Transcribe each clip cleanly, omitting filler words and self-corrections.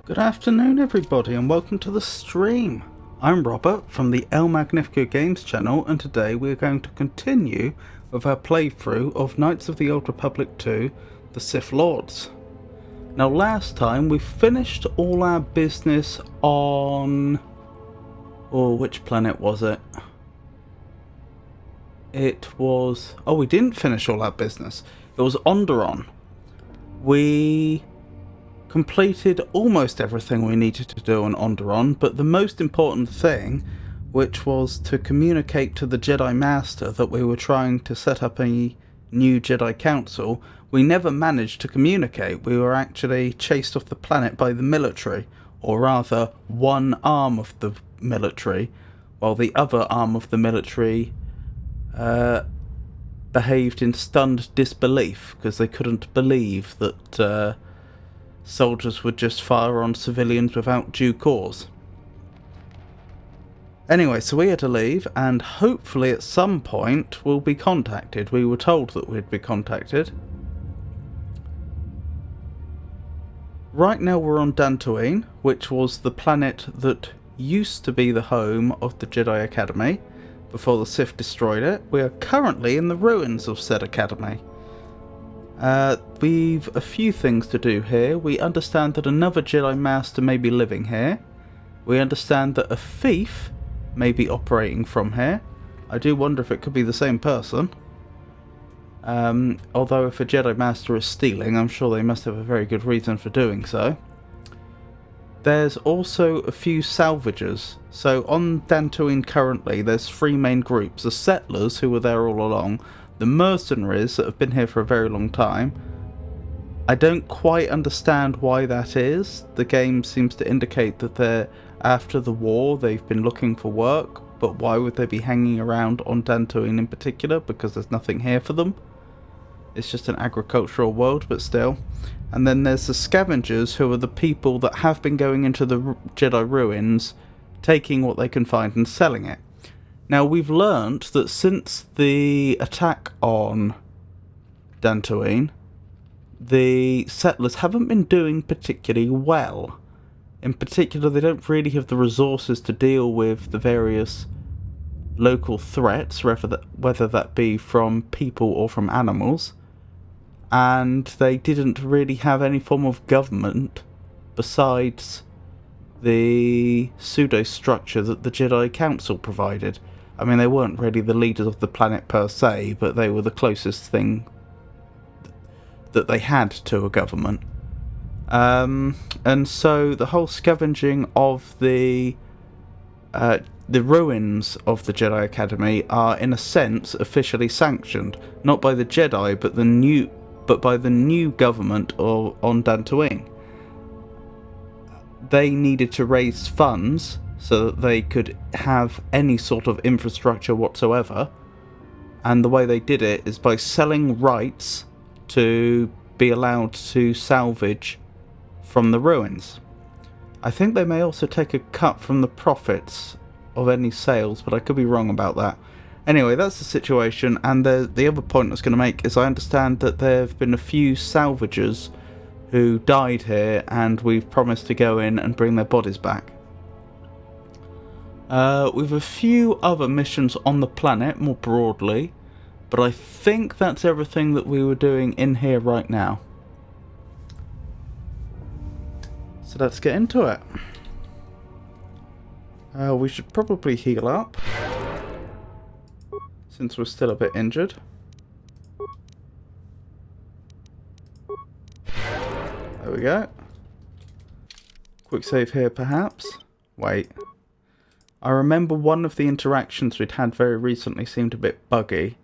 Good afternoon everybody and welcome to the stream. I'm Robert from the El Magnifico Games channel, and today we're going to continue with our playthrough of Knights of the Old Republic 2, the Sith Lords. Now last time we finished all our business on... which planet was it? It was... we didn't finish all our business. It was Onderon. We completed almost everything we needed to do on Onderon, but the most important thing, which was to communicate to the Jedi Master that we were trying to set up a new Jedi Council, we never managed to communicate. We were actually chased off the planet by the military, or rather one arm of the military, while the other arm of the military behaved in stunned disbelief because they couldn't believe that soldiers would just fire on civilians without due cause. Anyway, so we had to leave, and hopefully at some point we'll be contacted. We were told that we'd be contacted. Right now we're on Dantooine, which was the planet that used to be the home of the Jedi Academy before the Sith destroyed it. We are currently in the ruins of said academy. We've a few things to do here. We understand that another Jedi Master may be living here. We understand that a thief may be operating from here. I do wonder if it could be the same person. Although if a Jedi Master is stealing, I'm sure they must have a very good reason for doing so. There's also a few salvagers. So on Dantooine currently there's three main groups. The settlers, who were there all along, the mercenaries that have been here for a very long time. I don't quite understand why that is. The game seems to indicate that they're after the war, they've been looking for work, but why would they be hanging around on Dantooine in particular? Because there's nothing here for them. It's just an agricultural world, but still. And then there's the scavengers, who are the people that have been going into the Jedi ruins, taking what they can find and selling it. Now, we've learnt that since the attack on Dantooine, the settlers haven't been doing particularly well. In particular, they don't really have the resources to deal with the various local threats, whether that be from people or from animals. And they didn't really have any form of government besides the pseudo-structure that the Jedi Council provided. I mean, they weren't really the leaders of the planet per se, but they were the closest thing that they had to a government. And so the whole scavenging of the ruins of the Jedi Academy are, in a sense, officially sanctioned, not by the Jedi, but by the new government on Dantooine. They needed to raise funds so that they could have any sort of infrastructure whatsoever, and the way they did it is by selling rights to be allowed to salvage from the ruins. I think they may also take a cut from the profits of any sales, but I could be wrong about that. Anyway, that's the situation, and the other point I was going to make is I understand that there have been a few salvagers who died here, and we've promised to go in and bring their bodies back. We've a few other missions on the planet, more broadly, but I think that's everything that we were doing in here right now. So let's get into it. We should probably heal up, since we're still a bit injured. There we go. Quick save here, perhaps. Wait. I remember one of the interactions we'd had very recently seemed a bit buggy,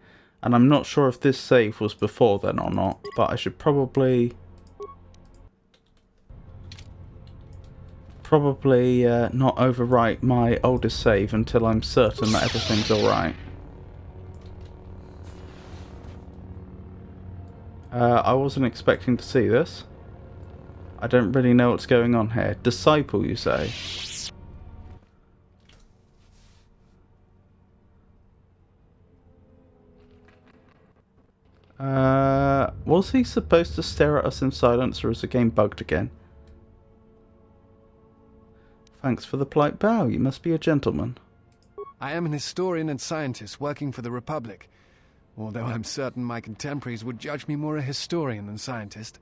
and I'm not sure if this save was before then or not, but I should probably not overwrite my oldest save until I'm certain that everything's alright. I wasn't expecting to see this. I don't really know what's going on here. Disciple, you say? Was he supposed to stare at us in silence, or is the game bugged again? Thanks for the polite bow. You must be a gentleman. I am an historian and scientist working for the Republic, although I'm certain my contemporaries would judge me more a historian than scientist.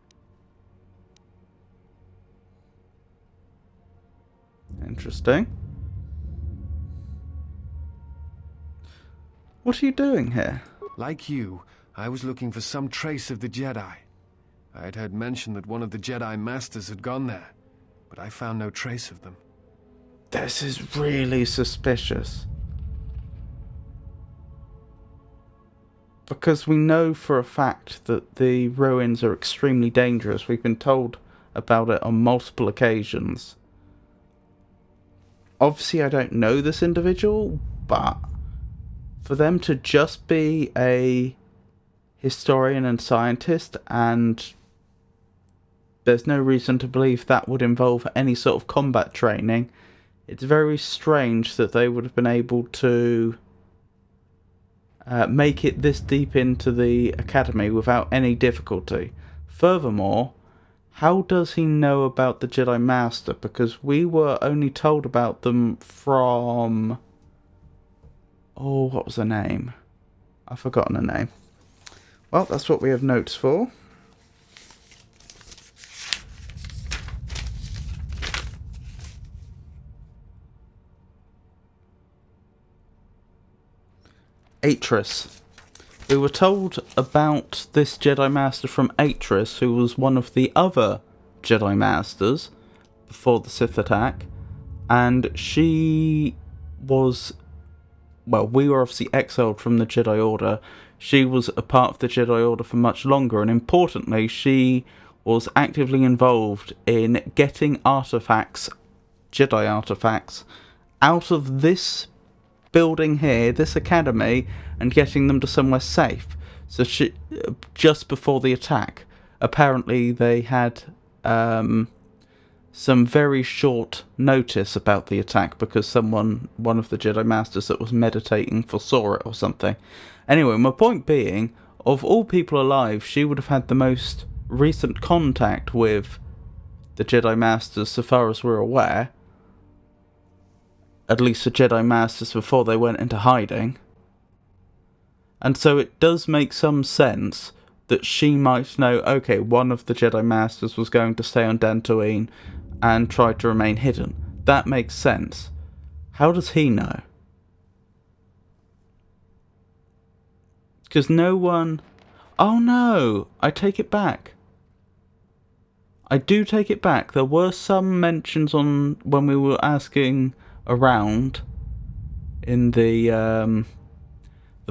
Interesting. What are you doing here? Like you, I was looking for some trace of the Jedi. I had heard mention that one of the Jedi Masters had gone there, but I found no trace of them. This is really suspicious. Because we know for a fact that the ruins are extremely dangerous. We've been told about it on multiple occasions. Obviously, I don't know this individual, but for them to just be a historian and scientist, and there's no reason to believe that would involve any sort of combat training, it's very strange that they would have been able to make it this deep into the academy without any difficulty. Furthermore, how does he know about the Jedi Master? Because we were only told about them from... Oh, what was her name? I've forgotten her name. Well, that's what we have notes for. Atris. We were told about this Jedi Master from Atris, who was one of the other Jedi Masters before the Sith attack, and she was... Well, we were obviously exiled from the Jedi Order. She was a part of the Jedi Order for much longer, and importantly, she was actively involved in getting artifacts, Jedi artifacts, out of this building here, this academy, and getting them to somewhere safe. So she, just before the attack, apparently they had some very short notice about the attack because one of the Jedi Masters that was meditating foresaw it or something. Anyway, my point being, of all people alive, she would have had the most recent contact with the Jedi Masters so far as we're aware. At least the Jedi Masters before they went into hiding. And so it does make some sense that she might know, okay, one of the Jedi Masters was going to stay on Dantooine and try to remain hidden. That makes sense. How does he know? Because no one... Oh no! I take it back. I do take it back. There were some mentions on when we were asking around in the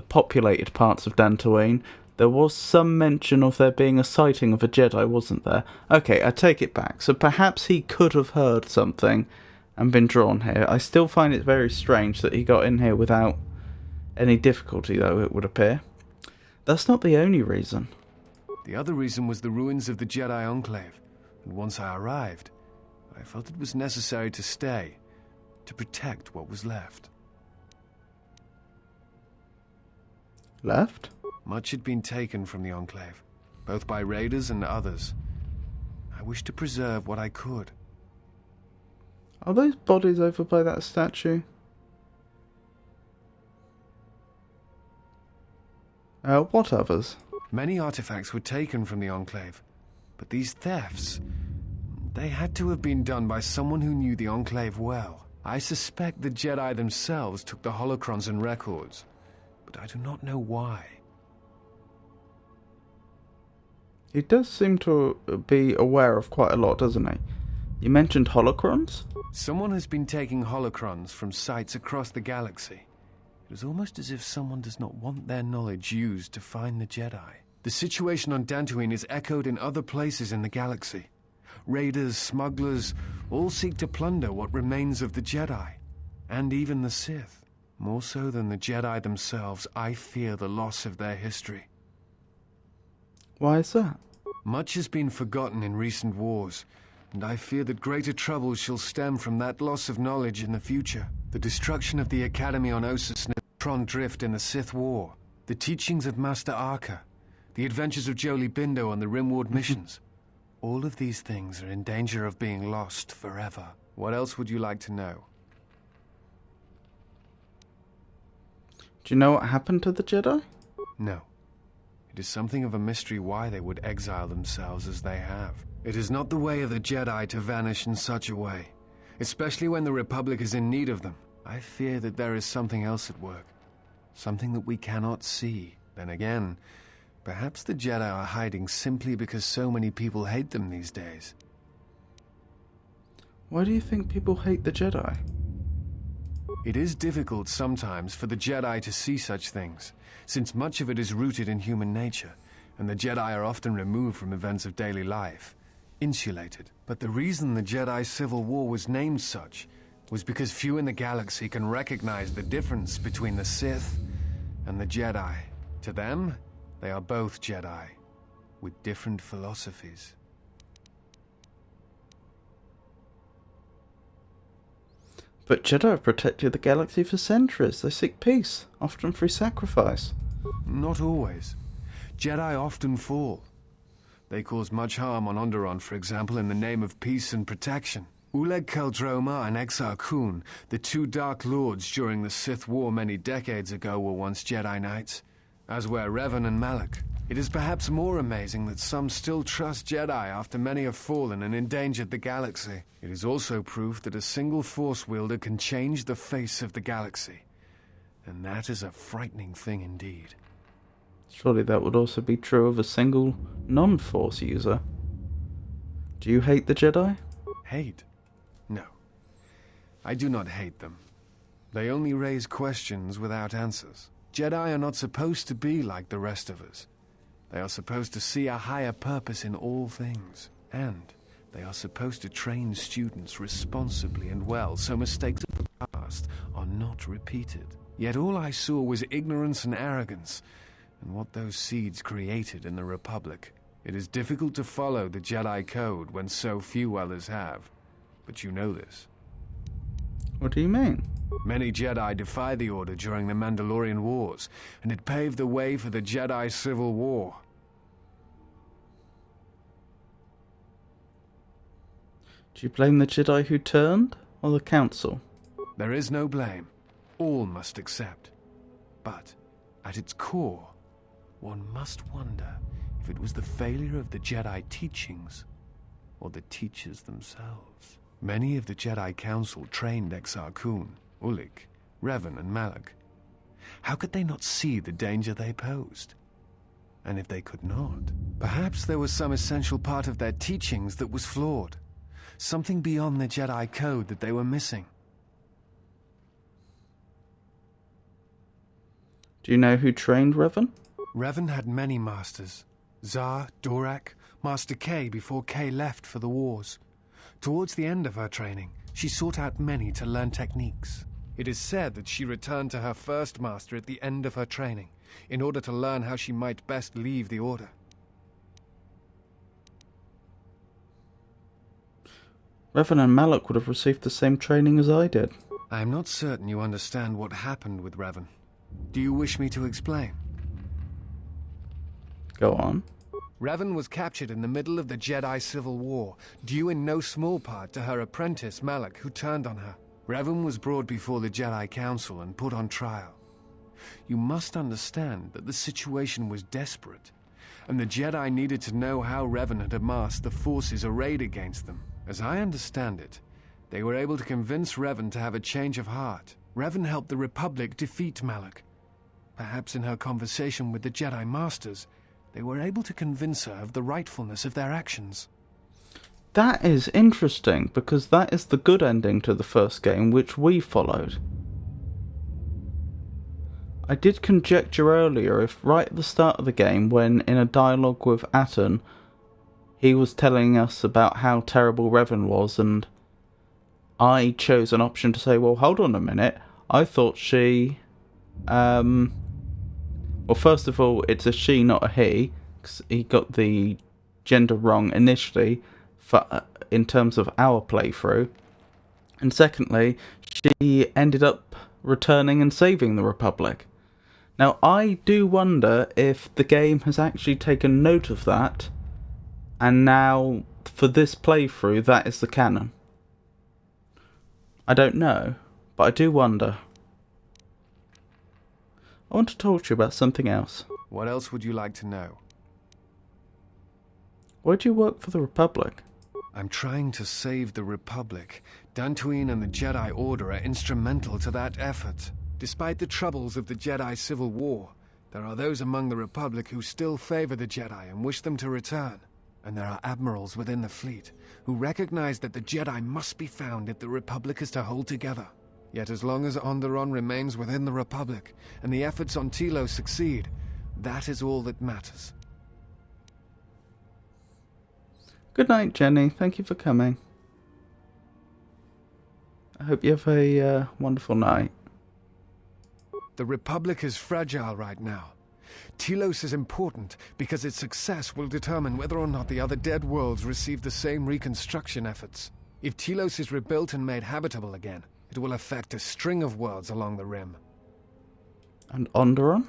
populated parts of Dantooine. There was some mention of there being a sighting of a Jedi, wasn't there? Okay, I take it back. So perhaps he could have heard something and been drawn here. I still find it very strange that he got in here without any difficulty, though, it would appear. That's not the only reason. The other reason was the ruins of the Jedi Enclave. And once I arrived, I felt it was necessary to stay, to protect what was left. Left? Much had been taken from the Enclave, both by raiders and others. I wish to preserve what I could. Are those bodies over by that statue? What others? Many artifacts were taken from the Enclave, but these thefts, they had to have been done by someone who knew the Enclave well. I suspect the Jedi themselves took the holocrons and records, but I do not know why. He does seem to be aware of quite a lot, doesn't he? You mentioned holocrons? Someone has been taking holocrons from sites across the galaxy. It is almost as if someone does not want their knowledge used to find the Jedi. The situation on Dantooine is echoed in other places in the galaxy. Raiders, smugglers, all seek to plunder what remains of the Jedi, and even the Sith. More so than the Jedi themselves, I fear the loss of their history. Why is that? Much has been forgotten in recent wars, and I fear that greater troubles shall stem from that loss of knowledge in the future. The destruction of the Academy on Ossus Neutron Drift in the Sith War, the teachings of Master Arca, the adventures of Jolee Bindo on the Rimward missions. All of these things are in danger of being lost forever. What else would you like to know? Do you know what happened to the Jedi? No. It is something of a mystery why they would exile themselves as they have. It is not the way of the Jedi to vanish in such a way, especially when the Republic is in need of them. I fear that there is something else at work, something that we cannot see. Then again, perhaps the Jedi are hiding simply because so many people hate them these days. Why do you think people hate the Jedi? It is difficult sometimes for the Jedi to see such things, since much of it is rooted in human nature, and the Jedi are often removed from events of daily life, insulated. But the reason the Jedi Civil War was named such was because few in the galaxy can recognize the difference between the Sith and the Jedi. To them, they are both Jedi, with different philosophies. But Jedi have protected the galaxy for centuries. They seek peace, often through sacrifice. Not always. Jedi often fall. They cause much harm on Onderon, for example, in the name of peace and protection. Uleg Qel-Droma and Exar Kun, the two Dark Lords during the Sith War many decades ago, were once Jedi Knights, as were Revan and Malak. It is perhaps more amazing that some still trust Jedi after many have fallen and endangered the galaxy. It is also proof that a single Force wielder can change the face of the galaxy. And that is a frightening thing indeed. Surely that would also be true of a single non-Force user. Do you hate the Jedi? Hate? No. I do not hate them. They only raise questions without answers. Jedi are not supposed to be like the rest of us. They are supposed to see a higher purpose in all things. And they are supposed to train students responsibly and well, so mistakes of the past are not repeated. Yet all I saw was ignorance and arrogance, and what those seeds created in the Republic. It is difficult to follow the Jedi Code when so few others have. But you know this. What do you mean? Many Jedi defied the Order during the Mandalorian Wars, and it paved the way for the Jedi Civil War. Do you blame the Jedi who turned, or the Council? There is no blame. All must accept. But, at its core, one must wonder if it was the failure of the Jedi teachings, or the teachers themselves. Many of the Jedi Council trained Exar Kun, Ulik, Revan, and Malak. How could they not see the danger they posed? And if they could not, perhaps there was some essential part of their teachings that was flawed. Something beyond the Jedi Code that they were missing. Do you know who trained Revan? Revan had many masters. Zar, Dorak, Master K before K left for the wars. Towards the end of her training, she sought out many to learn techniques. It is said that she returned to her first master at the end of her training, in order to learn how she might best leave the Order. Revan and Malak would have received the same training as I did. I am not certain you understand what happened with Revan. Do you wish me to explain? Go on. Revan was captured in the middle of the Jedi Civil War, due in no small part to her apprentice Malak, who turned on her. Revan was brought before the Jedi Council and put on trial. You must understand that the situation was desperate, and the Jedi needed to know how Revan had amassed the forces arrayed against them. As I understand it, they were able to convince Revan to have a change of heart. Revan helped the Republic defeat Malak. Perhaps in her conversation with the Jedi Masters, they were able to convince her of the rightfulness of their actions. That is interesting, because that is the good ending to the first game, which we followed. I did conjecture earlier if right at the start of the game, when in a dialogue with Atton, he was telling us about how terrible Revan was, and I chose an option to say, well, hold on a minute, I thought she... Well, first of all, it's a she, not a he, because he got the gender wrong initially in terms of our playthrough. And secondly, she ended up returning and saving the Republic. Now, I do wonder if the game has actually taken note of that, and now, for this playthrough, that is the canon. I don't know, but I do wonder. I want to talk to you about something else. What else would you like to know? Why do you work for the Republic? I'm trying to save the Republic. Dantooine and the Jedi Order are instrumental to that effort. Despite the troubles of the Jedi Civil War, there are those among the Republic who still favor the Jedi and wish them to return. And there are admirals within the fleet who recognize that the Jedi must be found if the Republic is to hold together. Yet as long as Onderon remains within the Republic, and the efforts on Telos succeed, that is all that matters. Good night, Jenny. Thank you for coming. I hope you have a wonderful night. The Republic is fragile right now. Telos is important because its success will determine whether or not the other dead worlds receive the same reconstruction efforts. If Telos is rebuilt and made habitable again, it will affect a string of worlds along the rim. And Onderon?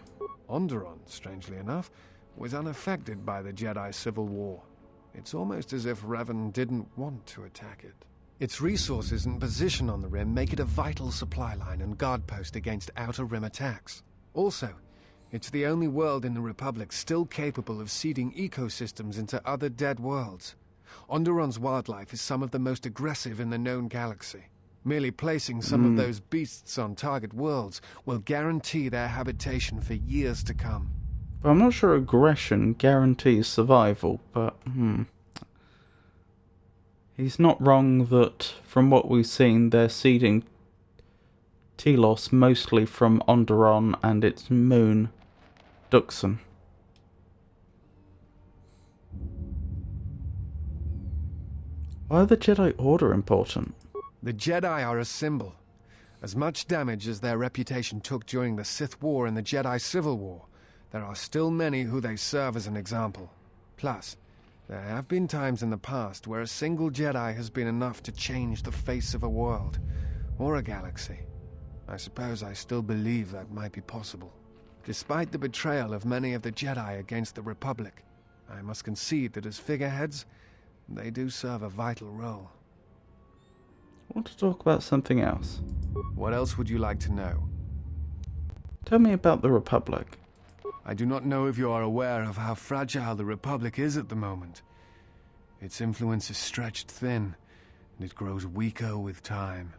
Onderon, strangely enough, was unaffected by the Jedi Civil War. It's almost as if Revan didn't want to attack it. Its resources and position on the rim make it a vital supply line and guard post against outer rim attacks. Also, it's the only world in the Republic still capable of seeding ecosystems into other dead worlds. Onderon's wildlife is some of the most aggressive in the known galaxy. Merely placing some of those beasts on target worlds will guarantee their habitation for years to come. But I'm not sure aggression guarantees survival, but he's not wrong that, from what we've seen, they're seeding Telos mostly from Onderon and its moon, Duxon. Why are the Jedi Order important? The Jedi are a symbol. As much damage as their reputation took during the Sith War and the Jedi Civil War, there are still many who they serve as an example. Plus, there have been times in the past where a single Jedi has been enough to change the face of a world, or a galaxy. I suppose I still believe that might be possible. Despite the betrayal of many of the Jedi against the Republic, I must concede that as figureheads, they do serve a vital role. I want to talk about something else. What else would you like to know? Tell me about the Republic. I do not know if you are aware of how fragile the Republic is at the moment. Its influence is stretched thin, and it grows weaker with time.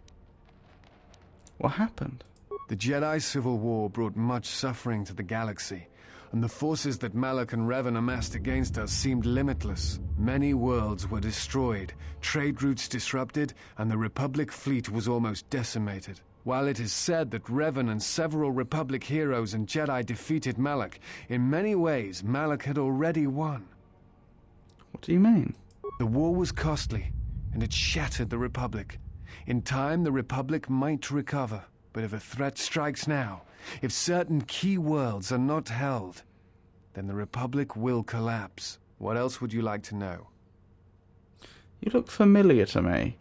What happened? The Jedi Civil War brought much suffering to the galaxy, and the forces that Malak and Revan amassed against us seemed limitless. Many worlds were destroyed, trade routes disrupted, and the Republic fleet was almost decimated. While it is said that Revan and several Republic heroes and Jedi defeated Malak, in many ways Malak had already won. What do you mean? The war was costly, and it shattered the Republic. In time, the Republic might recover, but if a threat strikes now, if certain key worlds are not held, then the Republic will collapse. What else would you like to know? You look familiar to me.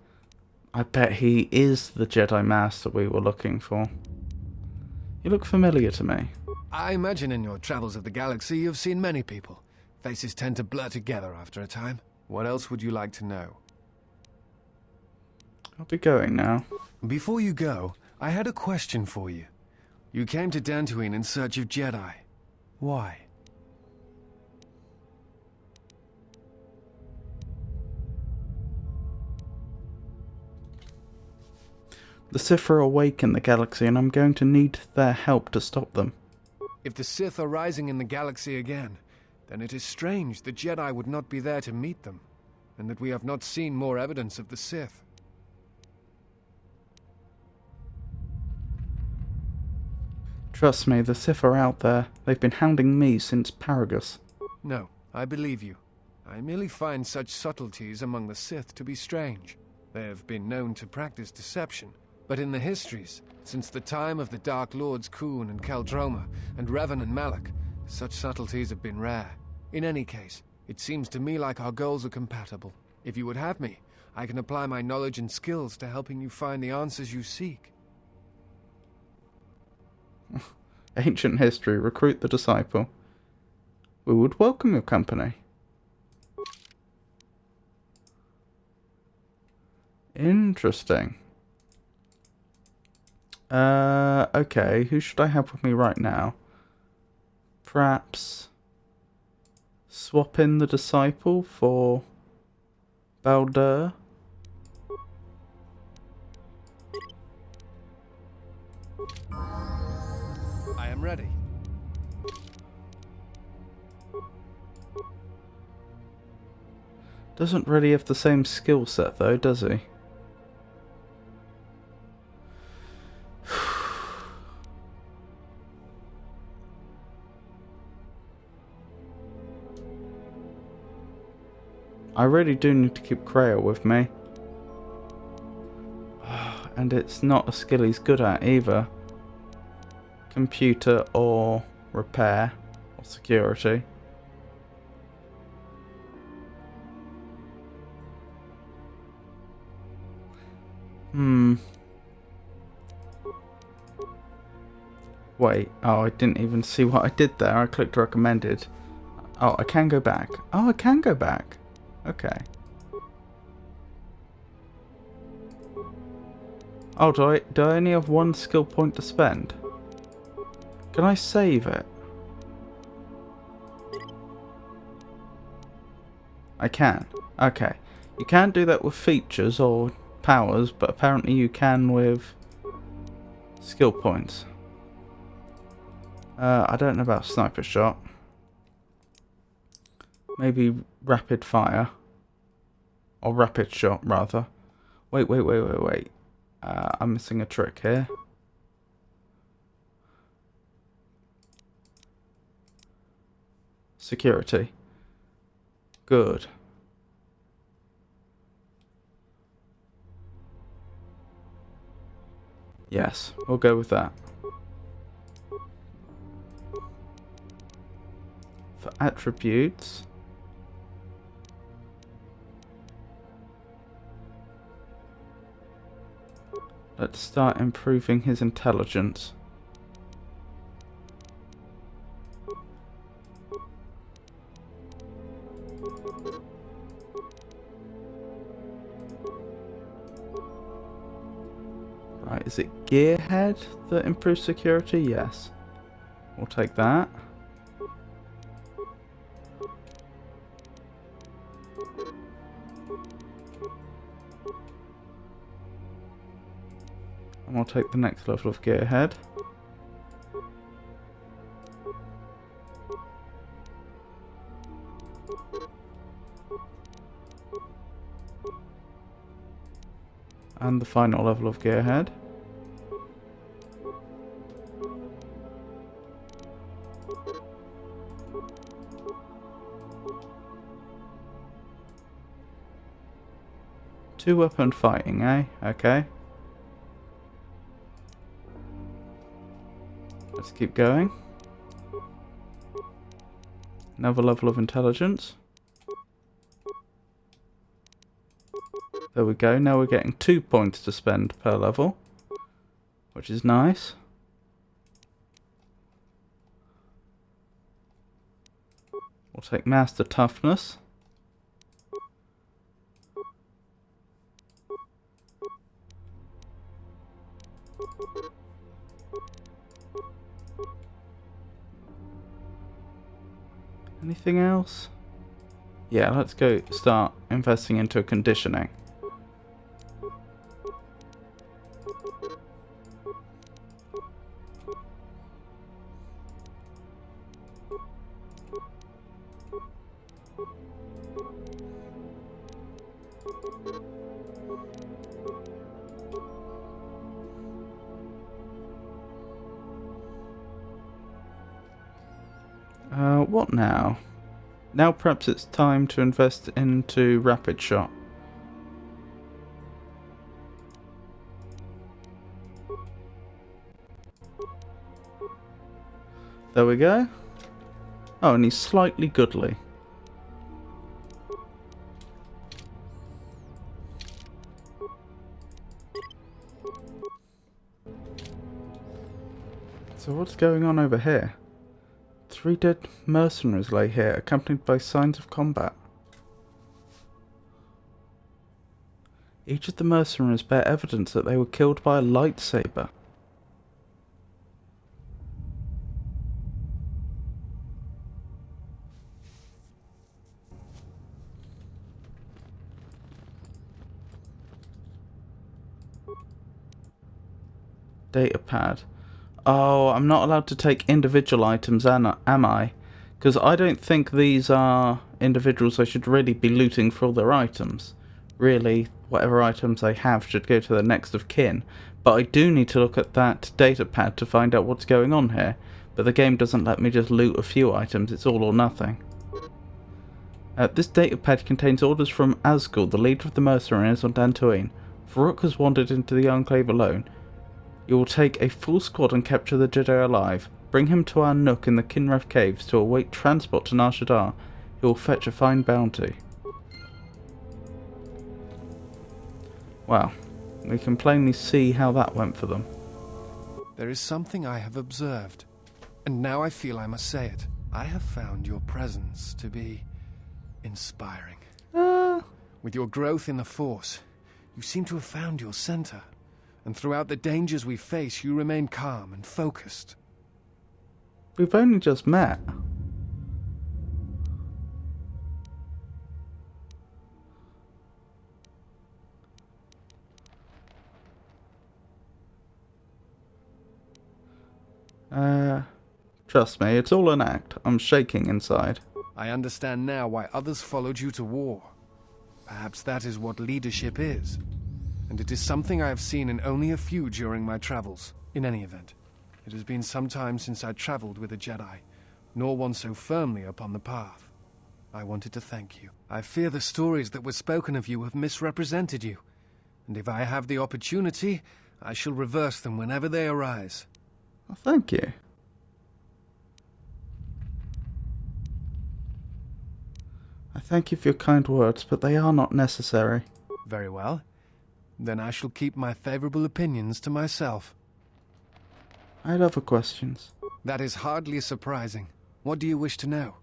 I bet he is the Jedi Master we were looking for. You look familiar to me. I imagine in your travels of the galaxy you've seen many people, Faces tend to blur together after a time. What else would you like to know? I'll be going now. Before you go, I had a question for you. You came to Dantooine in search of Jedi. Why? The Sith are awake in the galaxy, and I'm going to need their help to stop them. If the Sith are rising in the galaxy again, then it is strange the Jedi would not be there to meet them, and that we have not seen more evidence of the Sith. Trust me, the Sith are out there. They've been hounding me since Paragus. No, I believe you. I merely find such subtleties among the Sith to be strange. They have been known to practice deception, but in the histories, since the time of the Dark Lords Khoon and Keldroma, and Revan and Malak, such subtleties have been rare. In any case, it seems to me like our goals are compatible. If you would have me, I can apply my knowledge and skills to helping you find the answers you seek. Ancient history, recruit the disciple. We would welcome your company. Interesting. Okay, who should I have with me right now? Perhaps swap in the disciple for Baldur. I am ready. Doesn't really have the same skill set though, does he? I really do need to keep Kreia with me. And it's not a skill he's good at either. Computer or repair or security. Wait, oh, I didn't even see what I did there. I clicked recommended. Oh, I can go back. Oh, I can go back. Okay. Oh, do I only have one skill point to spend? Can I save it? I can. Okay. You can't do that with features or powers, but apparently you can with skill points. I don't know about sniper shot. Maybe rapid fire. Or rapid shot, rather. Wait. I'm missing a trick here. Security. Good. Yes, we'll go with that. For attributes, let's start improving his intelligence. Right, is it Gearhead that improves security? Yes. We'll take that. And we'll take the next level of Gearhead. And the final level of Gearhead. Two weapon fighting, eh? Okay. Let's keep going. Another level of intelligence. There we go. Now we're getting 2 points to spend per level, which is nice. We'll take Master Toughness. Anything else? Yeah, let's go start investing into conditioning. What now? Now perhaps it's time to invest into Rapid Shot. There we go. Oh, and he's slightly goodly. So what's going on over here? 3 dead mercenaries lay here, accompanied by signs of combat. Each of the mercenaries bear evidence that they were killed by a lightsaber. Datapad. Oh, I'm not allowed to take individual items, am I? Because I don't think these are individuals I should really be looting for all their items. Really, whatever items I have should go to the next of kin. But I do need to look at that datapad to find out what's going on here. But the game doesn't let me just loot a few items, it's all or nothing. This datapad contains orders from Asgul, the leader of the mercenaries on Dantooine. Farouk has wandered into the Enclave alone. You will take a full squad and capture the Jedi alive. Bring him to our nook in the Kinref Caves to await transport to Nar Shaddaa. He will fetch a fine bounty. Well, we can plainly see how that went for them. There is something I have observed, and now I feel I must say it. I have found your presence to be inspiring. With your growth in the Force, you seem to have found your center. And throughout the dangers we face, you remain calm and focused. We've only just met. Trust me, it's all an act. I'm shaking inside. I understand now why others followed you to war. Perhaps that is what leadership is. And it is something I have seen in only a few during my travels. In any event, it has been some time since I traveled with a Jedi, nor one so firmly upon the path. I wanted to thank you. I fear the stories that were spoken of you have misrepresented you, and if I have the opportunity, I shall reverse them whenever they arise. Well, thank you. I thank you for your kind words, but they are not necessary. Very well. Then I shall keep my favorable opinions to myself. I had other questions. That is hardly surprising. What do you wish to know?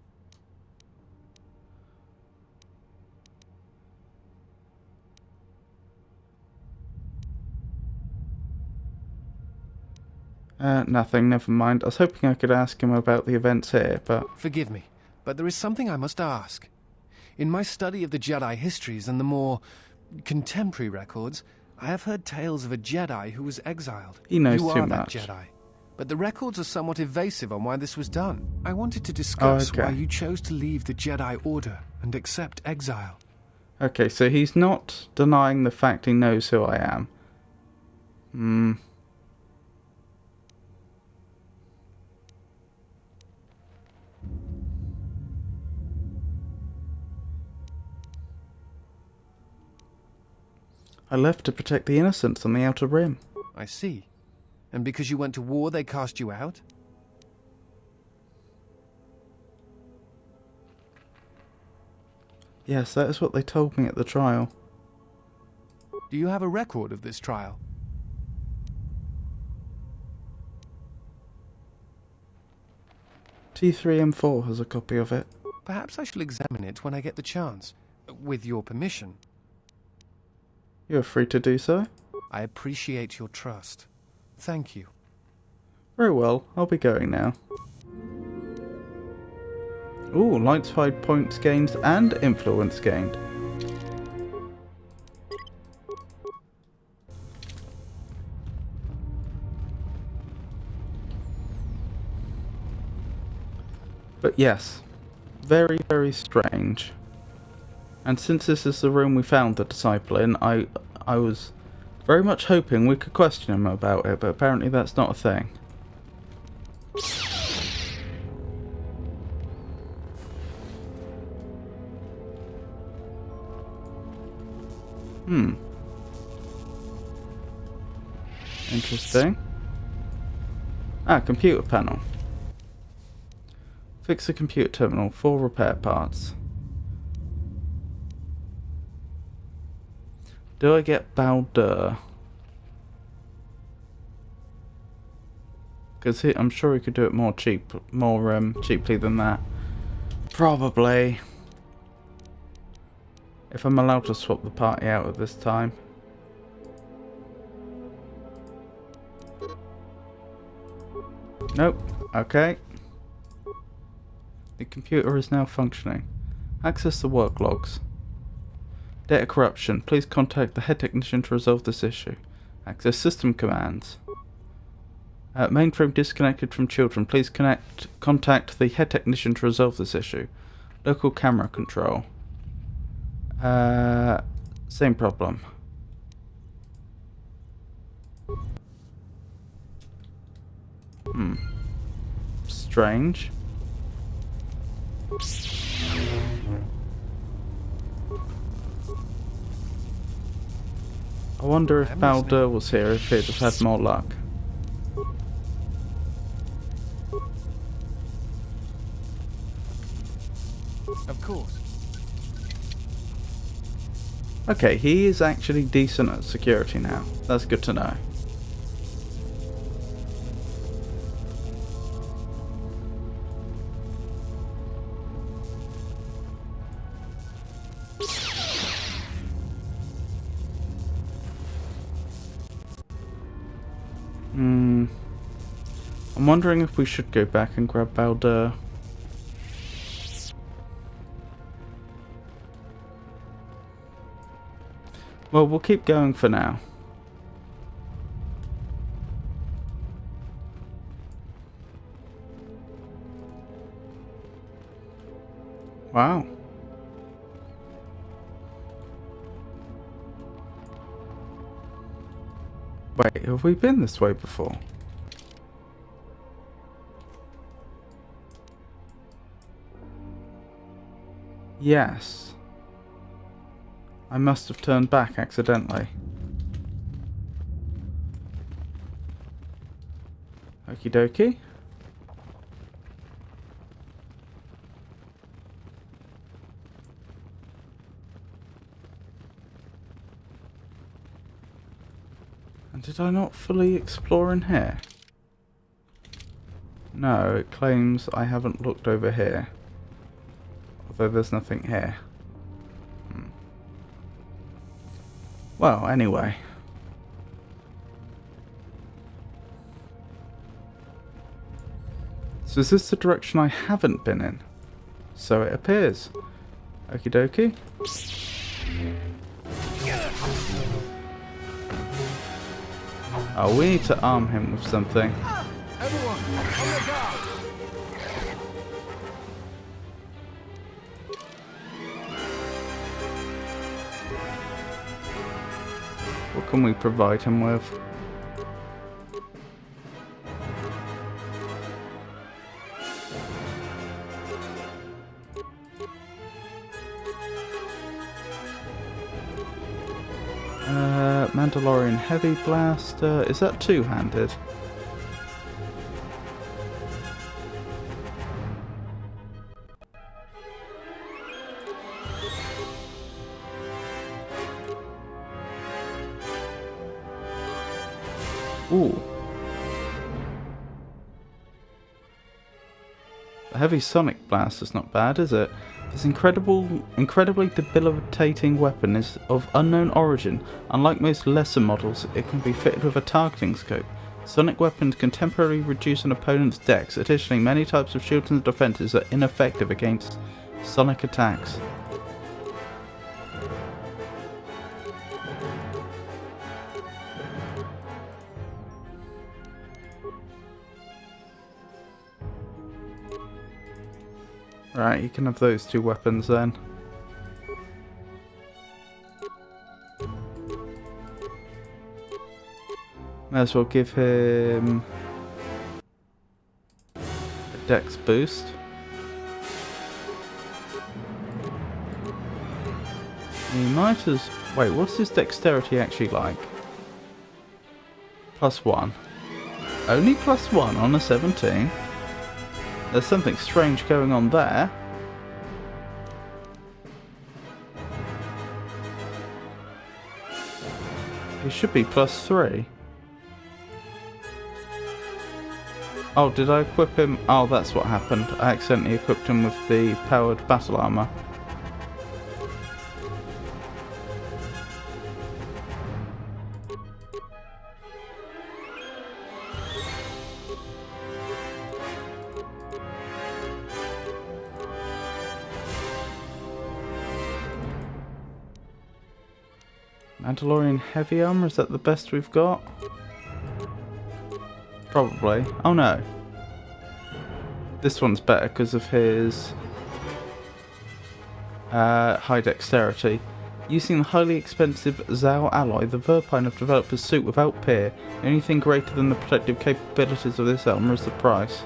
Nothing, never mind. I was hoping I could ask him about the events here, but... Forgive me, but there is something I must ask. In my study of the Jedi histories and the more contemporary records, I have heard tales of a Jedi who was exiled. He knows you too are much. That Jedi. But the records are somewhat evasive on why this was done. I wanted to discuss why you chose to leave the Jedi Order and accept exile. Okay, so he's not denying the fact he knows who I am. I left to protect the innocents on the Outer Rim. I see. And because you went to war, they cast you out? Yes, that is what they told me at the trial. Do you have a record of this trial? T3M4 has a copy of it. Perhaps I shall examine it when I get the chance. With your permission. You're free to do so. I appreciate your trust. Thank you. Very well, I'll be going now. Ooh, light side points gained and influence gained. But yes, very, very strange. And since this is the room we found the disciple in, I was very much hoping we could question him about it, but apparently that's not a thing. Interesting. Ah, computer panel. Fix the computer terminal, 4 repair parts. Do I get Baldur? Because I'm sure he could do it more cheaply than that. Probably. If I'm allowed to swap the party out at this time. Nope. Okay. The computer is now functioning. Access the work logs. Data corruption. Please contact the head technician to resolve this issue. Access system commands. Mainframe disconnected from children. Please contact the head technician to resolve this issue. Local camera control. Same problem. Strange. I wonder if Baldur was here, if he'd have had more luck. Of course. Okay, he is actually decent at security now. That's good to know. I'm wondering if we should go back and grab Baldur. Well, we'll keep going for now. Wow. Wait, have we been this way before? Yes. I must have turned back accidentally. Okie dokie. And did I not fully explore in here? No, it claims I haven't looked over here. Although there's nothing here. Well, anyway. So is this the direction I haven't been in? So it appears. Okie dokie. Oh, we need to arm him with something. Everyone, on the guard! What can we provide him with? Mandalorian Heavy Blaster. Is that two-handed? Ooh. The heavy sonic blast is not bad, is it? This incredibly debilitating weapon is of unknown origin. Unlike most lesser models, it can be fitted with a targeting scope. Sonic weapons can temporarily reduce an opponent's dex. Additionally, many types of shields and defenses are ineffective against sonic attacks. Right, you can have those two weapons then. May as well give him a dex boost. He might as... Wait, what's his dexterity actually like? +1. Only +1 on a 17? There's something strange going on there. He should be +3. Oh, did I equip him? Oh, that's what happened. I accidentally equipped him with the powered battle armor. Mandalorian heavy armor, is that the best we've got? Probably. Oh no. This one's better because of his high dexterity. Using the highly expensive Zhao alloy, the Verpine have developed a suit without peer. The only thing greater than the protective capabilities of this armor is the price.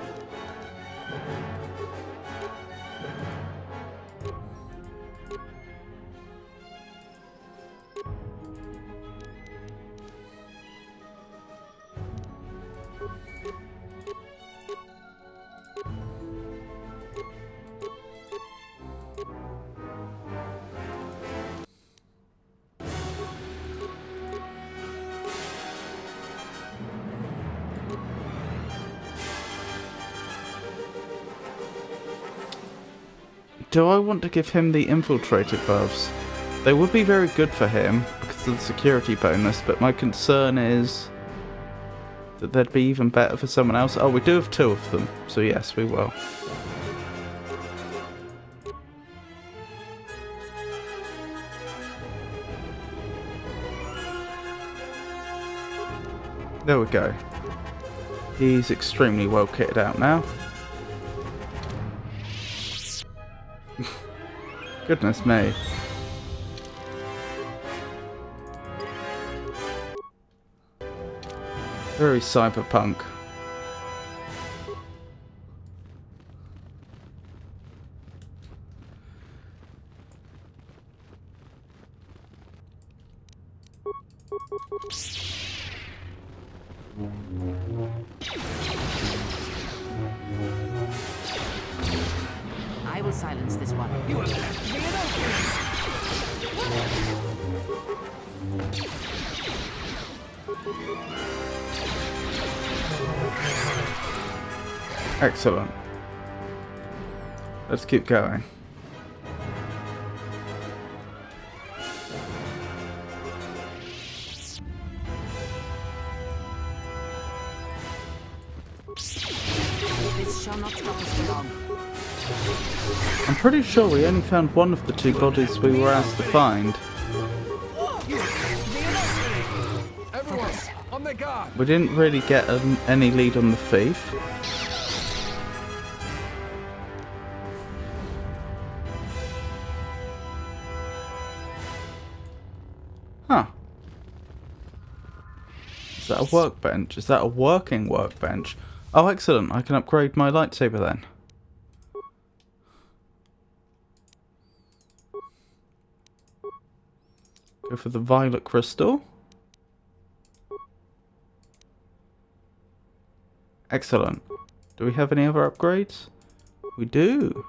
Do I want to give him the infiltrator gloves? They would be very good for him because of the security bonus, but my concern is that they'd be even better for someone else. Oh, we do have 2 of them, so yes, we will. There we go. He's extremely well kitted out now. Goodness me. Very cyberpunk. I will silence this one. You have left me Excellent. Let's keep going. This shall not stop us for long. I'm pretty sure we only found one of the 2 bodies we were asked to find. Everyone, on their guard! We didn't really get any lead on the thief. Huh. Is that a workbench? Is that a working workbench? Oh, excellent. I can upgrade my lightsaber then. Go for the violet crystal. Excellent. Do we have any other upgrades? We do.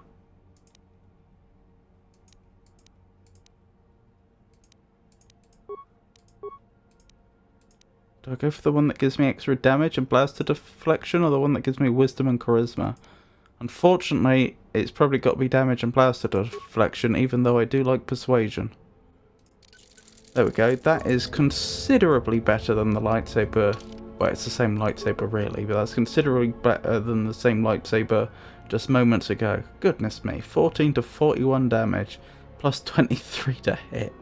Do I go for the one that gives me extra damage and blaster deflection, or the one that gives me wisdom and charisma? Unfortunately, it's probably got to be damage and blaster deflection, even though I do like persuasion. There we go. That is considerably better than the lightsaber. Well, it's the same lightsaber really, but that's considerably better than the same lightsaber just moments ago. Goodness me, 14 to 41 damage, plus 23 to hit.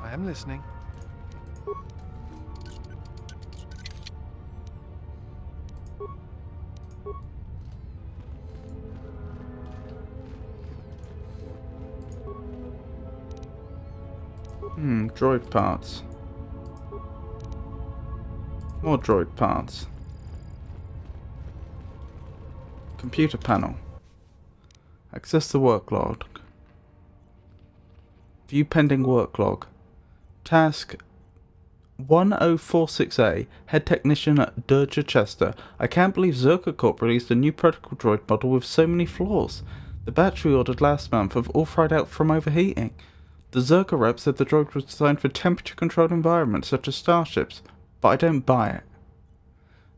I am listening. Droid parts. More droid parts. Computer panel. Access the work log. View pending work log. Task 1046A, Head Technician at Durger Chester. I can't believe Zerka Corp released a new protocol droid model with so many flaws. The battery ordered last month have all fried out from overheating. The Zerka rep said the droid was designed for temperature-controlled environments such as starships, but I don't buy it.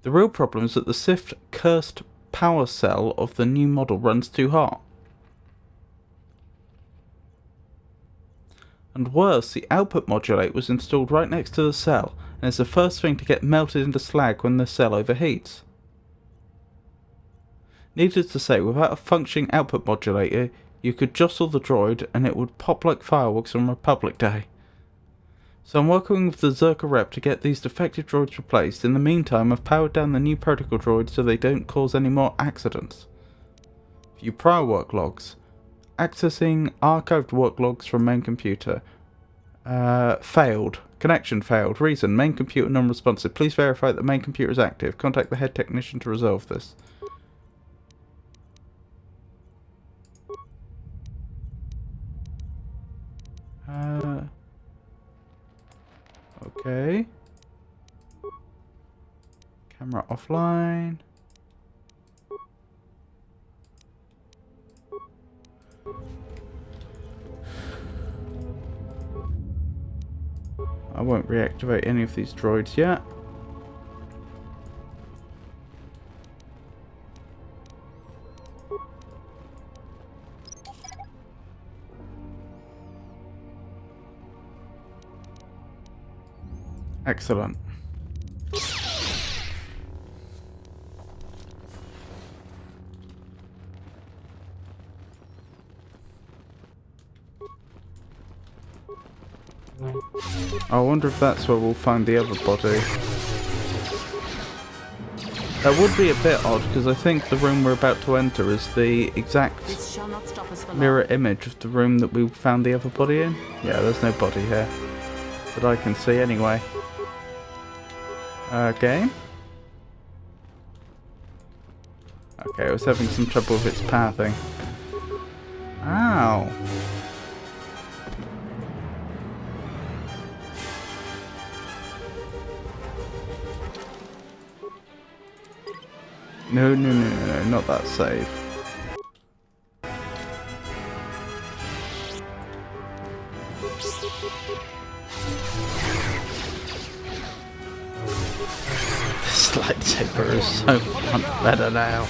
The real problem is that the Sith cursed power cell of the new model runs too hot. And worse, the output modulator was installed right next to the cell, and is the first thing to get melted into slag when the cell overheats. Needless to say, without a functioning output modulator, you could jostle the droid and it would pop like fireworks on Republic Day. So I'm working with the Zerka rep to get these defective droids replaced. In the meantime, I've powered down the new protocol droids so they don't cause any more accidents. View prior work logs. Accessing archived work logs from main computer. Failed. Connection failed. Reason, main computer non-responsive. Please verify that the main computer is active. Contact the head technician to resolve this. Okay. Camera offline. I won't reactivate any of these droids yet. Excellent. I wonder if that's where we'll find the other body. That would be a bit odd, because I think the room we're about to enter is the exact This shall not stop us for long. mirror image of the room that we found the other body in. Yeah, there's no body here that I can see anyway. Game? Okay, I was having some trouble with its pathing. Ow! No, not that save. This lightsaber is so much better now.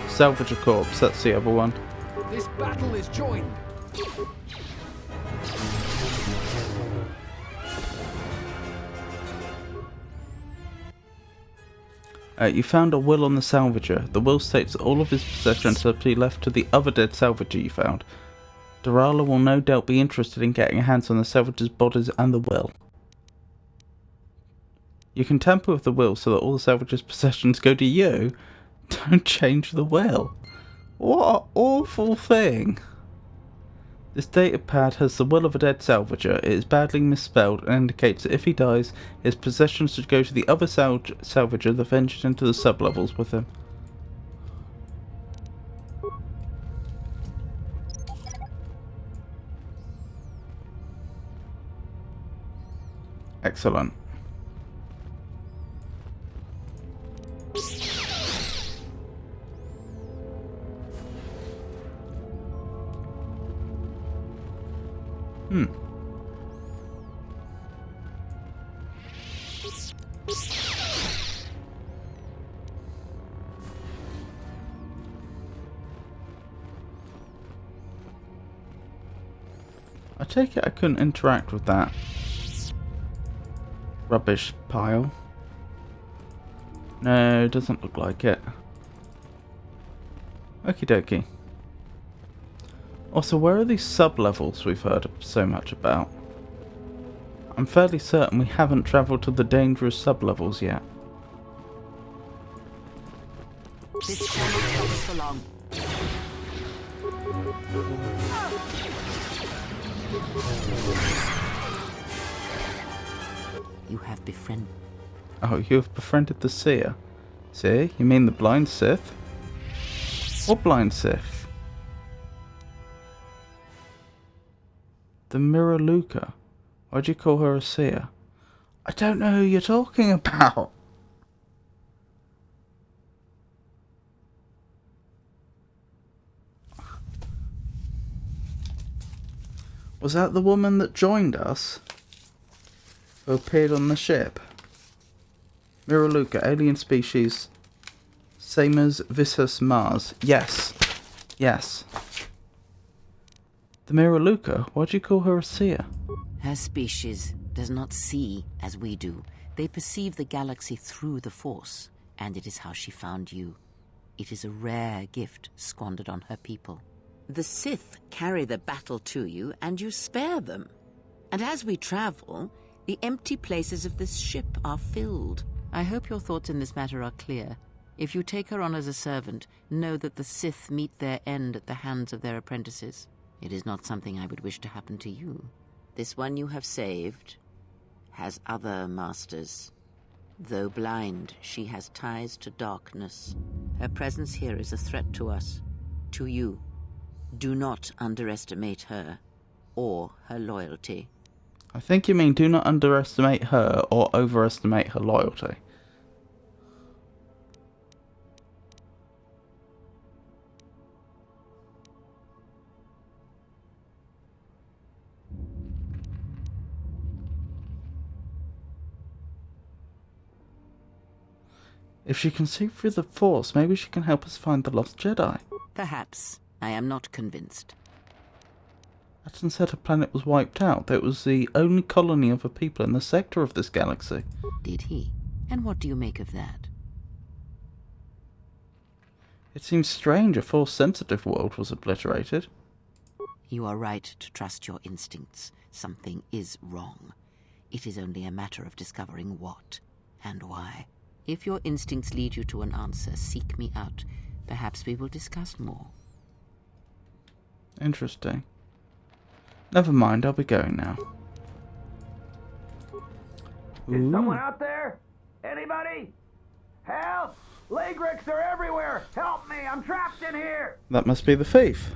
Salvage a corpse, that's the other one. This battle is joined. You found a will on the salvager. The will states that all of his possessions are to be left to the other dead salvager you found. Durala will no doubt be interested in getting hands on the salvager's bodies and the will. You can tamper with the will so that all the salvager's possessions go to you. Don't change the will. What an awful thing. This datapad has the will of a dead salvager. It is badly misspelled and indicates that if he dies, his possessions should go to the other salvager that ventured into the sublevels with him. Excellent. Hmm. I take it I couldn't interact with that rubbish pile. No, doesn't look like it. Okie dokie. Also, where are these sub-levels we've heard so much about? I'm fairly certain we haven't travelled to the dangerous sub-levels yet. This shall not stop us for long. You have befriended. Oh, you have befriended the seer. See? You mean the blind Sith? What blind Sith? The Mirror Luca. Why'd you call her a seer? I don't know who you're talking about. Was that the woman that joined us? Who appeared on the ship? Mirror Luca, alien species. Same as Vissus Mars. Yes. Yes. The Mirror Luca, why'd you call her a seer? Her species does not see as we do. They perceive the galaxy through the Force, and it is how she found you. It is a rare gift squandered on her people. The Sith carry the battle to you, and you spare them. And as we travel, the empty places of this ship are filled. I hope your thoughts in this matter are clear. If you take her on as a servant, know that the Sith meet their end at the hands of their apprentices. It is not something I would wish to happen to you. This one you have saved has other masters. Though blind, she has ties to darkness. Her presence here is a threat to us, to you. Do not underestimate her, or her loyalty. I think you mean do not underestimate her or overestimate her loyalty. If she can see through the Force, maybe she can help us find the lost Jedi. Perhaps. I am not convinced. Atton said her planet was wiped out. That it was the only colony of a people in the sector of this galaxy. Did he? And what do you make of that? It seems strange a Force-sensitive world was obliterated. You are right to trust your instincts. Something is wrong. It is only a matter of discovering what and why. If your instincts lead you to an answer, seek me out. Perhaps we will discuss more. Interesting. Never mind, I'll be going now. Is someone out there? Anybody? Help! Lagrix are everywhere! Help me! I'm trapped in here! That must be the thief.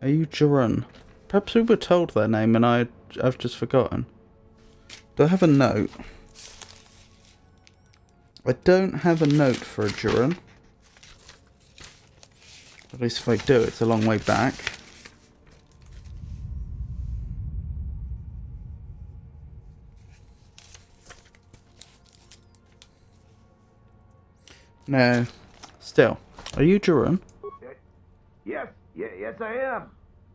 Are you Jurun? Perhaps we were told their name and I've just forgotten. Do I have a note? I don't have a note for a Jurun. At least if I do, it's a long way back. No. Still. Are you Jurun? Yes I am.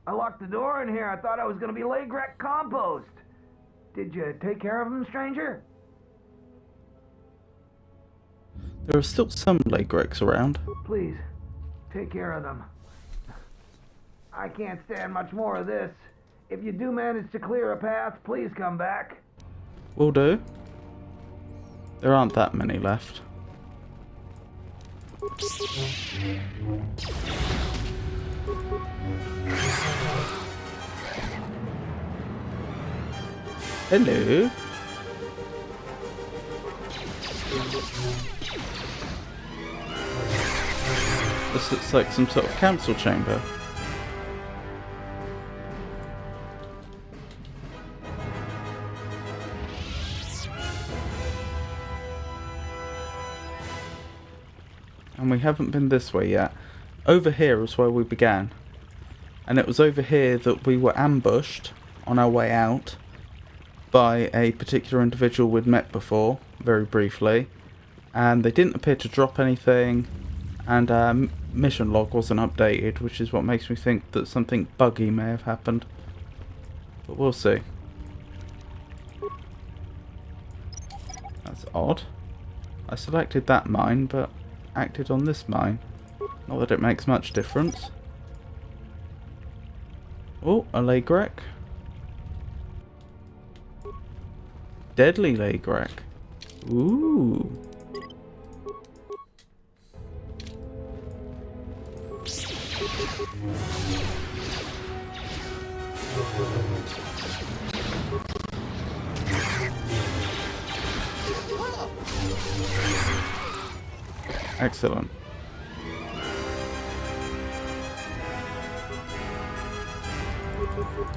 I locked the door in here. I thought I was gonna be Lagrek compost. Did you take care of him, stranger? There are still some Lagrex around. Please, take care of them. I can't stand much more of this. If you do manage to clear a path, please come back. Will do. There aren't that many left. Hello. This looks like some sort of council chamber. And we haven't been this way yet. Over here is where we began. And it was over here that we were ambushed on our way out by a particular individual we'd met before, very briefly. And they didn't appear to drop anything. And our mission log wasn't updated, which is what makes me think that something buggy may have happened. But we'll see. That's odd. I selected that mine, but acted on this mine. Not that it makes much difference. Oh, a Lagrek. Deadly Lagrek. Ooh. Excellent.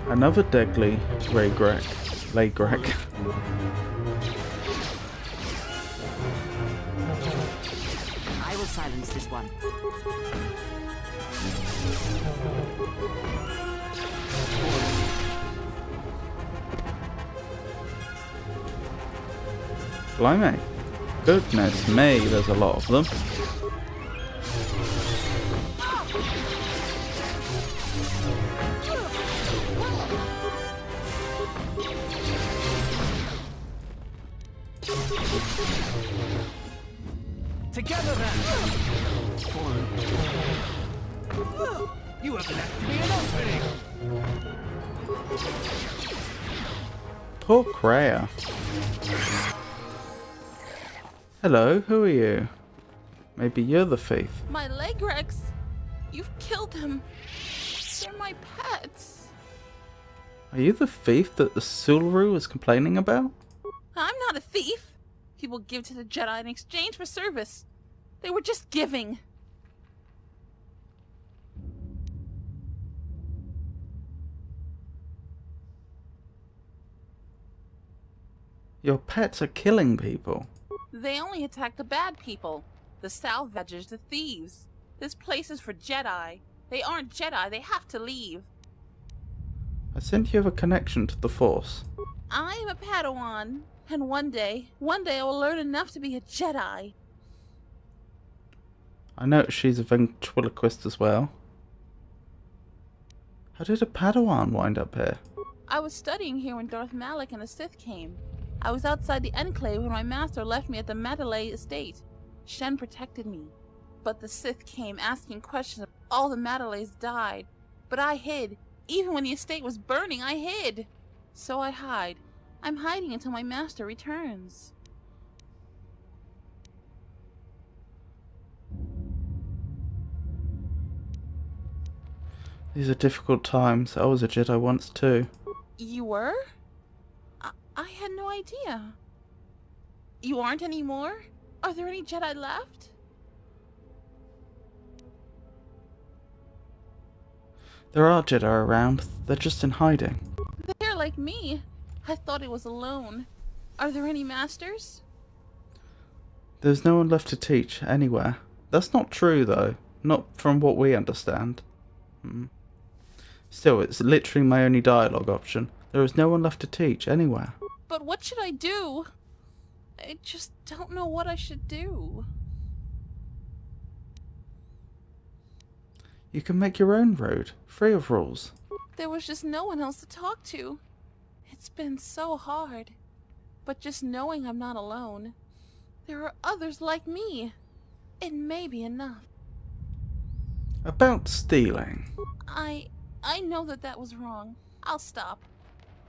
Another deadly Lagrek. I will silence this one. Blimey. Goodness me, there's a lot of them. Together then! You have left me an opening! Poor Kreia. Hello, who are you? Maybe you're the thief. My Lagreks! You've killed them! They're my pets! Are you the thief that the Sularu was complaining about? I'm not a thief! People give to the Jedi in exchange for service. They were just giving. Your pets are killing people. They only attack the bad people. The salvagers, the thieves. This place is for Jedi. They aren't Jedi, they have to leave. I sense you have a connection to the Force. I'm a Padawan. And one day I will learn enough to be a Jedi. I know she's a ventriloquist as well. How did a Padawan wind up here? I was studying here when Darth Malak and the Sith came. I was outside the Enclave when my master left me at the Matalay estate. Shen protected me. But the Sith came asking questions. All the Matalays died. But I hid. Even when the estate was burning, I hid. So I hide. I'm hiding until my master returns. These are difficult times. I was a Jedi once too. You were? I had no idea. You aren't anymore? Are there any Jedi left? There are Jedi around. They're just in hiding. They're like me. I thought I was alone. Are there any masters? There's no one left to teach anywhere. That's not true though. Not from what we understand. Still, it's literally my only dialogue option. There is no one left to teach anywhere. But what should I do? I just don't know what I should do. You can make your own road, free of rules. There was just no one else to talk to. It's been so hard. But just knowing I'm not alone. There are others like me. It may be enough. About stealing. I know that was wrong. I'll stop.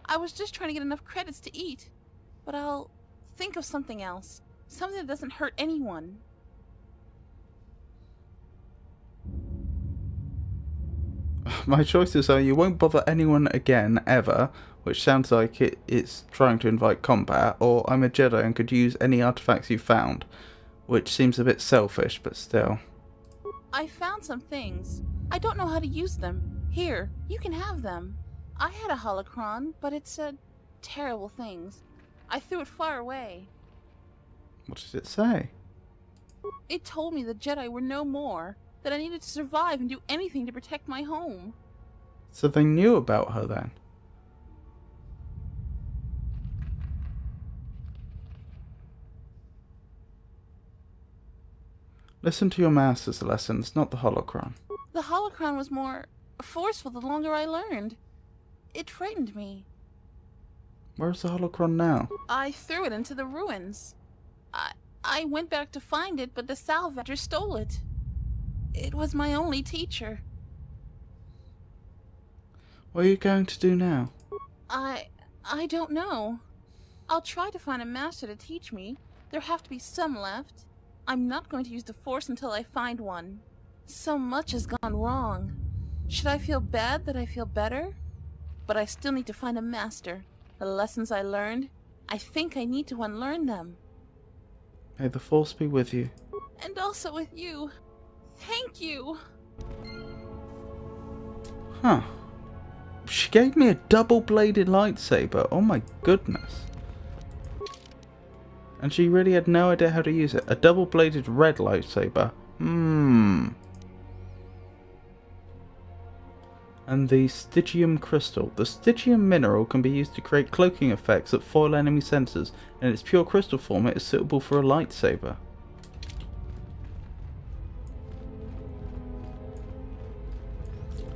I was just trying to get enough credits to eat. But I'll think of something else. Something that doesn't hurt anyone. My choices are you won't bother anyone again, ever, which sounds like it's trying to invite combat, or I'm a Jedi and could use any artifacts you found, which seems a bit selfish, but still. I found some things. I don't know how to use them. Here, you can have them. I had a holocron, but it said terrible things. I threw it far away. What did it say? It told me the Jedi were no more, that I needed to survive and do anything to protect my home. So they knew about her then? Listen to your master's lessons, not the holocron. The holocron was more forceful the longer I learned. It frightened me. Where's the holocron now? I threw it into the ruins. I went back to find it, but the salvager stole it. It was my only teacher. What are you going to do now? I don't know. I'll try to find a master to teach me. There have to be some left. I'm not going to use the Force until I find one. So much has gone wrong. Should I feel bad that I feel better? But I still need to find a master. The lessons I learned, I think I need to unlearn them. May the Force be with you. And also with you. Thank you. Huh. She gave me a double-bladed lightsaber. Oh my goodness. And she really had no idea how to use it. A double-bladed red lightsaber. And the Stygium crystal. The Stygium mineral can be used to create cloaking effects that foil enemy sensors. In its pure crystal form, it is suitable for a lightsaber.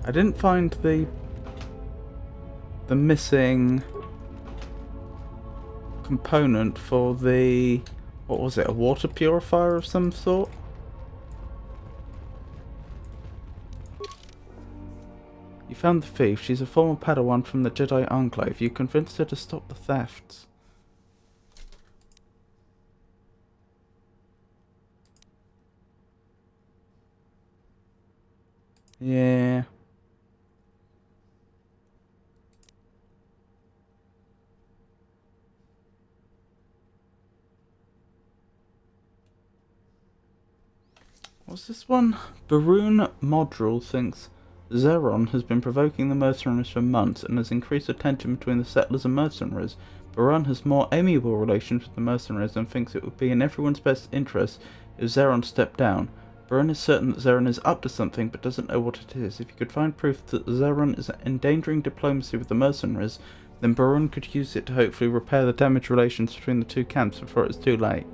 I didn't find the missing component for the, what was it, a water purifier of some sort? You found the thief. She's a former Padawan from the Jedi Enclave. You convinced her to stop the thefts. Yeah. What's this one? Baroon Modril thinks Zeron has been provoking the mercenaries for months and has increased the tension between the settlers and mercenaries. Baron has more amiable relations with the mercenaries and thinks it would be in everyone's best interest if Zeron stepped down. Baron is certain that Zeron is up to something but doesn't know what it is. If you could find proof that Zeron is endangering diplomacy with the mercenaries, then Baron could use it to hopefully repair the damaged relations between the two camps before it's too late.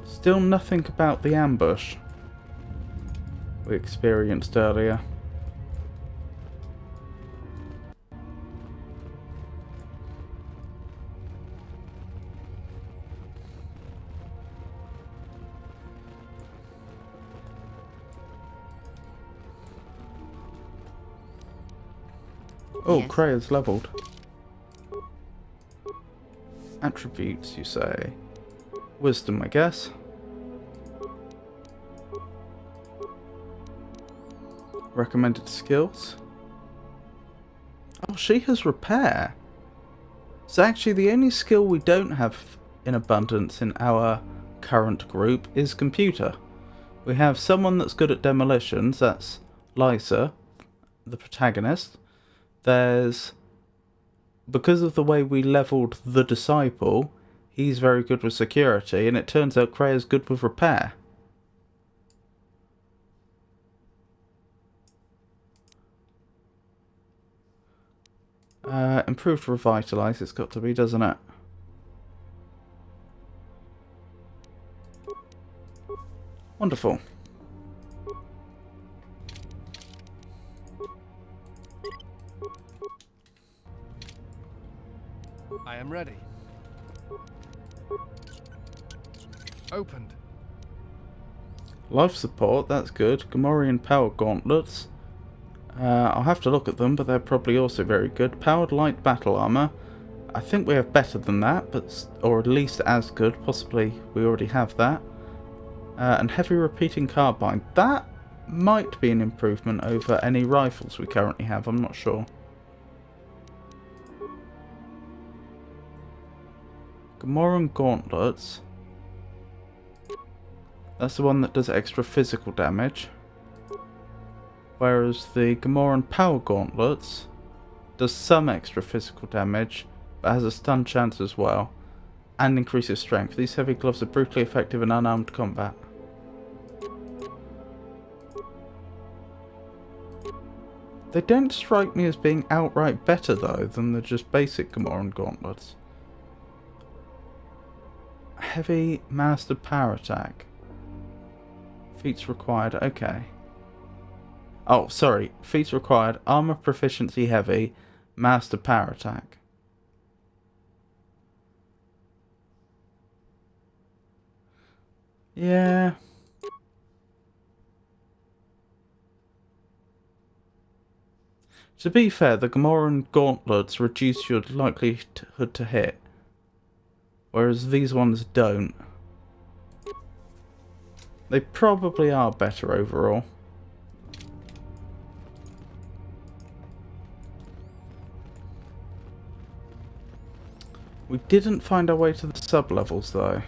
Still nothing about the ambush we experienced earlier. Oh, Yes. Krea's leveled. Attributes, you say? Wisdom, I guess. Recommended skills. Oh, she has repair. So actually the only skill we don't have in abundance in our current group is computer. We have someone that's good at demolitions, that's Lysa, the protagonist. There's, because of the way we leveled the Disciple, he's very good with security, and it turns out Krea's good with repair. Improved Revitalize, it's got to be, doesn't it? Wonderful. I am ready. Opened. Life support, that's good. Gamorrean power gauntlets. I'll have to look at them, but they're probably also very good. Powered light battle armor. I think we have better than that, but or at least as good. Possibly we already have that. And heavy repeating carbine. That might be an improvement over any rifles we currently have. I'm not sure. Gamorrean gauntlets. That's the one that does extra physical damage. Whereas the Gamorrean power gauntlets does some extra physical damage, but has a stun chance as well, and increases strength. These heavy gloves are brutally effective in unarmed combat. They don't strike me as being outright better though than the just basic Gamoran gauntlets. Heavy master power attack. Feats required, okay. Oh, sorry. Feats required, armor proficiency heavy, master power attack. Yeah. To be fair, the Gamoran gauntlets reduce your likelihood to hit, whereas these ones don't. They probably are better overall. We didn't find our way to the sub-levels though.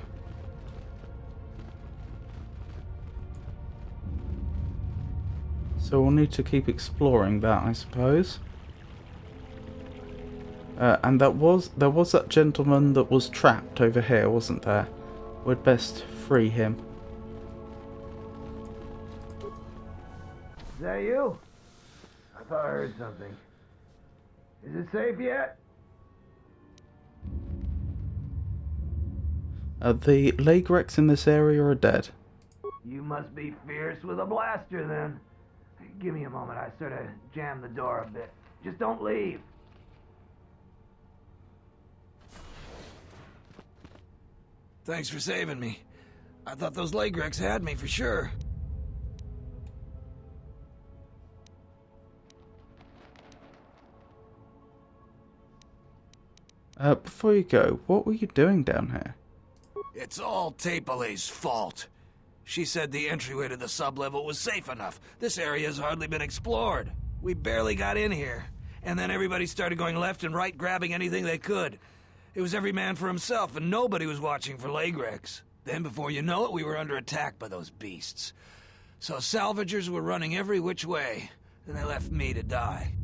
So we'll need to keep exploring that, I suppose. And there was that gentleman that was trapped over here, wasn't there? We'd best free him. Is that you? I thought I heard something. Is it safe yet? The Legrex in this area are dead. You must be fierce with a blaster then. Give me a moment, I sort of jammed the door a bit. Just don't leave. Thanks for saving me. I thought those Legrex had me for sure. Before you go, what were you doing down here? It's all Tapelay's fault. She said the entryway to the sub-level was safe enough. This area has hardly been explored. We barely got in here. And then everybody started going left and right, grabbing anything they could. It was every man for himself, and nobody was watching for Legrex. Then before you know it, we were under attack by those beasts. So salvagers were running every which way, and they left me to die.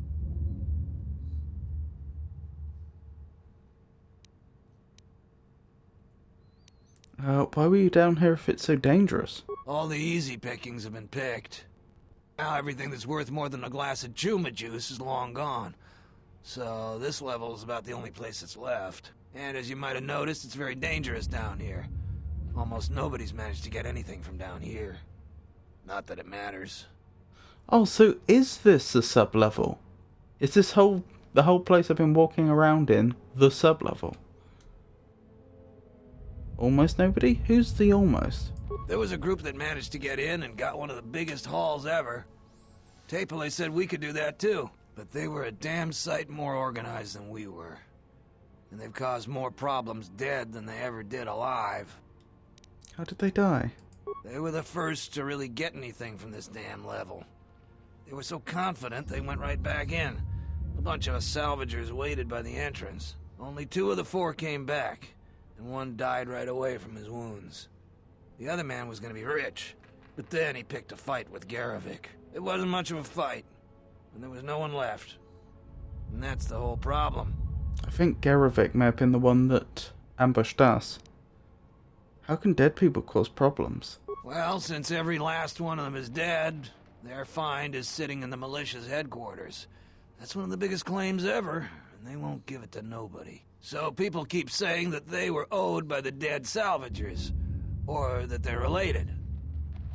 Why were you down here if it's so dangerous? All the easy pickings have been picked. Now everything that's worth more than a glass of Chuma juice is long gone. So this level is about the only place that's left. And as you might have noticed, it's very dangerous down here. Almost nobody's managed to get anything from down here. Not that it matters. Oh, so is this the sub-level? Is this the whole place I've been walking around in the sub-level? Almost nobody? Who's the almost? There was a group that managed to get in and got one of the biggest hauls ever. Tapele said we could do that too, but they were a damn sight more organized than we were. And they've caused more problems dead than they ever did alive. How did they die? They were the first to really get anything from this damn level. They were so confident they went right back in. A bunch of us salvagers waited by the entrance. Only 2 of the 4 came back, and 1 died right away from his wounds. The other man was gonna be rich, but then he picked a fight with Garavik. It wasn't much of a fight, and there was no one left. And that's the whole problem. I think Garavik may have been the one that ambushed us. How can dead people cause problems? Well, since every last one of them is dead, their find is sitting in the militia's headquarters. That's one of the biggest claims ever, and they won't give it to nobody. So people keep saying that they were owed by the dead salvagers, or that they're related.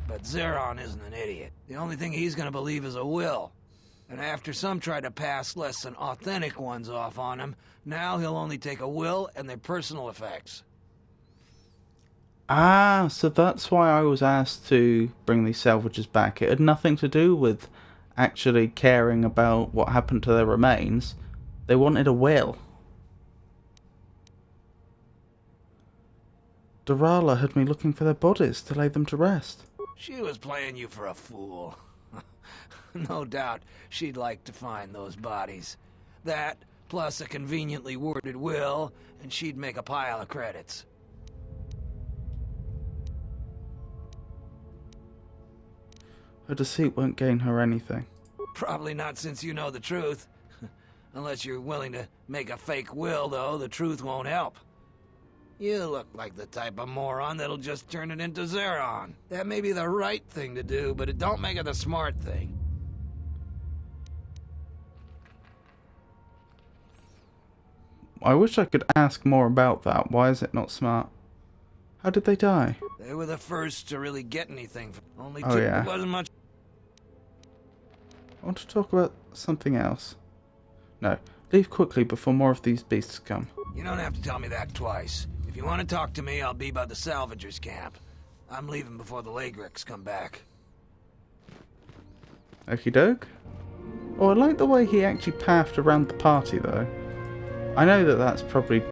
But Zeron isn't an idiot. The only thing he's gonna believe is a will. And after some try to pass less than authentic ones off on him, now he'll only take a will and their personal effects. Ah, so that's why I was asked to bring these salvagers back. It had nothing to do with actually caring about what happened to their remains. They wanted a will. Dorala had me looking for their bodies to lay them to rest. She was playing you for a fool. No doubt she'd like to find those bodies. That, plus a conveniently worded will, and she'd make a pile of credits. Her deceit won't gain her anything. Probably not since you know the truth. Unless you're willing to make a fake will, though, the truth won't help. You look like the type of moron that'll just turn it into Zeron. That may be the right thing to do, but it don't make it the smart thing. I wish I could ask more about that. Why is it not smart? How did they die? They were the first to really get anything. Only Oh, two, yeah. it wasn't much. I want to talk about something else. No, leave quickly before more of these beasts come. You don't have to tell me that twice. If you want to talk to me, I'll be by the salvagers camp. I'm leaving before the Lagreks come back. Okie doke. Oh, I like the way he actually pathed around the party, though. I know that that's probably...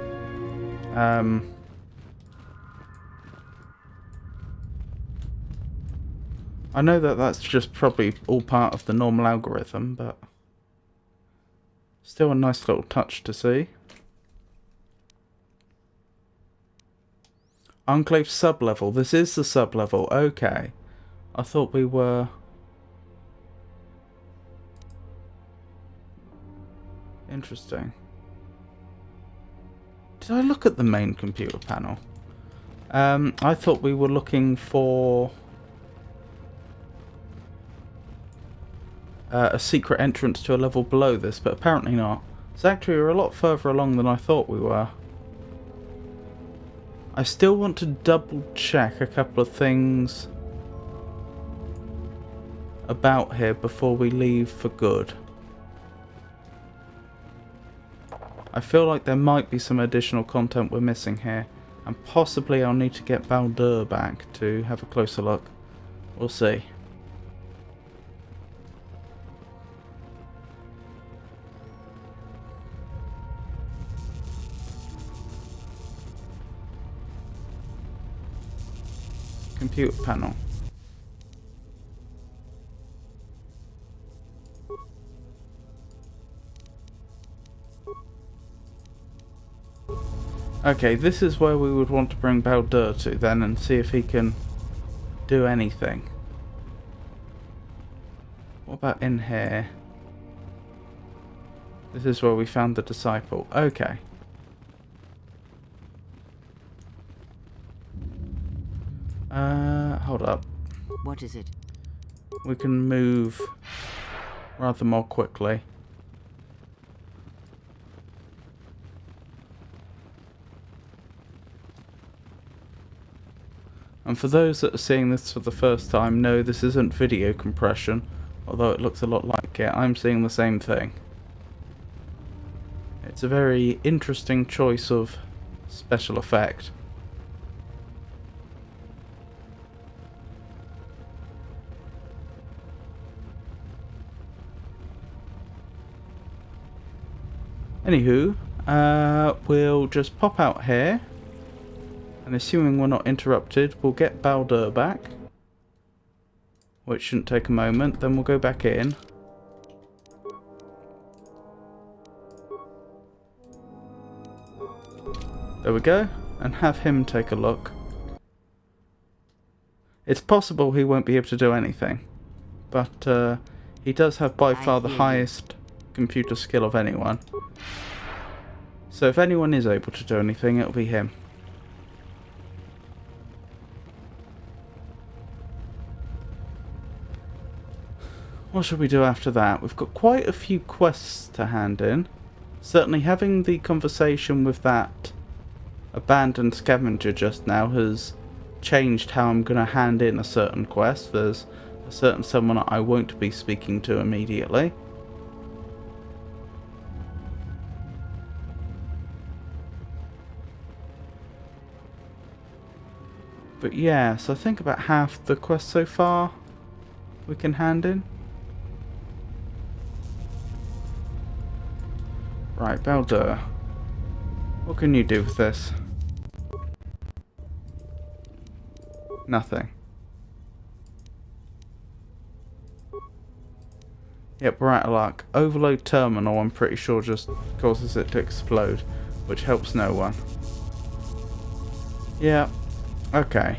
I know that that's just probably all part of the normal algorithm, but... Still a nice little touch to see. Enclave sub-level. This is the sub-level. Okay. I thought we were... Interesting. Did I look at the main computer panel? I thought we were looking for... a secret entrance to a level below this, but apparently not. So actually we're a lot further along than I thought we were. I still want to double check a couple of things about here before we leave for good. I feel like there might be some additional content we're missing here, and possibly I'll need to get Baldur back to have a closer look. We'll see. Computer panel. Okay, this is where we would want to bring Baldur to then and see if he can do anything. What about in here? This is where we found the disciple. Okay. Hold up. What is it? We can move rather more quickly. And for those that are seeing this for the first time, no, this isn't video compression, although it looks a lot like it. I'm seeing the same thing. It's a very interesting choice of special effect. Anywho, we'll just pop out here, and assuming we're not interrupted, we'll get Baldur back, which shouldn't take a moment. Then we'll go back in. There we go, and have him take a look. It's possible he won't be able to do anything, but he does have by far the highest computer skill of anyone. So if anyone is able to do anything, it'll be him. What should we do after that? We've got quite a few quests to hand in. Certainly having the conversation with that abandoned scavenger just now has changed how I'm going to hand in a certain quest. There's a certain someone I won't be speaking to immediately. But yeah, so I think about half the quest so far we can hand in. Right, Baldur. What can you do with this? Nothing. Yep, we're out of luck. Overload terminal, I'm pretty sure, just causes it to explode, which helps no one. Yeah. Okay.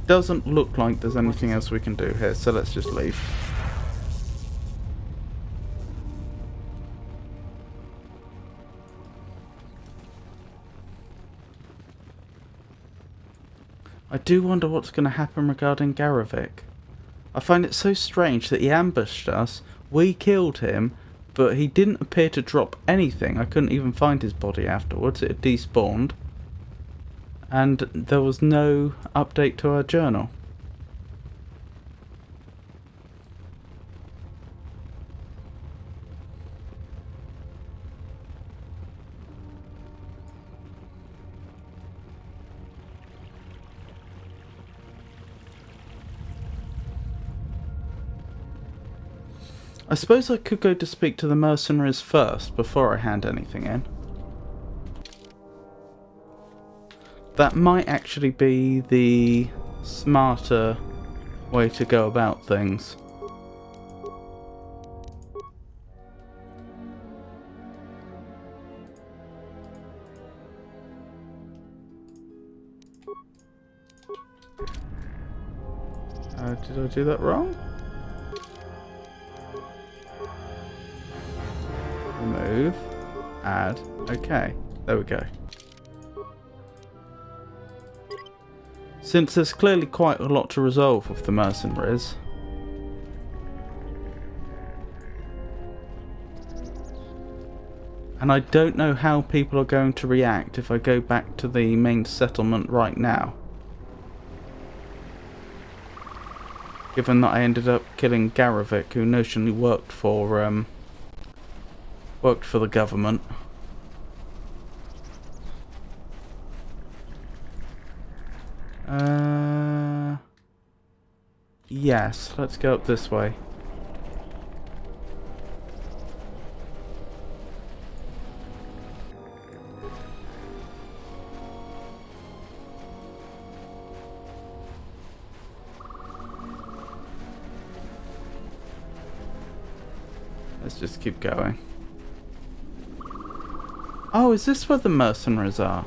Doesn't look like there's anything else we can do here, so let's just leave. I do wonder what's going to happen regarding Garavik. I find it so strange that he ambushed us, we killed him, but he didn't appear to drop anything. I couldn't even find his body afterwards. It had despawned. And there was no update to our journal. I suppose I could go to speak to the mercenaries first before I hand anything in. That might actually be the smarter way to go about things. Did I do that wrong? Remove, add, okay, there we go. Since there's clearly quite a lot to resolve with the mercenaries, and I don't know how people are going to react if I go back to the main settlement right now. Given that I ended up killing Garavik, who notionally worked for the government. Yes, let's go up this way. Let's just keep going. Oh, is this where the mercenaries are?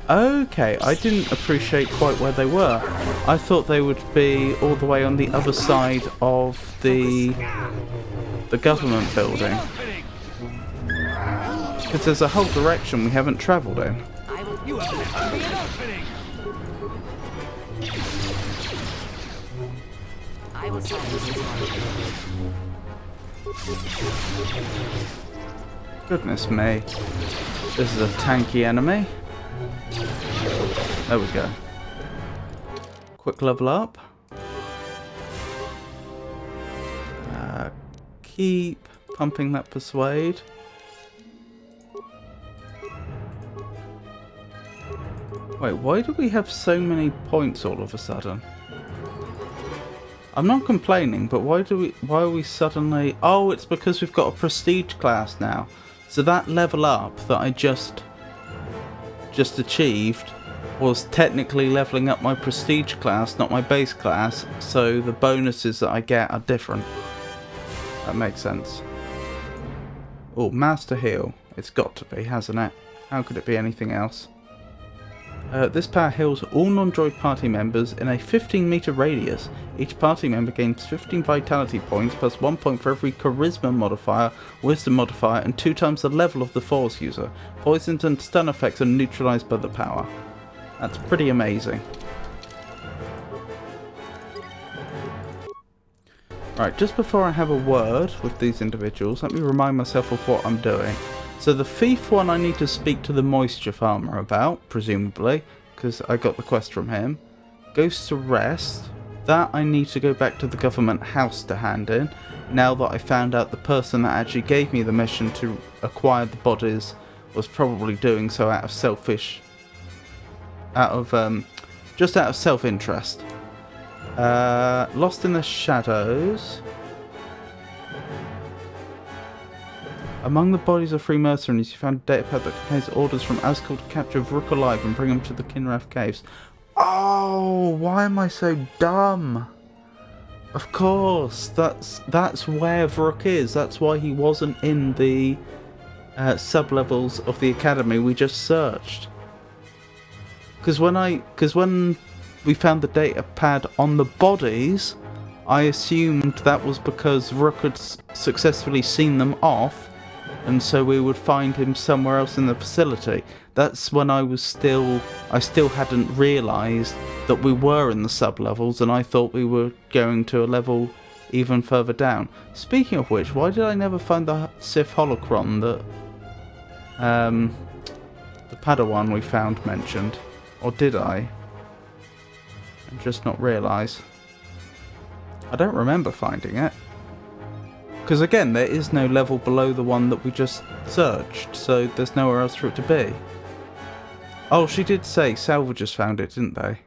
Okay, I didn't appreciate quite where they were. I thought they would be all the way on the other side of the government building. Because there's a whole direction we haven't travelled in. Goodness me. This is a tanky enemy. There we go. Quick level up. Keep pumping that persuade. Wait, why do we have so many points all of a sudden? I'm not complaining, but why are we suddenly... Oh, it's because we've got a prestige class now. So that level up that I just achieved was technically leveling up my prestige class, not my base class, so the bonuses that I get are different. That makes sense. Oh, Master Heal. It's got to be, hasn't it? How could it be anything else? This power heals all non-droid party members in a 15-meter radius. Each party member gains 15 vitality points plus 1 point for every charisma modifier, wisdom modifier, and 2 times the level of the force user. Poisons and stun effects are neutralized by the power. That's pretty amazing. Right, just before I have a word with these individuals, let me remind myself of what I'm doing. So the thief one I need to speak to the moisture farmer about, presumably, because I got the quest from him. Goes to rest. That I need to go back to the government house to hand in, now that I found out the person that actually gave me the mission to acquire the bodies was probably doing so out of just out of self-interest. Lost in the Shadows. Among the bodies of 3 mercenaries, you found a data pad that contains orders from Azkul to capture Vrook alive and bring him to the Kinrath Caves. Oh, why am I so dumb? Of course, that's where Vrook is. That's why he wasn't in the sub-levels of the academy we just searched. Because when we found the data pad on the bodies, I assumed that was because Vrook had successfully seen them off and so we would find him somewhere else in the facility. That's when I still hadn't realised that we were in the sub-levels, and I thought we were going to a level even further down. Speaking of which, why did I never find the Sith holocron that the Padawan we found mentioned? Or did I? And just not realise. I don't remember finding it. Because again, there is no level below the one that we just searched, so there's nowhere else for it to be. Oh, she did say salvagers found it, didn't they?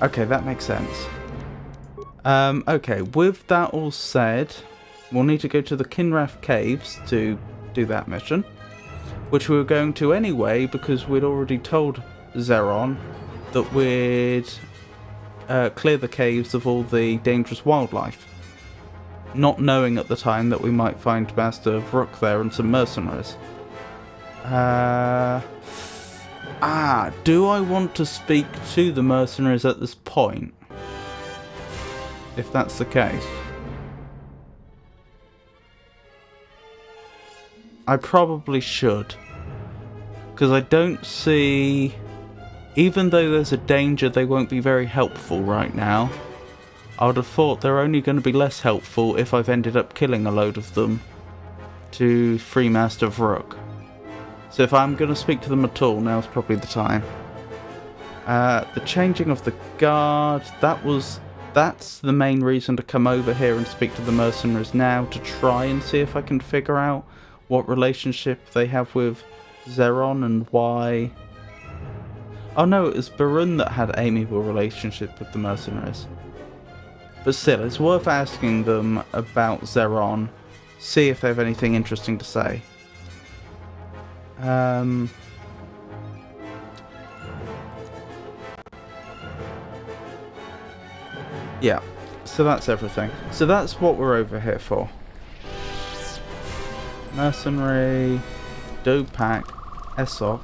Okay, that makes sense. Okay, with that all said, we'll need to go to the Kinrath Caves to do that mission, which we were going to anyway because we'd already told Zeron that we'd clear the caves of all the dangerous wildlife, not knowing at the time that we might find Master Vrook there and some mercenaries. Do I want to speak to the mercenaries at this point? If that's the case. I probably should. Because I don't see... Even though there's a danger they won't be very helpful right now, I would have thought they're only going to be less helpful if I've ended up killing a load of them to free Master Vrook. So if I'm going to speak to them at all, now's probably the time. The changing of the guard, that's the main reason to come over here and speak to the mercenaries now, to try and see if I can figure out what relationship they have with Zeron and why... Oh no, it was Barun that had amiable relationship with the mercenaries. But still, it's worth asking them about Zeron, see if they have anything interesting to say. Yeah, so that's everything. So that's what we're over here for. Mercenary, Dopak, Esok,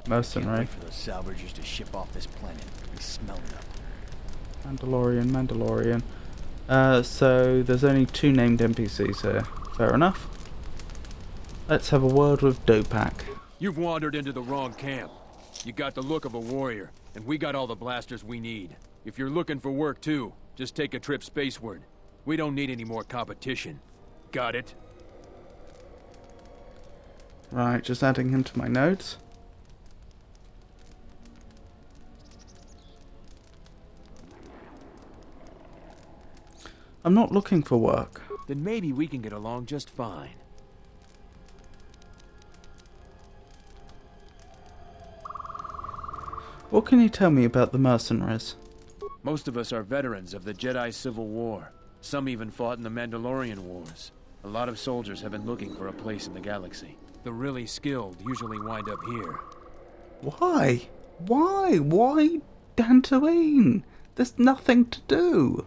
Mercenary. Can't wait for those salvagers to ship off this planet. They smell them. Mandalorian. So there's only 2 named NPCs here. Fair enough. Let's have a word with Dopak. You've wandered into the wrong camp. You got the look of a warrior, and we got all the blasters we need. If you're looking for work too, just take a trip spaceward. We don't need any more competition. Got it? Right, just adding him to my notes. I'm not looking for work. Then maybe we can get along just fine. What can you tell me about the mercenaries? Most of us are veterans of the Jedi Civil War. Some even fought in the Mandalorian Wars. A lot of soldiers have been looking for a place in the galaxy. The really skilled usually wind up here. Why? Why Dantooine? There's nothing to do.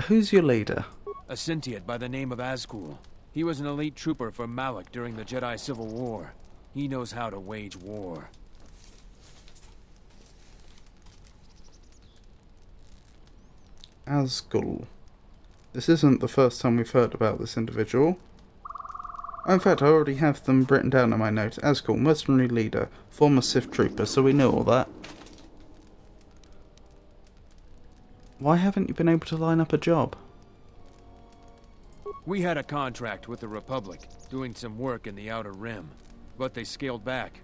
Who's your leader? A Sentient by the name of Azkul. He was an elite trooper for Malak during the Jedi Civil War. He knows how to wage war. Azkul. This isn't the first time we've heard about this individual. In fact, I already have them written down in my notes. Azkul, mercenary leader, former Sith trooper, so we know all that. Why haven't you been able to line up a job? We had a contract with the Republic, doing some work in the Outer Rim. But they scaled back,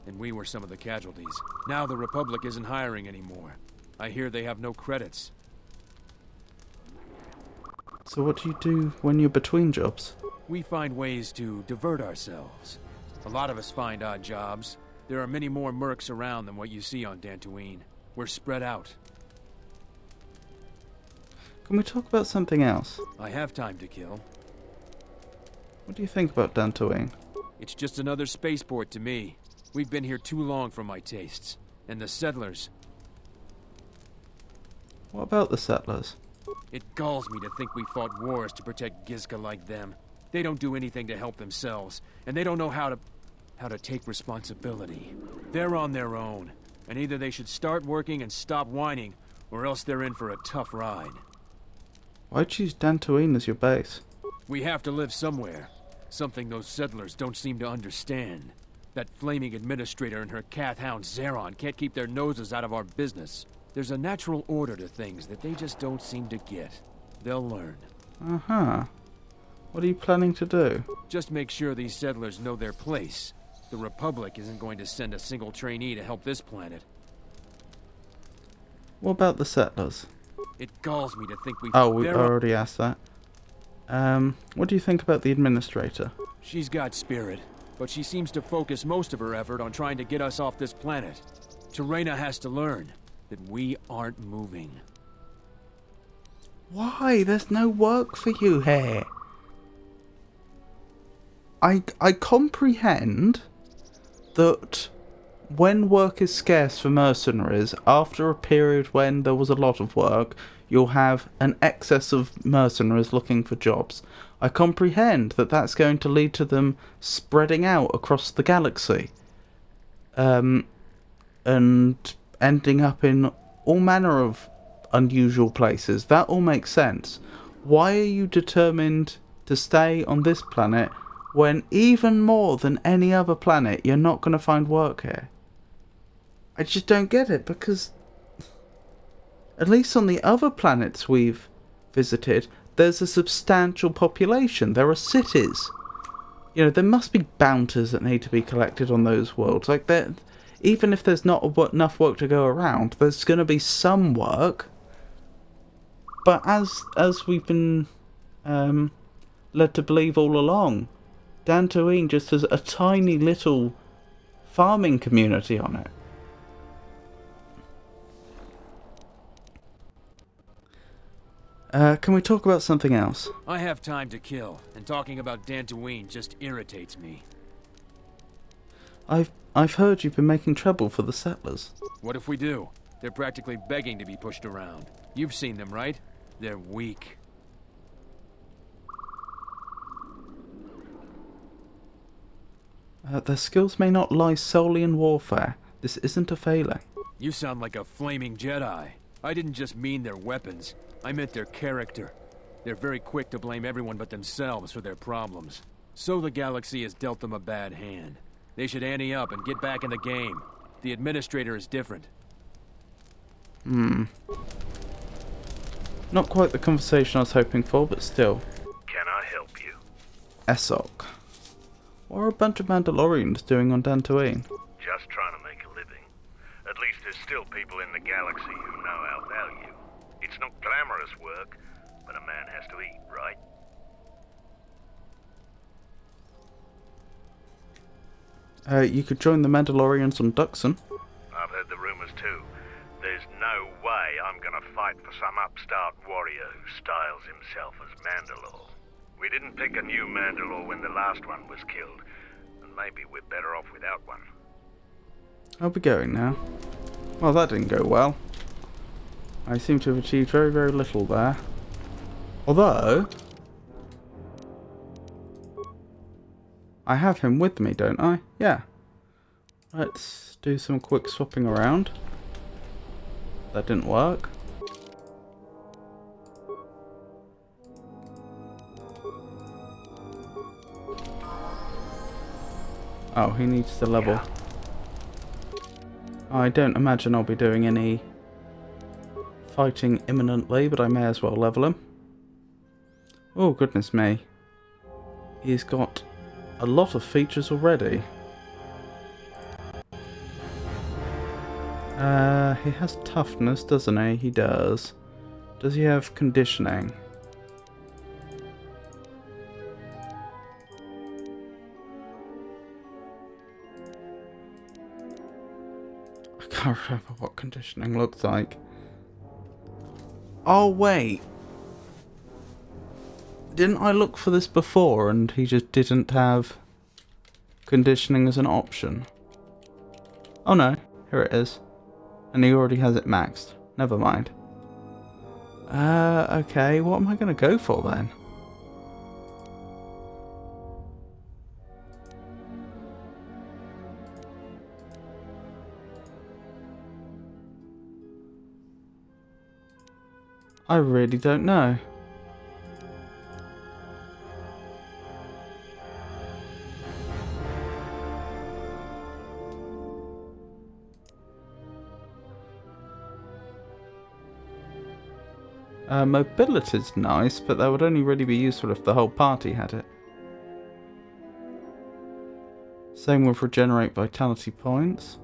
and we were some of the casualties. Now the Republic isn't hiring anymore. I hear they have no credits. So what do you do when you're between jobs? We find ways to divert ourselves. A lot of us find odd jobs. There are many more mercs around than what you see on Dantooine. We're spread out. Can we talk about something else? I have time to kill. What do you think about Dantooine? It's just another spaceport to me. We've been here too long for my tastes. And the settlers... What about the settlers? It galls me to think we fought wars to protect Gizka like them. They don't do anything to help themselves, and they don't know how to take responsibility. They're on their own, and either they should start working and stop whining, or else they're in for a tough ride. Why'd you use Dantooine as your base? We have to live somewhere. Something those settlers don't seem to understand. That flaming administrator and her cat hound Zeron can't keep their noses out of our business. There's a natural order to things that they just don't seem to get. They'll learn. Uh-huh. What are you planning to do? Just make sure these settlers know their place. The Republic isn't going to send a single trainee to help this planet. What about the settlers? It galls me to think we've... Oh, we already asked that. What do you think about the administrator? She's got spirit, but she seems to focus most of her effort on trying to get us off this planet. Terena has to learn that we aren't moving. Why? There's no work for you here. I comprehend that when work is scarce for mercenaries, after a period when there was a lot of work, you'll have an excess of mercenaries looking for jobs. I comprehend that that's going to lead to them spreading out across the galaxy. And ending up in all manner of unusual places. That all makes sense. Why are you determined to stay on this planet when even more than any other planet you're not going to find work here? I just don't get it, because at least on the other planets we've visited, there's a substantial population. There are cities. You know, there must be bounties that need to be collected on those worlds. Like, even if there's not enough work to go around, there's going to be some work. But as we've been led to believe all along, Dantooine just has a tiny little farming community on it. Can we talk about something else? I have time to kill, and talking about Dantooine just irritates me. I've heard you've been making trouble for the settlers. What if we do? They're practically begging to be pushed around. You've seen them, right? They're weak. Their skills may not lie solely in warfare. This isn't a failing. You sound like a flaming Jedi. I didn't just mean their weapons. I meant their character. They're very quick to blame everyone but themselves for their problems. So the galaxy has dealt them a bad hand. They should ante up and get back in the game. The administrator is different. Not quite the conversation I was hoping for, but still. Can I help you? Esok. What are a bunch of Mandalorians doing on Dantooine? Just trying to make a living. At least there's still people in the galaxy who know our value. It's not glamorous work, but a man has to eat, right? You could join the Mandalorians on Duxon. I've heard the rumors too. There's no way I'm gonna fight for some upstart warrior who styles himself as Mandalore. We didn't pick a new Mandalore when the last one was killed, and maybe we're better off without one. I'll be going now. Well, that didn't go well. I seem to have achieved very, very little there. Although I have him with me, don't I? Yeah. Let's do some quick swapping around. That didn't work. Oh, he needs to level. I don't imagine I'll be doing any fighting imminently, but I may as well level him. Oh, goodness me. He's got a lot of features already. He has toughness, doesn't he? He does. Does he have conditioning? I can't remember what conditioning looks like. Oh, wait. Didn't I look for this before and he just didn't have conditioning as an option? Oh no, here it is. And he already has it maxed. Never mind. Okay, what am I going to go for then? I really don't know. Mobility's nice, but that would only really be useful if the whole party had it. Same with regenerate vitality points.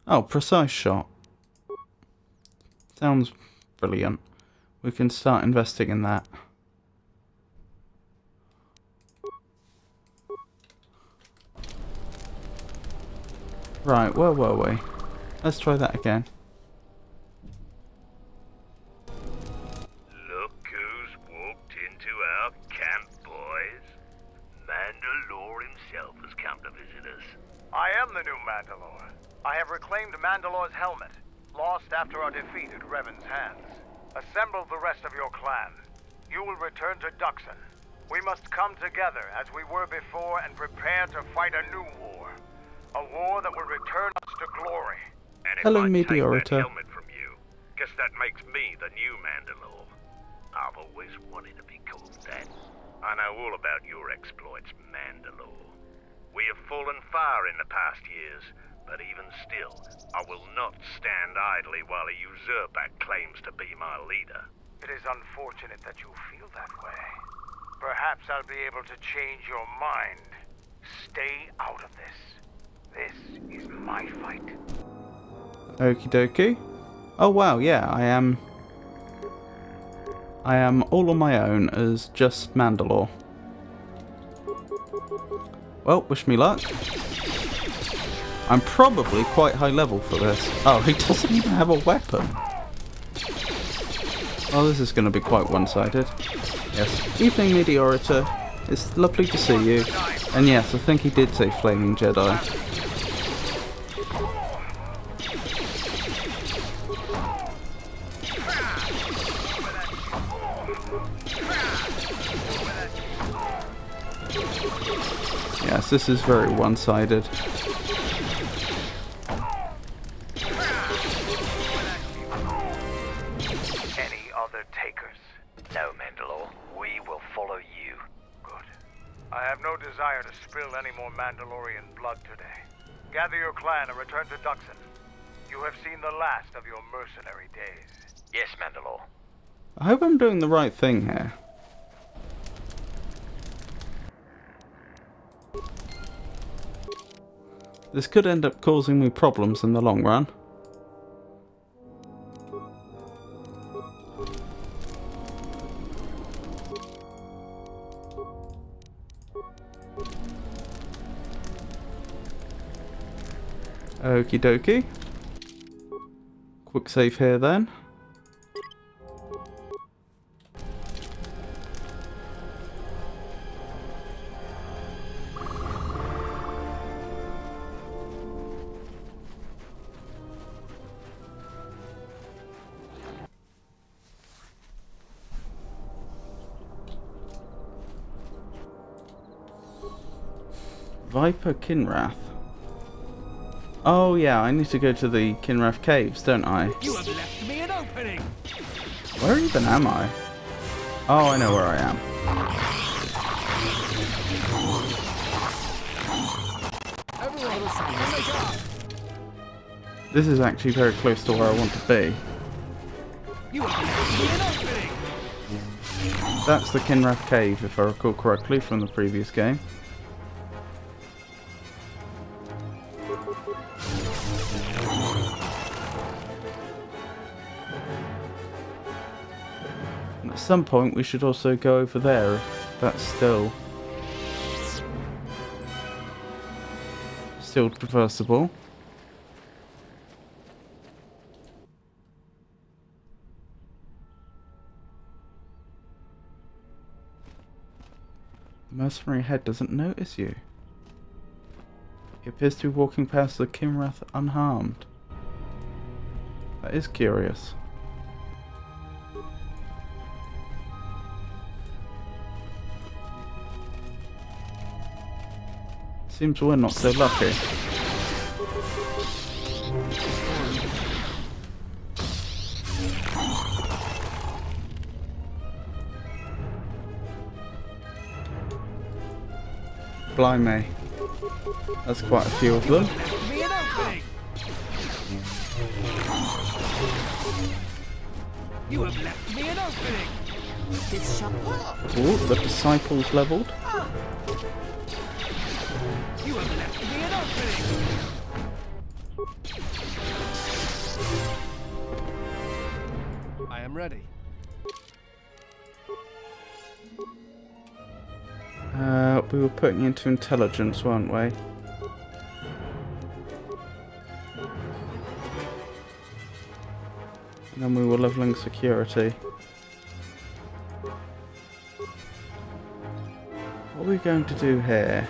Oh, precise shot. Sounds brilliant. We can start investing in that. Right, where were we? Let's try that again. Look who's walked into our camp, boys. Mandalore himself has come to visit us. I am the new Mandalore. I have reclaimed Mandalore's helmet, lost after our defeat at Revan's hands. Assemble the rest of your clan. You will return to Duxon. We must come together as we were before and prepare to fight a new war. A war that will return us to glory. And if Hello, I take Meteorita. that helmet from you, guess that makes me the new Mandalore. I've always wanted to be called that. I know all about your exploits, Mandalore. We have fallen far in the past years, but even still, I will not stand idly while a usurper claims to be my leader. It is unfortunate that you feel that way. Perhaps I'll be able to change your mind. Stay out of this. This is my fight. Okie dokie. Oh wow, yeah, I am all on my own as just Mandalore. Well, wish me luck. I'm probably quite high level for this. Oh, he doesn't even have a weapon. Oh, this is going to be quite one-sided. Yes. Evening, Meteorita. It's lovely to see you. And yes, I think he did say Flaming Jedi. Yes, this is very one-sided. Any other takers? No, Mandalore. We will follow you. Good. I have no desire to spill any more Mandalorian blood today. Gather your clan and return to Duxon. You have seen the last of your mercenary days. Yes, Mandalore. I hope I'm doing the right thing here. This could end up causing me problems in the long run. Okie dokie. Quick save here then. Viper Kinrath. Oh yeah, I need to go to the Kinrath caves, don't I? You have left me an opening! Where even am I? Oh, I know where I am. This is actually very close to where I want to be. You have left me an opening! That's the Kinrath cave, if I recall correctly, from the previous game. At some point we should also go over there if that's still traversable. The mercenary head doesn't notice you. He appears to be walking past the Kinrath unharmed. That is curious. Seems we're not so lucky. Blimey. That's quite a few of them. You have left me an opening. Ooh, the disciples leveled. You have left me an opening. I am ready. We were putting into intelligence, weren't we? And then we were leveling security. What are we going to do here?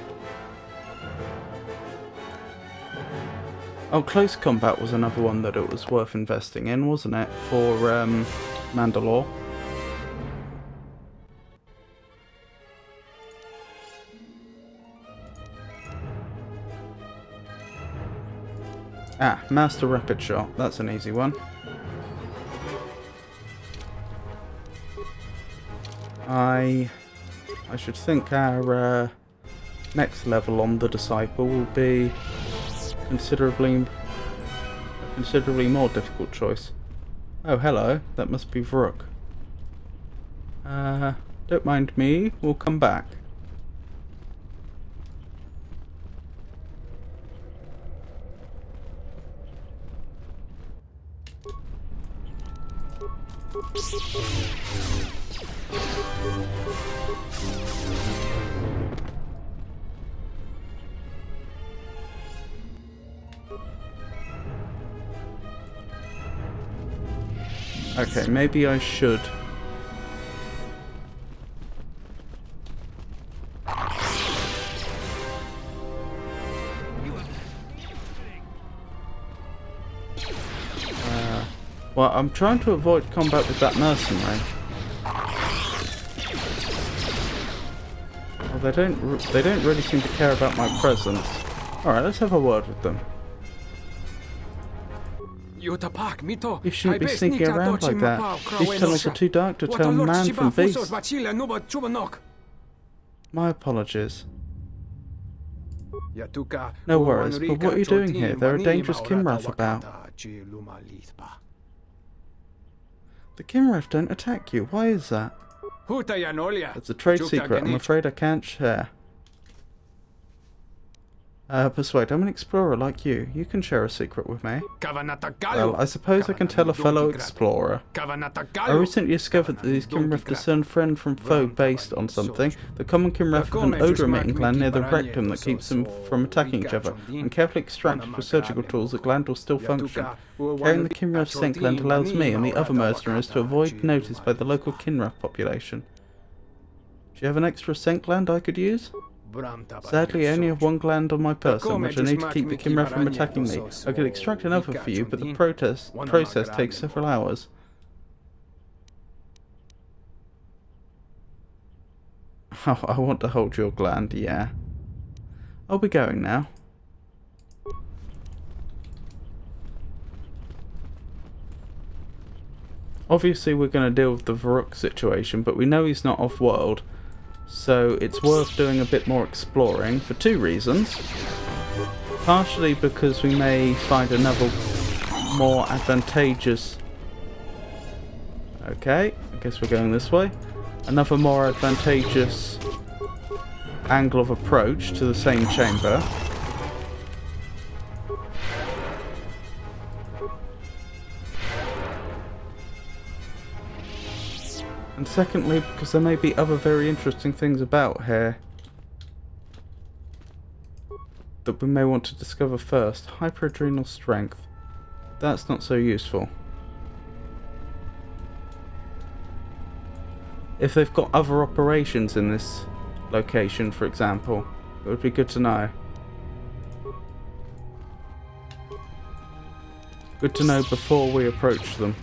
Oh, close combat was another one that it was worth investing in, wasn't it? For Mandalore. Ah, Master Rapid Shot. That's an easy one. I should think our next level on the Disciple will be a considerably more difficult choice. Oh, hello. That must be Vrook. Don't mind me. We'll come back. Okay, maybe I should. Well, I'm trying to avoid combat with that mercenary. Well, they don't really seem to care about my presence. All right, let's have a word with them. You shouldn't be sneaking around like that. These tunnels are too dark to tell man from beast. My apologies. No worries, but what are you doing here? There are dangerous Kimrath about. The Kimrath don't attack you. Why is that? It's a trade secret. I'm afraid I can't share. Persuade, I'm an explorer like you. You can share a secret with me. Well, I suppose I can tell a fellow explorer. I recently discovered that these Kimrath discern friend from foe based on something. The common Kimrath have an odor-emitting gland near the rectum that keeps them from attacking each other. When carefully extracted with surgical tools, the gland will still function. Carrying the Kimrath scent gland allows me and the other mercenaries to avoid notice by the local Kimrath population. Do you have an extra scent gland I could use? Sadly, I only have one gland on my person, which I need to keep the Kimrath from attacking me. I could extract another for you, but the process takes several hours. Oh, I want to hold your gland, yeah. I'll be going now. Obviously, we're going to deal with the Vrook situation, but we know he's not off-world. So it's worth doing a bit more exploring for two reasons. Partially because we may find another more advantageous... Okay, I guess we're going this way. Another more advantageous angle of approach to the same chamber. And secondly, because there may be other very interesting things about here that we may want to discover first. Hyperadrenal strength. That's not so useful. If they've got other operations in this location, for example, it would be good to know. Good to know before we approach them.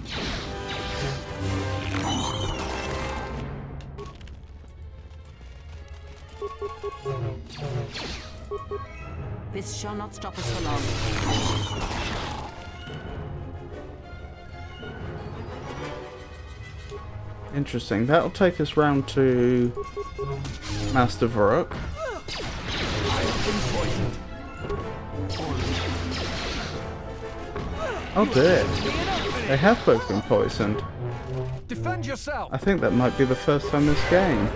This shall not stop us for long. Interesting. That'll take us round to Master Vrook. Oh dear. They have both been poisoned. Defend yourself! I think that might be the first time this game.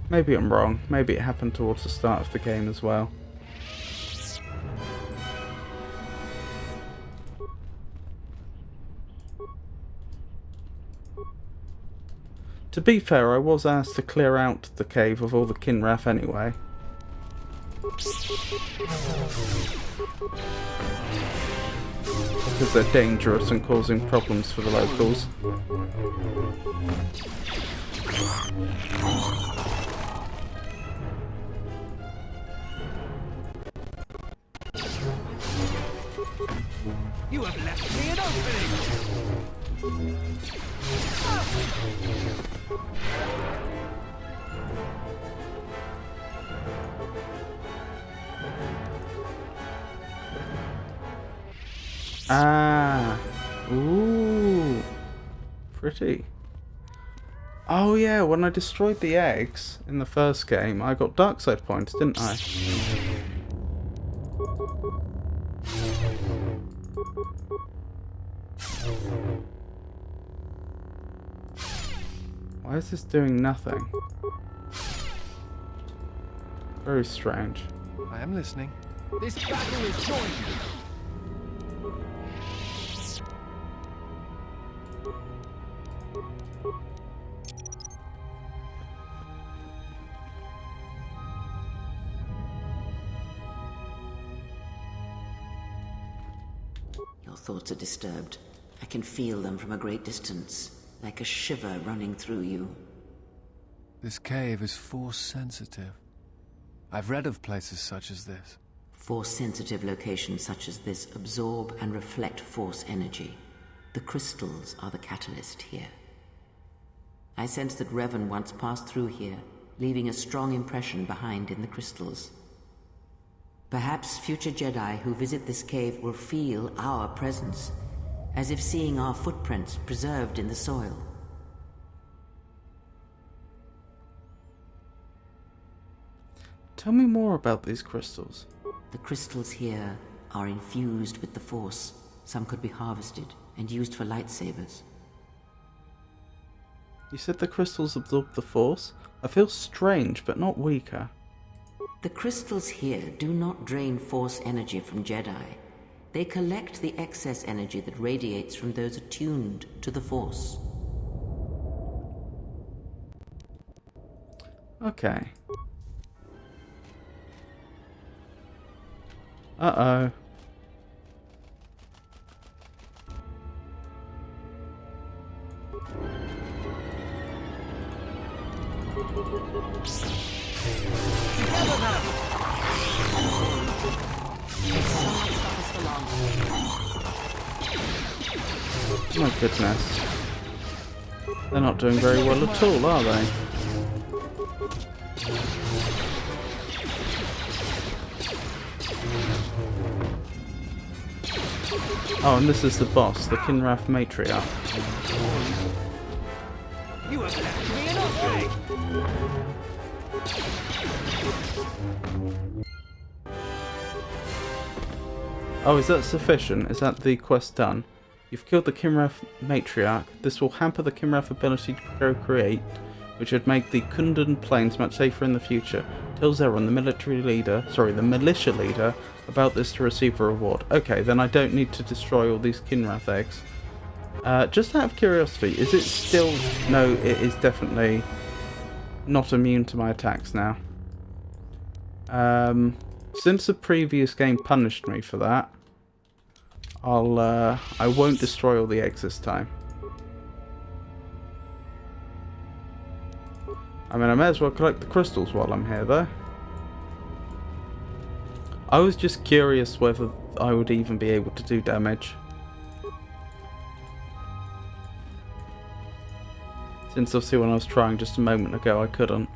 Maybe I'm wrong. Maybe it happened towards the start of the game as well. To be fair, I was asked to clear out the cave of all the Kinrath anyway. Because they're dangerous and causing problems for the locals. You have left me an opening! Ah. Ooh. Pretty. Oh yeah, when I destroyed the eggs in the first game, I got dark side points, didn't I? Why is this doing nothing? Very strange. I am listening. This battle is joined! Your thoughts are disturbed. I can feel them from a great distance, like a shiver running through you. This cave is force sensitive. I've read of places such as this. Force-sensitive locations such as this absorb and reflect force energy. The crystals are the catalyst here. I sense that Revan once passed through here, leaving a strong impression behind in the crystals. Perhaps future Jedi who visit this cave will feel our presence, as if seeing our footprints preserved in the soil. Tell me more about these crystals. The crystals here are infused with the Force. Some could be harvested and used for lightsabers. You said the crystals absorb the Force? I feel strange, but not weaker. The crystals here do not drain Force energy from Jedi. They collect the excess energy that radiates from those attuned to the Force. Okay. Uh-oh. My goodness. They're not doing very well at all, are they? Oh, and this is the boss, the Kinrath Matriarch. You have left me an opening! Oh, is that sufficient? Is that the quest done? You've killed the Kinrath Matriarch. This will hamper the Kinrath ability to procreate, which would make the Kundan Plains much safer in the future. Tell Zeron, the militia leader, about this to receive a reward. Okay, then I don't need to destroy all these Kinrath eggs. Just out of curiosity, is it still... No, it is definitely not immune to my attacks now. Since the previous game punished me for that, I won't destroy all the eggs this time. I mean, I may as well collect the crystals while I'm here, though. I was just curious whether I would even be able to do damage. Since obviously when I was trying just a moment ago, I couldn't.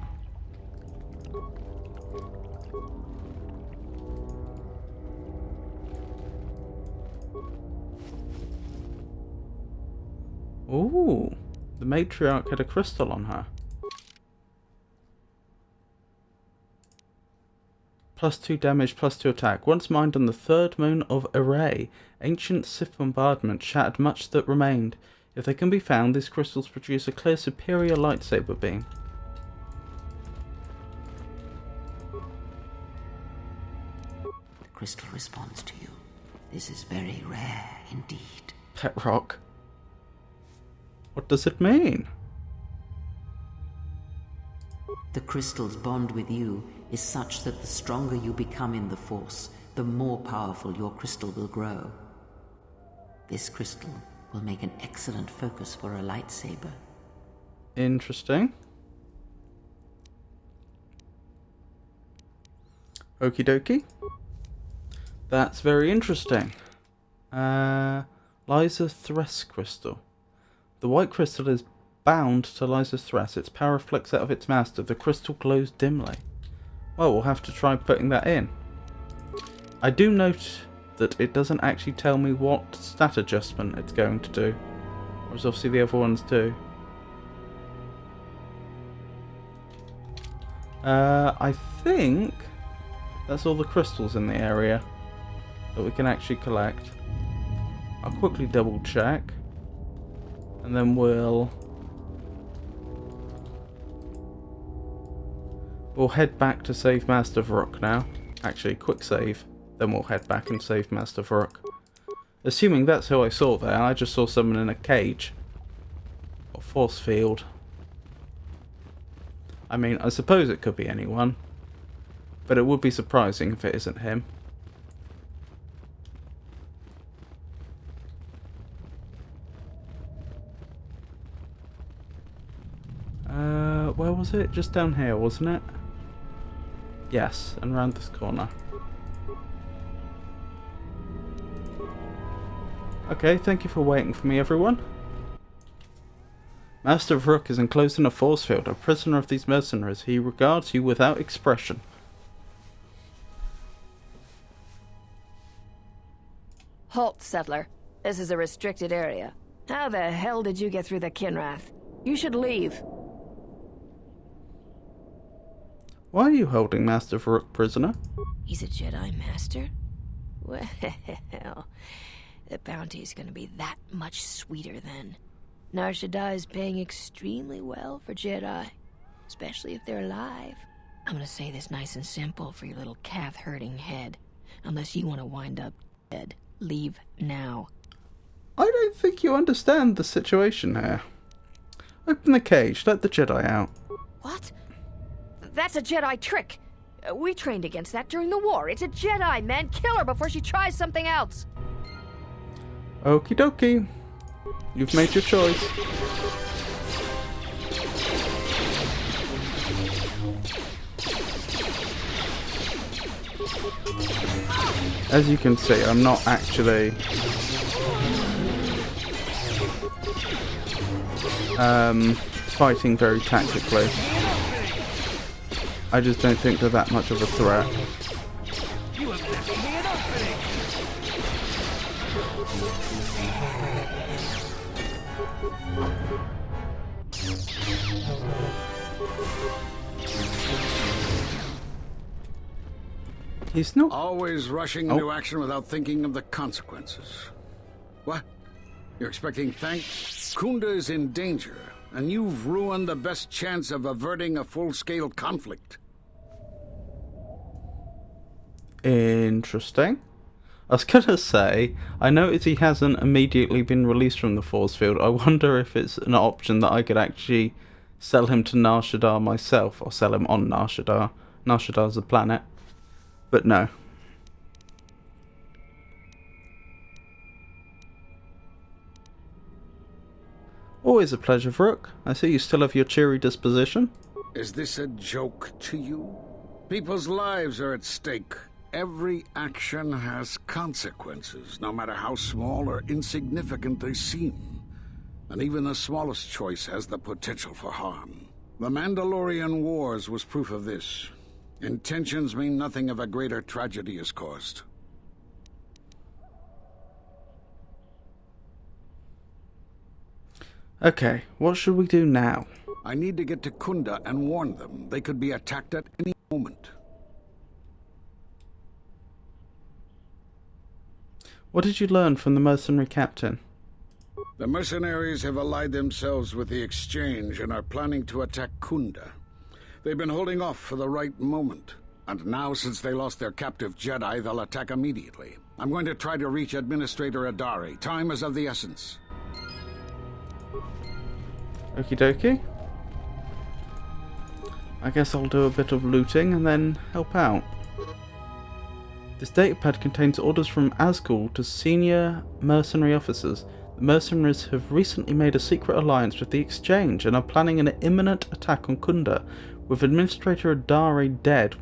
Ooh, the matriarch had a crystal on her. +2 damage, +2 attack. Once mined on the third moon of Array, ancient Sith bombardment shattered much that remained. If they can be found, these crystals produce a clear, superior lightsaber beam. The crystal responds to you. This is very rare indeed. Pet rock. What does it mean? The crystal's bond with you is such that the stronger you become in the Force, the more powerful your crystal will grow. This crystal will make an excellent focus for a lightsaber. Interesting. Okie dokie. That's very interesting. Lysa Thress crystal. The white crystal is bound to Lysa Thress. Its power reflects that of its master. The crystal glows dimly. Well, we'll have to try putting that in. I do note that it doesn't actually tell me what stat adjustment it's going to do. Whereas obviously the other ones do. I think that's all the crystals in the area that we can actually collect. I'll quickly double check. And then we'll head back to save Master Vrook now. Actually, quick save. Then we'll head back and save Master Vrook. Assuming that's who I saw there. I just saw someone in a cage. Or force field. I mean, I suppose it could be anyone. But it would be surprising if it isn't him. Where was it? Just down here, wasn't it? Yes, and round this corner. Okay, thank you for waiting for me, everyone. Master Vrook is enclosed in a force field, a prisoner of these mercenaries. He regards you without expression. Halt, settler. This is a restricted area. How the hell did you get through the Kinrath? You should leave. Why are you holding Master Vrook prisoner? He's a Jedi Master? Well, the bounty is going to be that much sweeter then. Nar Shaddaa is paying extremely well for Jedi, especially if they're alive. I'm going to say this nice and simple for your little calf-hurting head. Unless you want to wind up dead, leave now. I don't think you understand the situation here. Open the cage, let the Jedi out. What? That's a Jedi trick. We trained against that during the war. It's a Jedi, man. Kill her before she tries something else. Okie dokie. You've made your choice. As you can see, I'm not actually fighting very tactically. I just don't think they're that much of a threat. He's not always rushing into action without thinking of the consequences. What? You're expecting thanks? Kunda is in danger, and you've ruined the best chance of averting a full-scale conflict. Interesting. I was gonna say, I noticed he hasn't immediately been released from the force field. I wonder if it's an option that I could actually sell him to Nar Shaddaa myself, or sell him on Nar Shaddaa. Nar Shaddaa's a planet. But no. Always a pleasure, Vrook. I see you still have your cheery disposition. Is this a joke to you? People's lives are at stake. Every action has consequences, no matter how small or insignificant they seem. And even the smallest choice has the potential for harm. The Mandalorian Wars was proof of this. Intentions mean nothing if a greater tragedy is caused. Okay, what should we do now? I need to get to Kunda and warn them. They could be attacked at any moment. What did you learn from the mercenary captain? The mercenaries have allied themselves with the Exchange and are planning to attack Kunda. They've been holding off for the right moment. And now, since they lost their captive Jedi, they'll attack immediately. I'm going to try to reach Administrator Adari. Time is of the essence. Okie dokie. I guess I'll do a bit of looting and then help out. This datapad contains orders from Azkul to senior mercenary officers. The mercenaries have recently made a secret alliance with the Exchange and are planning an imminent attack on Kunda. With Administrator Adari dead,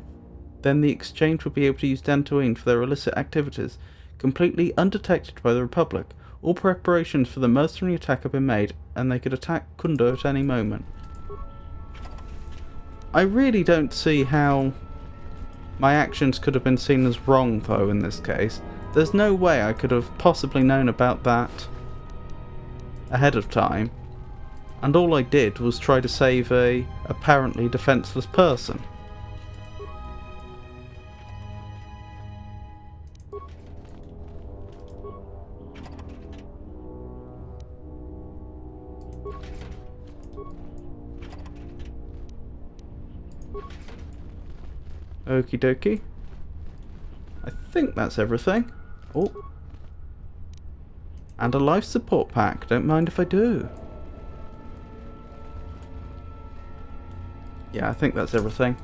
then the Exchange will be able to use Dantooine for their illicit activities, completely undetected by the Republic. All preparations for the mercenary attack have been made, and they could attack Kunda at any moment. I really don't see how my actions could have been seen as wrong, though, in this case. There's no way I could have possibly known about that ahead of time, and all I did was try to save a apparently defenseless person. Okie dokie. I think that's everything. Oh. And a life support pack. Don't mind if I do. Yeah, I think that's everything.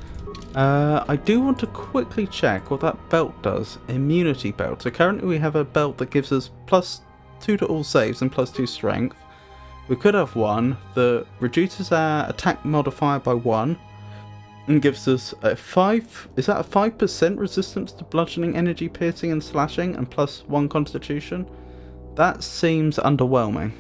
I do want to quickly check what that belt does. Immunity belt. So currently we have a belt that gives us +2 to all saves and +2 strength. We could have one that reduces our attack modifier by 1. And gives us a 5% resistance to bludgeoning, energy, piercing and slashing, and +1 constitution? That seems underwhelming.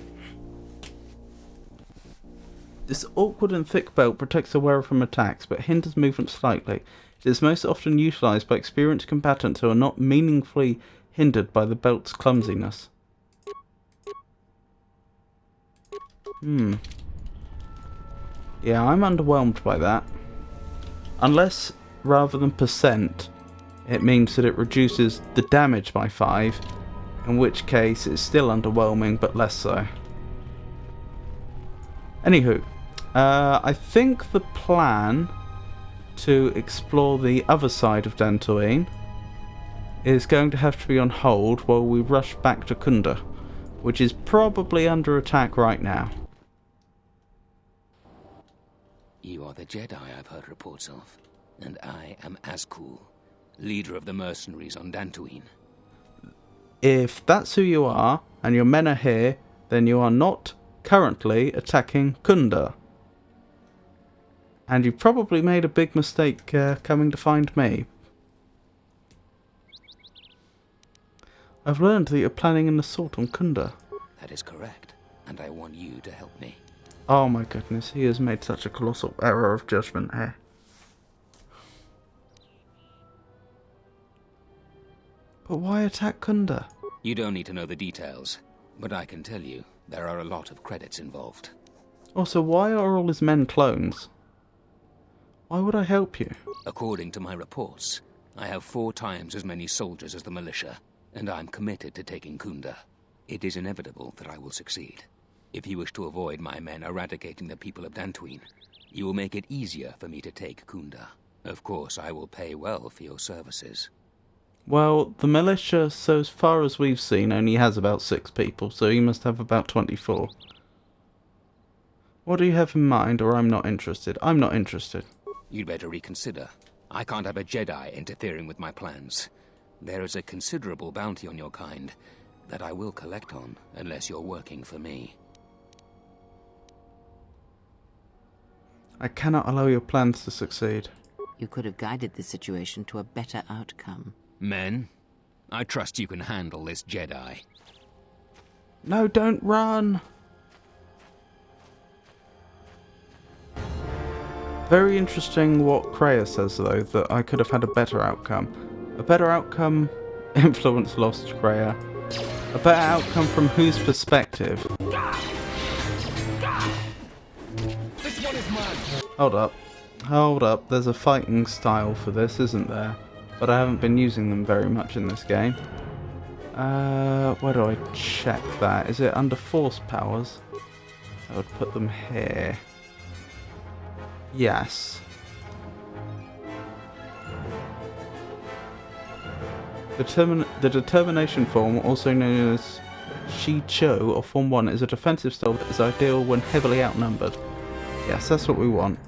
This awkward and thick belt protects the wearer from attacks, but hinders movement slightly. It is most often utilised by experienced combatants who are not meaningfully hindered by the belt's clumsiness. Yeah, I'm underwhelmed by that. Unless, rather than percent, it means that it reduces the damage by 5, in which case it's still underwhelming, but less so. Anywho, I think the plan to explore the other side of Dantooine is going to have to be on hold while we rush back to Kunda, which is probably under attack right now. You are the Jedi I've heard reports of, and I am Azkul, leader of the mercenaries on Dantooine. If that's who you are, and your men are here, then you are not currently attacking Kunda. And you probably made a big mistake coming to find me. I've learned that you're planning an assault on Kunda. That is correct, and I want you to help me. Oh my goodness, he has made such a colossal error of judgment here. But why attack Kunda? You don't need to know the details, but I can tell you there are a lot of credits involved. Also, why are all his men clones? Why would I help you? According to my reports, I have 4 times as many soldiers as the militia, and I'm committed to taking Kunda. It is inevitable that I will succeed. If you wish to avoid my men eradicating the people of Dantooine, you will make it easier for me to take Kunda. Of course, I will pay well for your services. Well, the militia, so as far as we've seen, only has about 6 people, so you must have about 24. What do you have in mind, or I'm not interested? I'm not interested. You'd better reconsider. I can't have a Jedi interfering with my plans. There is a considerable bounty on your kind that I will collect on, unless you're working for me. I cannot allow your plans to succeed. You could have guided the situation to a better outcome. Men, I trust you can handle this Jedi. No, don't run! Very interesting what Kreia says, though, that I could have had a better outcome. A better outcome, influence lost, Kreia. A better outcome from whose perspective? This one is mine. Hold up. Hold up, there's a fighting style for this, isn't there? But I haven't been using them very much in this game. Where do I check that? Is it under force powers? I would put them here. Yes. The determination form, also known as Shi Cho or Form 1, is a defensive style that is ideal when heavily outnumbered. Yes, that's what we want.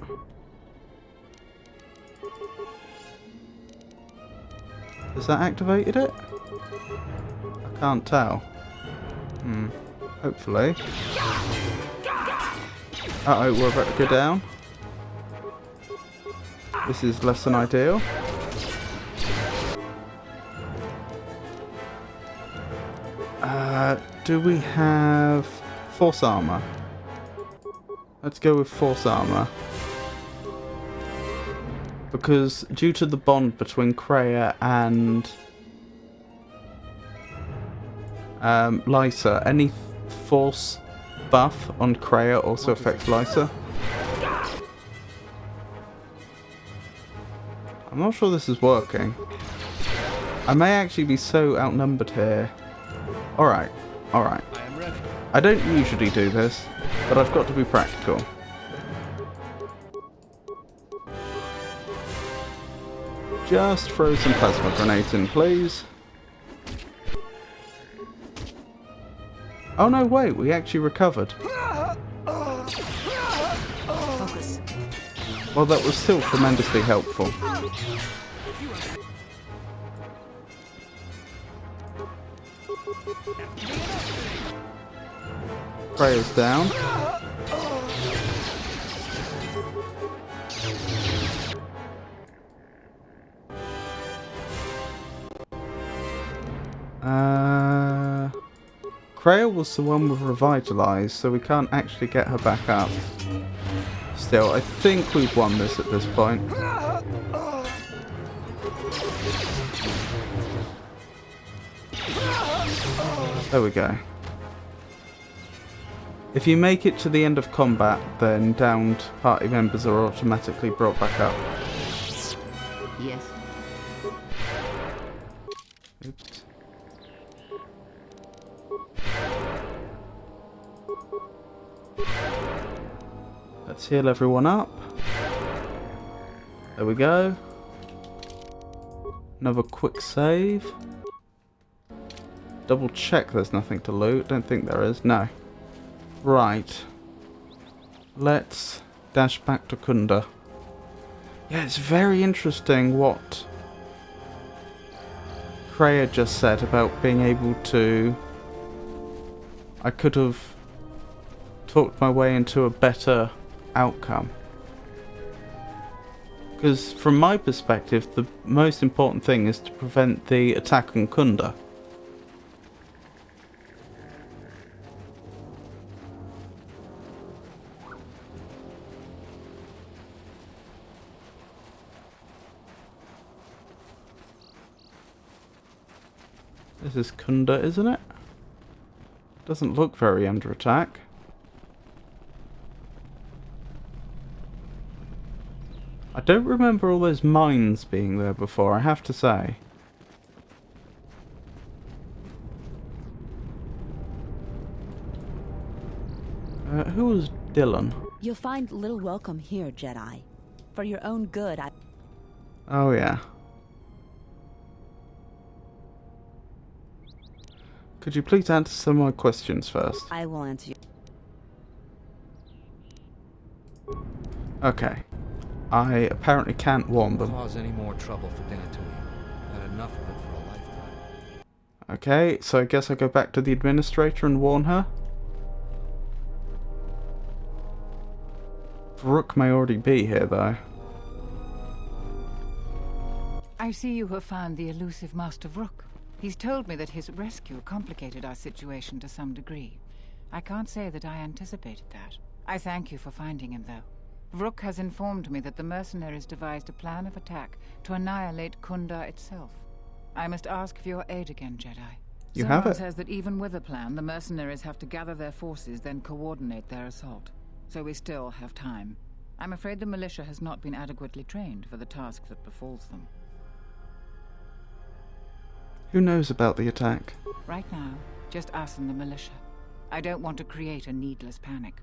Has that activated it? I can't tell. Hopefully. Uh-oh, we're about to go down. This is less than ideal. Do we have force armor? Let's go with force armor. Because due to the bond between Kreia and Lysa, any force buff on Kreia also affects Lysa. I'm not sure this is working. I may actually be so outnumbered here. Alright, alright. I don't usually do this, but I've got to be practical. Just throw some plasma grenades in, please. Oh no, wait, we actually recovered. Focus. Well, that was still tremendously helpful. Kreia's down. Kreia was the one with Revitalize, so we can't actually get her back up. Still, I think we've won this at this point. There we go. If you make it to the end of combat, then downed party members are automatically brought back up. Yes. Oops. Let's heal everyone up. There we go. Another quick save. Double check there's nothing to loot. Don't think there is. No. Right. Let's dash back to Kunda. Yeah, it's very interesting what Kreia just said about being able to... I could have talked my way into a better outcome. Because from my perspective, the most important thing is to prevent the attack on Kunda. This is Kunda, isn't it? Doesn't look very under attack. I don't remember all those mines being there before, I have to say. Who was Dylan? You'll find little welcome here, Jedi. For your own good, Oh yeah. Could you please answer some of my questions first? I will answer you. Okay. I apparently can't warn them. Cause any more trouble for Dantooine. Had enough of it for a lifetime. Okay, so I guess I go back to the administrator and warn her. Rook may already be here though. I see you have found the elusive Master Rook. He's told me that his rescue complicated our situation to some degree. I can't say that I anticipated that. I thank you for finding him, though. Rook has informed me that the mercenaries devised a plan of attack to annihilate Kunda itself. I must ask for your aid again, Jedi. You have it. Someone says that even with a plan, the mercenaries have to gather their forces, then coordinate their assault. So we still have time. I'm afraid the militia has not been adequately trained for the task that befalls them. Who knows about the attack? Right now, just us and the militia. I don't want to create a needless panic.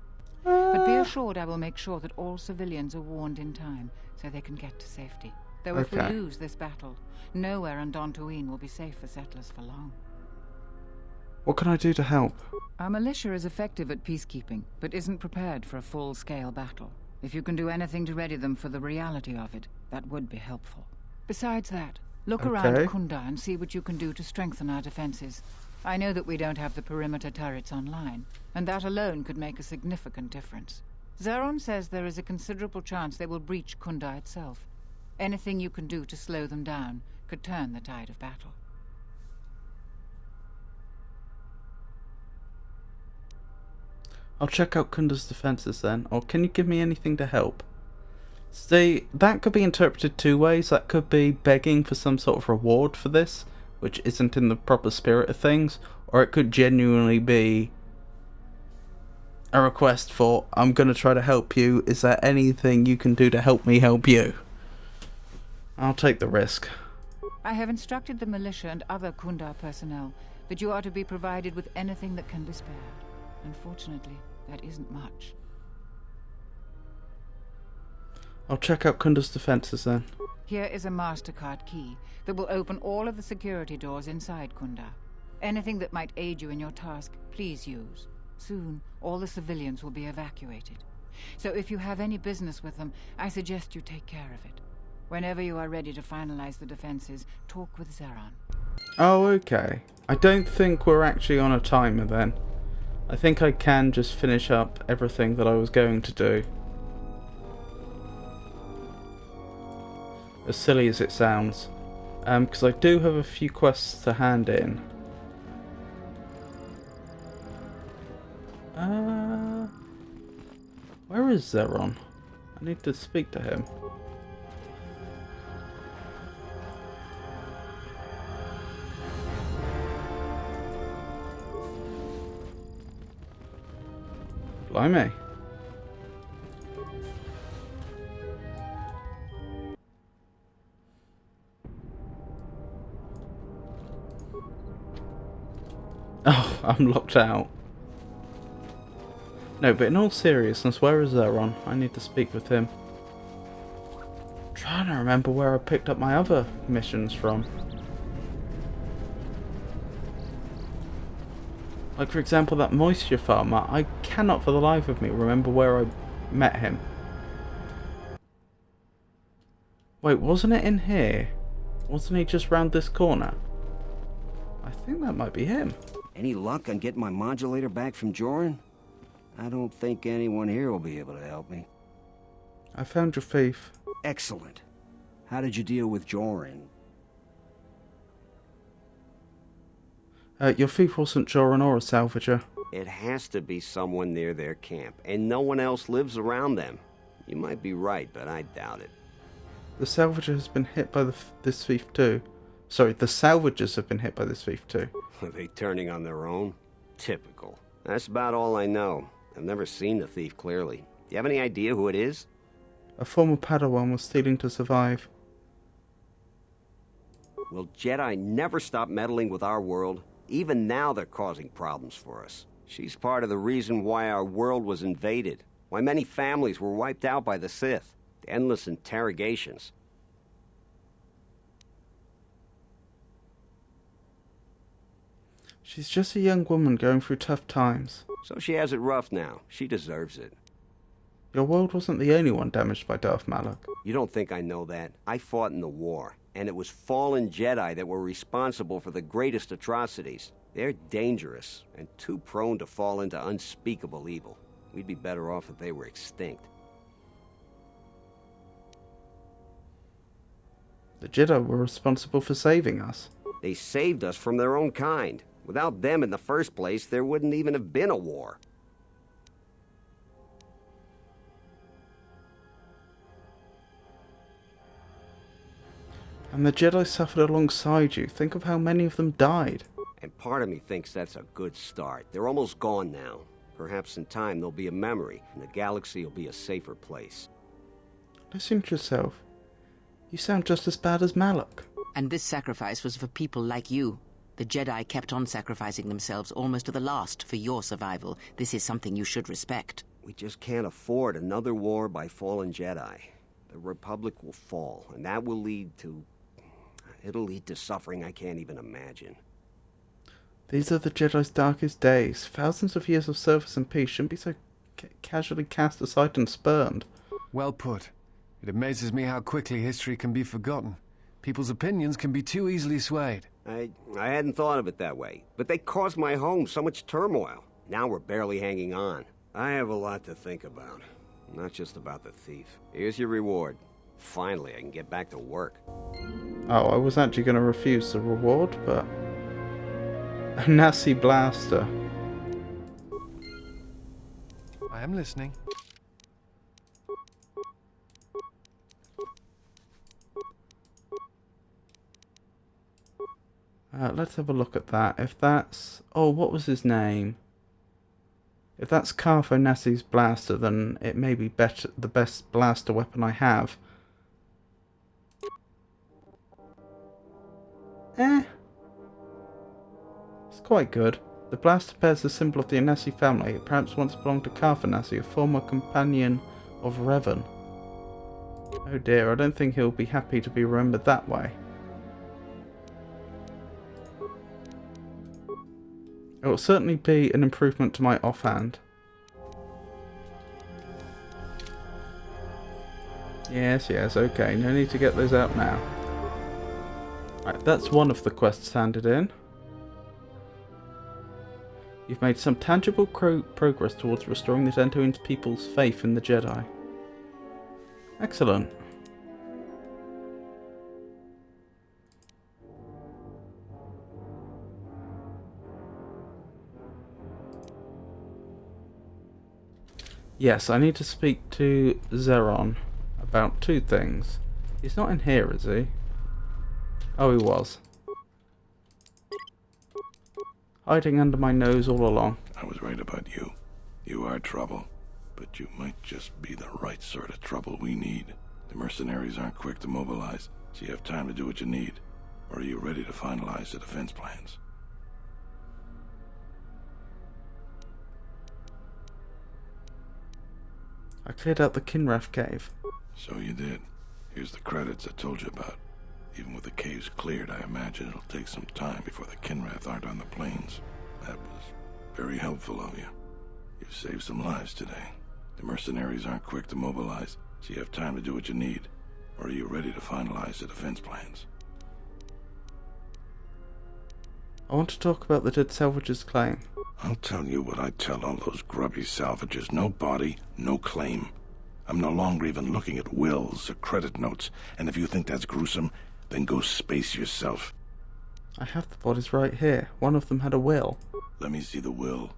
But be assured I will make sure that all civilians are warned in time so they can get to safety. Though if we lose this battle, nowhere on Dantooine will be safe for settlers for long. What can I do to help? Our militia is effective at peacekeeping, but isn't prepared for a full-scale battle. If you can do anything to ready them for the reality of it, that would be helpful. Besides that, look around Kunda and see what you can do to strengthen our defenses. I know that we don't have the perimeter turrets online, and that alone could make a significant difference. Zeron says there is a considerable chance they will breach Kunda itself. Anything you can do to slow them down could turn the tide of battle. I'll check out Kunda's defenses then, or can you give me anything to help? See, that could be interpreted two ways. That could be begging for some sort of reward for this, which isn't in the proper spirit of things, or it could genuinely be a request for, I'm going to try to help you, is there anything you can do to help me help you? I'll take the risk. I have instructed the militia and other Kunda personnel that you are to be provided with anything that can be spared. Unfortunately, that isn't much. I'll check out Kunda's defenses then. Here is a MasterCard key that will open all of the security doors inside Kunda. Anything that might aid you in your task, please use. Soon, all the civilians will be evacuated. So if you have any business with them, I suggest you take care of it. Whenever you are ready to finalize the defenses, talk with Zeron. Oh, okay. I don't think we're actually on a timer then. I think I can just finish up everything that I was going to do. As silly as it sounds. Because I do have a few quests to hand in. Where is Zeron? I need to speak to him. Blimey. Oh, I'm locked out. No, but in all seriousness, where is Zeron? I need to speak with him. I'm trying to remember where I picked up my other missions from. Like, for example, that moisture farmer. I cannot for the life of me remember where I met him. Wait, wasn't it in here? Wasn't he just round this corner? I think that might be him. Any luck on getting my modulator back from Joran? I don't think anyone here will be able to help me. I found your thief. Excellent. How did you deal with Joran? Your thief wasn't Joran or a salvager. It has to be someone near their camp, and no one else lives around them. You might be right, but I doubt it. The salvager has been hit by this thief too. Sorry, the salvagers have been hit by this thief too. Are they turning on their own? Typical. That's about all I know. I've never seen the thief clearly. Do you have any idea who it is? A former Padawan was stealing to survive. Will Jedi never stop meddling with our world? Even now they're causing problems for us. She's part of the reason why our world was invaded. Why many families were wiped out by the Sith. The endless interrogations. She's just a young woman going through tough times. So she has it rough now. She deserves it. Your world wasn't the only one damaged by Darth Malak. You don't think I know that? I fought in the war, and it was fallen Jedi that were responsible for the greatest atrocities. They're dangerous, and too prone to fall into unspeakable evil. We'd be better off if they were extinct. The Jedi were responsible for saving us. They saved us from their own kind. Without them in the first place, there wouldn't even have been a war. And the Jedi suffered alongside you. Think of how many of them died. And part of me thinks that's a good start. They're almost gone now. Perhaps in time they'll be a memory, and the galaxy will be a safer place. Listen to yourself. You sound just as bad as Malak. And this sacrifice was for people like you. The Jedi kept on sacrificing themselves almost to the last for your survival. This is something you should respect. We just can't afford another war by fallen Jedi. The Republic will fall, and that will lead to... It'll lead to suffering I can't even imagine. These are the Jedi's darkest days. Thousands of years of service and peace shouldn't be so casually cast aside and spurned. Well put. It amazes me how quickly history can be forgotten. People's opinions can be too easily swayed. I hadn't thought of it that way, but they caused my home so much turmoil. Now we're barely hanging on. I have a lot to think about. Not just about the thief. Here's your reward. Finally, I can get back to work. Oh, I was actually going to refuse the reward, but... A Nazi blaster. I am listening. Let's have a look at that. If that's... Oh, what was his name? If that's Cartho Nassi's blaster, then it may be the best blaster weapon I have. It's quite good. The blaster bears the symbol of the Nassi family. It perhaps once belonged to Cartho Nassi, a former companion of Revan. Oh dear, I don't think he'll be happy to be remembered that way. It will certainly be an improvement to my offhand. Yes, okay. No need to get those out now. Right, that's one of the quests handed in. You've made some tangible progress towards restoring the Dantooine people's faith in the Jedi. Excellent. Yes, I need to speak to Zeron about two things. He's not in here, is he? Oh, he was. Hiding under my nose all along. I was right about you. You are trouble. But you might just be the right sort of trouble we need. The mercenaries aren't quick to mobilize, so you have time to do what you need. Or are you ready to finalize the defense plans? I cleared out the Kinrath cave. So you did. Here's the credits I told you about. Even with the caves cleared, I imagine it'll take some time before the Kinrath aren't on the plains. That was very helpful of you. You've saved some lives today. The mercenaries aren't quick to mobilize, so you have time to do what you need. Or are you ready to finalize the defense plans? I want to talk about the dead salvager's claim. I'll tell you what I tell all those grubby salvagers. No body, no claim. I'm no longer even looking at wills or credit notes, and if you think that's gruesome, then go space yourself. I have the bodies right here. One of them had a will. Let me see the will.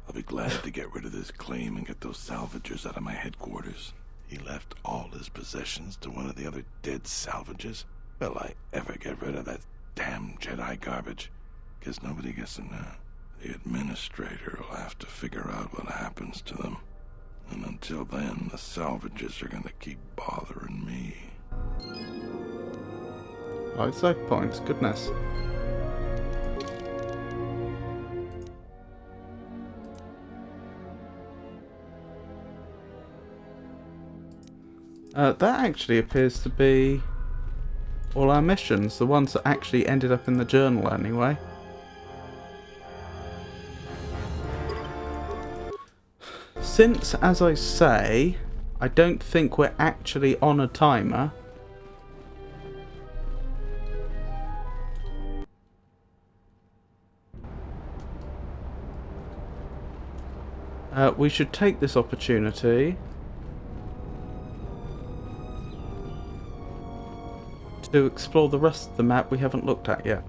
I'll be glad to get rid of this claim and get those salvagers out of my headquarters. He left all his possessions to one of the other dead salvagers. Will I ever get rid of that damn Jedi garbage? Guess nobody gets them now. The administrator will have to figure out what happens to them. And until then, the salvagers are gonna keep bothering me. Light side points, goodness. That actually appears to be all our missions, the ones that actually ended up in the journal anyway. Since, as I say, I don't think we're actually on a timer, we should take this opportunity to explore the rest of the map we haven't looked at yet.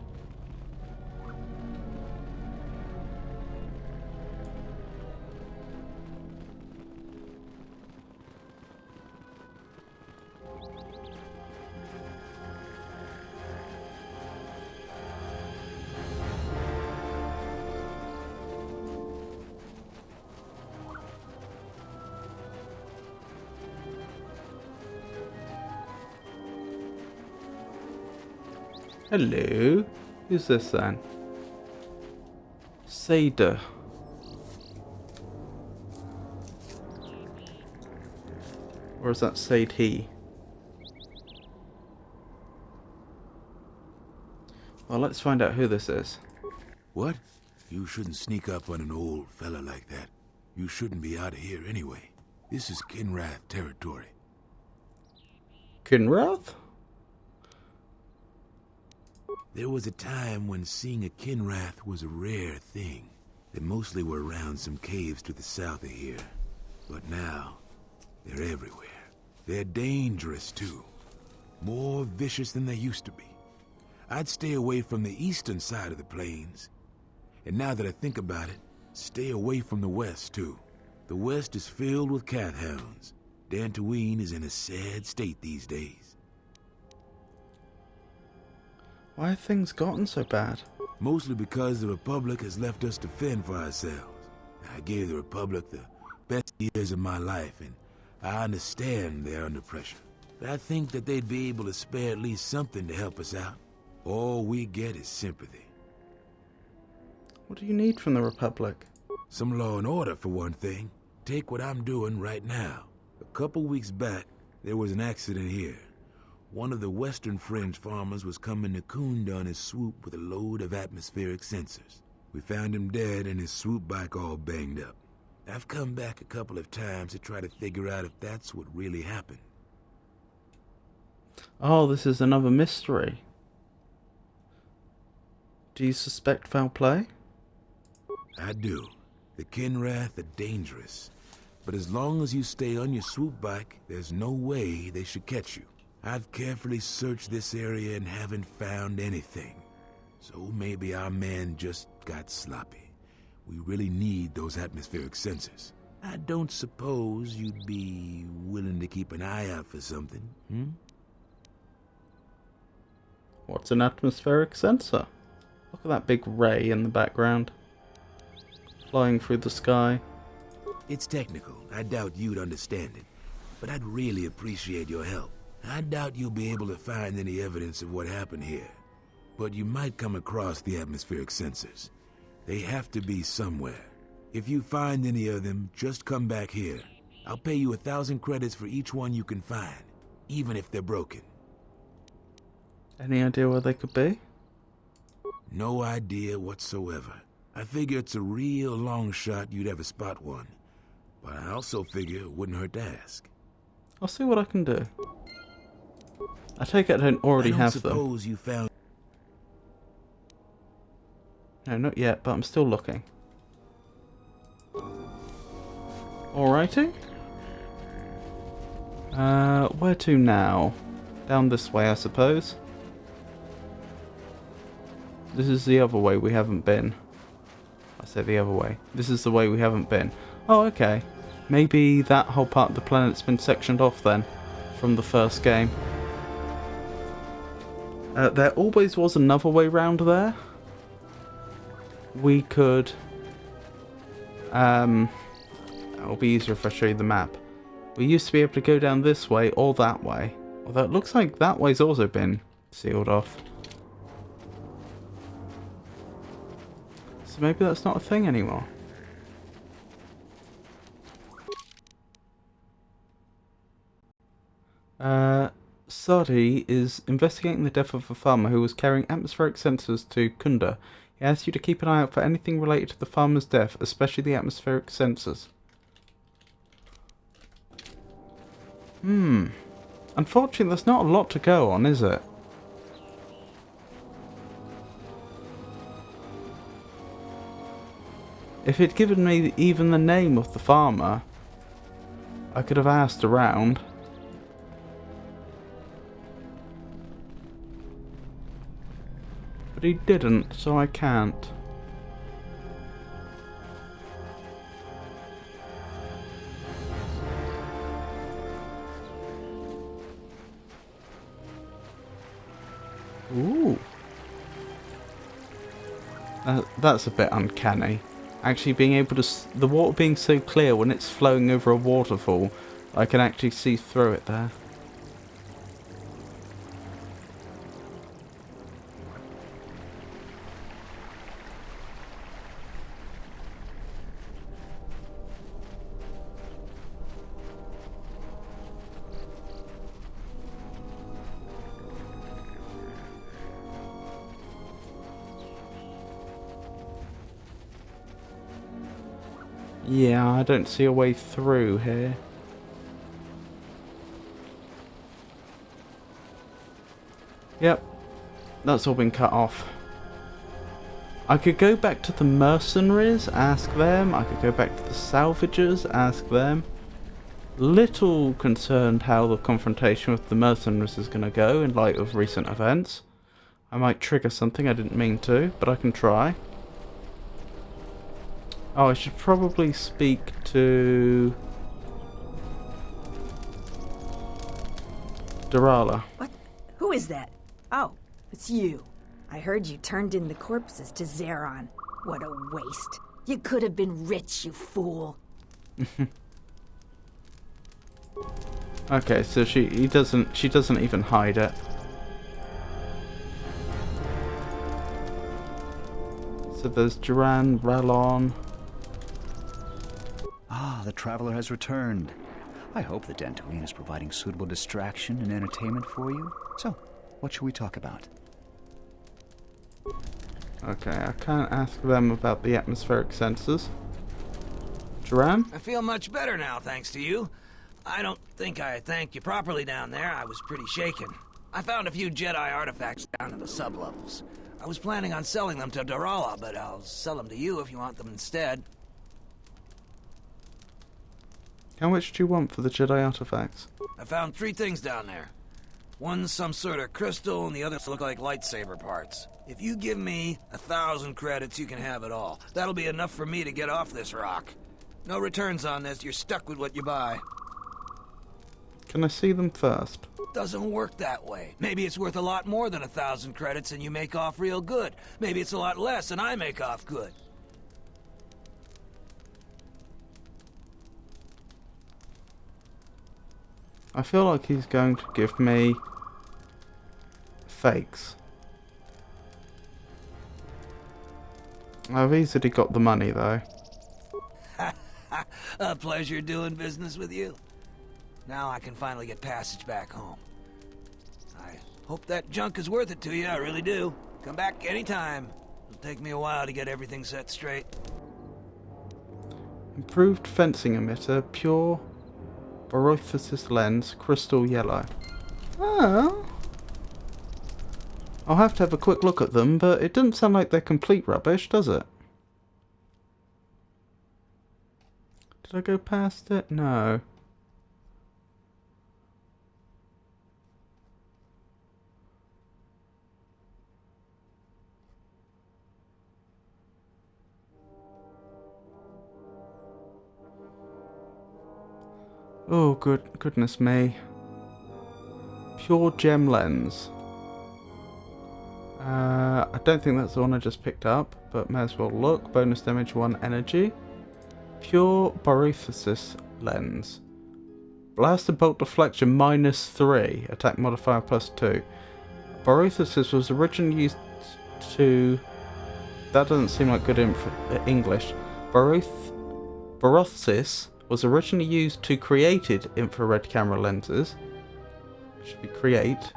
Hello? Who's this then? Seda. Or is that Sadhi? Well, let's find out who this is. What? You shouldn't sneak up on an old fella like that. You shouldn't be out of here anyway. This is Kinrath territory. Kinrath? There was a time when seeing a Kinrath was a rare thing. They mostly were around some caves to the south of here. But now, they're everywhere. They're dangerous, too. More vicious than they used to be. I'd stay away from the eastern side of the plains. And now that I think about it, stay away from the west, too. The west is filled with cat hounds. Dantooine is in a sad state these days. Why have things gotten so bad? Mostly because the Republic has left us to fend for ourselves. I gave the Republic the best years of my life, and I understand they're under pressure. But I think that they'd be able to spare at least something to help us out. All we get is sympathy. What do you need from the Republic? Some law and order, for one thing. Take what I'm doing right now. A couple weeks back, there was an accident here. One of the Western Fringe farmers was coming to Kunda on his swoop with a load of atmospheric sensors. We found him dead and his swoop bike all banged up. I've come back a couple of times to try to figure out if that's what really happened. Oh, this is another mystery. Do you suspect foul play? I do. The Kinrath are dangerous. But as long as you stay on your swoop bike, there's no way they should catch you. I've carefully searched this area and haven't found anything. So maybe our man just got sloppy. We really need those atmospheric sensors. I don't suppose you'd be willing to keep an eye out for something, hmm? What's an atmospheric sensor? Look at that big ray in the background. Flying through the sky. It's technical. I doubt you'd understand it. But I'd really appreciate your help. I doubt you'll be able to find any evidence of what happened here. But you might come across the atmospheric sensors. They have to be somewhere. If you find any of them, just come back here. I'll pay you 1,000 credits for each one you can find, even if they're broken. Any idea where they could be? No idea whatsoever. I figure it's a real long shot you'd ever spot one. But I also figure it wouldn't hurt to ask. I'll see what I can do. I take it I don't already have them. Suppose you found... No, not yet, but I'm still looking. Alrighty. Where to now? Down this way, I suppose. This is the other way we haven't been. I say the other way. This is the way we haven't been. Oh, okay. Maybe that whole part of the planet's been sectioned off then, from the first game. There always was another way round there. We could... it'll be easier if I show you the map. We used to be able to go down this way or that way. Although it looks like that way's also been sealed off. So maybe that's not a thing anymore. Sadi is investigating the death of a farmer who was carrying atmospheric sensors to Kunda. He asks you to keep an eye out for anything related to the farmer's death, especially the atmospheric sensors. Unfortunately, there's not a lot to go on, is it? If he'd given me even the name of the farmer, I could have asked around. But he didn't, so I can't. Ooh. That's a bit uncanny. Actually being able to... the water being so clear when it's flowing over a waterfall, I can actually see through it there. Yeah, I don't see a way through here. Yep, that's all been cut off. I could go back to the mercenaries, ask them. I could go back to the salvagers, ask them. Little concerned how the confrontation with the mercenaries is going to go in light of recent events. I might trigger something I didn't mean to, but I can try. Oh, I should probably speak to Durala. What? Who is that? Oh, it's you. I heard you turned in the corpses to Zeron. What a waste. You could have been rich, you fool. Okay, so she doesn't even hide it. So there's Duran, Rallon. Ah, the traveler has returned. I hope the Dantooine is providing suitable distraction and entertainment for you. So, what should we talk about? Okay, I can't ask them about the atmospheric sensors. Duran? I feel much better now, thanks to you. I don't think I thanked you properly down there. I was pretty shaken. I found a few Jedi artifacts down in the sublevels. I was planning on selling them to Durala, but I'll sell them to you if you want them instead. How much do you want for the Jedi artifacts? I found 3 things down there. One's some sort of crystal, and the others look like lightsaber parts. If you give me 1,000 credits, you can have it all. That'll be enough for me to get off this rock. No returns on this. You're stuck with what you buy. Can I see them first? Doesn't work that way. Maybe it's worth a lot more than 1,000 credits and you make off real good. Maybe it's a lot less and I make off good. I feel like he's going to give me fakes. I've easily got the money though. A pleasure doing business with you. Now I can finally get passage back home. I hope that junk is worth it to you, I really do. Come back anytime. It'll take me a while to get everything set straight. Improved fencing emitter, pure barothesis lens, crystal yellow. Oh. I'll have to have a quick look at them, but it doesn't sound like they're complete rubbish, does it? Did I go past it? No. Oh, goodness me. Pure gem lens. I don't think that's the one I just picked up, but may as well look. Bonus damage 1 energy. Pure barothesis lens. Blast and bolt deflection -3. Attack modifier +2. Barothesis was originally used to... That doesn't seem like good English. Barothesis was originally used to created infrared camera lenses. Should be create.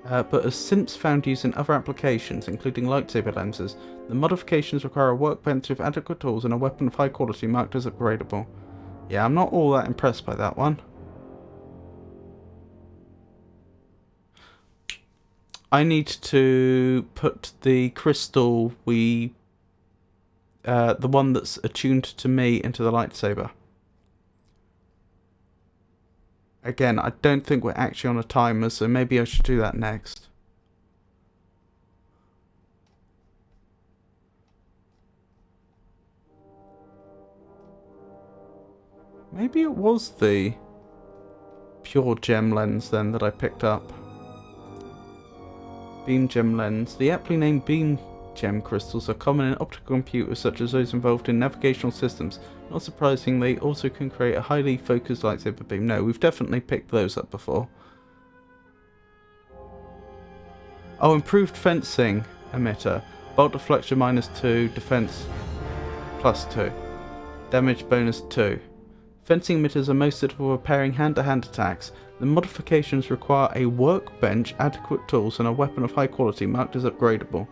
But has since found use in other applications, including lightsaber lenses. The modifications require a workbench with adequate tools and a weapon of high quality marked as upgradable. Yeah, I'm not all that impressed by that one. I need to put the crystal the one that's attuned to me into the lightsaber. Again, I don't think we're actually on a timer, so maybe I should do that next. Maybe it was the pure gem lens then that I picked up. Beam gem lens. The aptly named beam gem crystals are common in optical computers such as those involved in navigational systems. Not surprisingly, they also can create a highly focused lightsaber beam. No, we've definitely picked those up before. Oh, improved fencing emitter. Bolt deflection -2, defense +2. Damage bonus 2. Fencing emitters are most suitable for pairing hand-to-hand attacks. The modifications require a workbench, adequate tools, and a weapon of high quality marked as upgradable.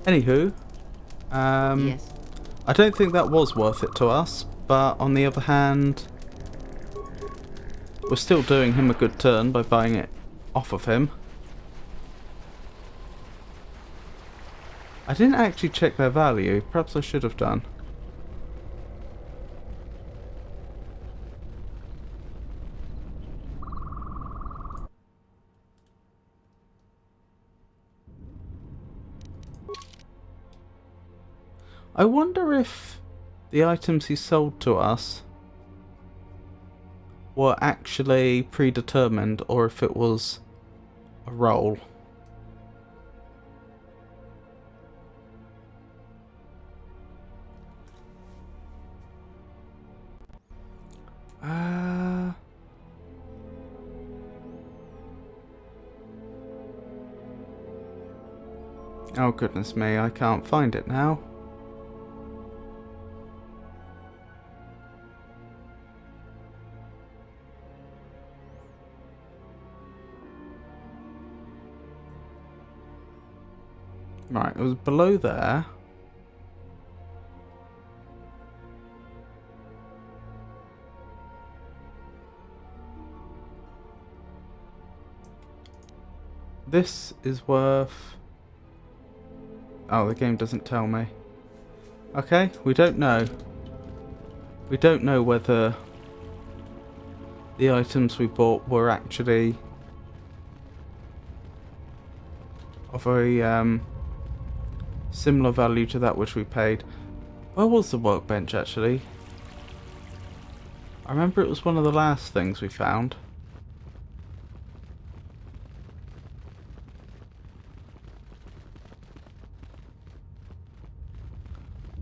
Anywho, Yes? I don't think that was worth it to us, but on the other hand, we're still doing him a good turn by buying it off of him. I didn't actually check their value. Perhaps I should have done. I wonder if the items he sold to us were actually predetermined or if it was a roll. Oh goodness me, I can't find it now. Right, it was below there. This is worth... Oh, the game doesn't tell me. Okay, we don't know. We don't know whether the items we bought were actually of a similar value to that which we paid. Where was the workbench actually? I remember it was one of the last things we found.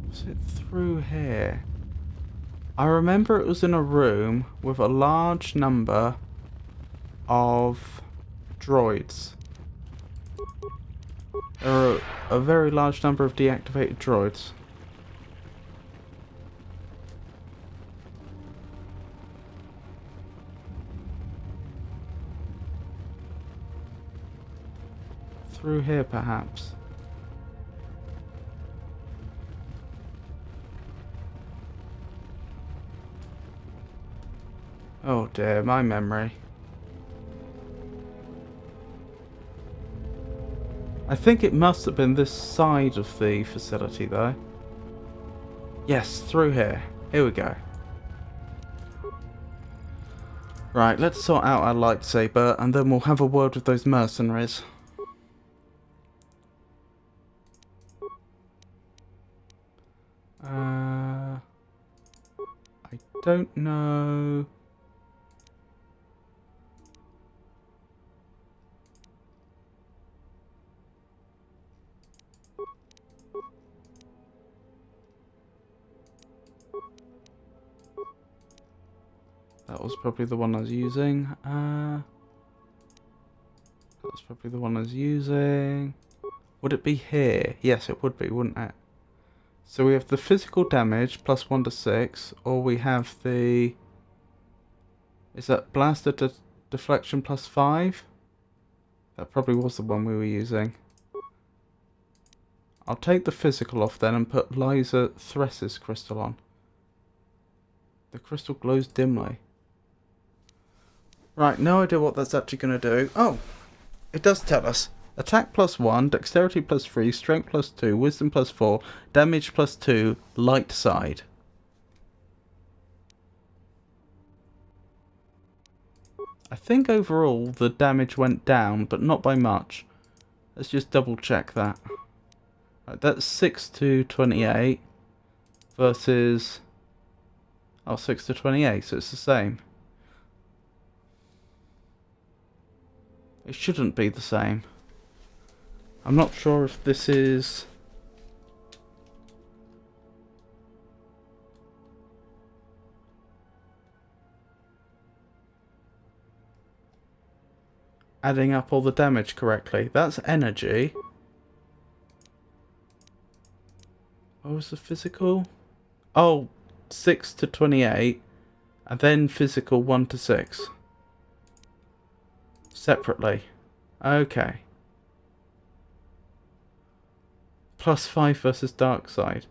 Was it through here? I remember it was in a room with a large number of droids. There are a very large number of deactivated droids. Through here, perhaps. Oh dear, my memory. I think it must have been this side of the facility though. Yes, through here. Here we go. Right, let's sort out our lightsaber and then we'll have a word with those mercenaries. I don't know... That was probably the one I was using. That was probably the one I was using. Would it be here? Yes, it would be, wouldn't it? So we have the physical damage plus 1 to 6, or we have the... Is that blaster deflection plus 5? That probably was the one we were using. I'll take the physical off then and put Liza Thres's crystal on. The crystal glows dimly. Right, no idea what that's actually going to do. Oh, it does tell us. Attack plus 1, dexterity plus 3, strength plus 2, wisdom plus 4, damage plus 2, light side. I think overall the damage went down, but not by much. Let's just double check that. Right, that's 6 to 28 versus... Oh, 6 to 28, so it's the same. It shouldn't be the same. I'm not sure if this is... adding up all the damage correctly. That's energy. What was the physical? Oh, 6 to 28. And then physical 1 to 6. Separately. Okay. +5 versus dark side.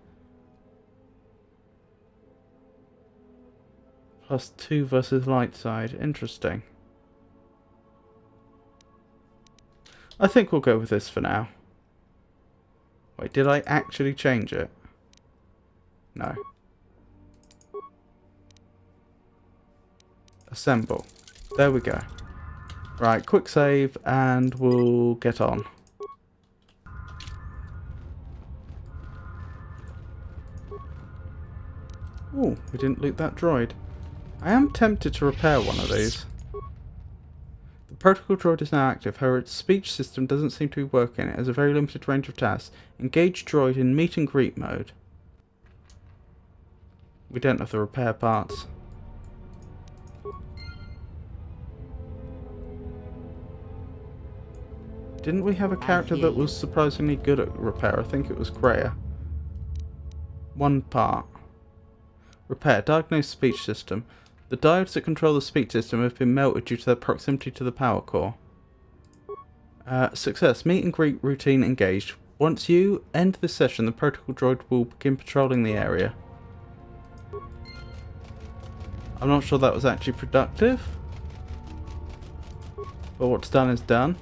+2 versus light side. Interesting. I think we'll go with this for now. Wait, did I actually change it? No. Assemble. There we go. Right, quick save and we'll get on. Oh, we didn't loot that droid. I am tempted to repair one of these. The protocol droid is now active, however its speech system doesn't seem to be working. It has a very limited range of tasks. Engage droid in meet and greet mode. We don't have the repair parts. Didn't we have a character that was surprisingly good at repair? I think it was Greyer. One part. Repair. Diagnose speech system. The diodes that control the speech system have been melted due to their proximity to the power core. Success. Meet and greet routine engaged. Once you end this session, the protocol droid will begin patrolling the area. I'm not sure that was actually productive. But what's done is done.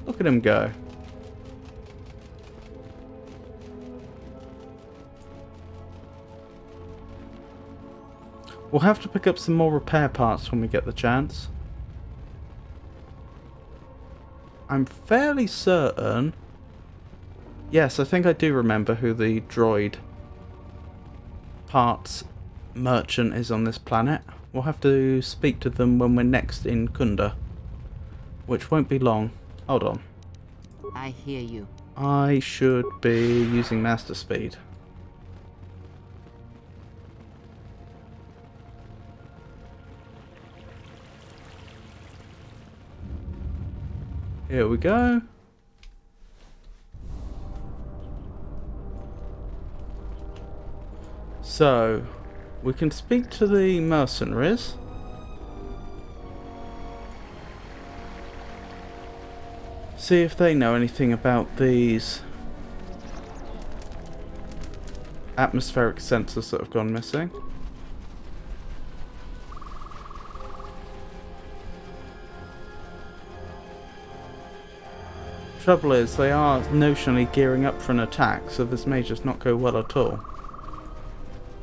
Look at him go. We'll have to pick up some more repair parts when we get the chance. I'm fairly certain... Yes, I think I do remember who the droid parts merchant is on this planet. We'll have to speak to them when we're next in Kunda, which won't be long. Hold on. I hear you. I should be using master speed. Here we go. So, we can speak to the mercenaries. See if they know anything about these atmospheric sensors that have gone missing. Trouble is, they are notionally gearing up for an attack, so this may just not go well at all.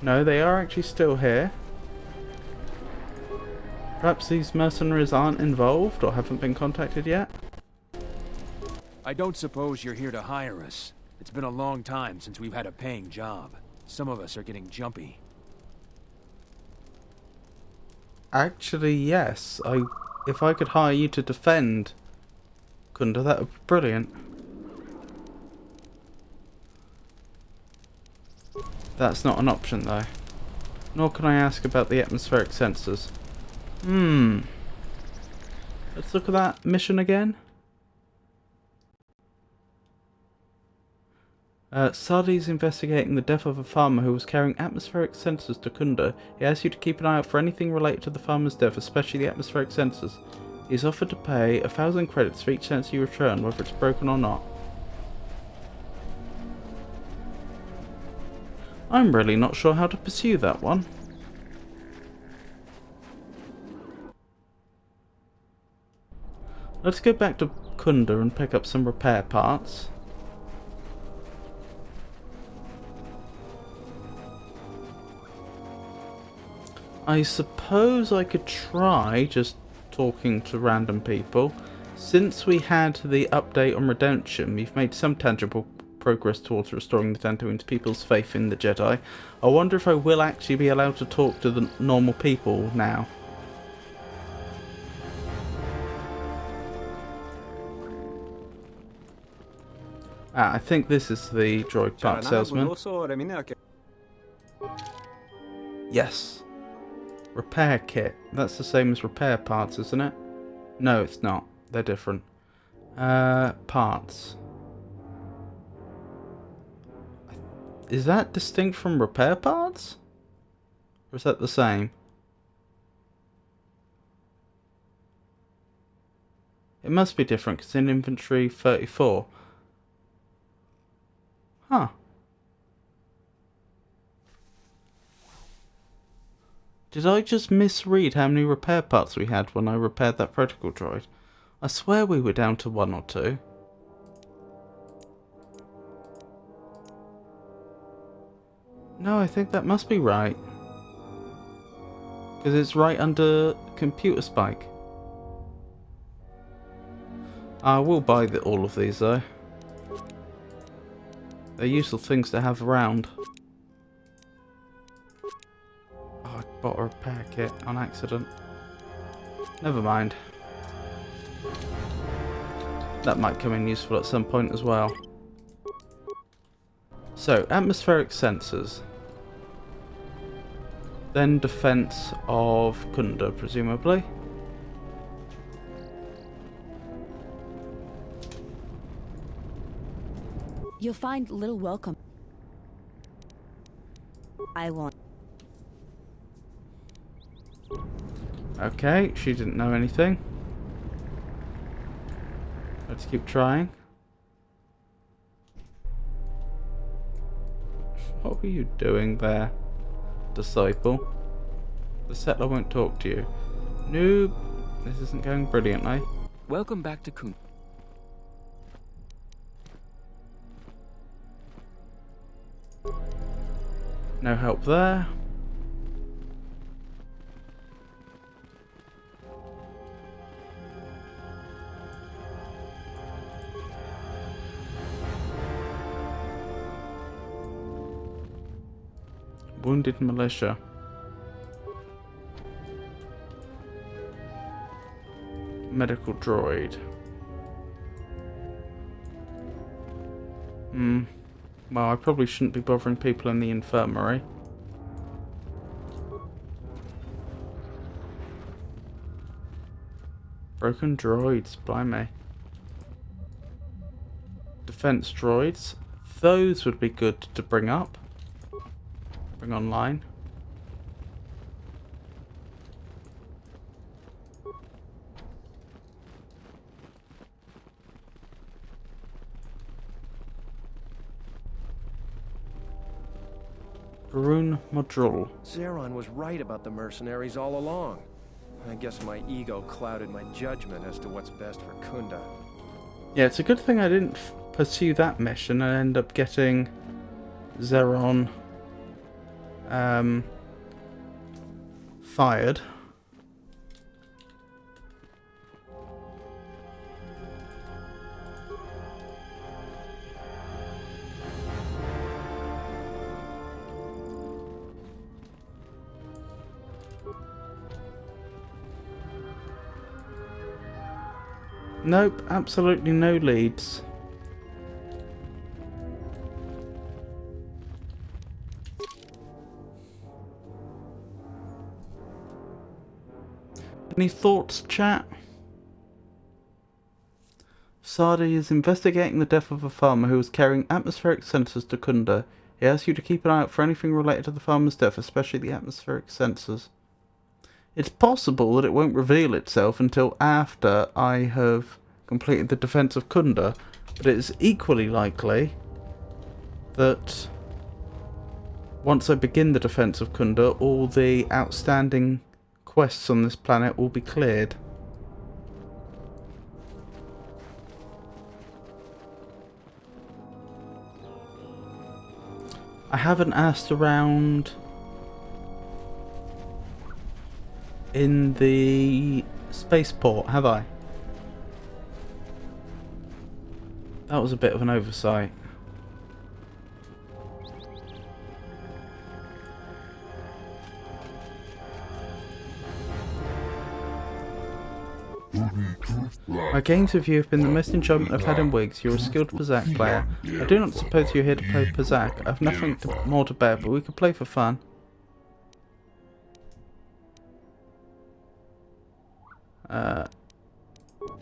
No, they are actually still here. Perhaps these mercenaries aren't involved or haven't been contacted yet? I don't suppose you're here to hire us. It's been a long time since we've had a paying job. Some of us are getting jumpy. Actually, yes. If I could hire you to defend Kunda, that would be brilliant. That's not an option though. Nor can I ask about the atmospheric sensors. Let's look at that mission again. Sardi's investigating the death of a farmer who was carrying atmospheric sensors to Kunda. He asks you to keep an eye out for anything related to the farmer's death, especially the atmospheric sensors. He's offered to pay 1,000 credits for each sensor you return, whether it's broken or not. I'm really not sure how to pursue that one. Let's go back to Kunda and pick up some repair parts. I suppose I could try just talking to random people. Since we had the update on Redemption, we've made some tangible progress towards restoring the Dantooine people's faith in the Jedi. I wonder if I will actually be allowed to talk to the normal people now. I think this is the droid part salesman. Yes. Repair kit. That's the same as repair parts, isn't it? No, it's not. They're different. Parts. Is that distinct from repair parts? Or is that the same? It must be different because in inventory 34. Huh. Did I just misread how many repair parts we had when I repaired that protocol droid? I swear we were down to 1 or 2. No, I think that must be right. Because it's right under computer spike. I will buy all of these though. They're useful things to have around. Oh, I bought a repair kit on accident. Never mind. That might come in useful at some point as well. So, atmospheric sensors. Then defense of Kunda, presumably. You'll find little welcome. I want. Okay, she didn't know anything. Let's keep trying. What were you doing there, disciple? The settler won't talk to you. Noob, this isn't going brilliantly. Welcome back to Kunda. No help there. Wounded militia. Medical droid. Well, I probably shouldn't be bothering people in the infirmary. Broken droids, blimey. Defense droids. Those would be good to bring up. Bring online. Rune module. Zeron was right about the mercenaries all along. I guess my ego clouded my judgment as to what's best for Kunda. Yeah, it's a good thing I didn't pursue that mission and end up getting Zeron fired. Nope, absolutely no leads. Any thoughts, chat? Sadi is investigating the death of a farmer who was carrying atmospheric sensors to Kunda. He asks you to keep an eye out for anything related to the farmer's death, especially the atmospheric sensors. It's possible that it won't reveal itself until after I have completed the defense of Kunda, but it is equally likely that once I begin the defense of Kunda, all the outstanding quests on this planet will be cleared. I haven't asked around in the spaceport, have I? That was a bit of an oversight. My games with you have been the most enjoyment I've had in weeks. You're a skilled Pazak player. I do not suppose you're here to play Pazak. I've nothing more to bear, but we could play for fun.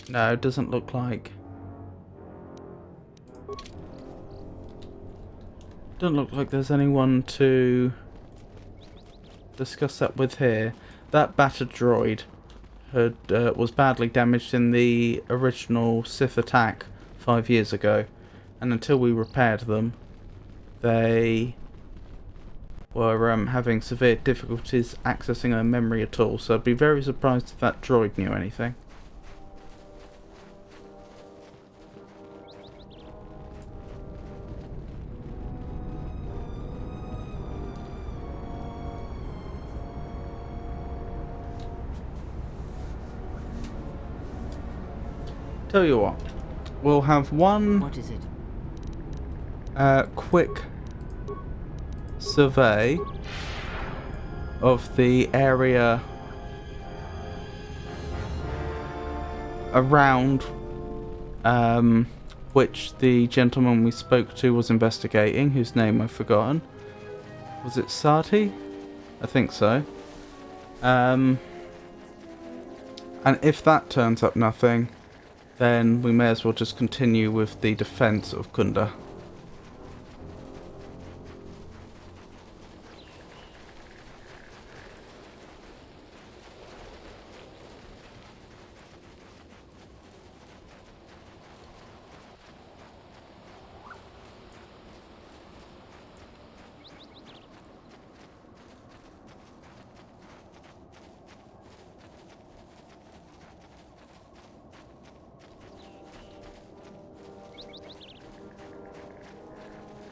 No, it doesn't look like. Doesn't look like there's anyone to discuss that with here. That battered droid was badly damaged in the original Sith attack 5 years ago, and until we repaired them, they were having severe difficulties accessing her memory at all. So I'd be very surprised if that droid knew anything. Tell you what, we'll have one. What is it? Quick survey of the area around which the gentleman we spoke to was investigating, whose name I've forgotten. Was it Sati? I think so. And if that turns up nothing, then we may as well just continue with the defense of Kunda.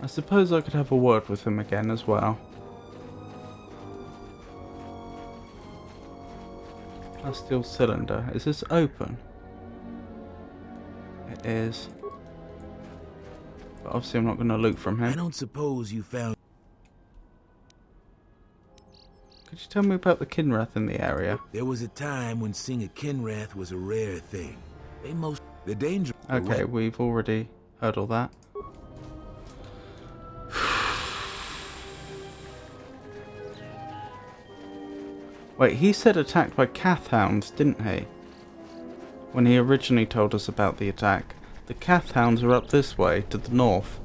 I suppose I could have a word with him again as well. A steel cylinder. Is this open? It is. But obviously I'm not going to loot from him. I don't suppose you found... Could you tell me about the Kinrath in the area? There was a time when seeing a Kinrath was a rare thing. The danger... Okay, we've already heard all that. Wait, he said attacked by Kath hounds, didn't he? When he originally told us about the attack. The Kath hounds are up this way, to the north.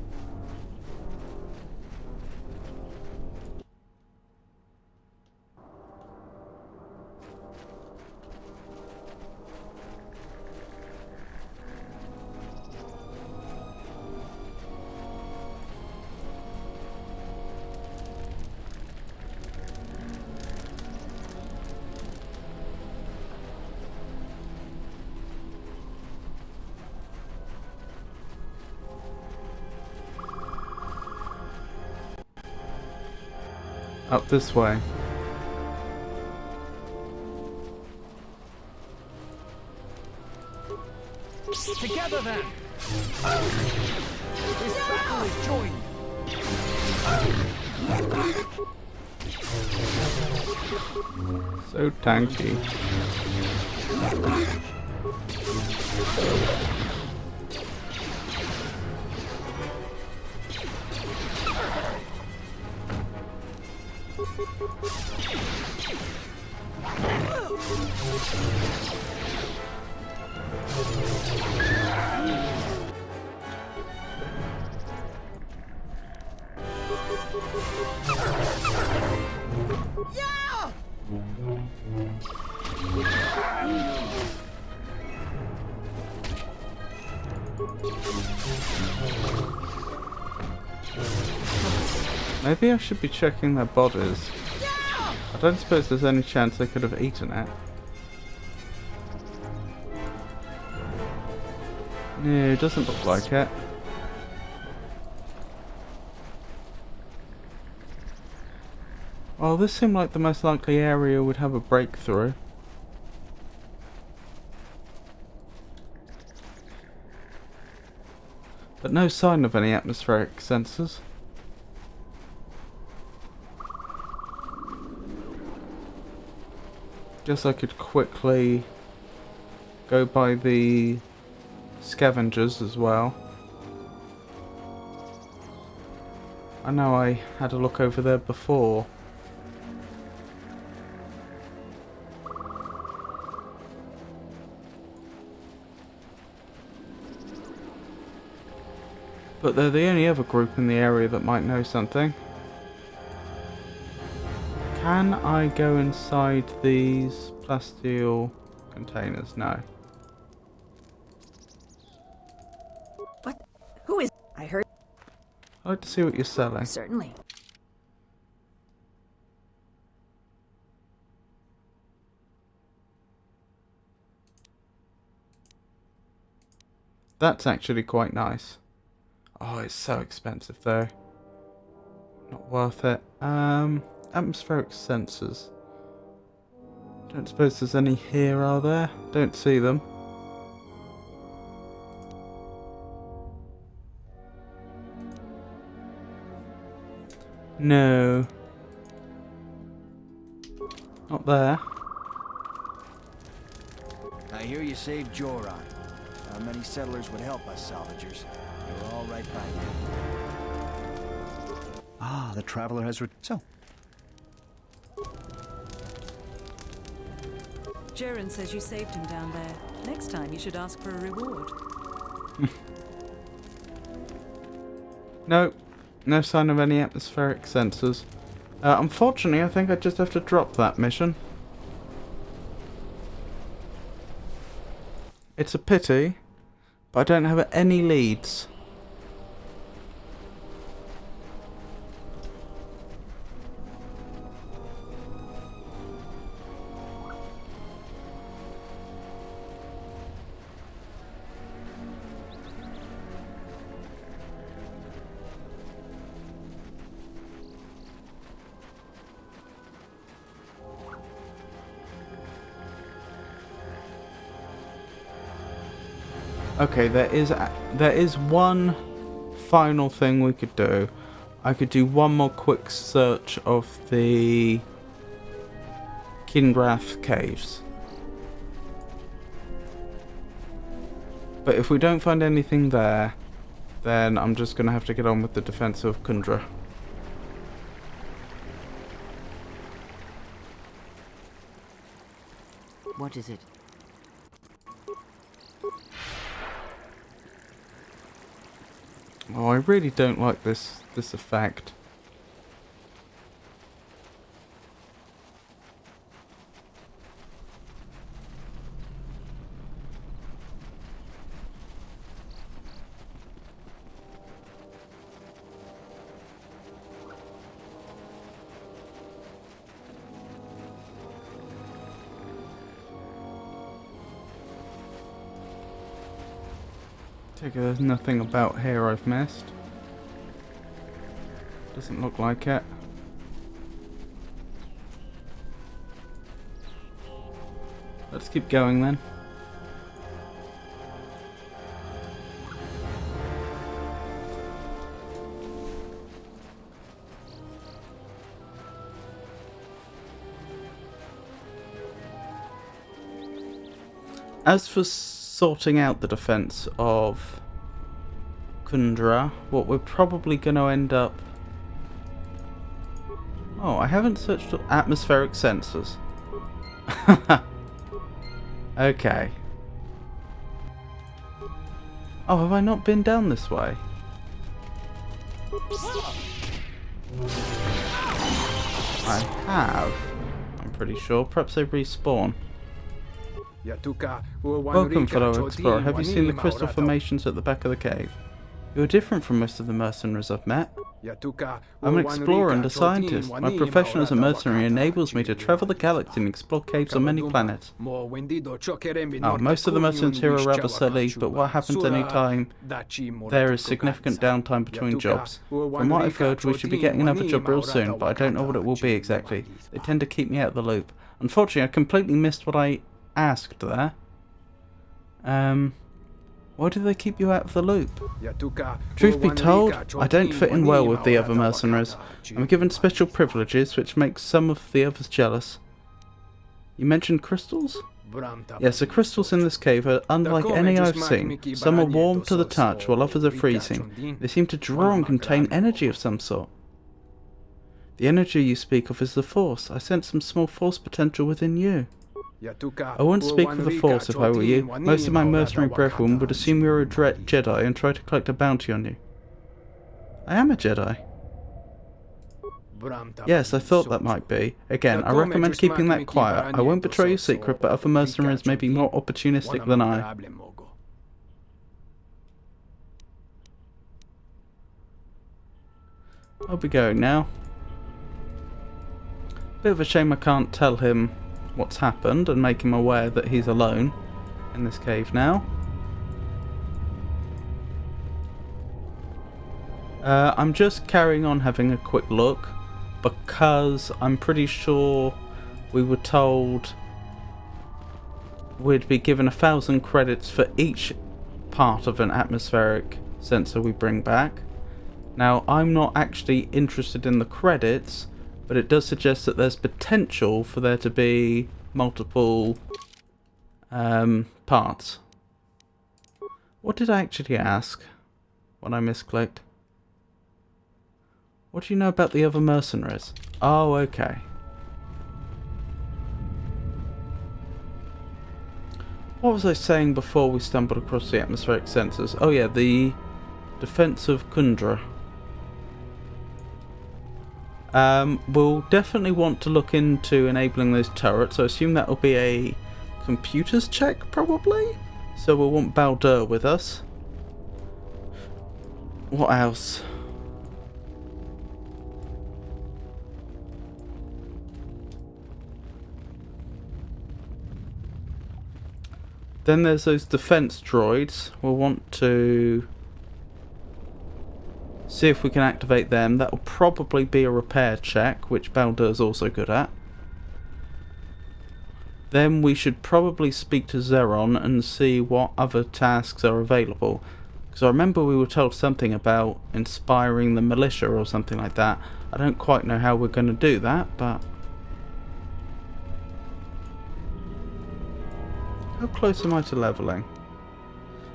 Up this way. Together then! This battle is joined! So tanky. Yeah! Maybe I should be checking their bodies. I don't suppose there's any chance they could have eaten it. No, it doesn't look like it. Well, this seemed like the most likely area would have a breakthrough. But no sign of any atmospheric sensors. Guess I could quickly go by the scavengers as well. I know I had a look over there before. But they're the only other group in the area that might know something. Can I go inside these plasteel containers, no. What? Who is... I heard... I'd like to see what you're selling. Certainly. That's actually quite nice. Oh, it's so expensive though. Not worth it. Atmospheric sensors. Don't suppose there's any here, are there? Don't see them. No. Not there. I hear you saved Joran. How many settlers would help us salvagers? You're all right by now. Ah, the traveler has so. Jaren says you saved him down there. Next time you should ask for a reward. Nope. No sign of any atmospheric sensors. Unfortunately, I think I just have to drop that mission. It's a pity, but I don't have any leads. Okay, there is one final thing we could do. I could do one more quick search of the Kinrath caves. But if we don't find anything there, then I'm just going to have to get on with the defense of Kundra. What is it? Oh, I really don't like this effect. There's nothing about here I've missed. Doesn't look like it. Let's keep going then. As for sorting out the defense of Kundra, what we're probably going to end up... Oh, I haven't searched atmospheric sensors. Okay. Oh, have I not been down this way? I have. I'm pretty sure. Perhaps they respawn. Welcome, fellow explorer. Have you seen the crystal formations at the back of the cave? You're different from most of the mercenaries I've met. I'm an explorer and a scientist. My profession as a mercenary enables me to travel the galaxy and explore caves on many planets. Oh, most of the mercenaries here are rather silly, but what happens any time there is significant downtime between jobs? From what I've heard, we should be getting another job real soon, but I don't know what it will be exactly. They tend to keep me out of the loop. Unfortunately, I completely missed what I asked there. Why do they keep you out of the loop? Truth be told, I don't fit in well with the other mercenaries. I'm given special privileges, which makes some of the others jealous. You mentioned crystals? Yes, the crystals in this cave are unlike any I've seen. Some are warm to the touch, while others are freezing. They seem to draw and contain energy of some sort. The energy you speak of is the Force. I sense some small Force potential within you. I wouldn't speak with the Force if I were you. Most of my mercenary brethren would assume you're a Jedi and try to collect a bounty on you. I am a Jedi. Yes, I thought that might be. Again, I recommend keeping that quiet. I won't betray your secret, but other mercenaries may be more opportunistic than I. I'll be going now. Bit of a shame I can't tell him what's happened and make him aware that he's alone in this cave now. I'm just carrying on having a quick look because I'm pretty sure we were told we'd be given 1,000 credits for each part of an atmospheric sensor we bring back. Now, I'm not actually interested in the credits, but it does suggest that there's potential for there to be multiple parts. What did I actually ask when I misclicked? What do you know about the other mercenaries? Oh, okay. What was I saying before we stumbled across the atmospheric sensors? Oh yeah, the defense of Kundra. We'll definitely want to look into enabling those turrets. I assume that will be a computers check, probably? So we'll want Baldur with us. What else? Then there's those defense droids. We'll want to see if we can activate them. That will probably be a repair check, which Baldur's also good at. Then we should probably speak to Zeron and see what other tasks are available. Because I remember we were told something about inspiring the militia or something like that. I don't quite know how we're going to do that, but... How close am I to leveling?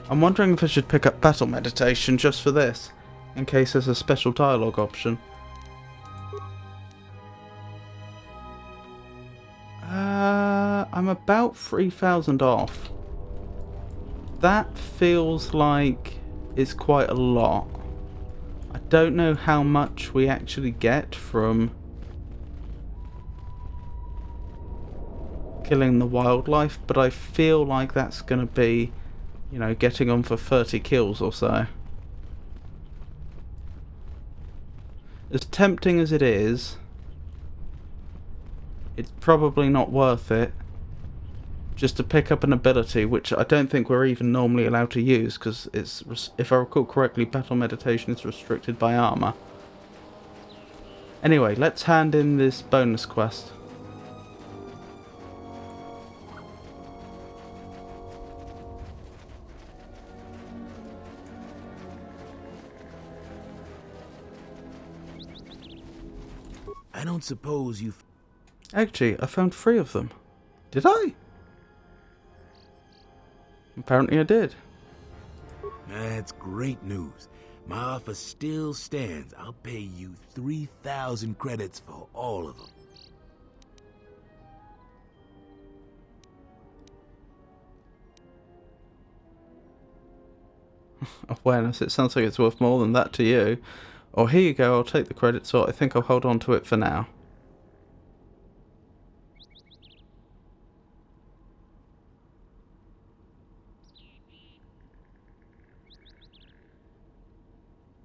I'm wondering if I should pick up battle meditation just for this, in case there's a special dialogue option. I'm about 3,000 off. That feels like it's quite a lot. I don't know how much we actually get from killing the wildlife, but I feel like that's going to be, you know, getting on for 30 kills or so. As tempting as it is, it's probably not worth it just to pick up an ability which I don't think we're even normally allowed to use, because it's, if I recall correctly, battle meditation is restricted by armor. Anyway, let's hand in this bonus quest. I don't suppose you've... Actually, I found 3 of them. Did I? Apparently I did. That's great news. My offer still stands. I'll pay you 3,000 credits for all of them. Awareness, it sounds like it's worth more than that to you. Oh, here you go, I'll take the credit, so I think I'll hold on to it for now.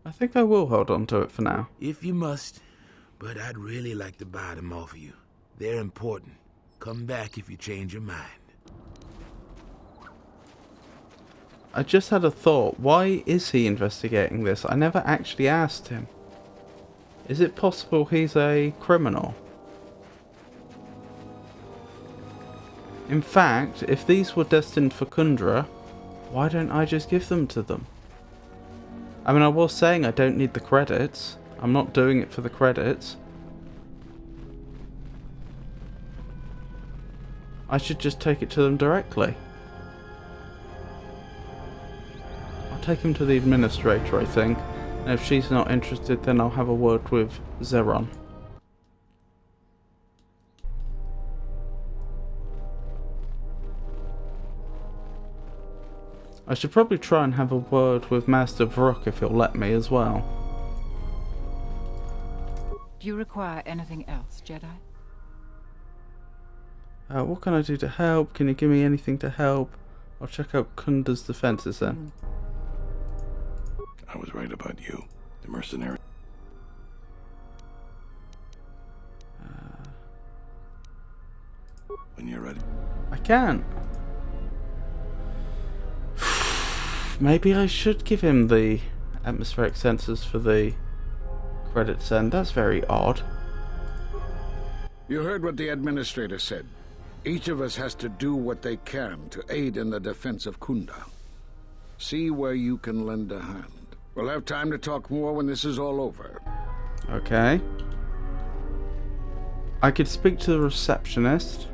I think I will hold on to it for now. If you must, but I'd really like to buy them off of you. They're important. Come back if you change your mind. I just had a thought. Why is he investigating this? I never actually asked him. Is it possible he's a criminal? In fact, if these were destined for Kundra, why don't I just give them to them? I mean, I was saying I don't need the credits. I'm not doing it for the credits. I should just take it to them directly. I'll take him to the administrator, I think. And if she's not interested, then I'll have a word with Zeron. I should probably try and have a word with Master Vrook if he'll let me as well. Do you require anything else, Jedi? What can I do to help? Can you give me anything to help? I'll check out Kunda's defenses then. I was right about you. The mercenary. When you're ready. I can't. Maybe I should give him the atmospheric sensors for the credits then. That's very odd. You heard what the administrator said. Each of us has to do what they can to aid in the defense of Kunda. See where you can lend a hand. We'll have time to talk more when this is all over. Okay. I could speak to the receptionist.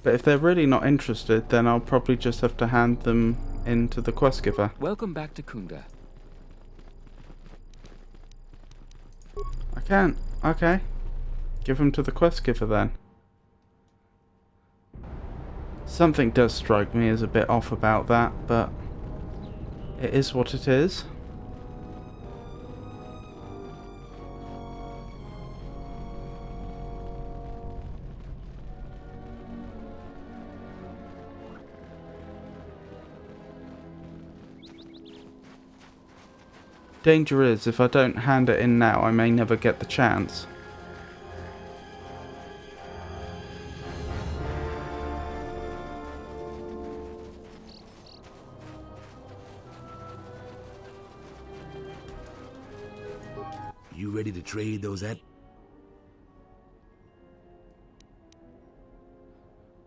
But if they're really not interested, then I'll probably just have to hand them in to the quest giver. Welcome back to Kunda. I can't. Okay. Give them to the quest giver then. Something does strike me as a bit off about that, but it is what it is. Danger is, if I don't hand it in now, I may never get the chance. You ready to trade those at?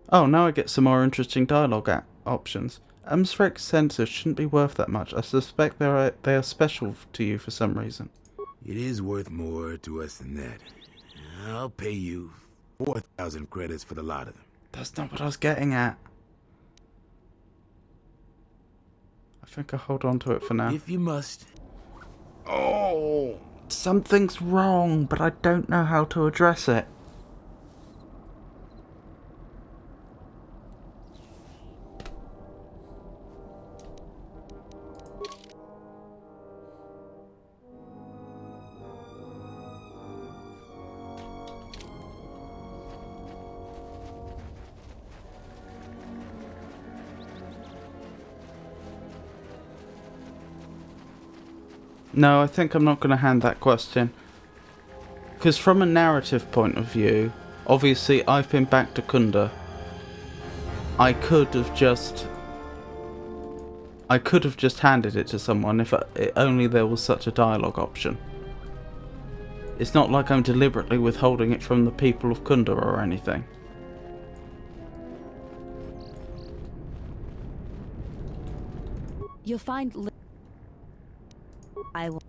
Oh, now I get some more interesting dialogue options. Atmospheric sensors shouldn't be worth that much. I suspect they are special to you for some reason. It is worth more to us than that. I'll pay you 4,000 credits for the lot of them. That's not what I was getting at. I think I'll hold on to it for now. If you must. Oh, something's wrong, but I don't know how to address it. No, I think I'm not going to hand that question. Because from a narrative point of view, obviously I've been back to Kunda. I could have just handed it to someone if only there was such a dialogue option. It's not like I'm deliberately withholding it from the people of Kunda or anything. You'll find... I will...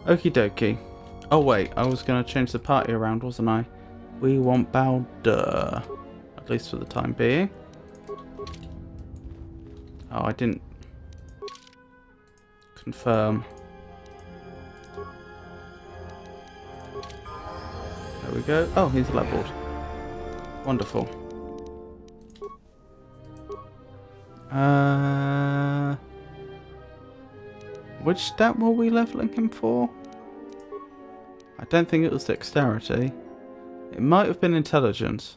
Okie dokie. Oh wait, I was going to change the party around, wasn't I? We want Baldur. At least for the time being. Oh, I didn't confirm. There we go. Oh, he's leveled. Wonderful. Which stat were we leveling him for? I don't think it was dexterity. It might have been intelligence.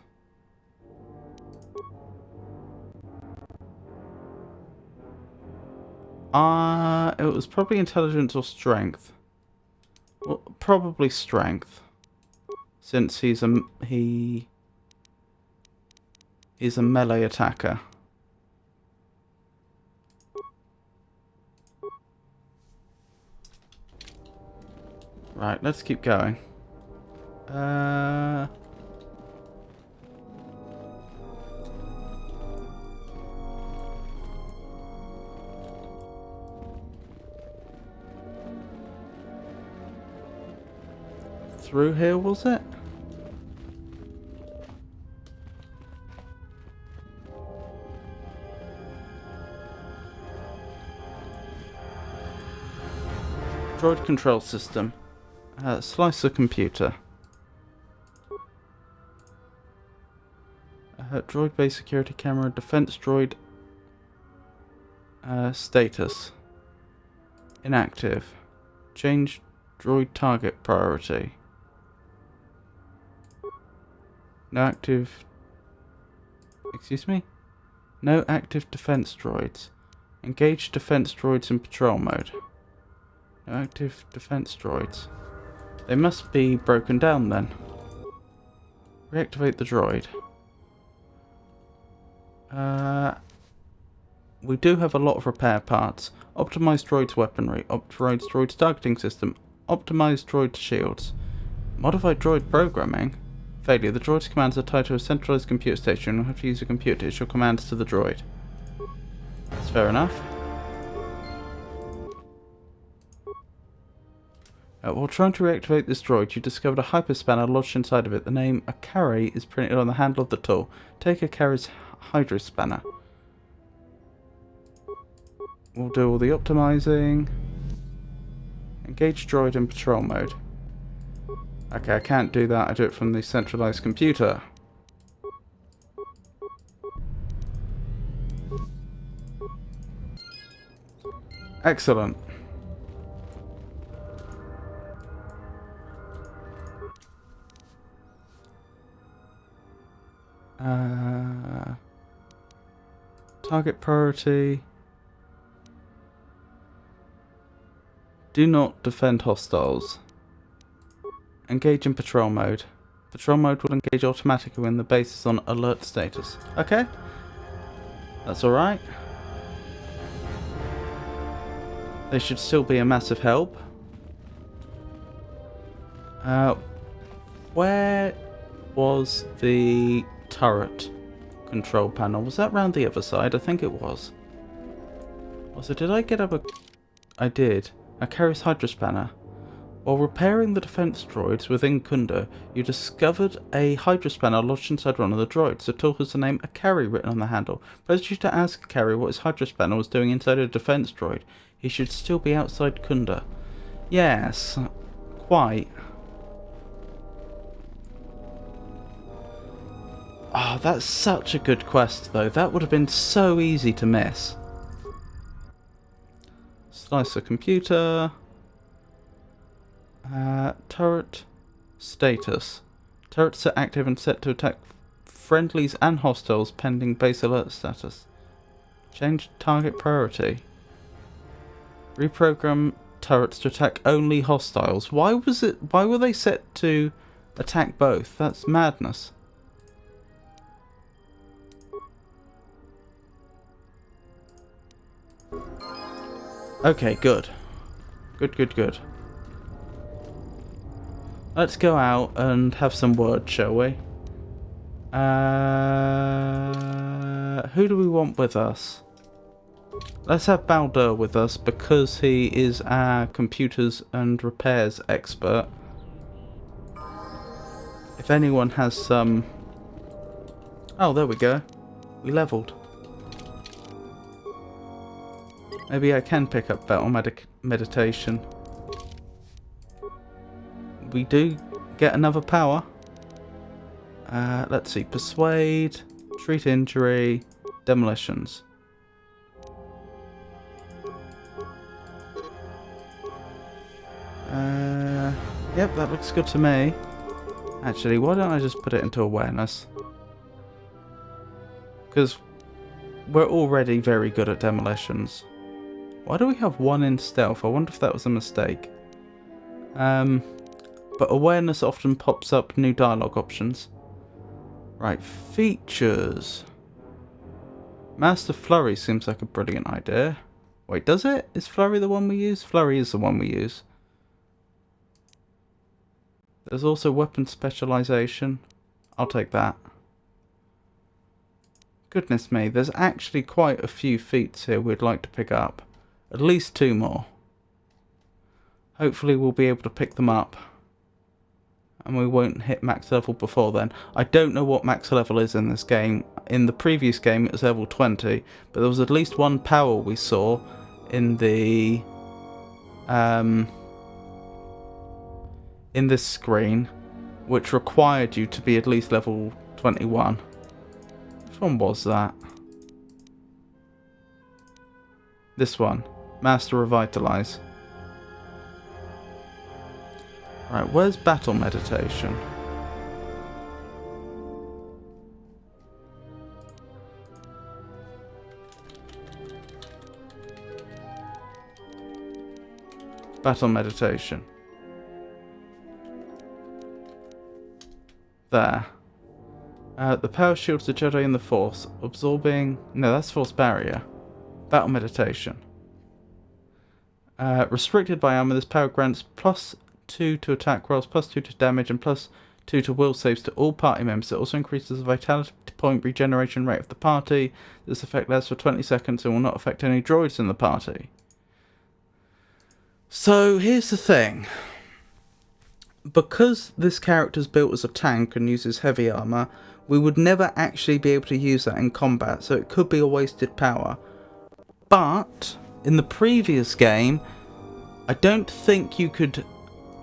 It was probably intelligence or strength. Well, probably strength, since he's a melee attacker. Right, let's keep going. Through here, was it? Droid control system. Slicer computer. Droid base security camera. Defense droid. Status. Inactive. Change droid target priority. No active... Excuse me? No active defense droids. Engage defense droids in patrol mode. No active defense droids. They must be broken down then. Reactivate the droid. We do have a lot of repair parts. Optimize droid's weaponry. Optimize droid's targeting system. Optimize droid's shields. Modified droid programming. Failure. The droid's commands are tied to a centralized computer station. You'll have to use a computer to issue commands to the droid. That's fair enough. While trying to reactivate this droid, you discovered a hyperspanner lodged inside of it. The name Akari is printed on the handle of the tool. Take Akari's hydrospanner. We'll do all the optimizing. Engage droid in patrol mode. Okay, I can't do that. I do it from the centralized computer. Excellent. Target priority. Do not defend hostiles. Engage in patrol mode. Patrol mode will engage automatically when the base is on alert status. Okay. That's alright. They should still be a massive help. Where was the turret control panel? Was that round the other side? I think it was. Also, did I get up a... I did. Akari's hydrospanner. While repairing the defense droids within Kunda, you discovered a hydrospanner lodged inside one of the droids. The tool has the name Akari written on the handle. Press you to ask Akari what his hydrospanner was doing inside a defense droid. He should still be outside Kunda. Yes, quite. Oh, that's such a good quest though. That would have been so easy to miss. Slicer computer. Turret status. Turrets are active and set to attack friendlies and hostiles pending base alert status. Change target priority. Reprogram turrets to attack only hostiles. Why were they set to attack both? That's madness. Okay, good. Good. Let's go out and have some words, shall we? Who do we want with us? Let's have Baldur with us because he is our computers and repairs expert. If anyone has some... Oh, there we go. We leveled. Maybe I can pick up battle meditation. We do get another power. Let's see. Persuade, treat injury, demolitions. Yep, that looks good to me. Actually, why don't I just put it into awareness? Because we're already very good at demolitions. Why do we have one in stealth? I wonder if that was a mistake. But awareness often pops up new dialogue options. Right, features. Master Flurry seems like a brilliant idea. Wait, does it? Is Flurry the one we use? Flurry is the one we use. There's also weapon specialization. I'll take that. Goodness me, there's actually quite a few feats here we'd like to pick up. At least 2 more. Hopefully we'll be able to pick them up. And we won't hit max level before then. I don't know what max level is in this game. In the previous game it was level 20. But there was at least one power we saw in the in this screen which required you to be at least level 21. Which one was that? This one. Master Revitalize. Right, where's Battle Meditation? Battle Meditation. There. The power shields the Jedi in the Force, absorbing... No, that's Force Barrier. Battle Meditation. Restricted by armor, this power grants +2 to attack rolls, +2 to damage, and +2 to will saves to all party members. It also increases the vitality point regeneration rate of the party. This effect lasts for 20 seconds and will not affect any droids in the party. So, here's the thing. Because this character's built as a tank and uses heavy armor, we would never actually be able to use that in combat, so it could be a wasted power. But in the previous game, I don't think you could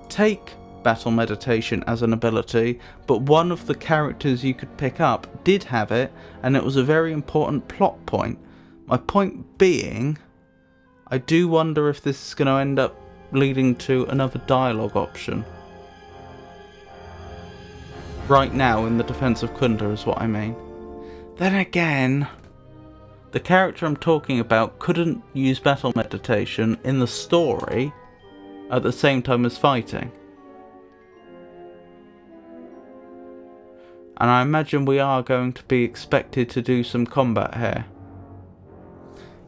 take Battle Meditation as an ability, but one of the characters you could pick up did have it, and it was a very important plot point. My point being, I do wonder if this is going to end up leading to another dialogue option. Right now, in the defense of Kunda is what I mean. Then again, the character I'm talking about couldn't use Battle Meditation in the story at the same time as fighting. And I imagine we are going to be expected to do some combat here.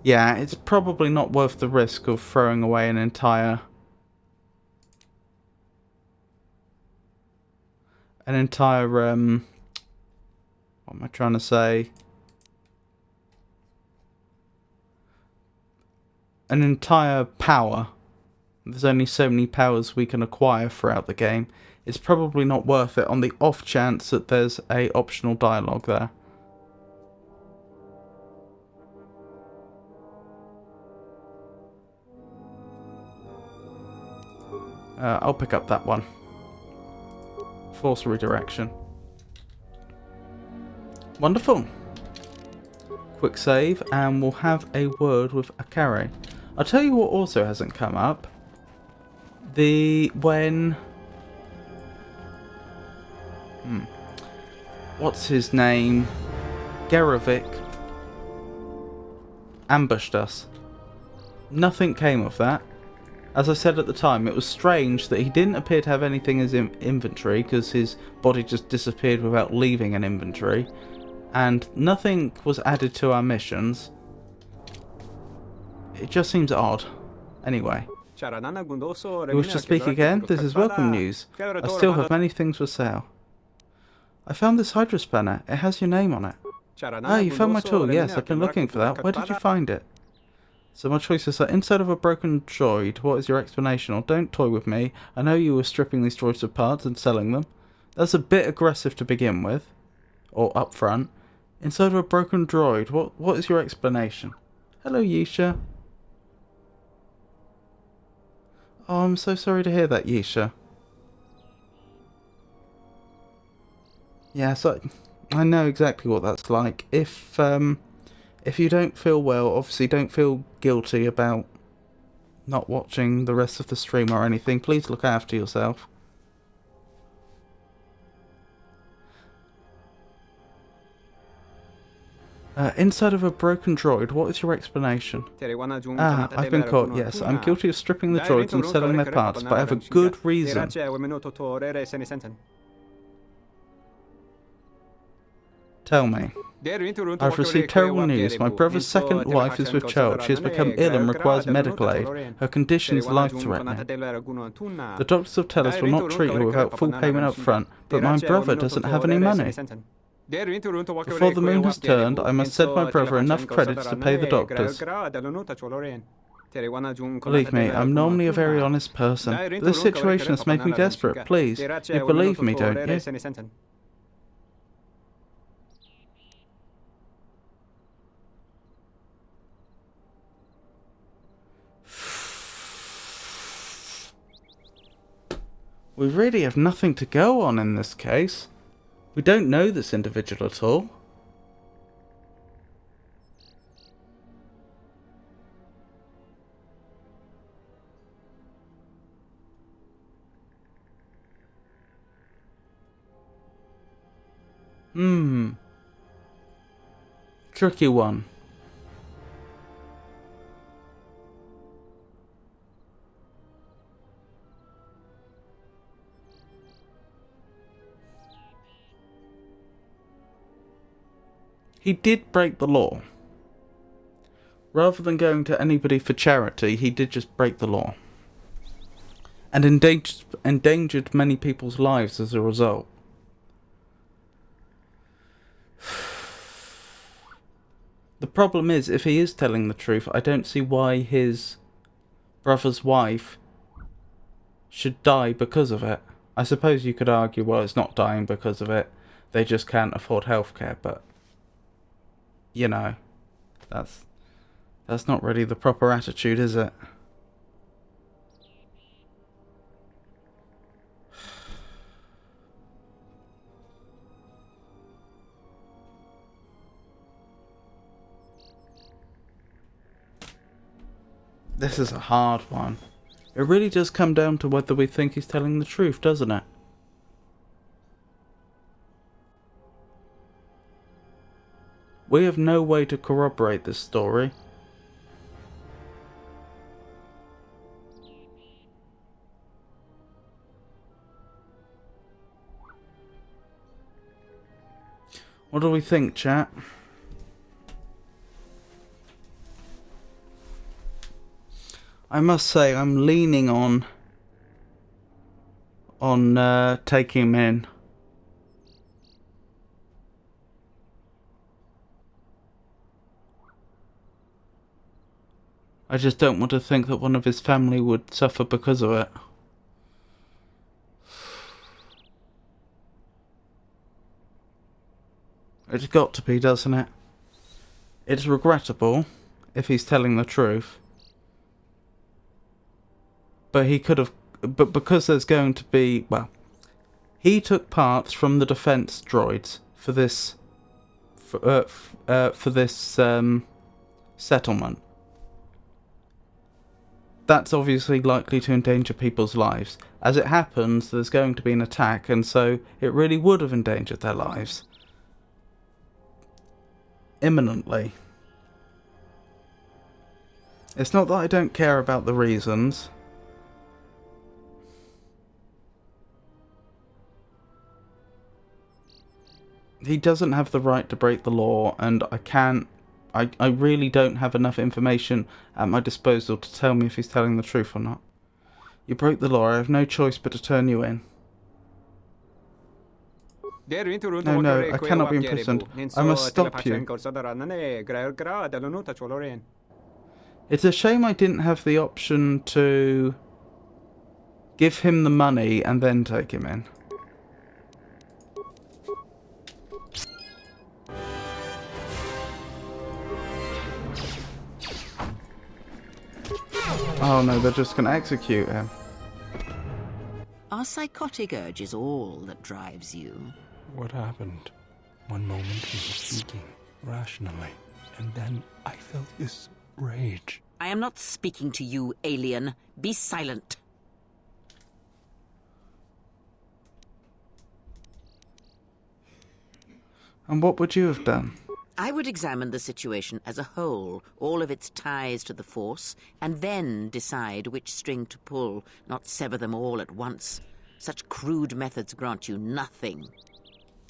Yeah, it's probably not worth the risk of throwing away an entire... what am I trying to say? An entire power. There's only so many powers we can acquire throughout the game. It's probably not worth it on the off chance that there's a optional dialogue there. I'll pick up that one. Force redirection. Wonderful. Quick save, and we'll have a word with Akare. I'll tell you what also hasn't come up. What's his name? Gerovic ambushed us. Nothing came of that. As I said at the time, it was strange that he didn't appear to have anything in his inventory, because his body just disappeared without leaving an inventory, and nothing was added to our missions. It just seems odd. Anyway. You wish to speak again? This is welcome news. I still have many things for sale. I found this Hydra spanner. It has your name on it. Ah, you found my tool. Yes, I've been looking for that. Where did you find it? So my choices are inside of a broken droid. What is your explanation? Or don't toy with me. I know you were stripping these droids of parts and selling them. That's a bit aggressive to begin with. Or up front. Inside of a broken droid. What is your explanation? Hello, Yisha. Oh, I'm so sorry to hear that, Yisha. Yeah, so I know exactly what that's like. If you don't feel well, obviously don't feel guilty about not watching the rest of the stream or anything. Please look after yourself. Inside of a broken droid, what is your explanation? Ah, I've been caught, yes. I'm guilty of stripping the droids and selling their parts, but I have a good reason. Tell me. I've received terrible news. My brother's second wife is with child. She has become ill and requires medical aid. Her condition is life-threatening. The doctors will tell us will not treat her without full payment up front, but my brother doesn't have any money. Before the moon has turned, I must send my brother enough credits to pay the doctors. Believe me, I'm normally a very honest person, but this situation has made me desperate. Please, you believe me, don't you? We really have nothing to go on in this case. We don't know this individual at all. Tricky one. He did break the law. Rather than going to anybody for charity, he did just break the law. And endangered many people's lives as a result. The problem is, if he is telling the truth, I don't see why his brother's wife should die because of it. I suppose you could argue, well, it's not dying because of it. They just can't afford healthcare, but you know, that's not really the proper attitude, is it? This is a hard one. It really does come down to whether we think he's telling the truth, doesn't it? We have no way to corroborate this story. What do we think, chat? I must say, I'm leaning on taking him in. I just don't want to think that one of his family would suffer because of it. It's got to be, doesn't it? It's regrettable if he's telling the truth. But he could have... But because there's going to be... Well, he took parts from the defense droids for this... For this settlement. That's obviously likely to endanger people's lives. As it happens, there's going to be an attack, and so it really would have endangered their lives. Imminently. It's not that I don't care about the reasons. He doesn't have the right to break the law, and I really don't have enough information at my disposal to tell me if he's telling the truth or not. You broke the law, I have no choice but to turn you in. No, I cannot be imprisoned. I must stop you. It's a shame I didn't have the option to give him the money and then take him in. Oh no, they're just going to execute him. Our psychotic urge is all that drives you. What happened? One moment we were speaking rationally, and then I felt this rage. I am not speaking to you, alien. Be silent. And what would you have done? I would examine the situation as a whole, all of its ties to the Force, and then decide which string to pull, not sever them all at once. Such crude methods grant you nothing.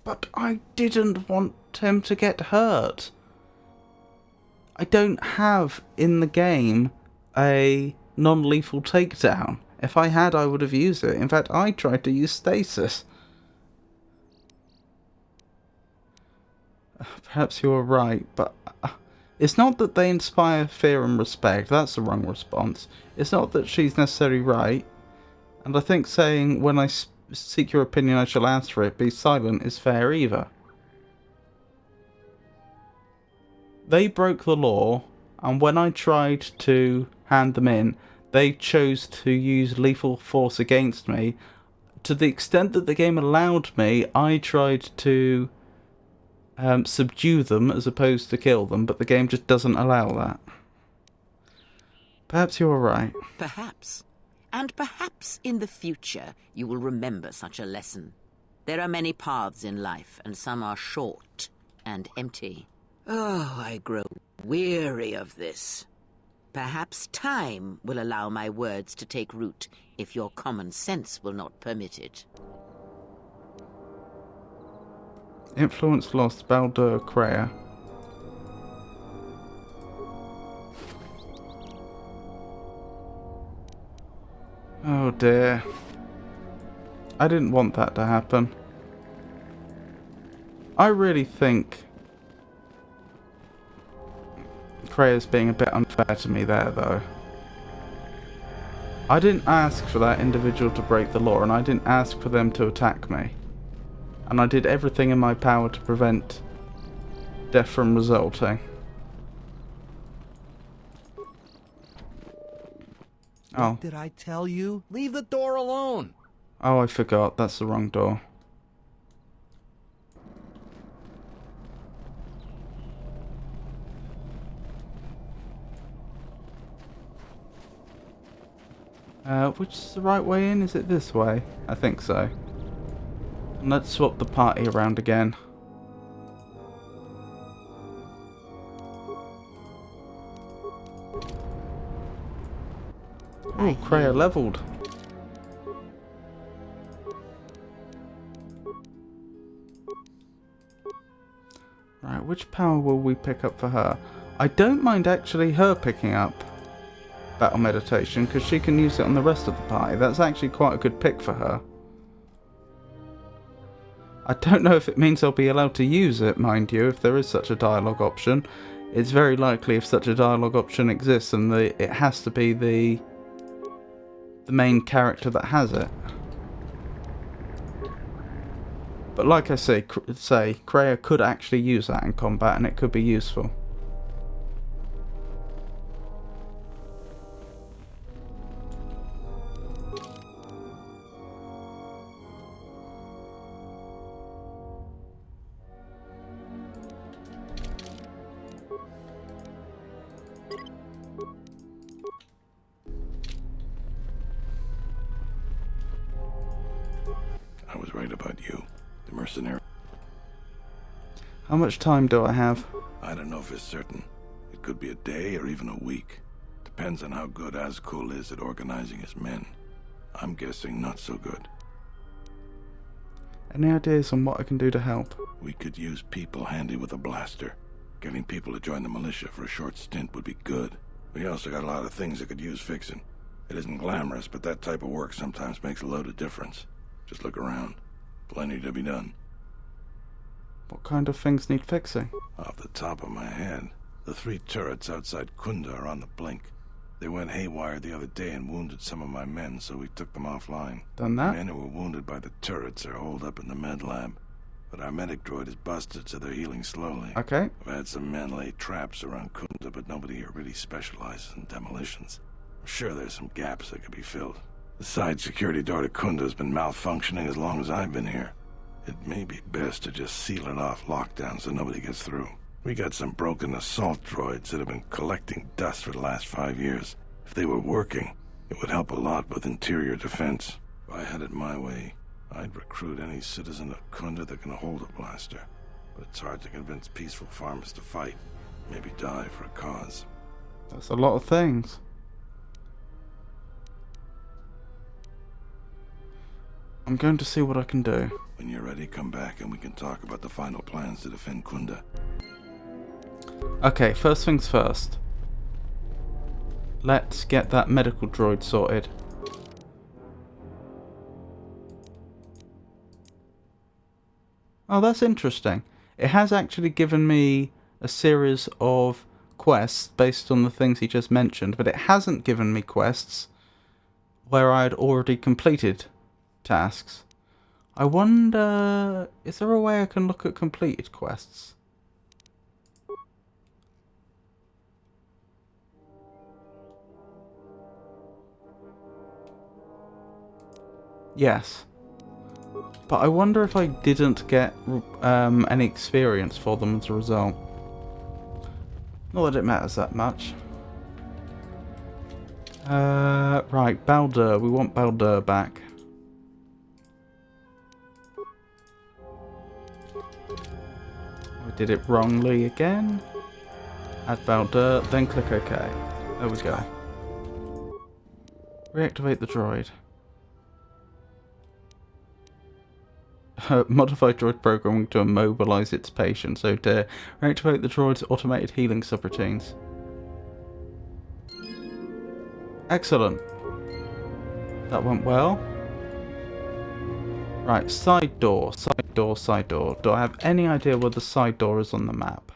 But I didn't want him to get hurt. I don't have, in the game, a non-lethal takedown. If I had, I would have used it. In fact, I tried to use stasis. Perhaps you are right, but it's not that they inspire fear and respect. That's the wrong response. It's not that she's necessarily right. And I think saying, when I seek your opinion, I shall answer it, be silent, is fair either. They broke the law, and when I tried to hand them in, they chose to use lethal force against me, to the extent that the game allowed me, I tried to subdue them as opposed to kill them, but the game just doesn't allow that. Perhaps you're right. Perhaps. And perhaps in the future you will remember such a lesson. There are many paths in life, and some are short and empty. Oh, I grow weary of this. Perhaps time will allow my words to take root if your common sense will not permit it. Influence lost. Baldur Kreia. Oh dear. I didn't want that to happen. I really think Kreia's being a bit unfair to me there, though. I didn't ask for that individual to break the law, and I didn't ask for them to attack me. And I did everything in my power to prevent death from resulting. Oh. What did I tell you? Leave the door alone! Oh, I forgot. That's the wrong door. Which is the right way in? Is it this way? I think so. And let's swap the party around again. Oh, Kreia leveled. Right, which power will we pick up for her? I don't mind actually her picking up Battle Meditation, because she can use it on the rest of the party. That's actually quite a good pick for her. I don't know if it means I'll be allowed to use it, mind you, if there is such a dialogue option. It's very likely if such a dialogue option exists, and it has to be the main character that has it. But like I say, Kreia could actually use that in combat, and it could be useful. I was right about you. The mercenary. How much time do I have? I don't know if it's certain. It could be a day or even a week. Depends on how good Azkul is at organizing his men. I'm guessing not so good. Any ideas on what I can do to help? We could use people handy with a blaster. Getting people to join the militia for a short stint would be good. We also got a lot of things that could use fixing. It isn't glamorous, but that type of work sometimes makes a load of difference. Just look around. Plenty to be done. What kind of things need fixing? Off the top of my head, the 3 turrets outside Kunda are on the blink. They went haywire the other day and wounded some of my men, so we took them offline. Done that? Men who were wounded by the turrets are holed up in the med lab. But our medic droid is busted, so they're healing slowly. Okay. I've had some men lay traps around Kunda, but nobody here really specializes in demolitions. I'm sure there's some gaps that could be filled. The side security door to Kunda has been malfunctioning as long as I've been here. It may be best to just seal it off lockdown so nobody gets through. We got some broken assault droids that have been collecting dust for the last 5 years. If they were working, it would help a lot with interior defense. If I had it my way, I'd recruit any citizen of Kunda that can hold a blaster. But it's hard to convince peaceful farmers to fight. Maybe die for a cause. That's a lot of things. I'm going to see what I can do. When you're ready, come back and we can talk about the final plans to defend Kunda. Okay, first things first. Let's get that medical droid sorted. Oh, that's interesting. It has actually given me a series of quests based on the things he just mentioned, but it hasn't given me quests where I had already completed tasks. I wonder, is there a way I can look at completed quests? Yes. But I wonder if I didn't get any experience for them as a result. Not that it matters that much. Right, Baldur. We want Baldur back. We did it wrongly again. Add Baldur, then click OK. There we go. Reactivate the droid. Modify droid programming to immobilize its patients. Oh dear. Reactivate the droid's automated healing subroutines. Excellent. That went well. Right, side door, side door, side door. Do I have any idea where the side door is on the map?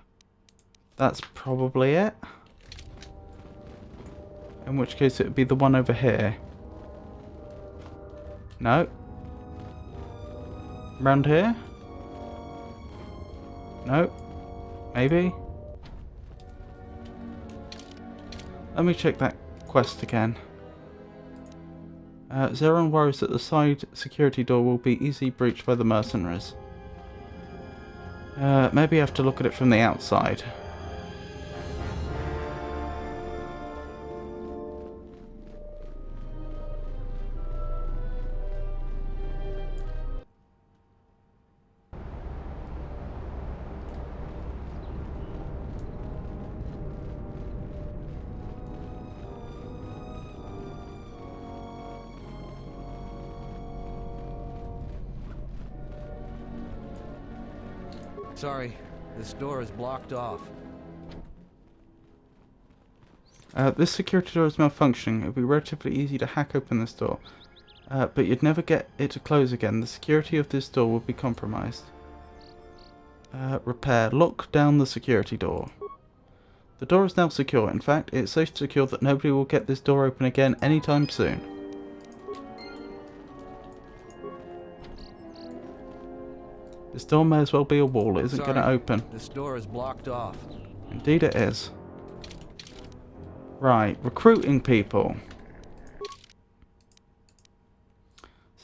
That's probably it. In which case it would be the one over here. No. Round here? No. Maybe? Let me check that quest again. Zeron worries that the side security door will be easily breached by the mercenaries. Maybe I have to look at it from the outside. Sorry, this door is blocked off. This security door is malfunctioning. It would be relatively easy to hack open this door. But you'd never get it to close again. The security of this door would be compromised. Repair. Lock down the security door. The door is now secure. In fact, it's so secure that nobody will get this door open again anytime soon. This door may as well be a wall. It isn't going to open. This door is blocked off. Indeed it is. Right, recruiting people.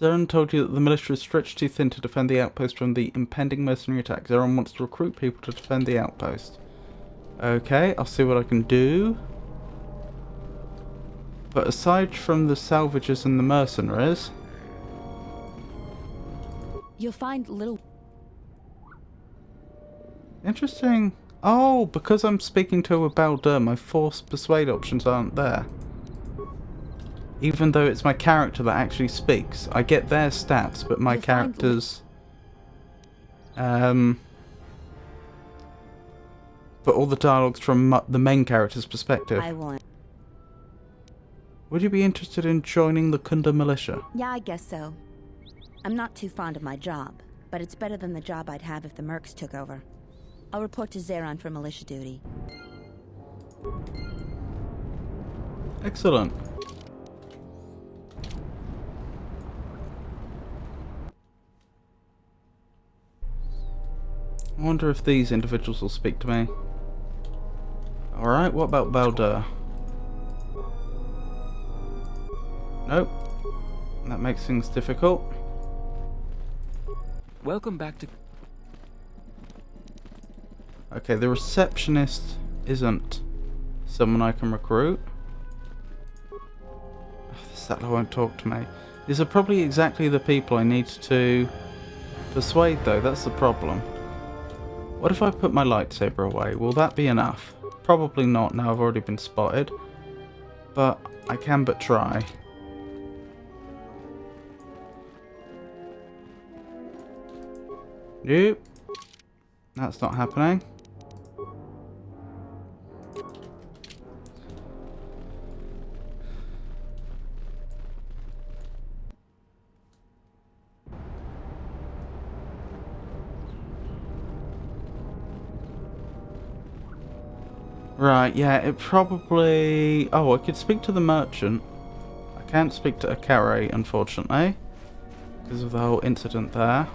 Zeron told you that the militia is stretched too thin to defend the outpost from the impending mercenary attack. Zeron wants to recruit people to defend the outpost. Okay, I'll see what I can do. But aside from the salvagers and the mercenaries... You'll find little... Interesting. Oh, because I'm speaking to a Baldur, my force persuade options aren't there. Even though it's my character that actually speaks. I get their stats, but my character's... but all the dialogue's from the main character's perspective. I want. Would you be interested in joining the Kunda militia? Yeah, I guess so. I'm not too fond of my job, but it's better than the job I'd have if the Mercs took over. I'll report to Zeron for militia duty. Excellent. I wonder if these individuals will speak to me. Alright, what about Baldur? Nope. That makes things difficult. Welcome back to... Okay, the receptionist isn't someone I can recruit. The settler won't talk to me. These are probably exactly the people I need to persuade, though. That's the problem. What if I put my lightsaber away? Will that be enough? Probably not, now I've already been spotted. But I can but try. Nope. That's not happening. Right, yeah, it probably... Oh, I could speak to the merchant. I can't speak to Akare, unfortunately, because of the whole incident there.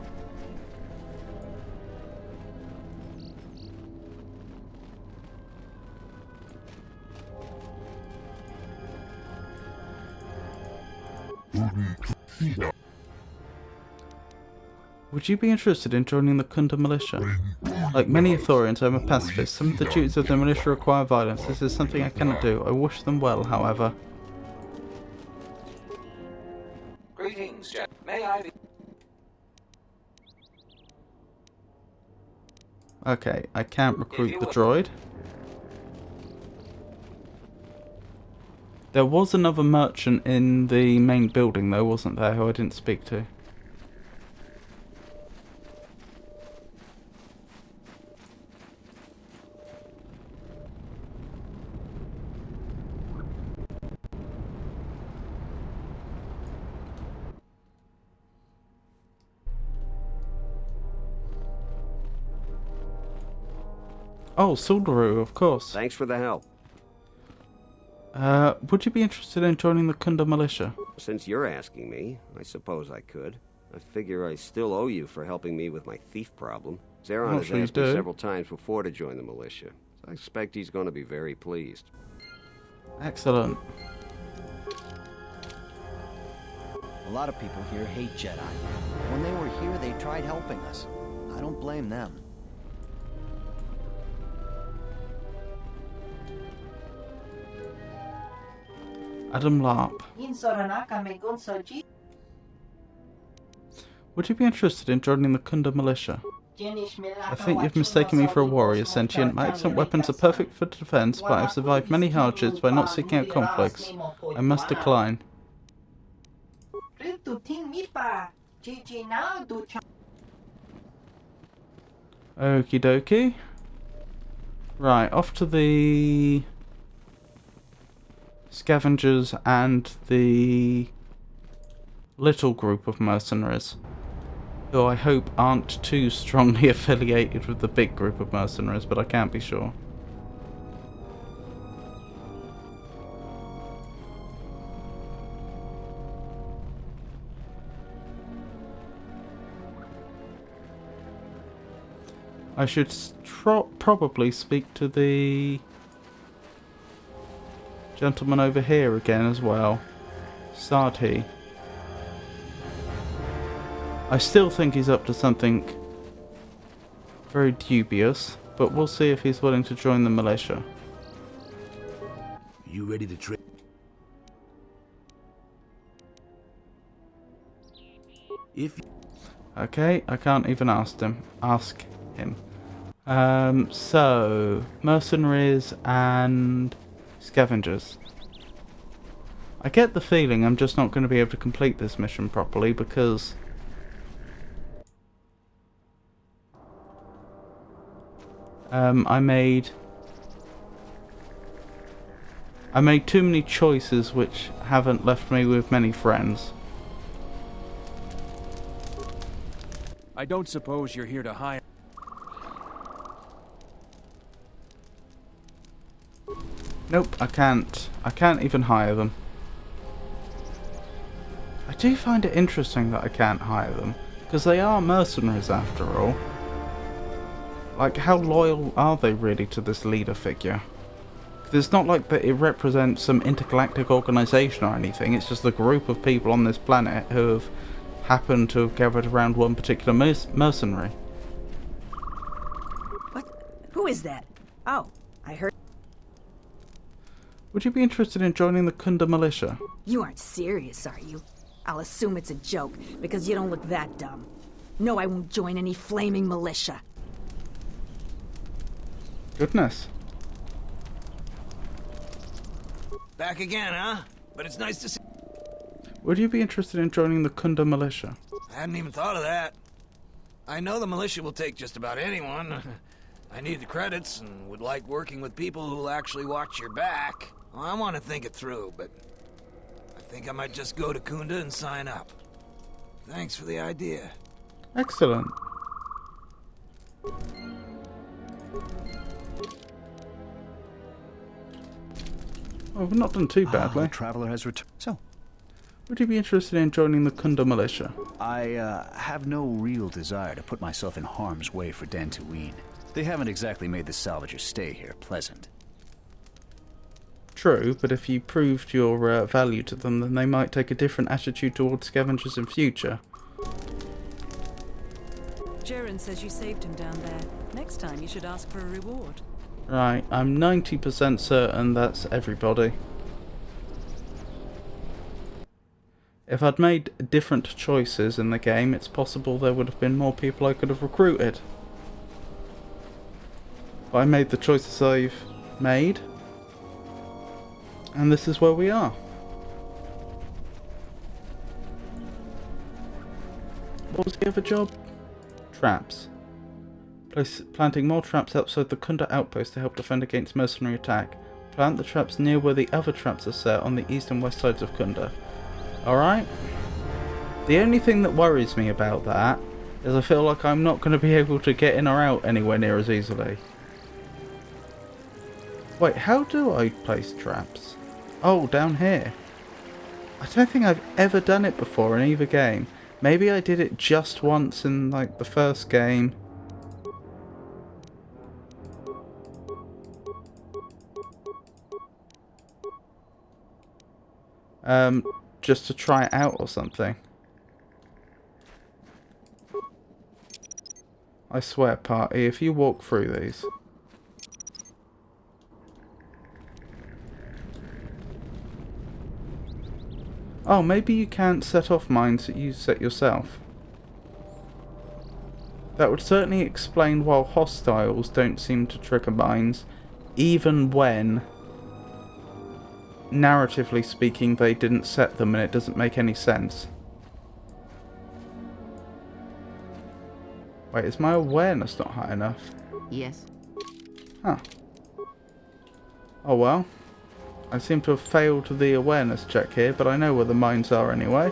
Would you be interested in joining the Kunda militia? Like many Ithorians, I'm a pacifist. Some of the duties of the militia require violence. This is something I cannot do. I wish them well, however. Greetings, Jack. May I be... Okay, I can't recruit the droid. There was another merchant in the main building though, wasn't there, who I didn't speak to? Oh, Subaru, of course. Thanks for the help. Would you be interested in joining the Kunda militia? Since you're asking me, I suppose I could. I figure I still owe you for helping me with my thief problem. Zeron has asked me several times before to join the militia. So I expect he's going to be very pleased. Excellent. A lot of people here hate Jedi. When they were here, they tried helping us. I don't blame them. Adam Larp. Would you be interested in joining the Kunda militia? I think you've mistaken me for a warrior sentient. My excellent weapons are perfect for defense, but I've survived many hardships by not seeking out conflicts. I must decline. Okie dokie. Right, off to the scavengers and the little group of mercenaries, who I hope aren't too strongly affiliated with the big group of mercenaries, but I can't be sure. I should probably speak to the gentleman over here again as well. Sardhi. I still think he's up to something very dubious, but we'll see if he's willing to join the militia. You ready to trade? Okay, I can't even ask him. So mercenaries and scavengers. I get the feeling I'm just not going to be able to complete this mission properly because I made too many choices which haven't left me with many friends. I don't suppose you're here to hire... Nope, I can't. I can't even hire them. I do find it interesting that I can't hire them, because they are mercenaries after all. Like, how loyal are they really to this leader figure? Because it's not like that it represents some intergalactic organization or anything, it's just a group of people on this planet who have happened to have gathered around one particular mercenary. What? Who is that? Oh, I heard... Would you be interested in joining the Kunda militia? You aren't serious, are you? I'll assume it's a joke, because you don't look that dumb. No, I won't join any flaming militia. Goodness. Back again, huh? But it's nice to see... Would you be interested in joining the Kunda militia? I hadn't even thought of that. I know the militia will take just about anyone. I need the credits and would like working with people who'll actually watch your back. Well, I want to think it through, but I think I might just go to Kunda and sign up. Thanks for the idea. Excellent. Oh, we've not done too badly. The traveler has returned. So, would you be interested in joining the Kunda militia? I have no real desire to put myself in harm's way for Dantooine. They haven't exactly made the salvagers' stay here pleasant. True, but if you proved your value to them, then they might take a different attitude towards scavengers in future. Jaren says you saved him down there. Next time you should ask for a reward. Right, I'm 90% certain that's everybody. If I'd made different choices in the game, it's possible there would have been more people I could have recruited. But I made the choices I've made, and this is where we are. What was the other job? Traps. Planting more traps outside the Kunda outpost to help defend against mercenary attack. Plant the traps near where the other traps are set on the east and west sides of Kunda. Alright. The only thing that worries me about that is I feel like I'm not going to be able to get in or out anywhere near as easily. Wait, how do I place traps? Oh, down here. I don't think I've ever done it before in either game. Maybe I did it just once in like the first game. Just to try it out or something. I swear, party, if you walk through these. Oh, maybe you can't set off mines that you set yourself. That would certainly explain why hostiles don't seem to trigger mines, even when, narratively speaking, they didn't set them and it doesn't make any sense. Wait, is my awareness not high enough? Yes. Huh. Oh well. I seem to have failed the awareness check here, but I know where the mines are anyway.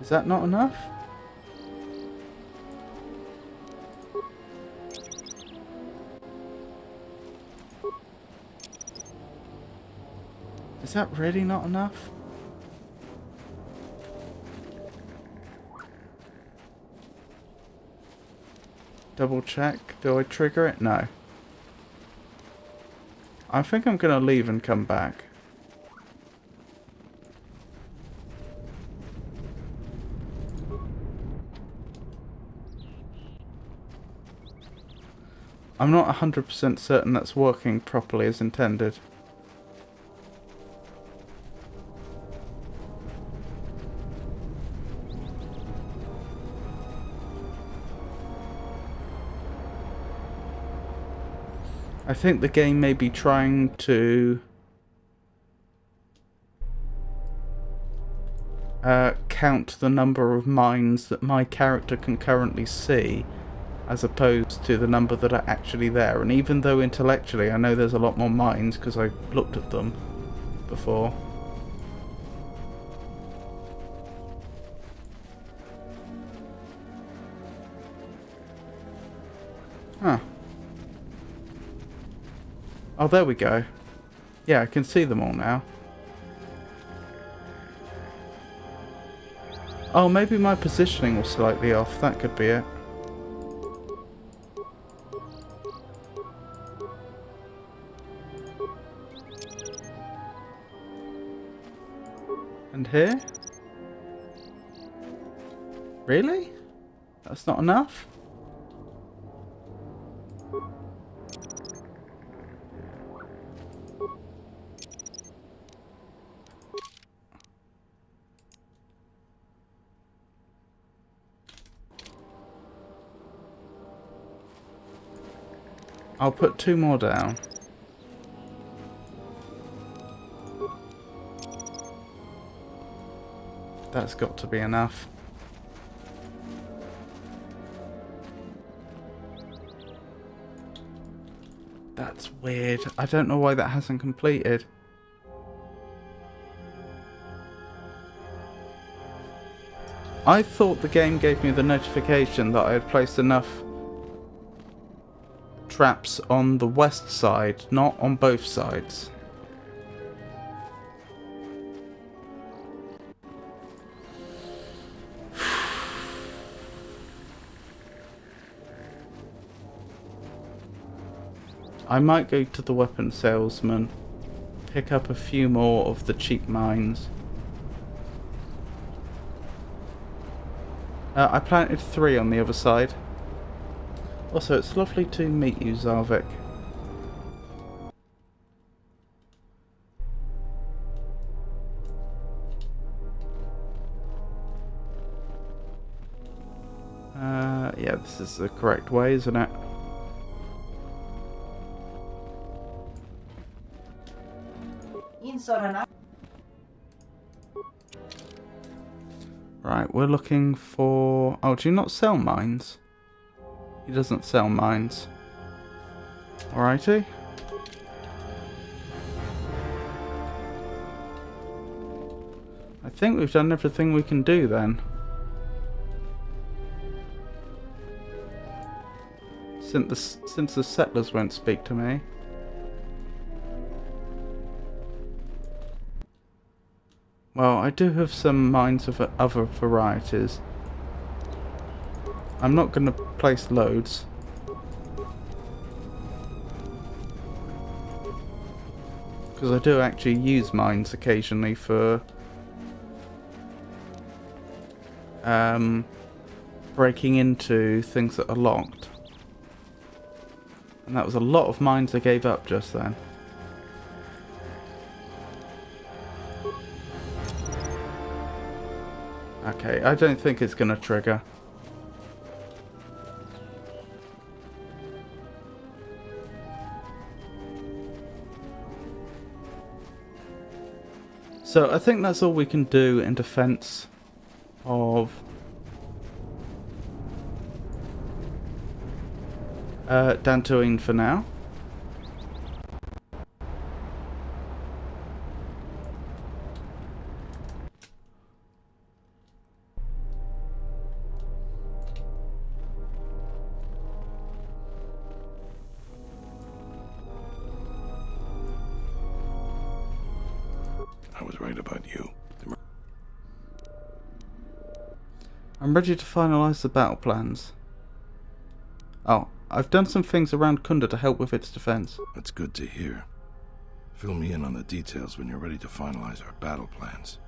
Is that not enough? Is that really not enough? Double check. Do I trigger it? No. I think I'm going to leave and come back. I'm not 100% certain that's working properly as intended. I think the game may be trying to count the number of mines that my character can currently see, as opposed to the number that are actually there. And even though intellectually I know there's a lot more mines because I looked at them before. Huh. Oh, there we go. Yeah, I can see them all now. Oh, maybe my positioning was slightly off. That could be it. And here? Really? That's not enough? I'll put 2 more down. That's got to be enough. That's weird. I don't know why that hasn't completed. I thought the game gave me the notification that I had placed enough traps on the west side, not on both sides. I might go to the weapon salesman pick up a few more of the cheap mines. I planted 3 on the other side. Also, it's lovely to meet you, Zarvik. Yeah, this is the correct way, isn't it? Right, we're looking for... Oh, do you not sell mines? He doesn't sell mines. Alrighty. I think we've done everything we can do then. Since the settlers won't speak to me. Well, I do have some mines of other varieties. I'm not going to place loads. Because I do actually use mines occasionally for breaking into things that are locked. And that was a lot of mines I gave up just then. Okay, I don't think it's going to trigger. So I think that's all we can do in defense of Dantooine for now. I was right about you. I'm ready to finalize the battle plans. Oh, I've done some things around Kunda to help with its defense. That's good to hear. Fill me in on the details when you're ready to finalize our battle plans.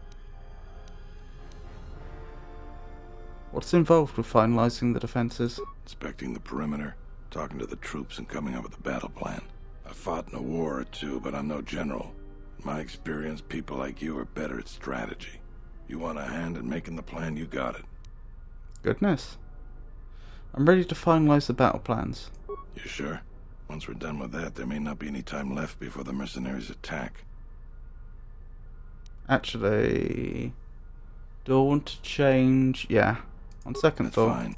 What's involved with finalizing the defenses? Inspecting the perimeter, talking to the troops, and coming up with a battle plan. I've fought in a war or two, but I'm no general. In my experience, people like you are better at strategy. You want a hand in making the plan, you got it. Goodness. I'm ready to finalize the battle plans. You sure? Once we're done with that, there may not be any time left before the mercenaries attack. Actually, do I want to change? Yeah, on second That's thought. Fine.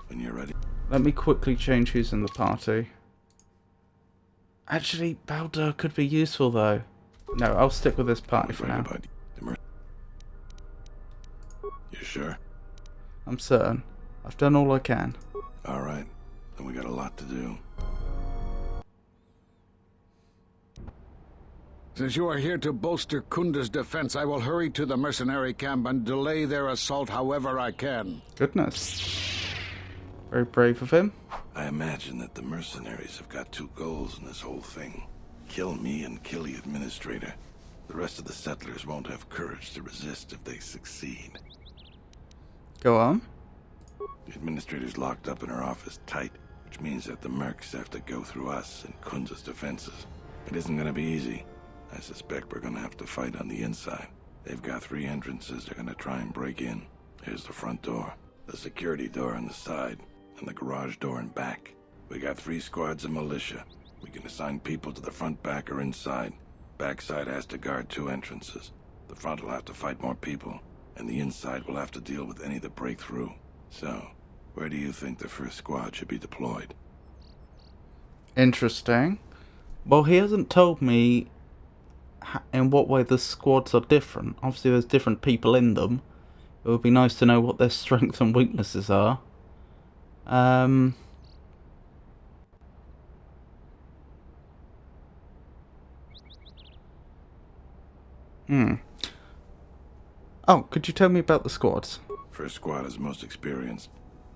When you're ready. Let me quickly change who's in the party. Actually, Baldur could be useful though. No, I'll stick with this party for now. You sure? I'm certain. I've done all I can. Alright, then we got a lot to do. Since you are here to bolster Kunda's defense, I will hurry to the mercenary camp and delay their assault however I can. Goodness. Very brave of him. I imagine that the mercenaries have got 2 goals in this whole thing. Kill me and kill the administrator. The rest of the settlers won't have courage to resist if they succeed. Go on. The administrator's locked up in her office tight, which means that the mercs have to go through us and Kunda's defenses. It isn't gonna be easy. I suspect we're gonna have to fight on the inside. They've got 3 entrances they're gonna try and break in. Here's the front door, the security door on the side, and the garage door in back. We got 3 squads of militia. We can assign people to the front, back, or inside. Backside has to guard 2 entrances. The front will have to fight more people, and the inside will have to deal with any that break through. So, where do you think the first squad should be deployed? Interesting. Well, he hasn't told me in what way the squads are different. Obviously, there's different people in them. It would be nice to know what their strengths and weaknesses are. Oh, could you tell me about the squads? First squad is most experienced.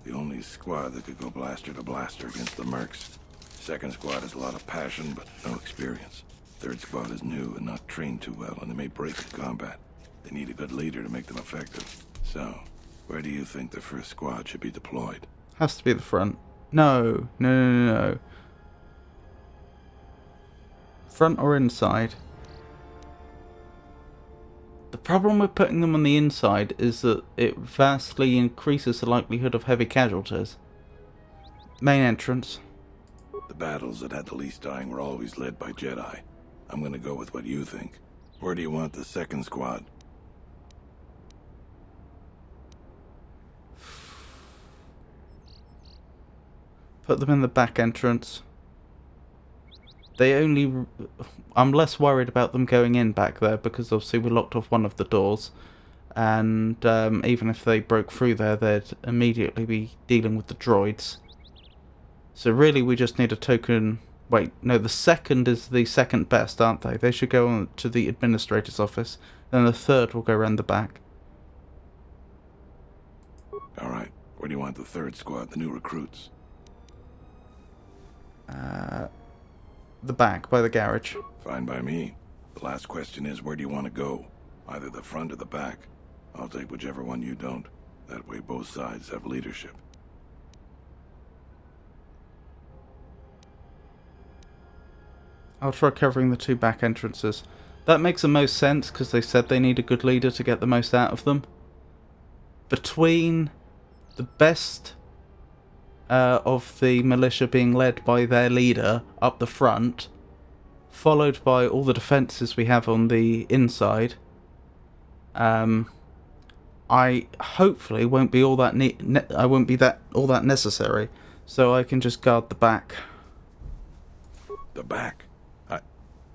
The only squad that could go blaster to blaster against the mercs. Second squad has a lot of passion, but no experience. third squad is new and not trained too well, and they may break in combat. They need a good leader to make them effective. So, where do you think the first squad should be deployed? Has to be the front. No. Front or inside? The problem with putting them on the inside is that it vastly increases the likelihood of heavy casualties. Main entrance. The battles that had the least dying were always led by Jedi. I'm gonna go with what you think. Where do you want the second squad? Put them in the back entrance. I'm less worried about them going in back there because obviously we locked off one of the doors, and even if they broke through there, they'd immediately be dealing with the droids. So really we just need a token. Wait, no, the second is the second best, aren't they? They should go on to the administrator's office, then the third will go around the back. Alright, where do you want the third squad, the new recruits? The back, by the garage. Fine by me. The last question is, where do you want to go? Either the front or the back. I'll take whichever one you don't. That way both sides have leadership. I'll try covering the two back entrances. That makes the most sense because they said they need a good leader to get the most out of them. Between the best of the militia being led by their leader up the front, followed by all the defences we have on the inside, I hopefully won't be all that all that necessary, so I can just guard the back. The back? I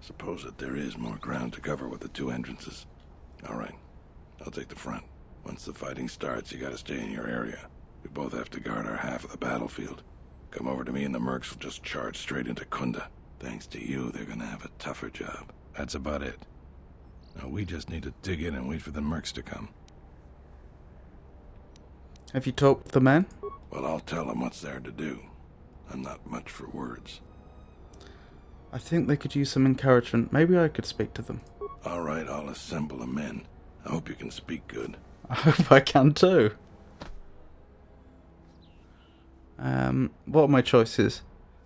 suppose that there is more ground to cover with the two entrances. Alright, I'll take the front. Once the fighting starts, you gotta stay in your area. We both have to guard our half of the battlefield. Come over to me and the mercs will just charge straight into Kunda. Thanks to you, they're gonna have a tougher job. That's about it. Now we just need to dig in and wait for the mercs to come. Have you talked with the men? Well, I'll tell them what's there to do. I'm not much for words. I think they could use some encouragement. Maybe I could speak to them. Alright, I'll assemble the men. I hope you can speak good. I hope I can too. What are my choices?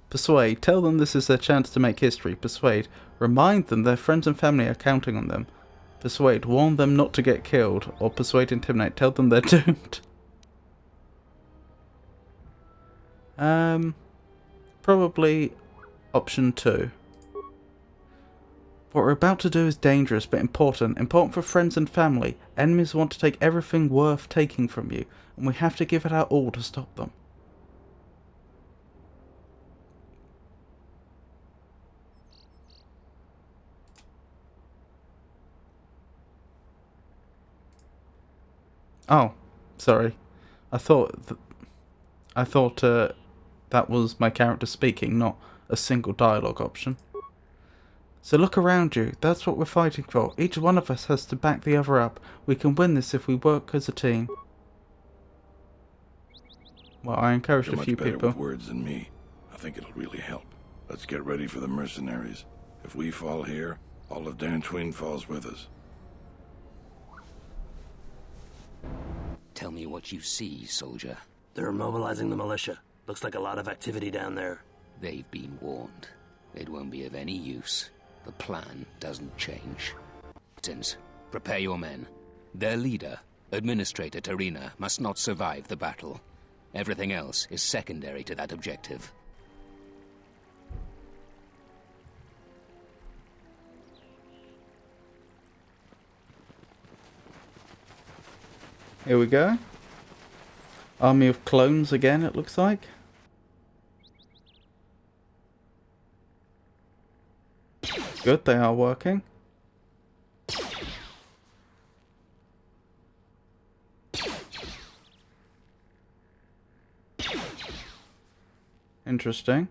Persuade. Tell them this is their chance to make history. Persuade. Remind them their friends and family are counting on them. Persuade. Warn them not to get killed. Or persuade, intimidate. Tell them they're doomed. Probably option 2. What we're about to do is dangerous but important. Important for friends and family. Enemies want to take everything worth taking from you, and we have to give it our all to stop them. Oh, sorry. I thought that was my character speaking, not a single dialogue option. So look around you. That's what we're fighting for. Each one of us has to back the other up. We can win this if we work as a team. Well, I encouraged You're a few much better people. with words than me. I think it'll really help. Let's get ready for the mercenaries. If we fall here, all of Dantooine falls with us. Tell me what you see, soldier. They're mobilizing the militia. Looks like a lot of activity down there. They've been warned. It won't be of any use. The plan doesn't change. Captains, prepare your men. Their leader, Administrator Tarina, must not survive the battle. Everything else is secondary to that objective. Here we go. Army of clones again, it looks like. Good, they are working. Interesting.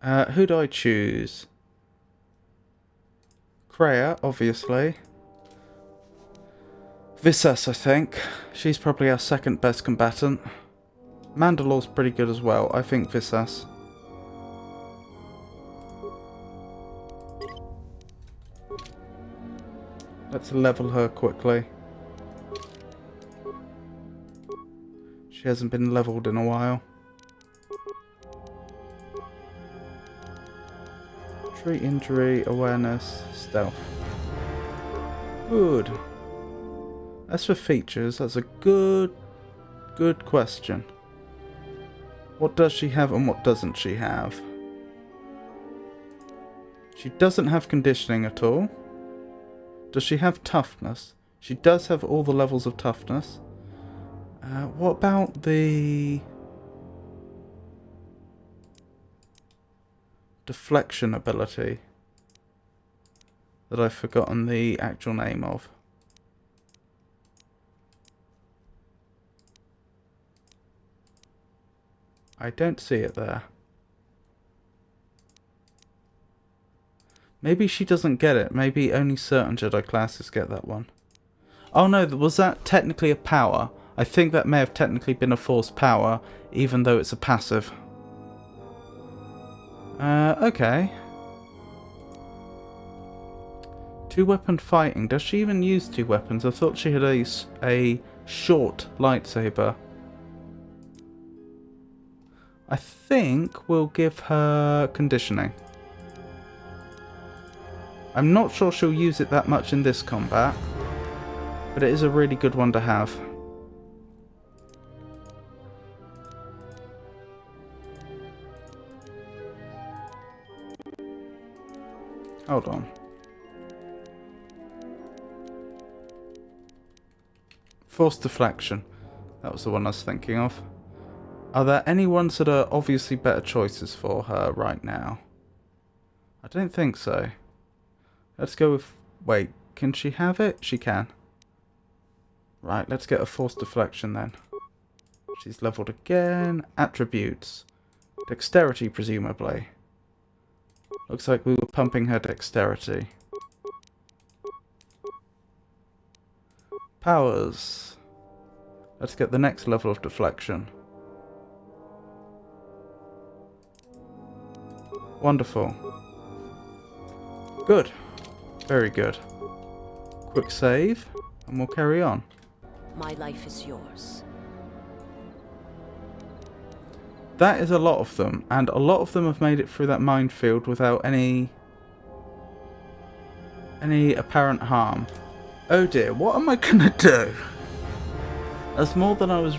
Who do I choose? Kreia, obviously. Visas, I think. She's probably our second best combatant. Mandalore's pretty good as well. I think Visas. Let's level her quickly. She hasn't been leveled in a while. Treat injury, awareness, stealth. Good. As for features, that's a good question. What does she have and what doesn't she have? She doesn't have conditioning at all. Does she have toughness? She does have all the levels of toughness. What about the deflection ability that I've forgotten the actual name of? I don't see it there. Maybe she doesn't get it. Maybe only certain Jedi classes get that one. Oh no, was that technically a power? I think that may have technically been a force power, even though it's a passive. Okay. Two-weapon fighting. Does she even use two weapons? I thought she had a short lightsaber. I think we'll give her conditioning. I'm not sure she'll use it that much in this combat, but it is a really good one to have. Hold on. Force deflection. That was the one I was thinking of. Are there any ones that are obviously better choices for her right now? I don't think so. Let's go with... Wait, can she have it? She can. Right, let's get a force deflection then. She's leveled again. Attributes. Dexterity, presumably. Looks like we were pumping her dexterity. Powers. Let's get the next level of deflection. Wonderful. Good. Very good. Quick save, and we'll carry on. My life is yours. That is a lot of them, and a lot of them have made it through that minefield without any apparent harm. Oh dear, what am I gonna do? That's more than I was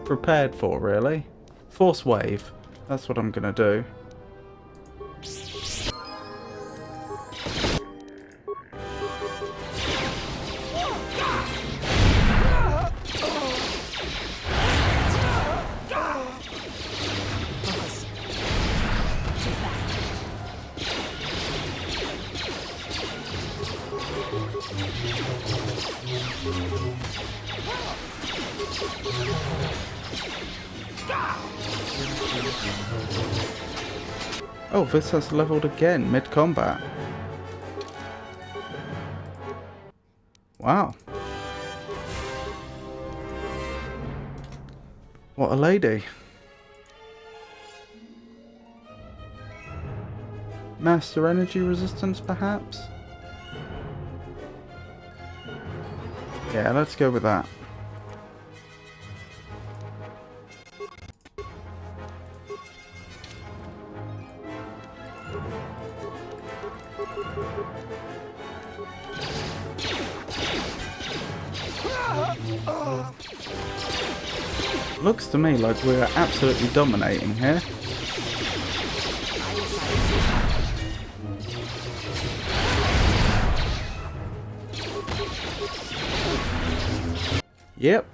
prepared for, really. Force wave. That's what I'm gonna do. Oh, this has leveled again mid-combat. Wow. What a lady. Master energy resistance, perhaps? Yeah, let's go with that. Looks to me like we're absolutely dominating here. Yep.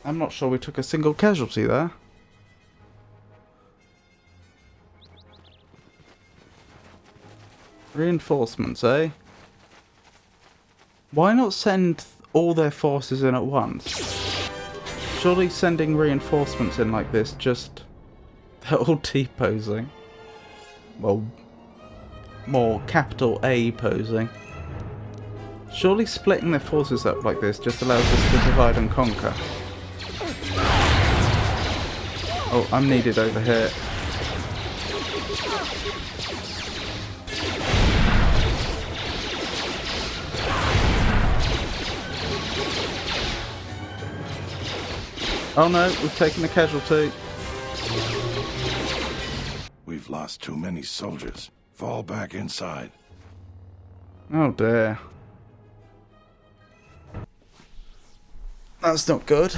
I'm not sure we took a single casualty there. Reinforcements, eh? Why not send all their forces in at once? Surely sending reinforcements in like this just... they're all T-posing. Well, more capital A posing. Surely splitting their forces up like this just allows us to divide and conquer. Oh, I'm needed over here. Oh no, we've taken a casualty. We've lost too many soldiers. Fall back inside. Oh dear. That's not good.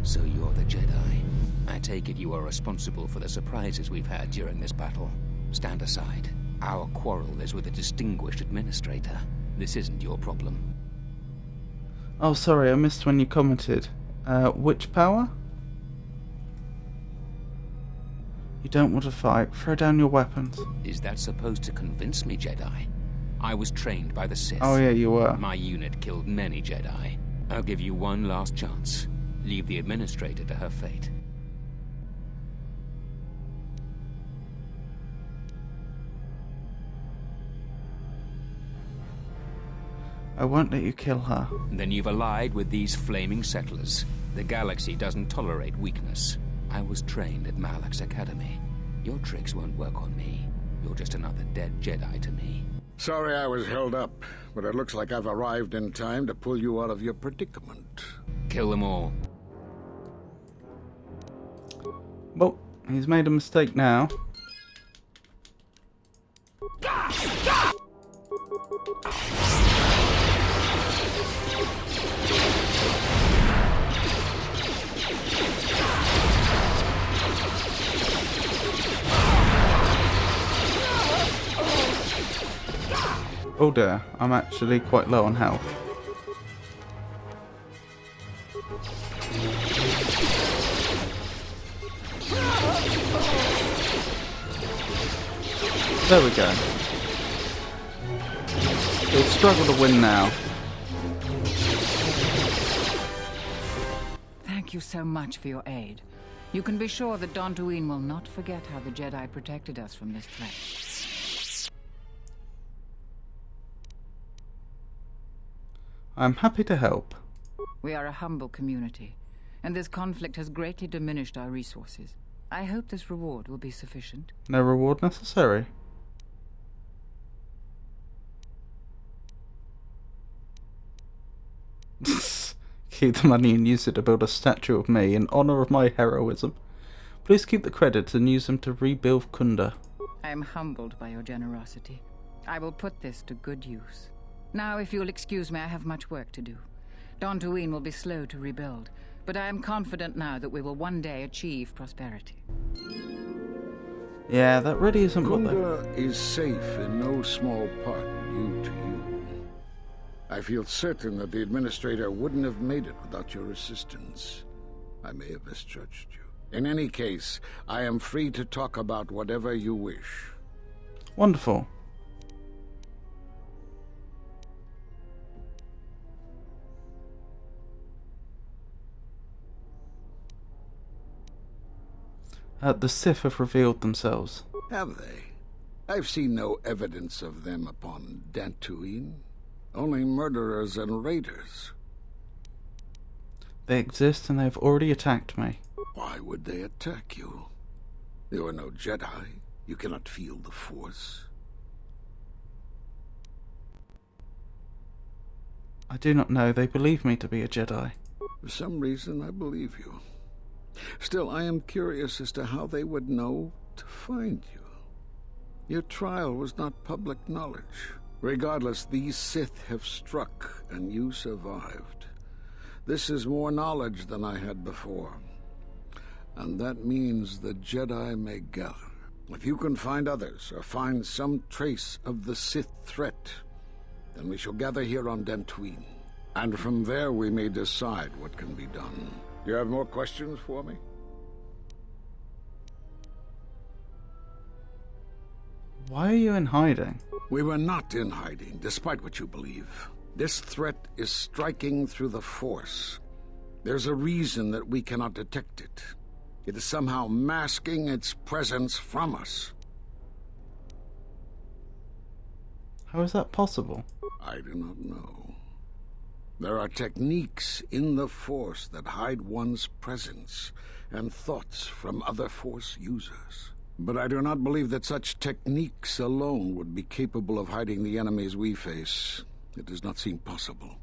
So you're the Jedi. I take it you are responsible for the surprises we've had during this battle. Stand aside. Our quarrel is with a distinguished administrator. This isn't your problem. Oh, sorry, I missed when you commented. Which power? You don't want to fight. Throw down your weapons. Is that supposed to convince me, Jedi? I was trained by the Sith. Oh yeah, you were. My unit killed many Jedi. I'll give you one last chance. Leave the administrator to her fate. I won't let you kill her. Then you've allied with these flaming settlers. The galaxy doesn't tolerate weakness. I was trained at Malak's academy. Your tricks won't work on me. You're just another dead Jedi to me. Sorry I was held up, but it looks like I've arrived in time to pull you out of your predicament. Kill them all. Well, he's made a mistake now. Oh dear, I'm actually quite low on health. There we go. He'll struggle to win now. Thank you so much for your aid. You can be sure that Dantooine will not forget how the Jedi protected us from this threat. I'm happy to help. We are a humble community, and this conflict has greatly diminished our resources. I hope this reward will be sufficient. No reward necessary. Keep the money and use it to build a statue of me in honor of my heroism. Please keep the credits and use them to rebuild Kunda. I am humbled by your generosity. I will put this to good use. Now, if you'll excuse me, I have much work to do. Dantooine will be slow to rebuild, but I am confident now that we will one day achieve prosperity. Yeah, that really isn't what Kunda is safe in no small part due to you. I feel certain that the administrator wouldn't have made it without your assistance. I may have misjudged you. In any case, I am free to talk about whatever you wish. Wonderful. The Sith have revealed themselves. Have they? I've seen no evidence of them upon Dantooine. Only murderers and raiders. They exist and they've already attacked me. Why would they attack you? You are no Jedi. You cannot feel the Force. I do not know. They believe me to be a Jedi. For some reason, I believe you. Still, I am curious as to how they would know to find you. Your trial was not public knowledge. Regardless, these Sith have struck, and you survived. This is more knowledge than I had before. And that means the Jedi may gather. If you can find others, or find some trace of the Sith threat, then we shall gather here on Dantooine. And from there we may decide what can be done. You have more questions for me? Why are you in hiding? We were not in hiding, despite what you believe. This threat is striking through the Force. There's a reason that we cannot detect it. It is somehow masking its presence from us. How is that possible? I do not know. There are techniques in the Force that hide one's presence and thoughts from other Force users. But I do not believe that such techniques alone would be capable of hiding the enemies we face. It does not seem possible.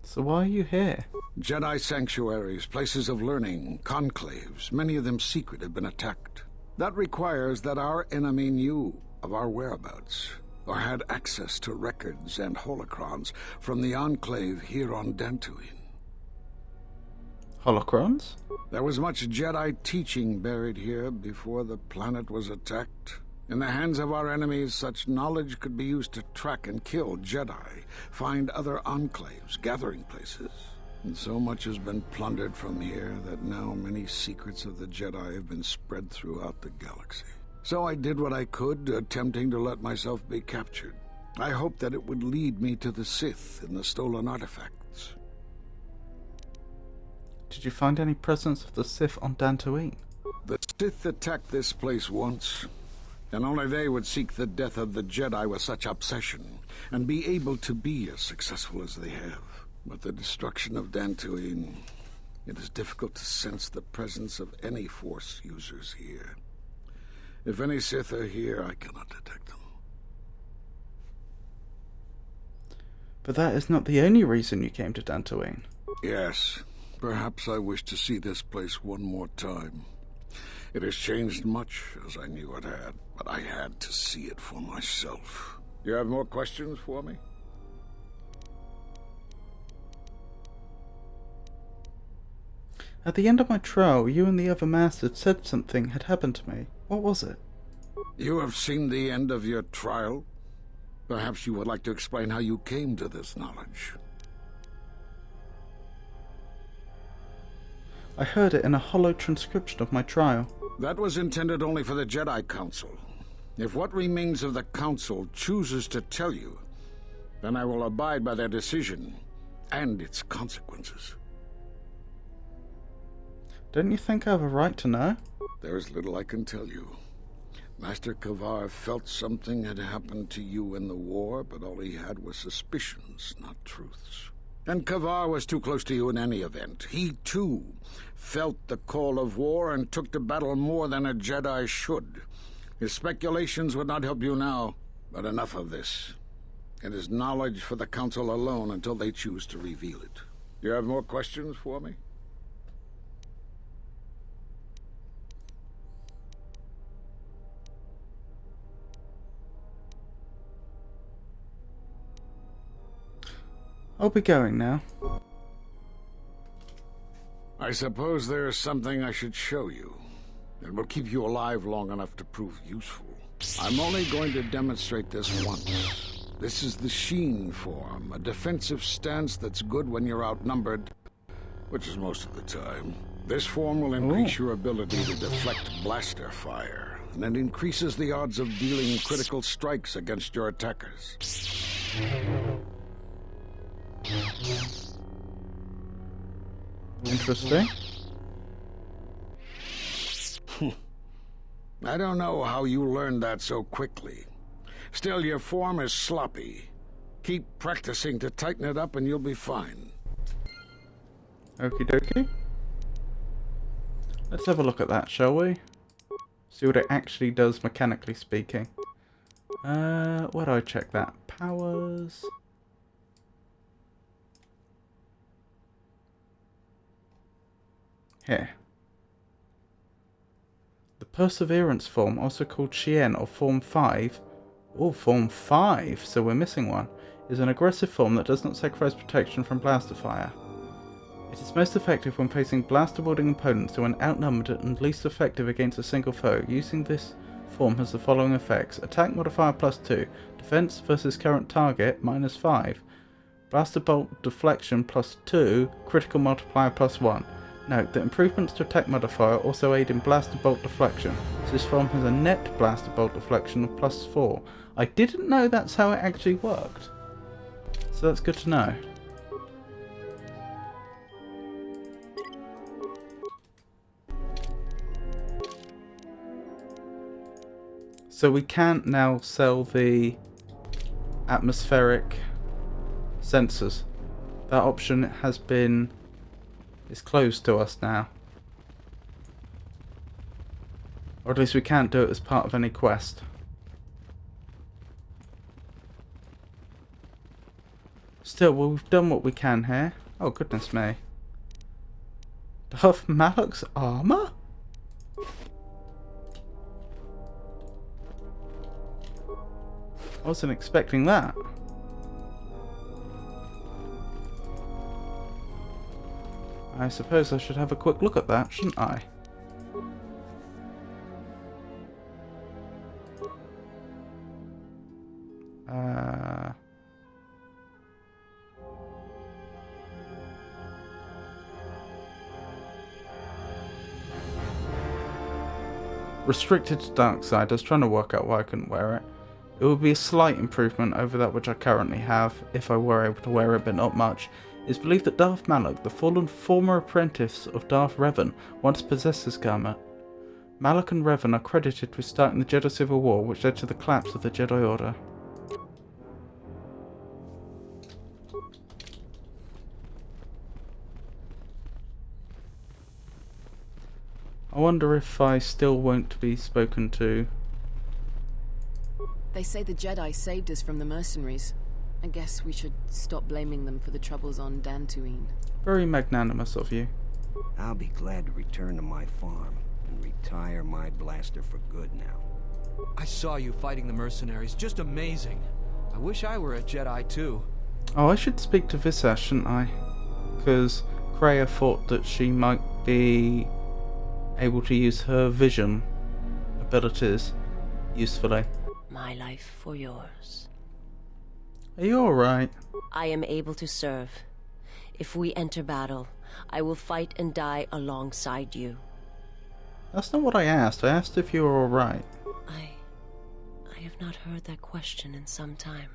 So why are you here? Jedi sanctuaries, places of learning, conclaves, many of them secret, have been attacked. That requires that our enemy knew of our whereabouts, or had access to records and holocrons from the Enclave here on Dantooine. Holocrons? There was much Jedi teaching buried here before the planet was attacked. In the hands of our enemies, such knowledge could be used to track and kill Jedi, find other enclaves, gathering places. And so much has been plundered from here that now many secrets of the Jedi have been spread throughout the galaxy. So I did what I could, attempting to let myself be captured. I hoped that it would lead me to the Sith and the stolen artifacts. Did you find any presence of the Sith on Dantooine? The Sith attacked this place once, and only they would seek the death of the Jedi with such obsession, and be able to be as successful as they have. With the destruction of Dantooine, it is difficult to sense the presence of any Force users here. If any Sith are here, I cannot detect them. But that is not the only reason you came to Dantooine. Yes, perhaps I wish to see this place one more time. It has changed much, as I knew it had, but I had to see it for myself. You have more questions for me? At the end of my trial, you and the other masters said something had happened to me. What was it? You have seen the end of your trial? Perhaps you would like to explain how you came to this knowledge. I heard it in a hollow transcription of my trial. That was intended only for the Jedi Council. If what remains of the Council chooses to tell you, then I will abide by their decision and its consequences. Don't you think I have a right to know? There is little I can tell you. Master Kavar felt something had happened to you in the war, but all he had was suspicions, not truths. And Kavar was too close to you in any event. He, too, felt the call of war and took to battle more than a Jedi should. His speculations would not help you now, but enough of this. It is knowledge for the Council alone until they choose to reveal it. You have more questions for me? I'll be going now. I suppose there is something I should show you. It will keep you alive long enough to prove useful. I'm only going to demonstrate this once. This is the Sheen form, a defensive stance that's good when you're outnumbered, which is most of the time. This form will increase your ability to deflect blaster fire, and it increases the odds of dealing critical strikes against your attackers. Interesting. I don't know how you learned that so quickly. Still, your form is sloppy. Keep practicing to tighten it up and you'll be fine. Okie dokie. Let's have a look at that, shall we? See what it actually does mechanically speaking. Where do I check that? Powers... Here. The Perseverance form, also called Shien or Form 5, Form 5, so we're missing one, is an aggressive form that does not sacrifice protection from blaster fire. It is most effective when facing blaster-wielding opponents who are outnumbered and least effective against a single foe. Using this form has the following effects: attack modifier +2, defense versus current target -5, blaster bolt deflection +2, critical multiplier +1. Note that improvements to attack modifier also aid in blaster bolt deflection, so this form has a net blaster bolt deflection of +4. I didn't know that's how it actually worked, so that's good to know. So we can now sell the atmospheric sensors. That option has been... is closed to us now. Or at least we can't do it as part of any quest. Still, well, we've done what we can here. Oh, goodness me. Darth Malak's armor? I wasn't expecting that. I suppose I should have a quick look at that, shouldn't I? Restricted to dark side. I was trying to work out why I couldn't wear it. It would be a slight improvement over that which I currently have, if I were able to wear it, but not much. It is believed that Darth Malak, the fallen former apprentice of Darth Revan, once possessed this garment. Malak and Revan are credited with starting the Jedi Civil War, which led to the collapse of the Jedi Order. I wonder if I still won't be spoken to. They say the Jedi saved us from the mercenaries. I guess we should stop blaming them for the troubles on Dantooine. Very magnanimous of you. I'll be glad to return to my farm and retire my blaster for good now. I saw you fighting the mercenaries. Just amazing. I wish I were a Jedi too. Oh, I should speak to Visas, shouldn't I? Because Kreia thought that she might be able to use her vision abilities usefully. My life for yours. Are you alright? I am able to serve. If we enter battle, I will fight and die alongside you. That's not what I asked. I asked if you were alright. I have not heard that question in some time.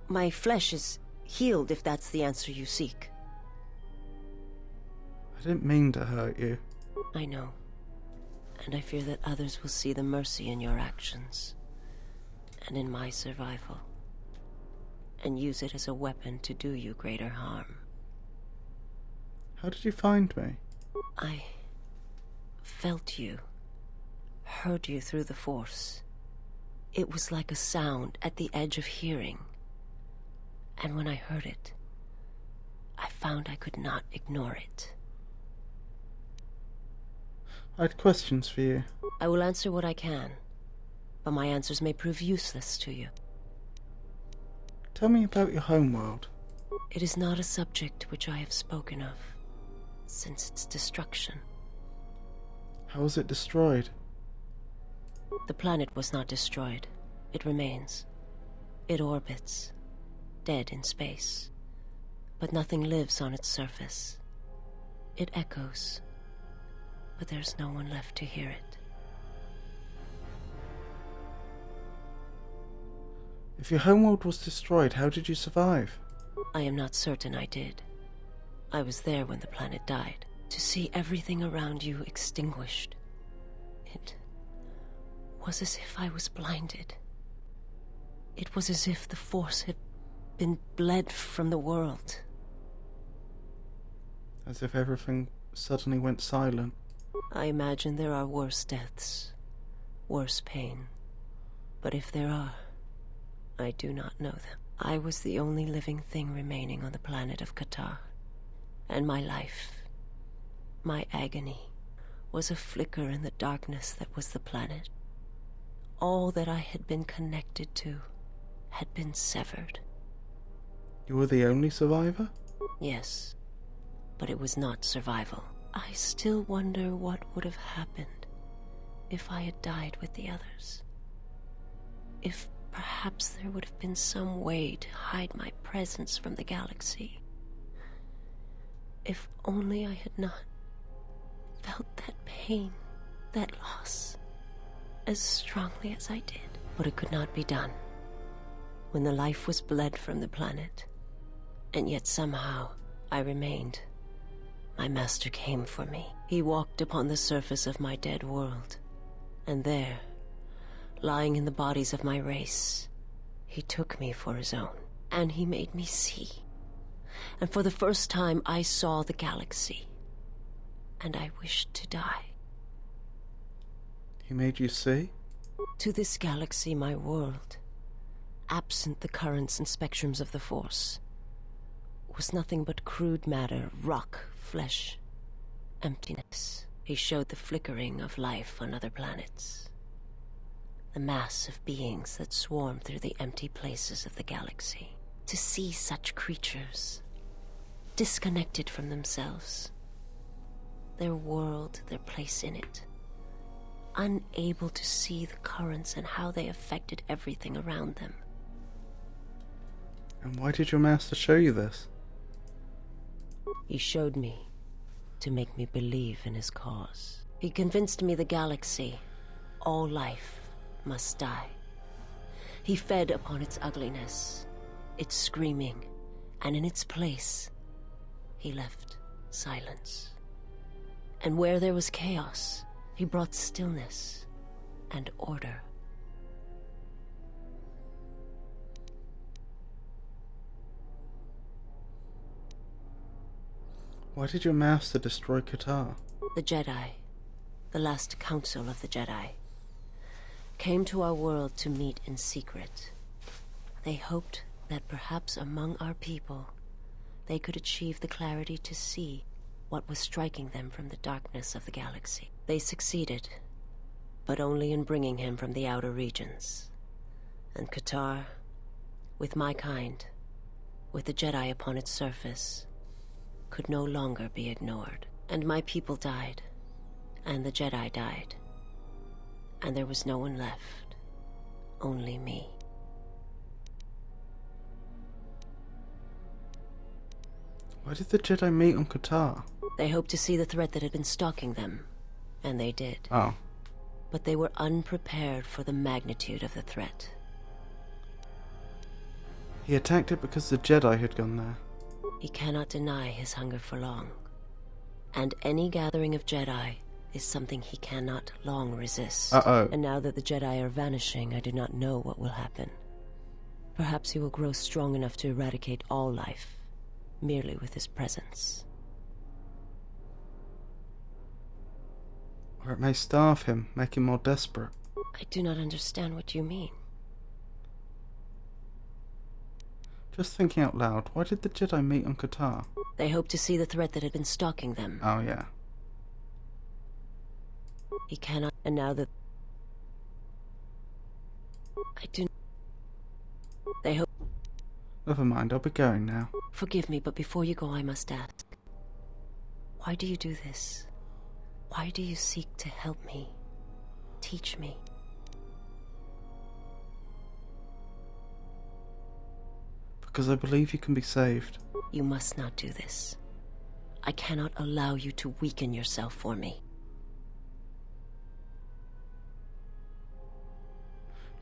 My flesh is healed, if that's the answer you seek. I didn't mean to hurt you. I know. And I fear that others will see the mercy in your actions, and in my survival, and use it as a weapon to do you greater harm. How did you find me? I felt you, heard you through the Force. It was like a sound at the edge of hearing. And when I heard it, I found I could not ignore it. I had questions for you. I will answer what I can, but my answers may prove useless to you. Tell me about your homeworld. It is not a subject which I have spoken of since its destruction. How was it destroyed? The planet was not destroyed. It remains. It orbits, dead in space. But nothing lives on its surface. It echoes, but there's no one left to hear it. If your homeworld was destroyed, how did you survive? I am not certain I did. I was there when the planet died. To see everything around you extinguished. It was as if I was blinded. It was as if the Force had been bled from the world. As if everything suddenly went silent. I imagine there are worse deaths, worse pain. But if there are, I do not know them. I was the only living thing remaining on the planet of KOTOR. And my life, my agony, was a flicker in the darkness that was the planet. All that I had been connected to had been severed. You were the only survivor? Yes, but it was not survival. I still wonder what would have happened if I had died with the others. If perhaps there would have been some way to hide my presence from the galaxy. If only I had not felt that pain, that loss, as strongly as I did. But it could not be done. When the life was bled from the planet, and yet somehow I remained. My master came for me. He walked upon the surface of my dead world, and there, lying in the bodies of my race, he took me for his own, and he made me see. And for the first time I saw the galaxy, and I wished to die. He made you see? To this galaxy, my world, absent the currents and spectrums of the Force, was nothing but crude matter, rock, flesh, emptiness. He showed the flickering of life on other planets. The mass of beings that swarm through the empty places of the galaxy. To see such creatures, disconnected from themselves, their world, their place in it, unable to see the currents and how they affected everything around them. And why did your master show you this? He showed me to make me believe in his cause. He convinced me the galaxy, all life, must die. He fed upon its ugliness, its screaming, and in its place, he left silence. And where there was chaos, he brought stillness and order. Why did your master destroy KOTOR? The Jedi, the last council of the Jedi, came to our world to meet in secret. They hoped that perhaps among our people, they could achieve the clarity to see what was striking them from the darkness of the galaxy. They succeeded, but only in bringing him from the outer regions. And KOTOR, with my kind, with the Jedi upon its surface, could no longer be ignored. And my people died, and the Jedi died, and there was no one left, only me. Why did the Jedi meet on KOTOR? They hoped to see the threat that had been stalking them, and they did. Oh. But they were unprepared for the magnitude of the threat. He attacked it because the Jedi had gone there. He cannot deny his hunger for long. And any gathering of Jedi is something he cannot long resist. Uh-oh. And now that the Jedi are vanishing, I do not know what will happen. Perhaps he will grow strong enough to eradicate all life, merely with his presence. Or it may starve him, make him more desperate. I do not understand what you mean. Just thinking out loud, why did the Jedi meet on KOTOR? They hoped to see the threat that had been stalking them. Oh, yeah. He cannot, and now that... I do... They hope... Never mind, I'll be going now. Forgive me, but before you go, I must ask. Why do you do this? Why do you seek to help me? Teach me? Because I believe you can be saved. You must not do this. I cannot allow you to weaken yourself for me.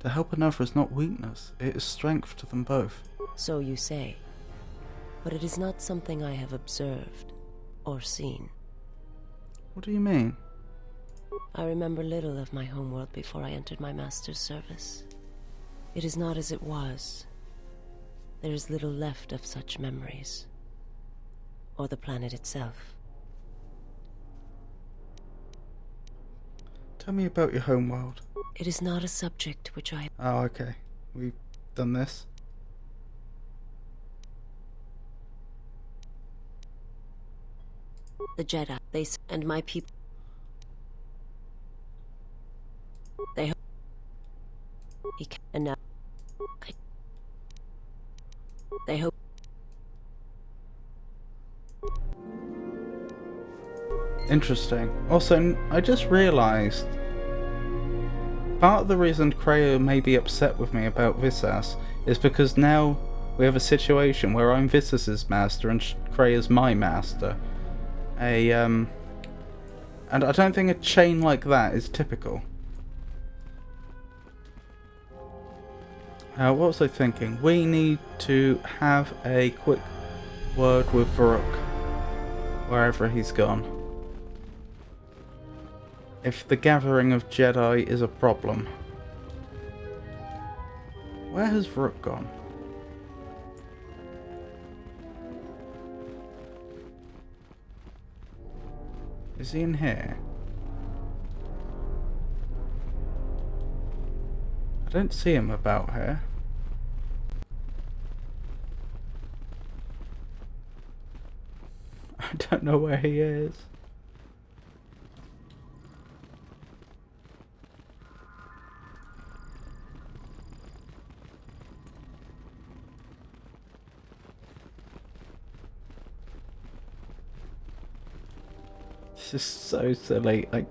To help another is not weakness, it is strength to them both. So you say. But it is not something I have observed or seen. What do you mean? I remember little of my homeworld before I entered my master's service. It is not as it was. There is little left of such memories. Or the planet itself. Tell me about your homeworld. It is not a subject which I... Oh, okay. We've done this. The Jedi, and my people... They... He can... And now... They hope... Interesting. Also, I just realised part of the reason Kreia may be upset with me about Visas is because now we have a situation where I'm Visas's master and Kreia's my master. And I don't think a chain like that is typical. What was I thinking? We need to have a quick word with Varuk, wherever he's gone. If the gathering of Jedi is a problem. Where has Varuk gone? Is he in here? I don't see him about here. I don't know where he is. This is so silly. I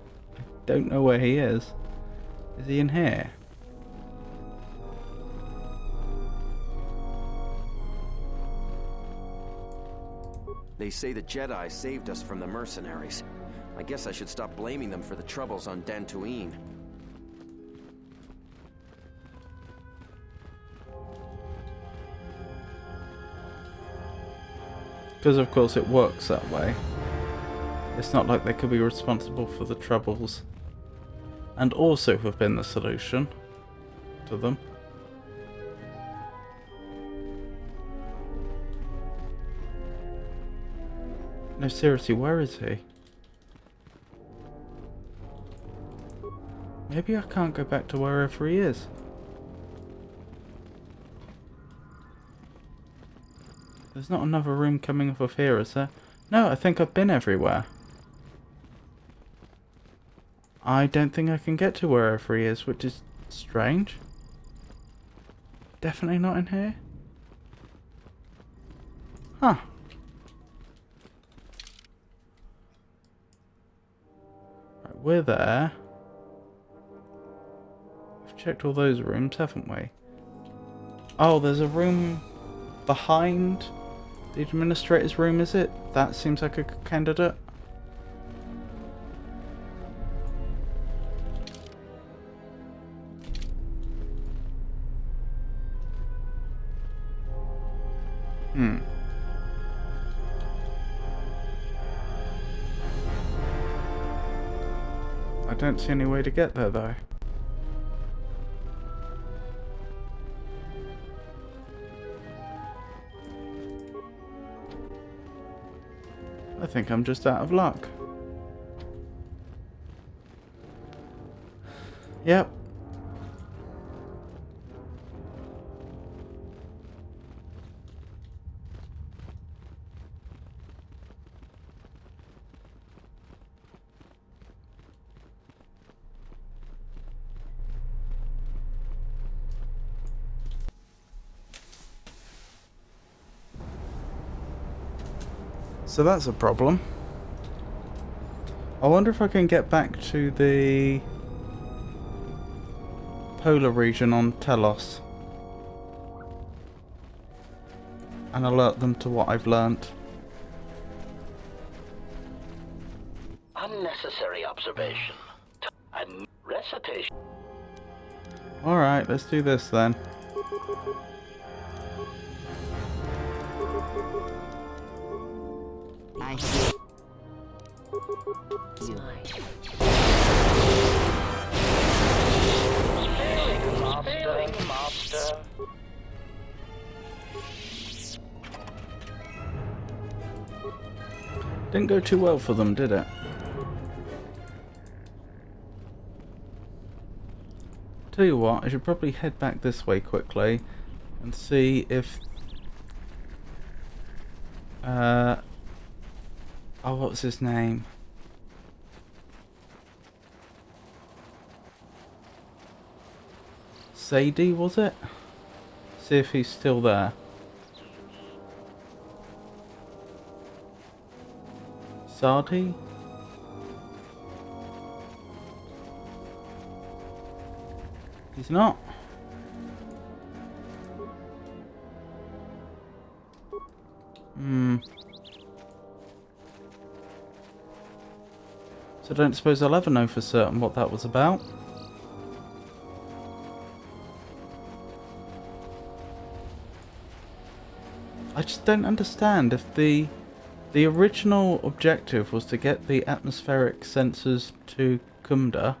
don't know where he is. Is he in here? They say the Jedi saved us from the mercenaries. I guess I should stop blaming them for the troubles on Dantooine. Because of course it works that way. It's not like they could be responsible for the troubles and also have been the solution to them. No, seriously, where is he? Maybe I can't go back to wherever he is. There's not another room coming up of here, is there? No, I think I've been everywhere. I don't think I can get to wherever he is, which is strange. Definitely not in here. Huh. Right, we're there. We've checked all those rooms, haven't we? Oh, there's a room behind the administrator's room, is it? That seems like a good candidate. I don't see any way to get there, though. I think I'm just out of luck. Yep. So that's a problem. I wonder if I can get back to the polar region on Telos and alert them to what I've learnt. Unnecessary observation and recitation. Alright, let's do this then. I hear you. Spelling master. Didn't go too well for them, did it? Tell you what, I should probably head back this way quickly and see if oh, what was his name? Sadie, was it? See if he's still there. Sadi? He's not. So I don't suppose I'll ever know for certain what that was about. I just don't understand. If the original objective was to get the atmospheric sensors to Kunda,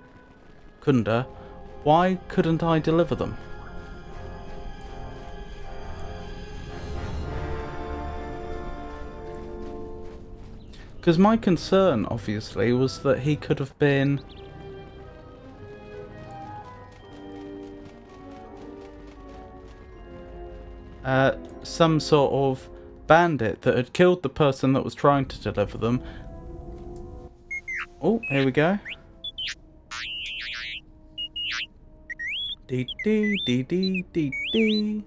why couldn't I deliver them? Because my concern, obviously, was that he could have been some sort of bandit that had killed the person that was trying to deliver them. Oh, here we go. Dee dee dee dee dee dee.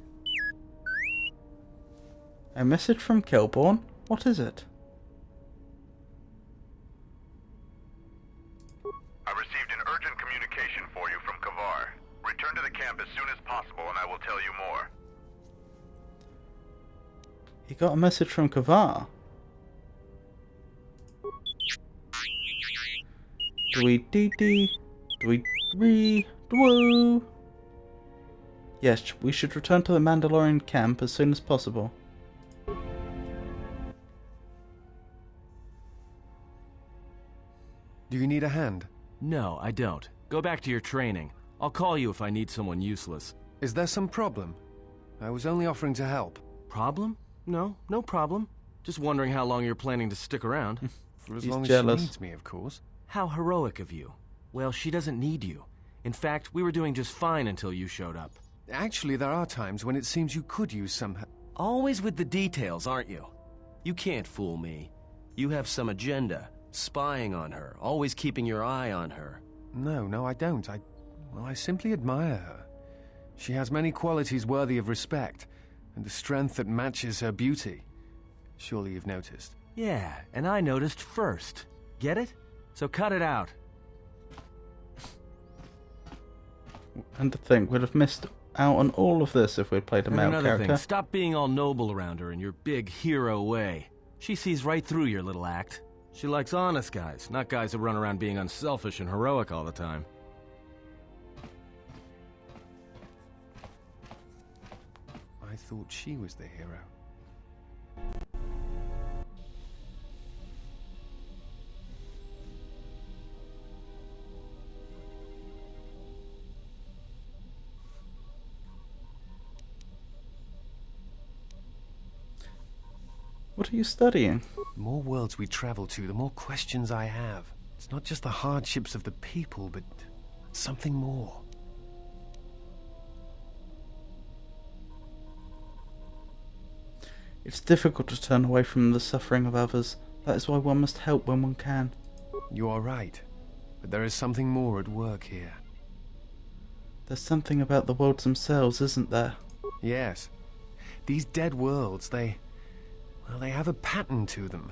A message from Kelborn? What is it? I received an urgent communication for you from KOTOR. Return to the camp as soon as possible and I will tell you more. He got a message from KOTOR. Dwee dee dee. Dwee ree. Dwoo. Yes, we should return to the Mandalorian camp as soon as possible. Do you need a hand? No, I don't. Go back to your training. I'll call you if I need someone useless. Is there some problem? I was only offering to help. Problem? No, no problem. Just wondering how long you're planning to stick around. For as long as she needs me, of course. How heroic of you. Well, she doesn't need you. In fact, we were doing just fine until you showed up. Actually, there are times when it seems you could use some help. Always with the details, aren't you? You can't fool me. You have some agenda. Spying on her, always keeping your eye on her. No, I don't. I simply admire her. She has many qualities worthy of respect, and a strength that matches her beauty. Surely you've noticed. Yeah, and I noticed first. Get it? So cut it out. And to think, we'd have missed out on all of this if we'd played a male another character. Thing, stop being all noble around her in your big hero way. She sees right through your little act. She likes honest guys, not guys who run around being unselfish and heroic all the time. I thought she was the hero. What are you studying? The more worlds we travel to, the more questions I have. It's not just the hardships of the people, but something more. It's difficult to turn away from the suffering of others. That is why one must help when one can. You are right, but there is something more at work here. There's something about the worlds themselves, isn't there? Yes. These dead worlds, they have a pattern to them.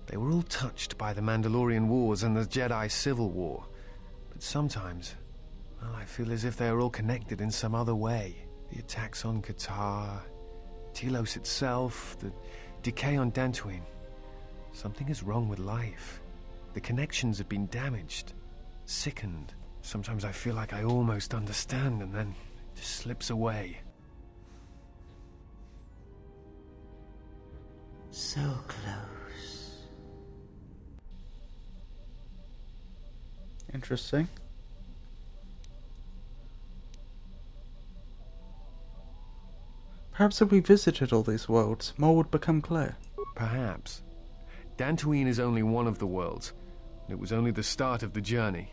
They were all touched by the Mandalorian Wars and the Jedi Civil War. But sometimes, I feel as if they are all connected in some other way. The attacks on KOTOR, Telos itself, the decay on Dantooine. Something is wrong with life. The connections have been damaged, sickened. Sometimes I feel like I almost understand and then it just slips away. So close. Interesting. Perhaps if we visited all these worlds, more would become clear. Perhaps. Dantooine is only one of the worlds. It was only the start of the journey.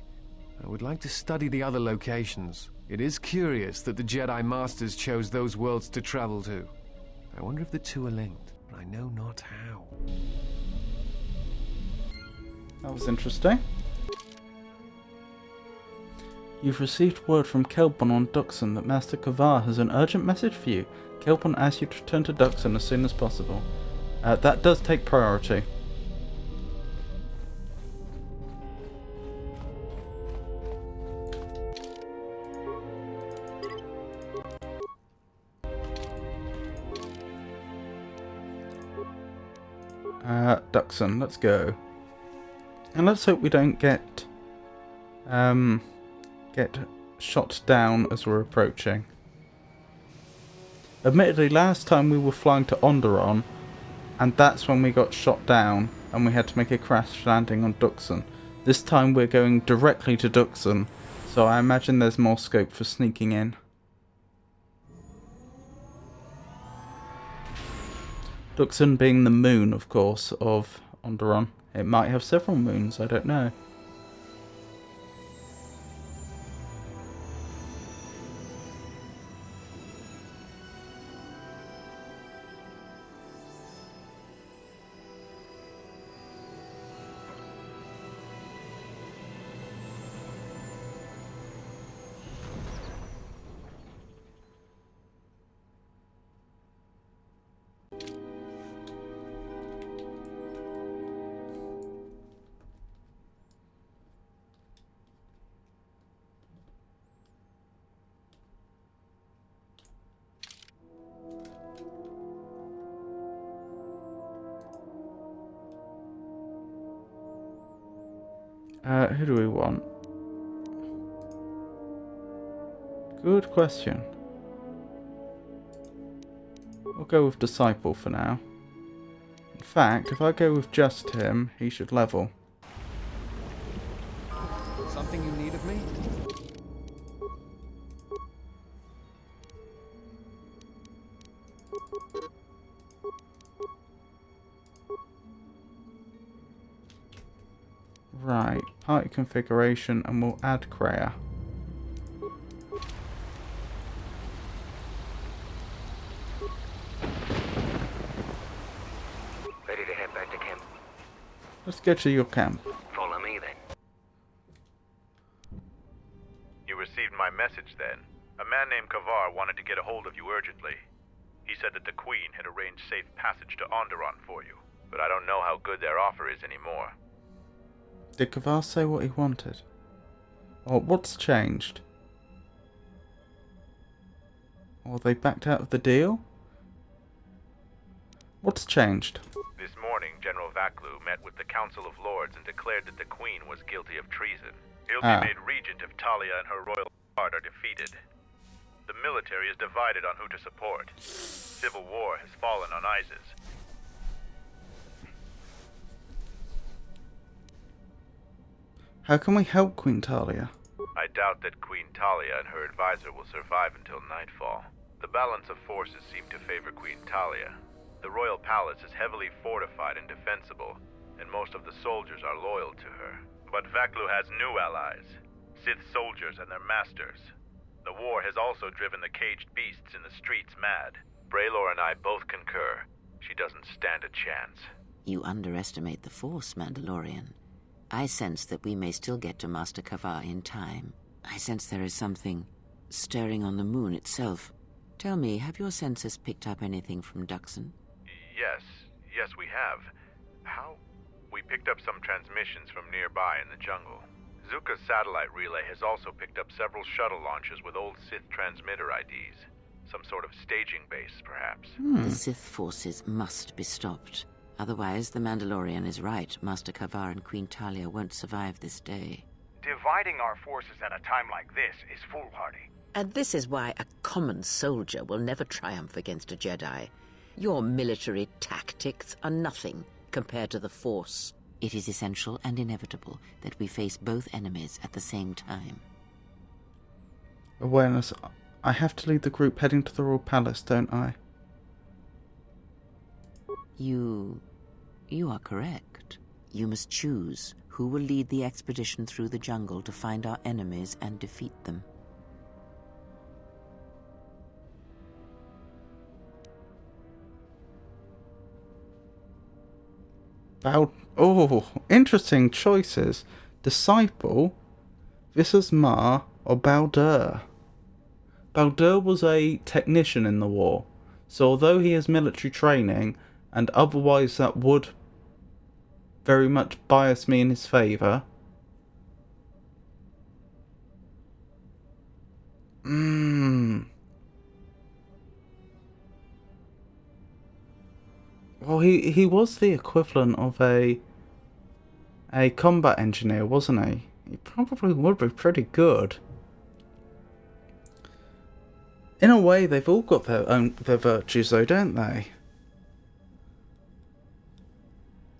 I would like to study the other locations. It is curious that the Jedi Masters chose those worlds to travel to. I wonder if the two are linked, but I know not how. That was interesting. You've received word from Kelborn on Duxon that Master KOTOR has an urgent message for you. Kelborn asks you to return to Duxon as soon as possible. That does take priority. Duxon, let's go. And let's hope we don't get shot down as we're approaching. Admittedly, last time we were flying to Onderon, and that's when we got shot down, and we had to make a crash landing on Duxon. This time we're going directly to Duxon, so I imagine there's more scope for sneaking in. Duxon being the moon, of course, of Onderon. It might have several moons, I don't know. Who do we want? Good question. We'll go with Disciple for now. In fact, if I go with just him, he should level. Something you need of me? Right, party configuration, and we'll add Kreia. Ready to head back to camp? Let's go to your camp. Follow me then. You received my message then. A man named KOTOR wanted to get a hold of you urgently. He said that the Queen had arranged safe passage to Onderon for you, but I don't know how good their offer is anymore. Did KOTOR say what he wanted? Or what's changed? Or they backed out of the deal? What's changed? This morning, General Vaklu met with the Council of Lords and declared that the Queen was guilty of treason. He'll be made regent if Talia and her royal guard are defeated. The military is divided on who to support. Civil war has fallen on Isis. How can we help Queen Talia? I doubt that Queen Talia and her advisor will survive until nightfall. The balance of forces seem to favor Queen Talia. The royal palace is heavily fortified and defensible, and most of the soldiers are loyal to her. But Vaklu has new allies, Sith soldiers and their masters. The war has also driven the caged beasts in the streets mad. Braylor and I both concur. She doesn't stand a chance. You underestimate the Force, Mandalorian. I sense that we may still get to Master KOTOR in time. I sense there is something stirring on the moon itself. Tell me, have your senses picked up anything from Duxon? Yes, we have. How? We picked up some transmissions from nearby in the jungle. Zuka's satellite relay has also picked up several shuttle launches with old Sith transmitter IDs. Some sort of staging base, perhaps. The Sith forces must be stopped. Otherwise, the Mandalorian is right. Master KOTOR and Queen Talia won't survive this day. Dividing our forces at a time like this is foolhardy. And this is why a common soldier will never triumph against a Jedi. Your military tactics are nothing compared to the Force. It is essential and inevitable that we face both enemies at the same time. Awareness. I have to lead the group heading to the Royal Palace, don't I? You are correct. You must choose who will lead the expedition through the jungle to find our enemies and defeat them. Oh, interesting choices. Disciple, Visas Ma, or Baldur. Baldur was a technician in the war, so although he has military training, and otherwise that would very much bias me in his favour. Well, he was the equivalent of a combat engineer, wasn't he? He probably would be pretty good. In a way, they've all got their virtues, though, don't they?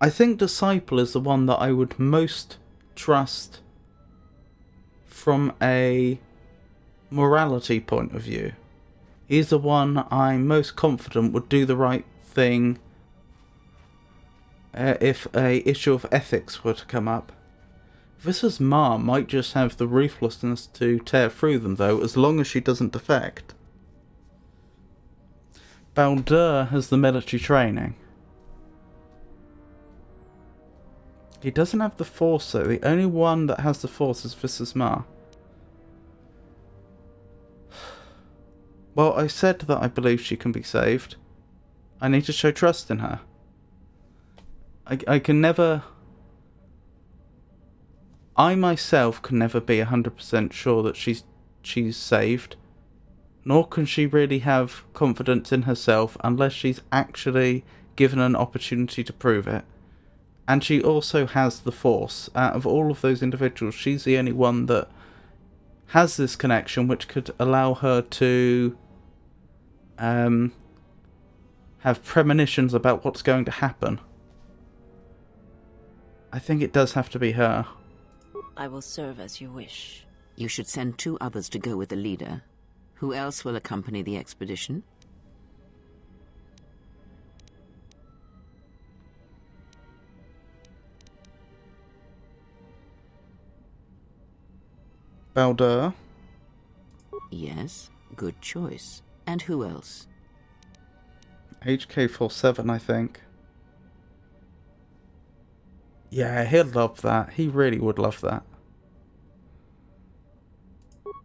I think Disciple is the one that I would most trust from a morality point of view. He's the one I'm most confident would do the right thing if a issue of ethics were to come up. Visas Ma might just have the ruthlessness to tear through them, though, as long as she doesn't defect. Baldur has the military training. He doesn't have the Force, though. The only one that has the Force is Visas Ma. Well, I said that I believe she can be saved. I need to show trust in her. I can never... I myself can never be 100% sure that she's saved. Nor can she really have confidence in herself unless she's actually given an opportunity to prove it. And she also has the Force. Out of all of those individuals, she's the only one that has this connection, which could allow her to have premonitions about what's going to happen. I think it does have to be her. I will serve as you wish. You should send 2 others to go with the leader. Who else will accompany the expedition? Baldur. Yes, good choice. And who else? HK-47, I think. Yeah, he'll love that. He really would love that.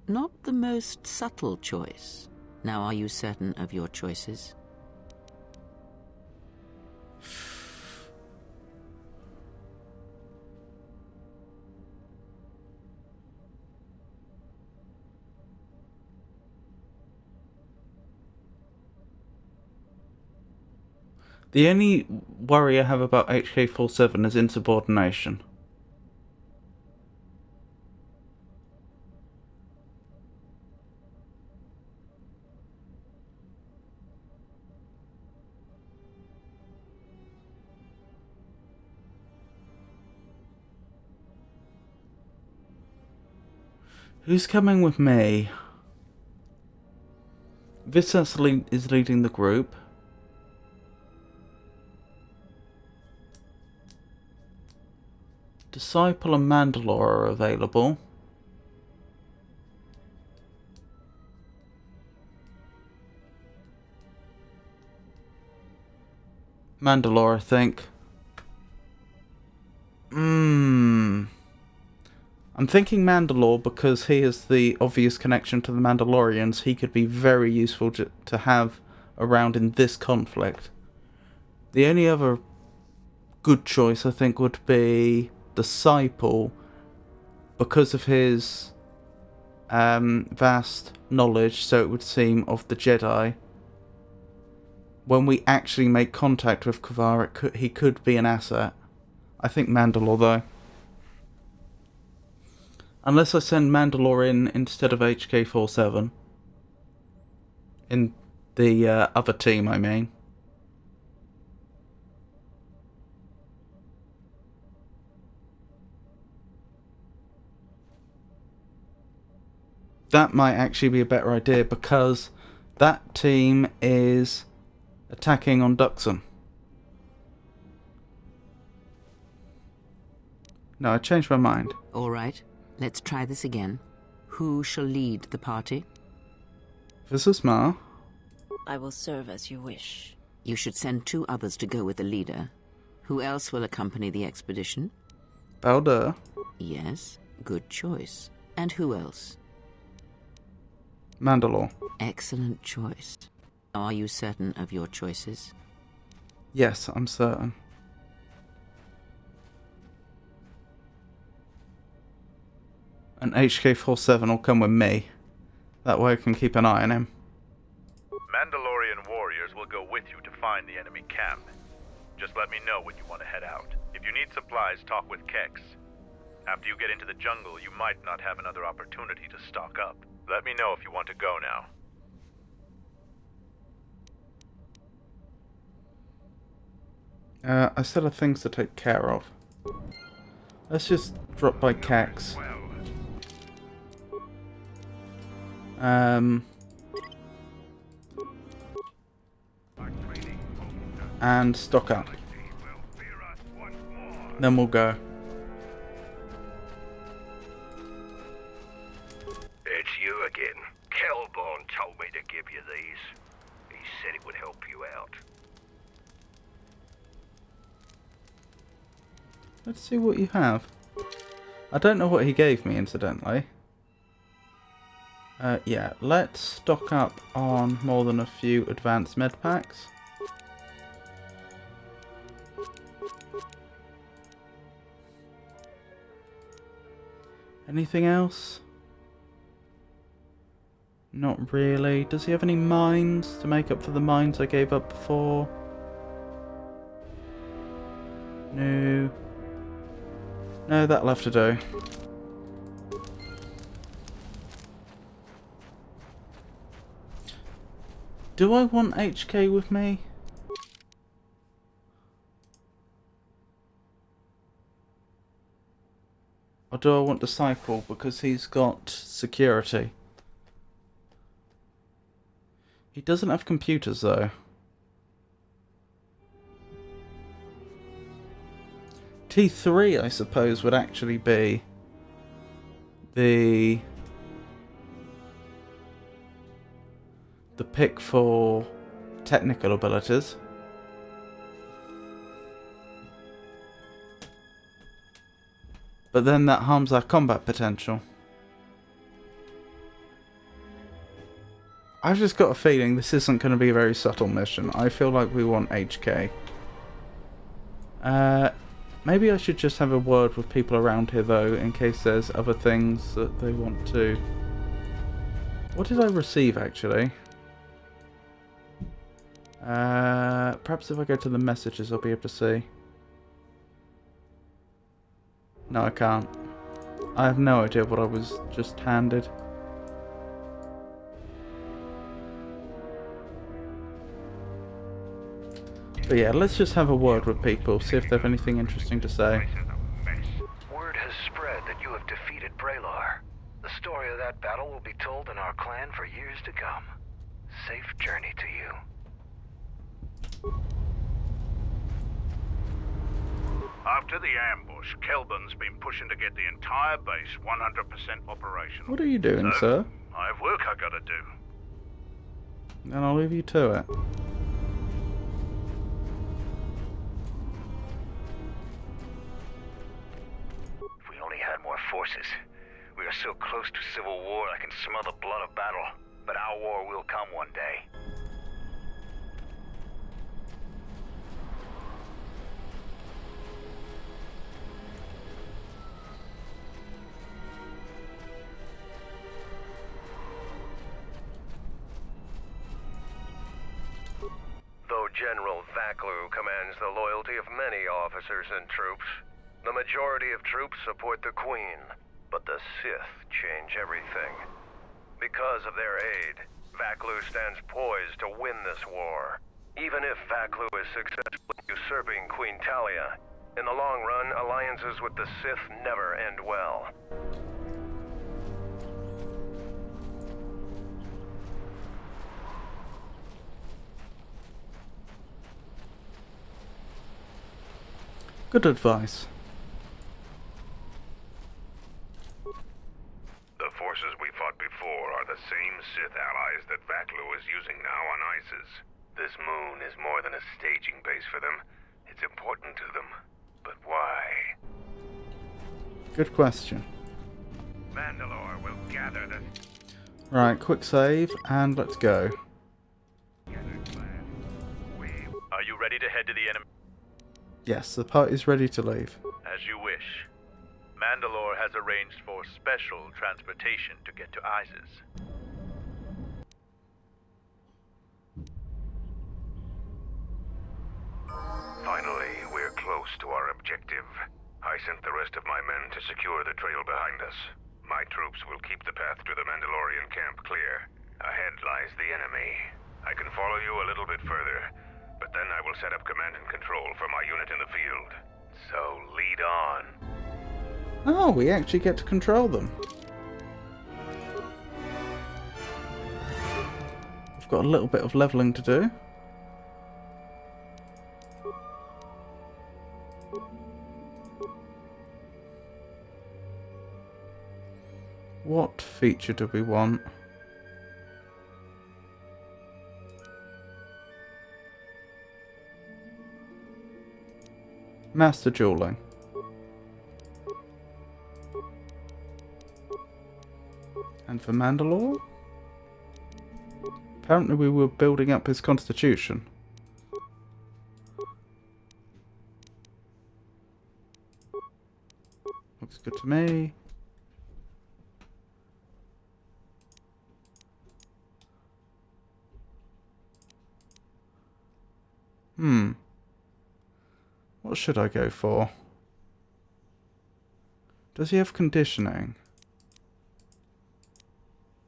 Not the most subtle choice. Now, are you certain of your choices? The only worry I have about HK-47 is insubordination. Who's coming with me? Visas is leading the group. Disciple and Mandalore are available. Mandalore, I think. I'm thinking Mandalore because he has the obvious connection to the Mandalorians. He could be very useful to have around in this conflict. The only other good choice, I think, would be Disciple, because of his vast knowledge, so it would seem, of the Jedi. When we actually make contact with Kavar, he could be an asset. I think Mandalore, though. Unless I send Mandalore in instead of HK-47. In the other team, I mean. That might actually be a better idea, because that team is attacking on Duxon. No, I changed my mind. All right, let's try this again. Who shall lead the party? This is Ma. I will serve as you wish. You should send 2 others to go with the leader. Who else will accompany the expedition? Baldur. Yes, good choice. And who else? Mandalore. Excellent choice. Are you certain of your choices? Yes, I'm certain. And HK-47 will come with me. That way I can keep an eye on him. Mandalorian warriors will go with you to find the enemy camp. Just let me know when you want to head out. If you need supplies, talk with Kex. After you get into the jungle, you might not have another opportunity to stock up. Let me know if you want to go now. I still have things to take care of. Let's just drop by Kex. And stock up. Then we'll go. It's you again. Kelborn told me to give you these. He said it would help you out. Let's see what you have. I don't know what he gave me, incidentally. Yeah, let's stock up on more than a few advanced med packs. Anything else? Not really. Does he have any mines to make up for the mines I gave up before? No. No, that'll have to do. Do I want HK with me? Or do I want Disciple because he's got security? He doesn't have computers though. T3 I suppose would actually be the pick for technical abilities. But then that harms our combat potential. I've just got a feeling this isn't going to be a very subtle mission. I feel like we want HK. Maybe I should just have a word with people around here though, in case there's other things that they want to... What did I receive actually? Perhaps if I go to the messages I'll be able to see. No, I can't. I have no idea what I was just handed. But yeah, let's just have a word with people, see if they have anything interesting to say. Word has spread that you have defeated Braylar. The story of that battle will be told in our clan for years to come. Safe journey to you. After the ambush, Kelburn's been pushing to get the entire base 100% operational. What are you doing, sir? I have work I gotta do. And I'll leave you to it. If we only had more forces. We are so close to civil war I can smell the blood of battle. But our war will come one day. Though General Vaklu commands the loyalty of many officers and troops, the majority of troops support the Queen, but the Sith change everything. Because of their aid, Vaklu stands poised to win this war. Even if Vaklu is successful in usurping Queen Talia, in the long run, alliances with the Sith never end well. Good advice. The forces we fought before are the same Sith allies that Vaklu is using now on Isis. This moon is more than a staging base for them. It's important to them. But why? Good question. Mandalore will gather the... Right, quick save, and let's go. Are you ready to head to the enemy? Yes, the party's ready to leave. As you wish. Mandalore has arranged for special transportation to get to Isis. Finally, we're close to our objective. I sent the rest of my men to secure the trail behind us. My troops will keep the path to the Mandalorian camp clear. Ahead lies the enemy. I can follow you a little bit further, but then I will set up command and control for my unit in the field. So lead on. Oh, we actually get to control them. We've got a little bit of leveling to do. What feature do we want? Master dueling. And for Mandalore? Apparently we were building up his constitution. Looks good to me. What should I go for? Does he have conditioning?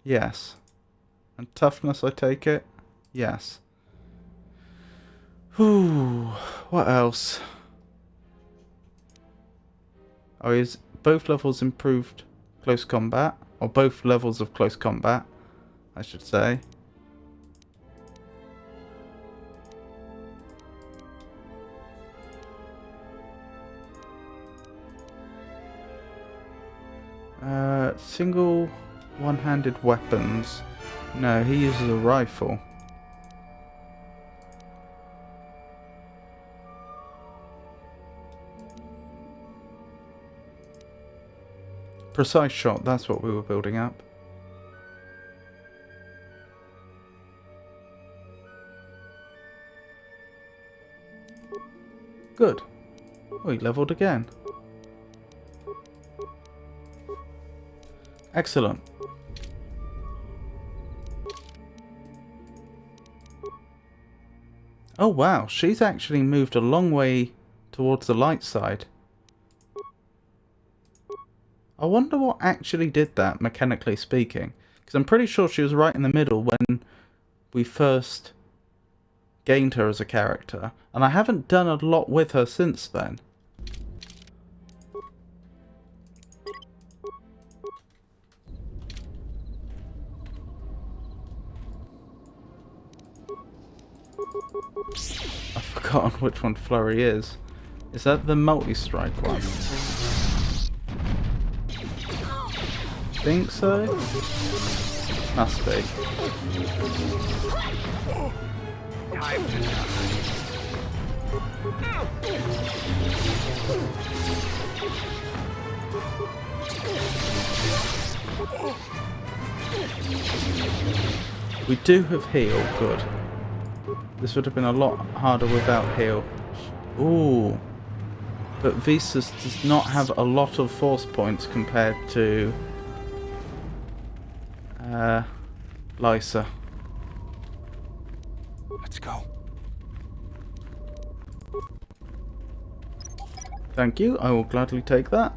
Yes. And toughness, I take it? Yes. Whew. What else? Oh, is both levels improved close combat? Or both levels of close combat, I should say. Single one-handed weapons. No, he uses a rifle. Precise shot, that's what we were building up. Good. We leveled again. Excellent. Oh wow, she's actually moved a long way towards the light side. I wonder what actually did that, mechanically speaking. Because I'm pretty sure she was right in the middle when we first gained her as a character. And I haven't done a lot with her since then. I've forgotten which one Flurry is. Is that the multi-strike one? Think so? Must be. We do have heal, good. This would have been a lot harder without heal. Ooh. But Visas does not have a lot of force points compared to Lysa. Let's go. Thank you, I will gladly take that.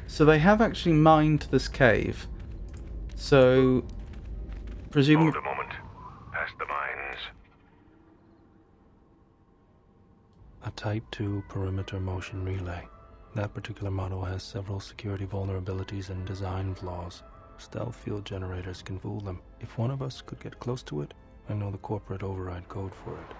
So they have actually mined this cave. So, presumably... Hold a moment. Past the mines. A Type 2 perimeter motion relay. That particular model has several security vulnerabilities and design flaws. Stealth field generators can fool them. If one of us could get close to it, I know the corporate override code for it.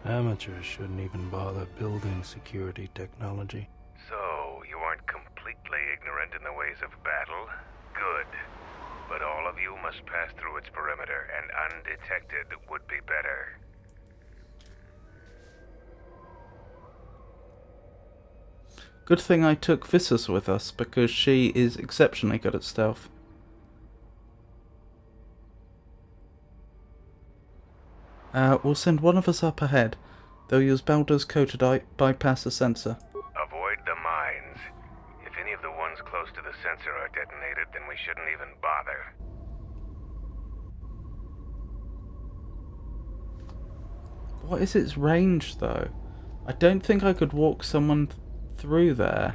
Amateurs shouldn't even bother building security technology. So, you aren't completely ignorant in the ways of battle? Good. But all of you must pass through its perimeter, and undetected would be better. Good thing I took Visas with us, because she is exceptionally good at stealth. We'll send one of us up ahead. They'll use Baldur's KOTOR to bypass the sensor. Avoid the mines. If any of the ones close to the sensor are detonated, then we shouldn't even bother. What is its range, though? I don't think I could walk someone through there.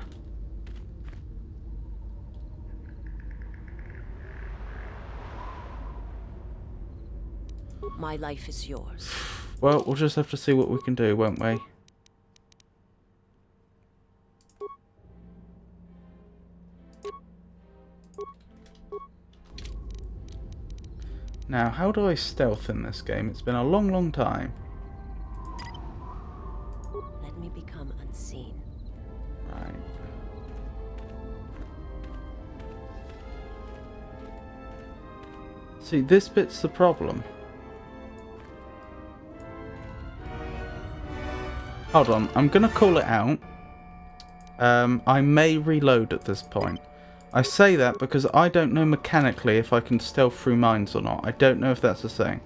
My life is yours. Well, we'll just have to see what we can do, won't we? Now, how do I stealth in this game? It's been a long, long time. Let me become unseen. Right. See, this bit's the problem. Hold on, I'm gonna call it out. I may reload at this point. I say that because I don't know mechanically if I can stealth through mines or not. I don't know if that's a thing.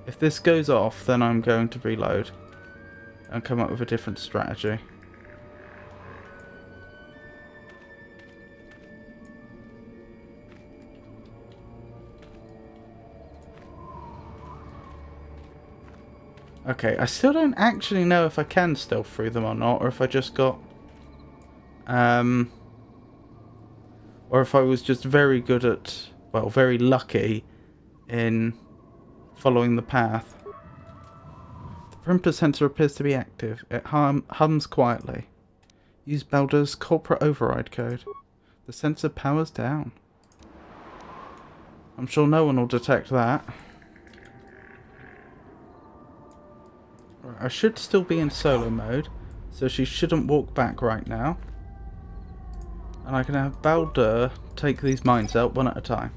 If this goes off, then I'm going to reload and come up with a different strategy. Okay, I still don't actually know if I can stealth through them or not, or if I just got... or if I was just very good at... well, very lucky in following the path. The perimeter sensor appears to be active. It hums quietly. Use Baldur's corporate override code. The sensor powers down. I'm sure no one will detect that. Right, I should still be in solo mode, so she shouldn't walk back right now. And I can have Baldur take these mines out one at a time.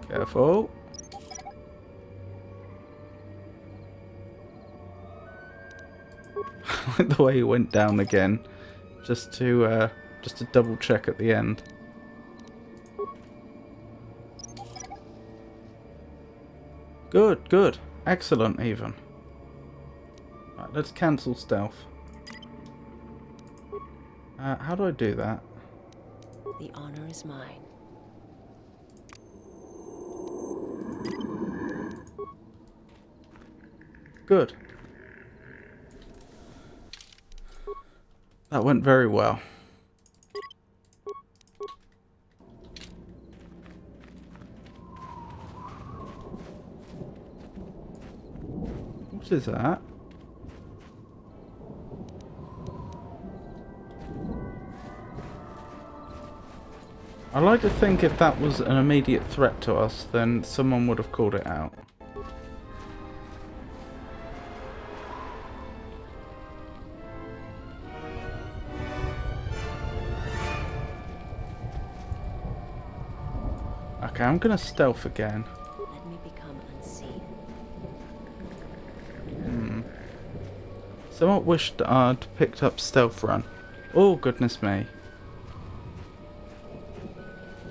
Careful. I like the way he went down again, just to double check at the end. Good, good, excellent even. Right, let's cancel stealth. How do I do that? The honor is mine. Good. That went very well. What is that? I like to think if that was an immediate threat to us, then someone would have called it out. Okay, I'm gonna stealth again. Let me become unseen. Somewhat wished I'd picked up stealth run. Oh, goodness me.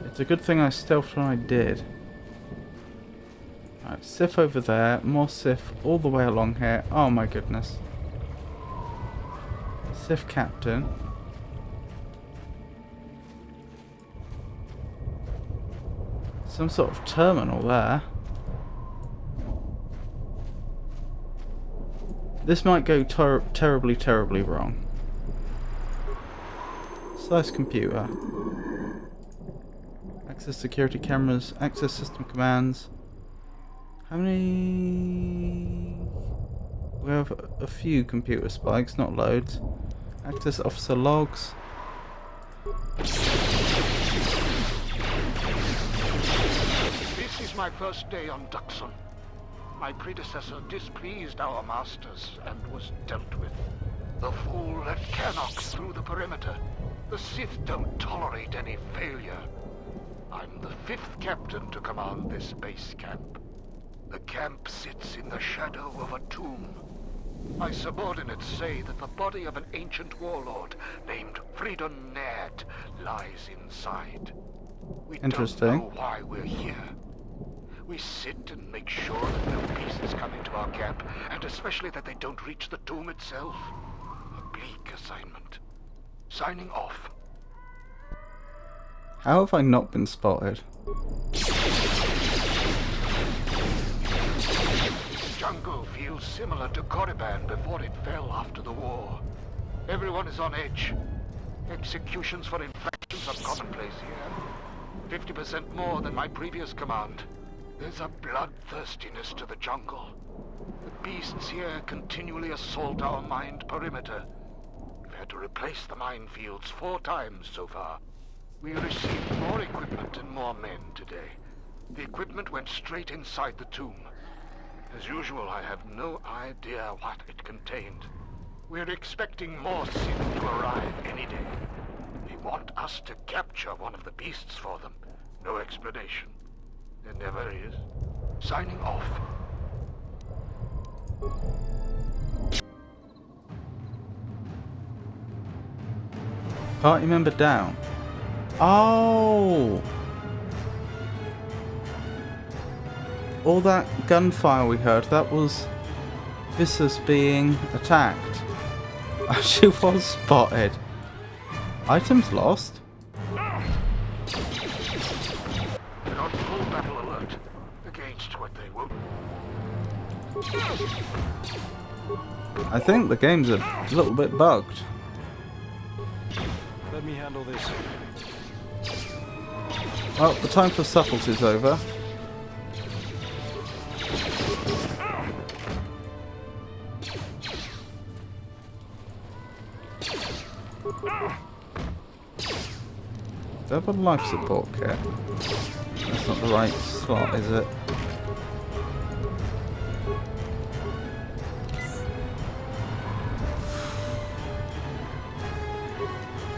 It's a good thing I stealthed when I did. Right, Sith over there, more Sith all the way along here. Oh my goodness. Sith captain. Some sort of terminal there. This might go terribly, terribly wrong. Slice computer. Access security cameras. Access system commands. How many... We have a few computer spikes, not loads. Access officer logs. This is my first day on Duxon. My predecessor displeased our masters and was dealt with. The fool let Canuck through the perimeter. The Sith don't tolerate any failure. I'm the 5th captain to command this base camp. The camp sits in the shadow of a tomb. My subordinates say that the body of an ancient warlord named Freedon Ned lies inside. We don't know why we're here. We sit and make sure that no beasts come into our camp, and especially that they don't reach the tomb itself. A bleak assignment. Signing off. How have I not been spotted? This jungle feels similar to Korriban before it fell after the war. Everyone is on edge. Executions for infractions are commonplace here. 50% more than my previous command. There's a bloodthirstiness to the jungle. The beasts here continually assault our mined perimeter. We've had to replace the minefields 4 times so far. We received more equipment and more men today. The equipment went straight inside the tomb. As usual, I have no idea what it contained. We're expecting more Sith to arrive any day. They want us to capture one of the beasts for them. No explanation. There never is. Signing off. Party member down. Oh! All that gunfire we heard, that was Vissus being attacked. She was spotted. Items lost? They're on full battle alert against what they will. I think the game's a little bit bugged. Let me handle this. Well, the time for subtlety's over. Do I have a life support kit? That's not the right slot, is it?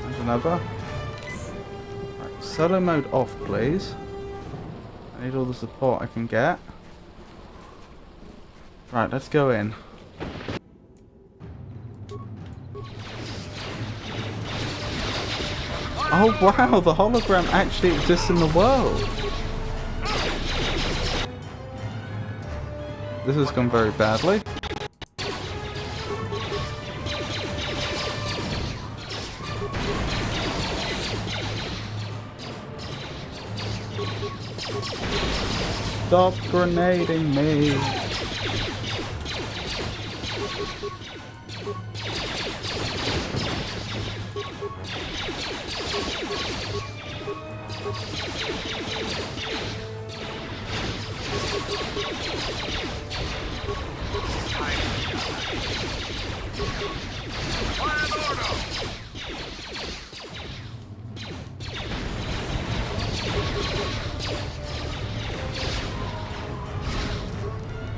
There's another. Right, solo mode off, please. I need all the support I can get. Right, let's go in. Oh wow, the hologram actually exists in the world. This has gone very badly. Stop grenading me.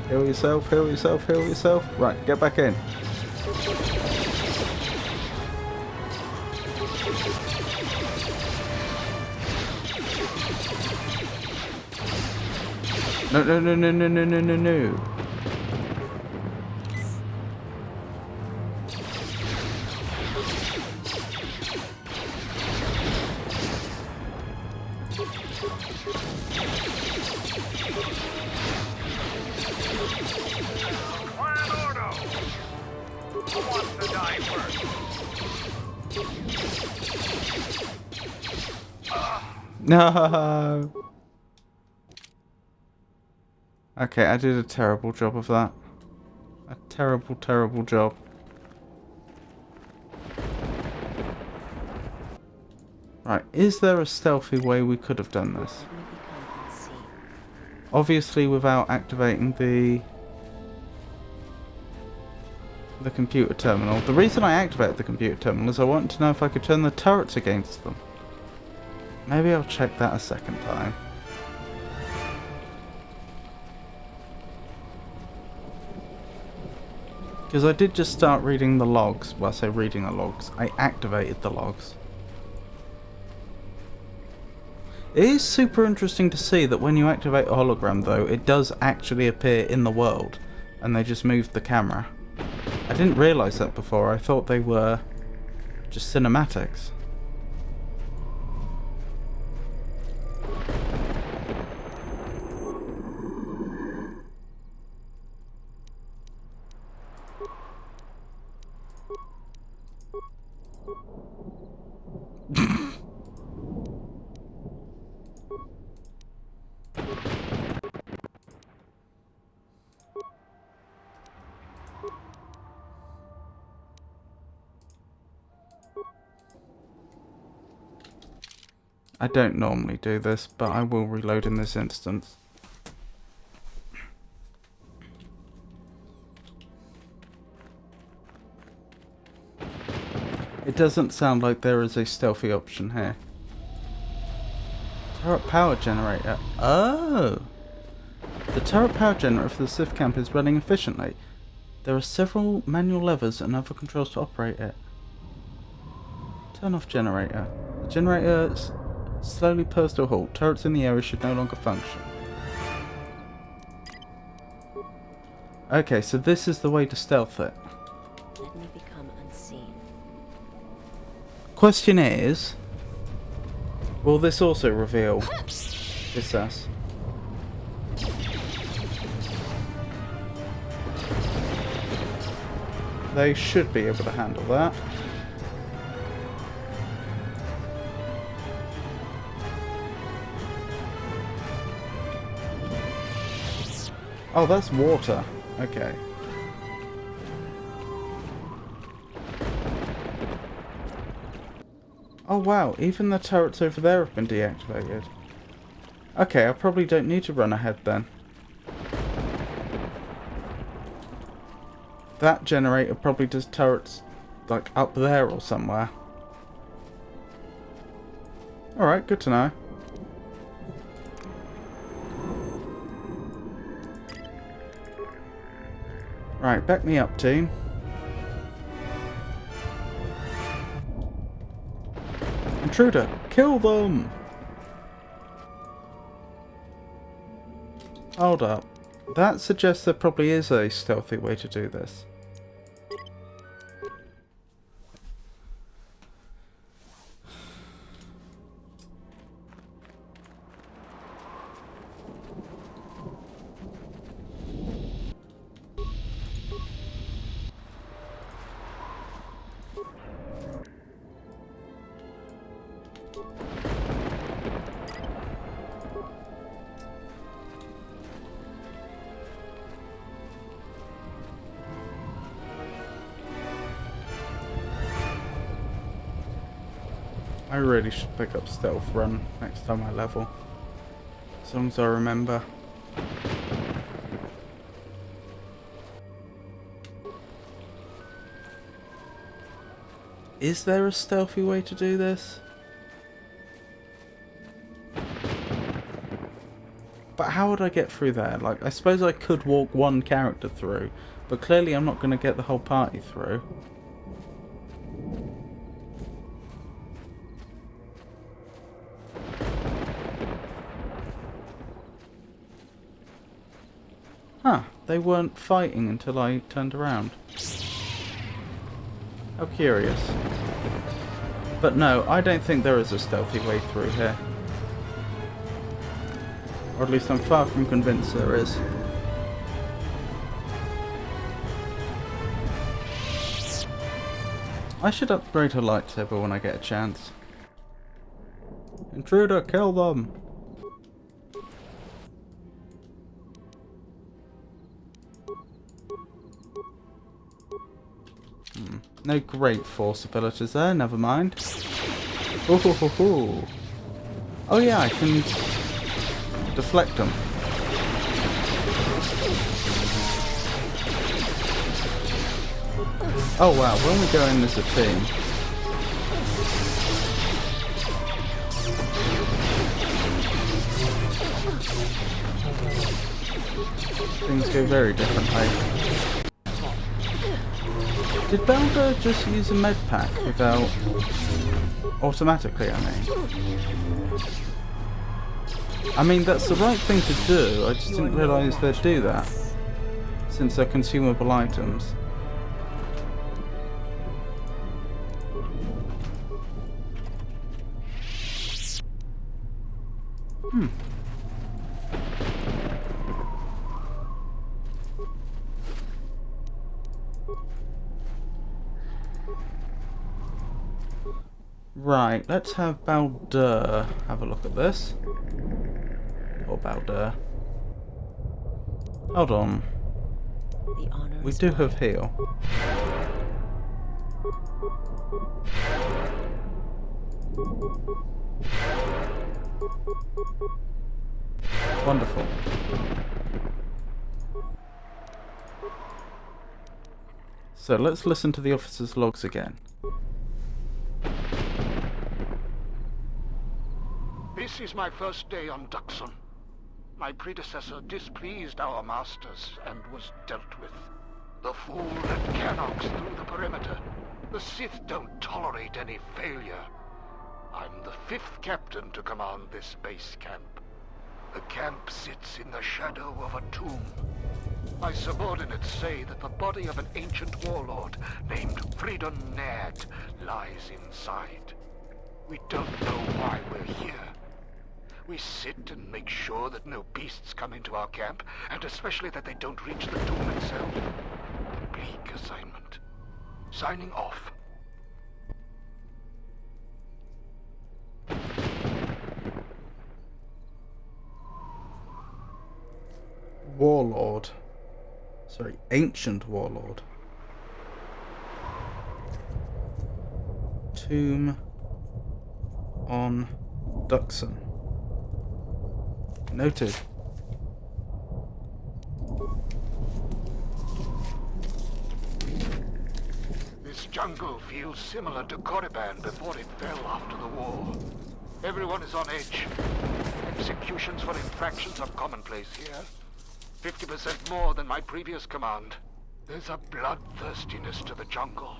Heal yourself, heal yourself, heal yourself. Right, get back in. No, no, no, no, no, no, no, no, no. No. Okay, I did a terrible job of that. A terrible, terrible job. Right, is there a stealthy way we could have done this? Obviously without activating the computer terminal. The reason I activated the computer terminal is I wanted to know if I could turn the turrets against them. Maybe I'll check that a second time. Because I did just start reading the logs. Well, I say reading the logs. I activated the logs. It is super interesting to see that when you activate a hologram, though, it does actually appear in the world. And they just moved the camera. I didn't realise that before. I thought they were just cinematics. I don't normally do this, but I will reload in this instance. It doesn't sound like there is a stealthy option here. Turret power generator. Oh! The turret power generator for the Sith camp is running efficiently. There are several manual levers and other controls to operate it. Turn off generator. The generator slowly pulls to a halt. Turrets in the area should no longer function. Okay, so this is the way to stealth it. Let me become unseen. Question is, will this also reveal it's us? They should be able to handle that. Oh, that's water. Okay. Oh wow, even the turrets over there have been deactivated. Okay, I probably don't need to run ahead then. That generator probably does turrets like up there or somewhere. Alright, good to know. Right, back me up, team. Intruder, kill them! Hold up. That suggests there probably is a stealthy way to do this. I really should pick up Stealth Run next time I level. As long as I remember. Is there a stealthy way to do this? But how would I get through there? Like, I suppose I could walk one character through, but clearly I'm not going to get the whole party through. Huh, they weren't fighting until I turned around. How curious. But no, I don't think there is a stealthy way through here. Or at least I'm far from convinced there is. I should upgrade a lightsaber when I get a chance. Intruder, kill them! No great force abilities there, never mind. Ooh, hoo, hoo, hoo. Oh yeah, I can deflect them. Oh wow, when we go in as a team. Things go very differently. Did Belda just use a med pack without... automatically, I mean, that's the right thing to do, I just didn't realise they'd do that. Since they're consumable items. Right, let's have Baldur have a look at this. Or Baldur. Hold on. We do have heal. Wonderful. So let's listen to the officer's logs again. This is my first day on Duxon. My predecessor displeased our masters and was dealt with. The fool let Canox through the perimeter. The Sith don't tolerate any failure. I'm the 5th captain to command this base camp. The camp sits in the shadow of a tomb. My subordinates say that the body of an ancient warlord named Fridon Ned lies inside. We don't know why we're here. We sit and make sure that no beasts come into our camp, and especially that they don't reach the tomb itself. A bleak assignment. Signing off. Warlord. Sorry, ancient warlord. Tomb on Duxon. Noted. This jungle feels similar to Korriban before it fell after the war. Everyone is on edge. Executions for infractions are commonplace here. 50% more than my previous command. There's a bloodthirstiness to the jungle.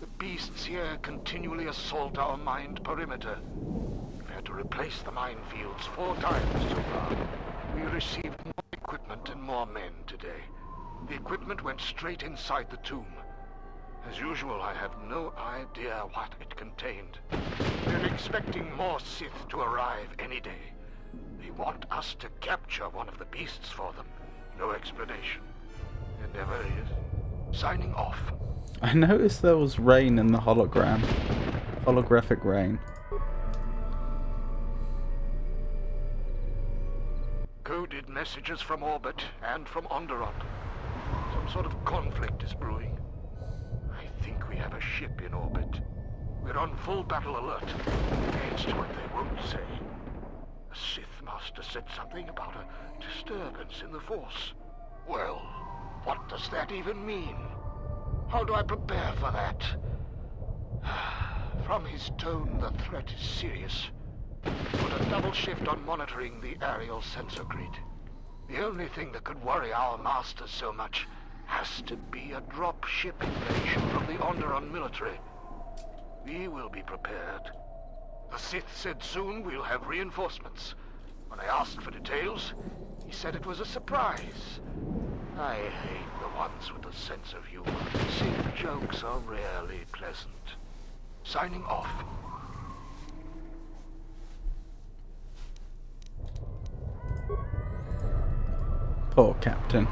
The beasts here continually assault our mined perimeter. We've had to replace the minefields 4 times so far. We received more equipment and more men today. The equipment went straight inside the tomb. As usual, I have no idea what it contained. They're expecting more Sith to arrive any day. They want us to capture one of the beasts for them. No explanation. There never is. Signing off. I noticed there was rain in the hologram. Holographic rain. Coded messages from orbit and from Onderon. Some sort of conflict is brewing. I think we have a ship in orbit. We're on full battle alert against what they won't say. The Sith Master said something about a disturbance in the Force. Well, what does that even mean? How do I prepare for that? From his tone, the threat is serious. Put a double shift on monitoring the aerial sensor grid. The only thing that could worry our masters so much has to be a drop ship invasion from the Onderon military. We will be prepared. The Sith said soon we'll have reinforcements. When I asked for details, he said it was a surprise. I hate the ones with a sense of humor. Sith jokes are rarely pleasant. Signing off. Poor Captain.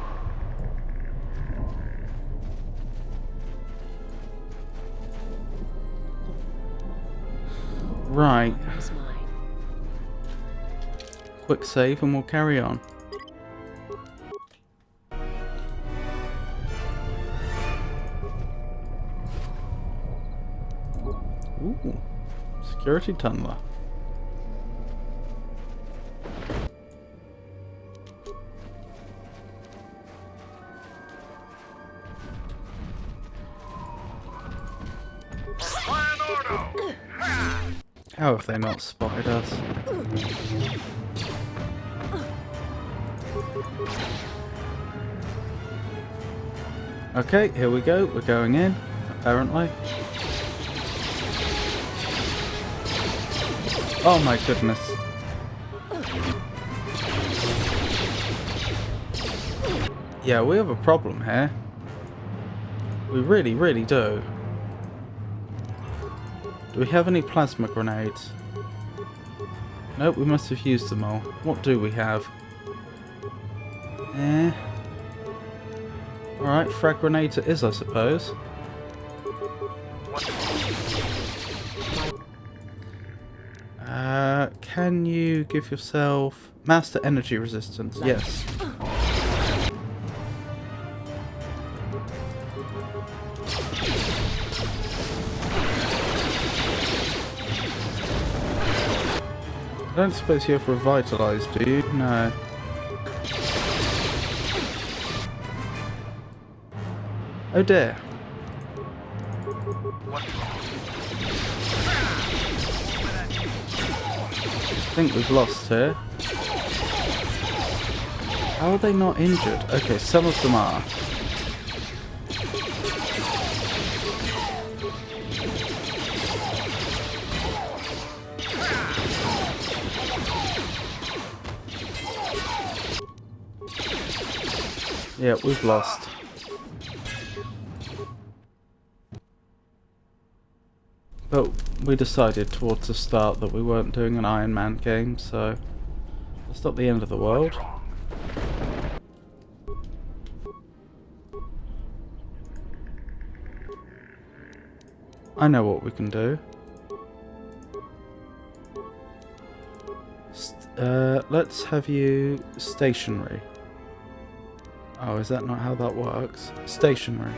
Right. Quick save and we'll carry on. Ooh, security tunneler. How have they not spotted us? Okay, here we go. We're going in, apparently. Oh my goodness. Yeah, we have a problem here. We really, really do. Do we have any plasma grenades? Nope, we must have used them all. What do we have? Alright, frag grenades it is, I suppose. Can you give yourself master energy resistance? Yes. I don't suppose you have revitalized, do you? No. Oh dear. I think we've lost here. How are they not injured? Okay, some of them are. Yeah, we've lost. But we decided towards the start that we weren't doing an Iron Man game, so that's not the end of the world. I know what we can do. Let's have you stationary. Oh, is that not how that works? Stationary.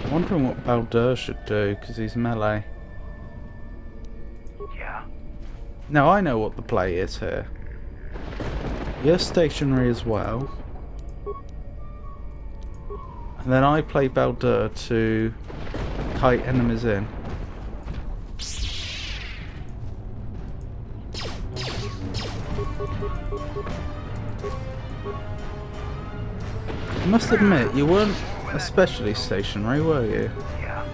I'm wondering what Baldur should do, because he's melee. Yeah. Now I know what the play is here. You're stationary as well. And then I play Baldur to kite enemies in. I must admit, you weren't especially stationary, were you? Yeah.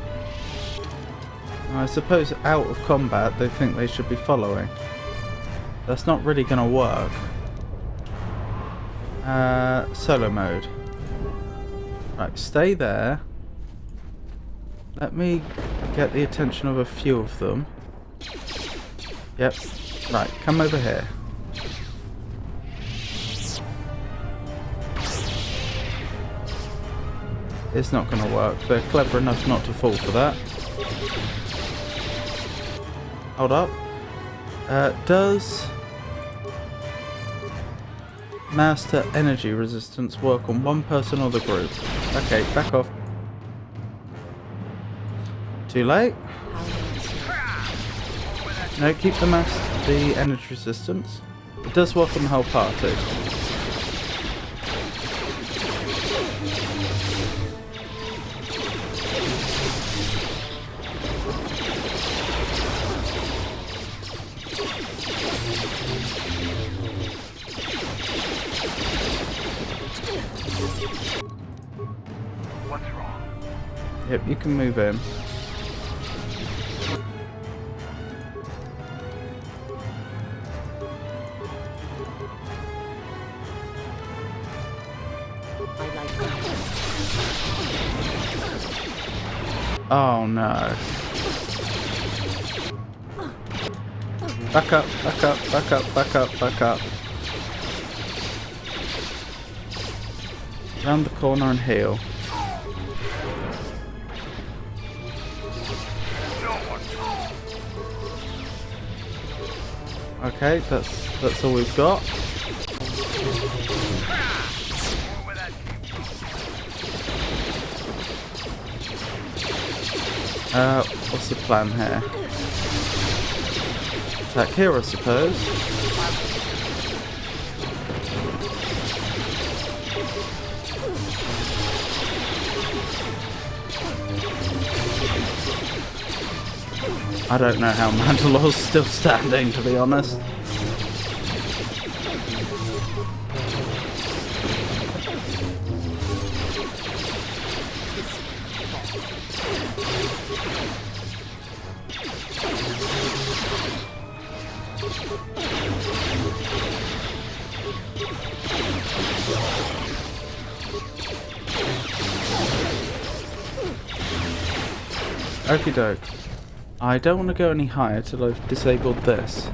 I suppose out of combat they think they should be following. That's not really going to work. Solo mode. Right, stay there. Let me get the attention of a few of them. Yep. Right, come over here. It's not going to work. They're clever enough not to fall for that. Hold up. Does Master Energy Resistance work on one person or the group? Okay, back off. Too late? No, keep the energy resistance. It does work on the whole party. What's wrong? Yep, you can move in. Oh no. Back up, back up, back up, back up, back up. Round the corner and heal. Okay, that's all we've got. What's the plan here? Attack here, I suppose. I don't know how Mandalore's still standing, to be honest. Okie doke. I don't want to go any higher till I've disabled this.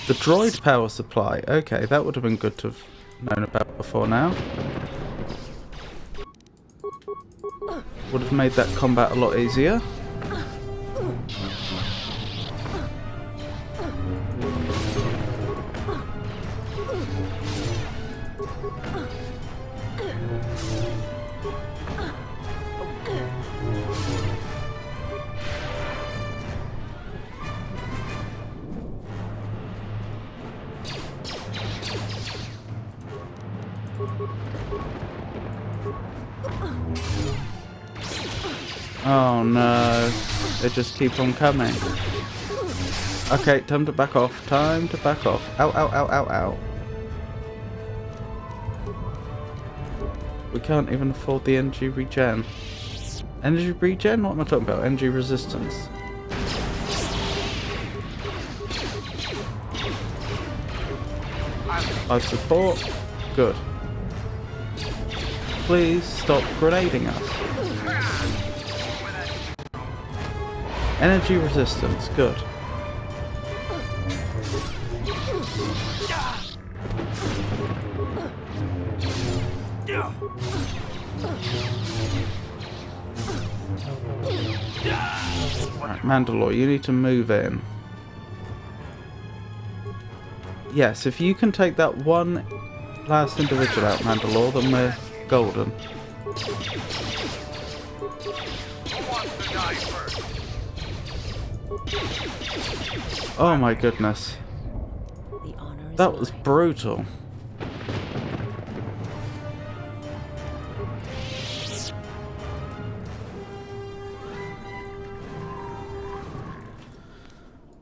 The droid power supply. Okay, that would have been good to have known about before now. Would have made that combat a lot easier. Oh no, they just keep on coming. Okay, time to back off. Time to back off. Ow, ow, ow, ow, ow. We can't even afford the energy regen. Energy regen? What am I talking about? Energy resistance. Life support. Good. Please stop grenading us. Energy resistance. Good. Right, Mandalore, you need to move in. Yes, if you can take that one last individual out, Mandalore, then we're golden. Oh my goodness. That was brutal.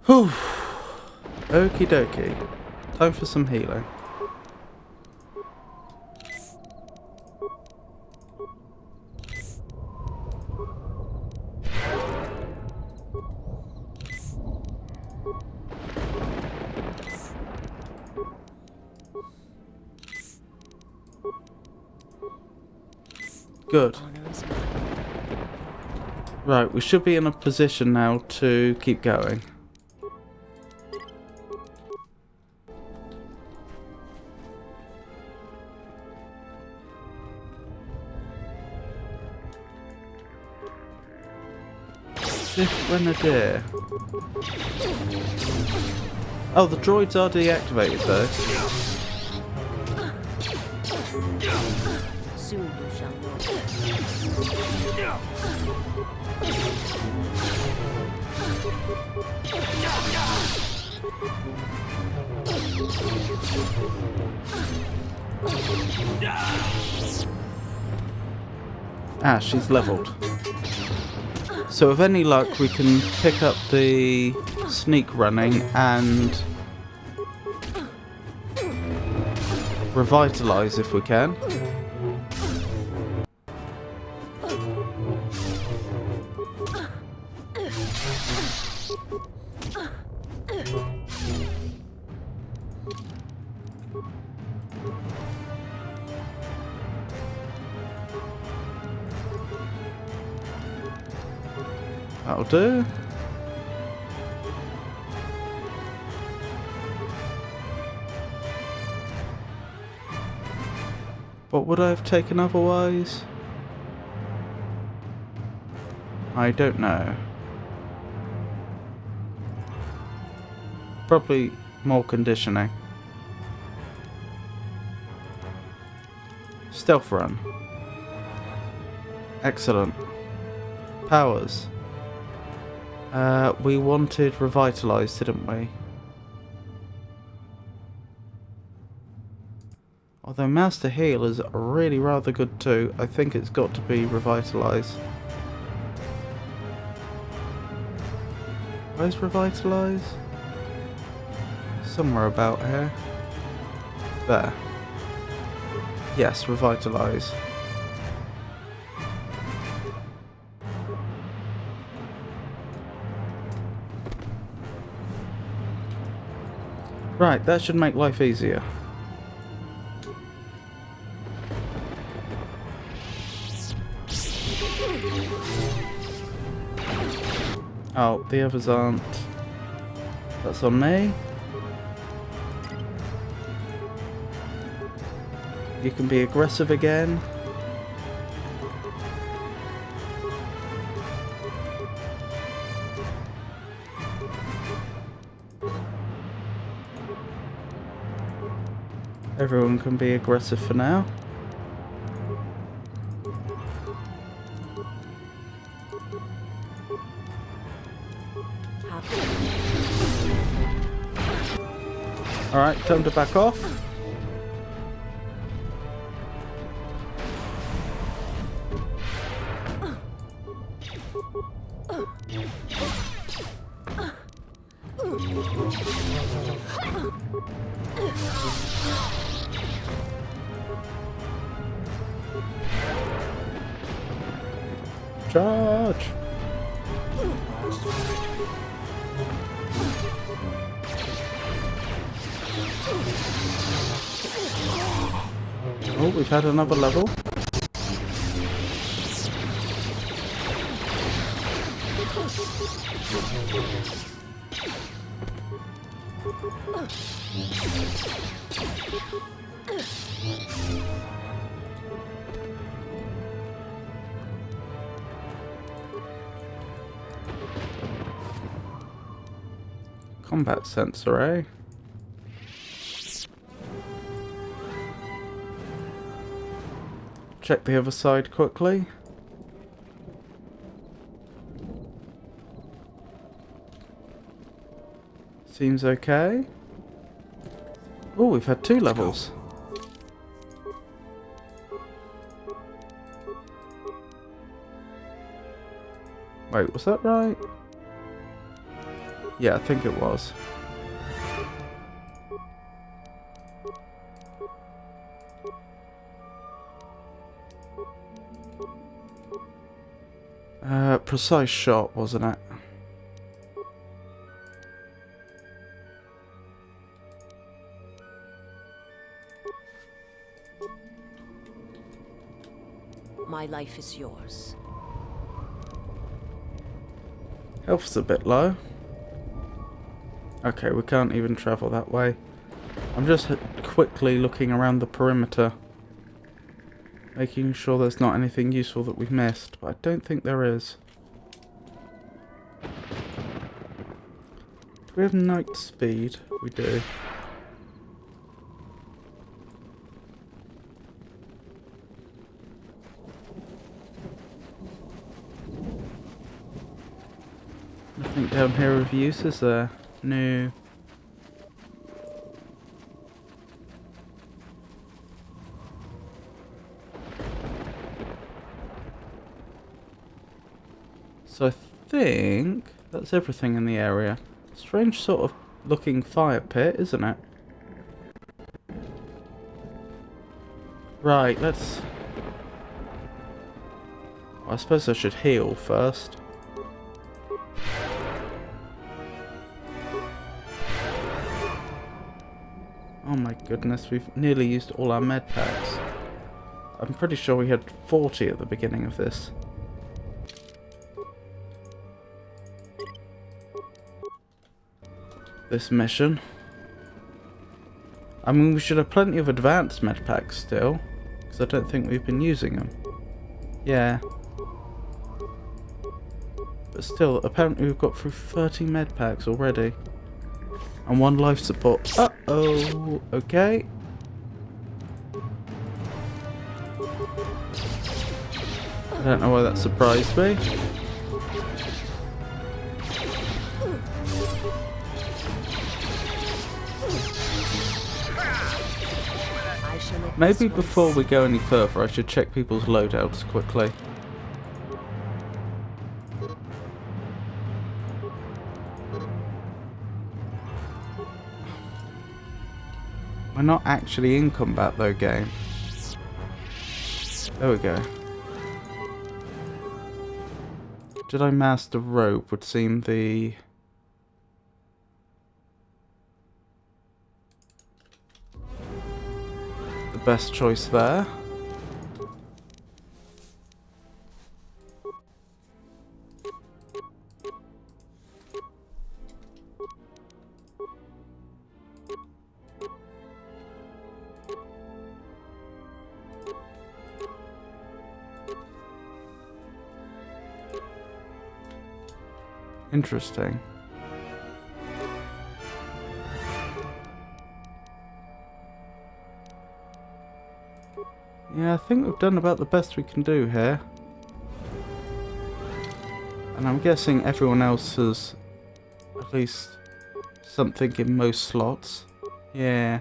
Whew. Okie dokie. Time for some healing. Good. Right, we should be in a position now to keep going. Sith Grenadier. Oh, the droids are deactivated though. Soon you shall know. Ah, she's leveled. So with any luck we can pick up the sneak running and revitalise if we can. That'll do. What would I have taken otherwise? I don't know. Probably more conditioning. Stealth run. Excellent. Powers. We wanted revitalised, didn't we? Although Master Heal is really rather good too, I think it's got to be revitalised. Where's revitalise? Somewhere about here. There. Yes, revitalise. Right, that should make life easier. Oh, the others aren't. That's on me. You can be aggressive again. Everyone can be aggressive for now. Alright, time to back off. Charge! Oh, we've had another level. Combat sensor, eh? Check the other side quickly. Seems okay. Oh, we've had 2 levels. Wait, was that right? Yeah, I think it was. Precise shot, wasn't it? My life is yours. Health's a bit low. Okay, we can't even travel that way. I'm just quickly looking around the perimeter, making sure there's not anything useful that we've missed, but I don't think there is. Do we have night speed? We do. Nothing down here of use, is there? No. So I think that's everything in the area. Strange sort of looking fire pit, isn't it? Right, let's... Well, I suppose I should heal first. Oh my goodness, we've nearly used all our med packs. I'm pretty sure we had 40 at the beginning of this. This mission. I mean, we should have plenty of advanced med packs still, because I don't think we've been using them. Yeah. But still, apparently we've got through 30 med packs already. And 1 life support. Uh-oh. Okay. I don't know why that surprised me. Maybe before we go any further, I should check people's loadouts quickly. We're not actually in combat though, game. There we go. Did I master rope would seem the... best choice there. Interesting. Yeah, I think we've done about the best we can do here. And I'm guessing everyone else has at least something in most slots. Yeah.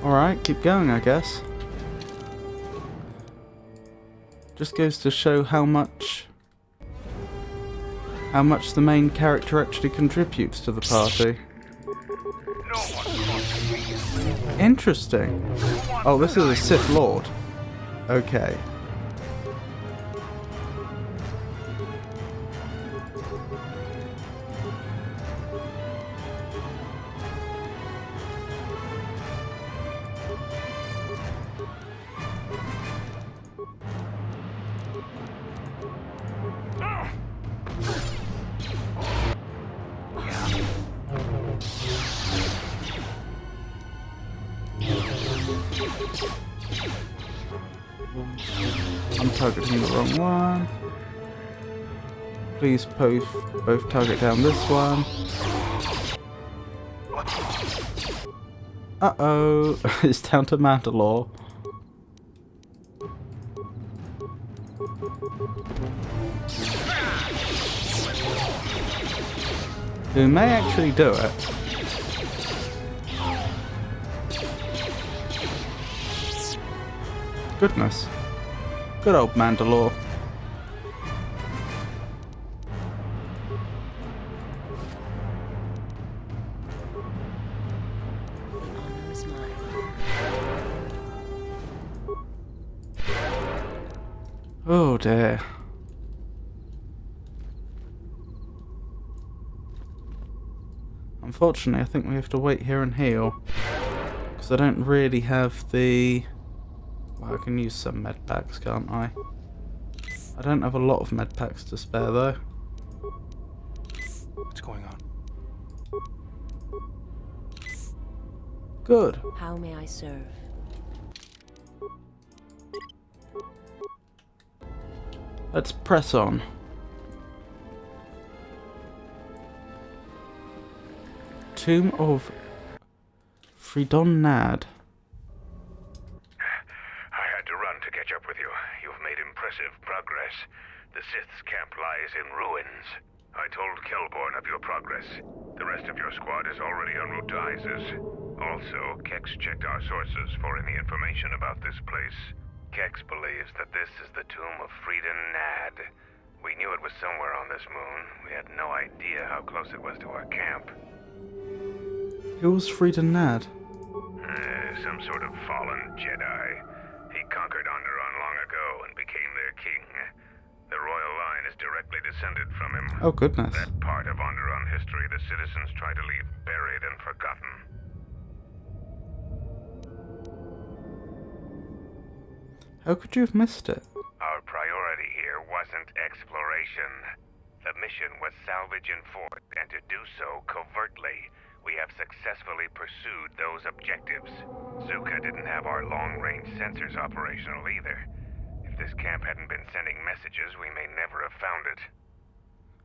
Alright, keep going, I guess. Just goes to show how much the main character actually contributes to the party. Interesting. Oh, this is a Sith Lord. Okay. targeting the wrong one. Please both target down this one. Uh-oh, it's down to Mandalore. Who may actually do it. Goodness. Good old Mandalore. Oh dear. Unfortunately, I think we have to wait here and heal. Because I don't really have the... Well, I can use some med packs, can't I? I don't have a lot of med packs to spare though. What's going on? Good. How may I serve? Let's press on. Tomb of Freedon Nad. I had to run to catch up with you. You've made impressive progress. The Sith's camp lies in ruins. I told Kelborn of your progress. The rest of your squad is already en route to Isis. Also, Kex checked our sources for any information about this place. Kex believes that this is the tomb of Freedon Nad. We knew it was somewhere on this moon. We had no idea how close it was to our camp. Who was Freedon Nad? Some sort of fallen Jedi. He conquered Onderon long ago and became their king. The royal line is directly descended from him. Oh, goodness. That part of Onderon history the citizens try to leave buried and forgotten. How could you have missed it? Our priority here wasn't exploration. The mission was salvage and fort, and to do so covertly. We have successfully pursued those objectives. Zuka didn't have our long-range sensors operational either. If this camp hadn't been sending messages, we may never have found it.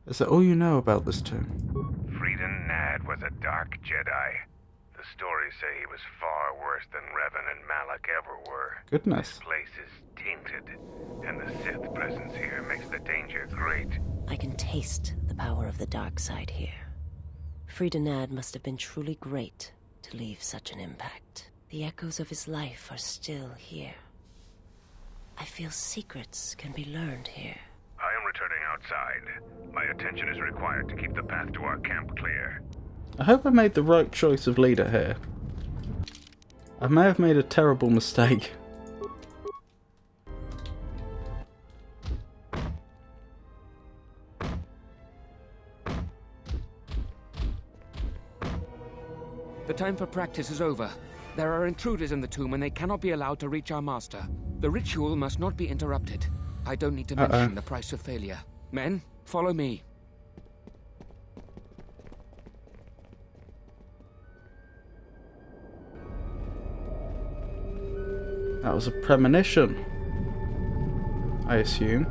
Is that all you know about this tomb? Freedon Nad was a dark Jedi. The stories say he was far worse than Revan and Malak ever were. Goodness. This place is tainted, and the Sith presence here makes the danger great. I can taste the power of the dark side here. Freedon Nad must have been truly great to leave such an impact. The echoes of his life are still here. I feel secrets can be learned here. I am returning outside. My attention is required to keep the path to our camp clear. I hope I made the right choice of leader here. I may have made a terrible mistake. The time for practice is over. There are intruders in the tomb and they cannot be allowed to reach our master. The ritual must not be interrupted. I don't need to mention the price of failure. Men, follow me. That was a premonition, I assume.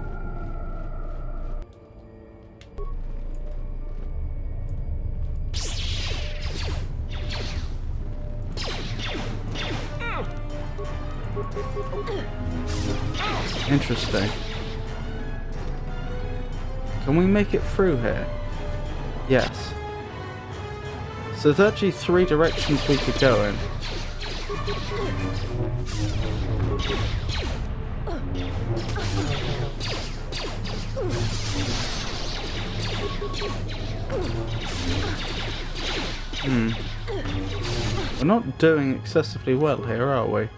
Interesting. Can we make it through here? Yes. So there's actually 3 directions we could go in. We're not doing excessively well here, are we?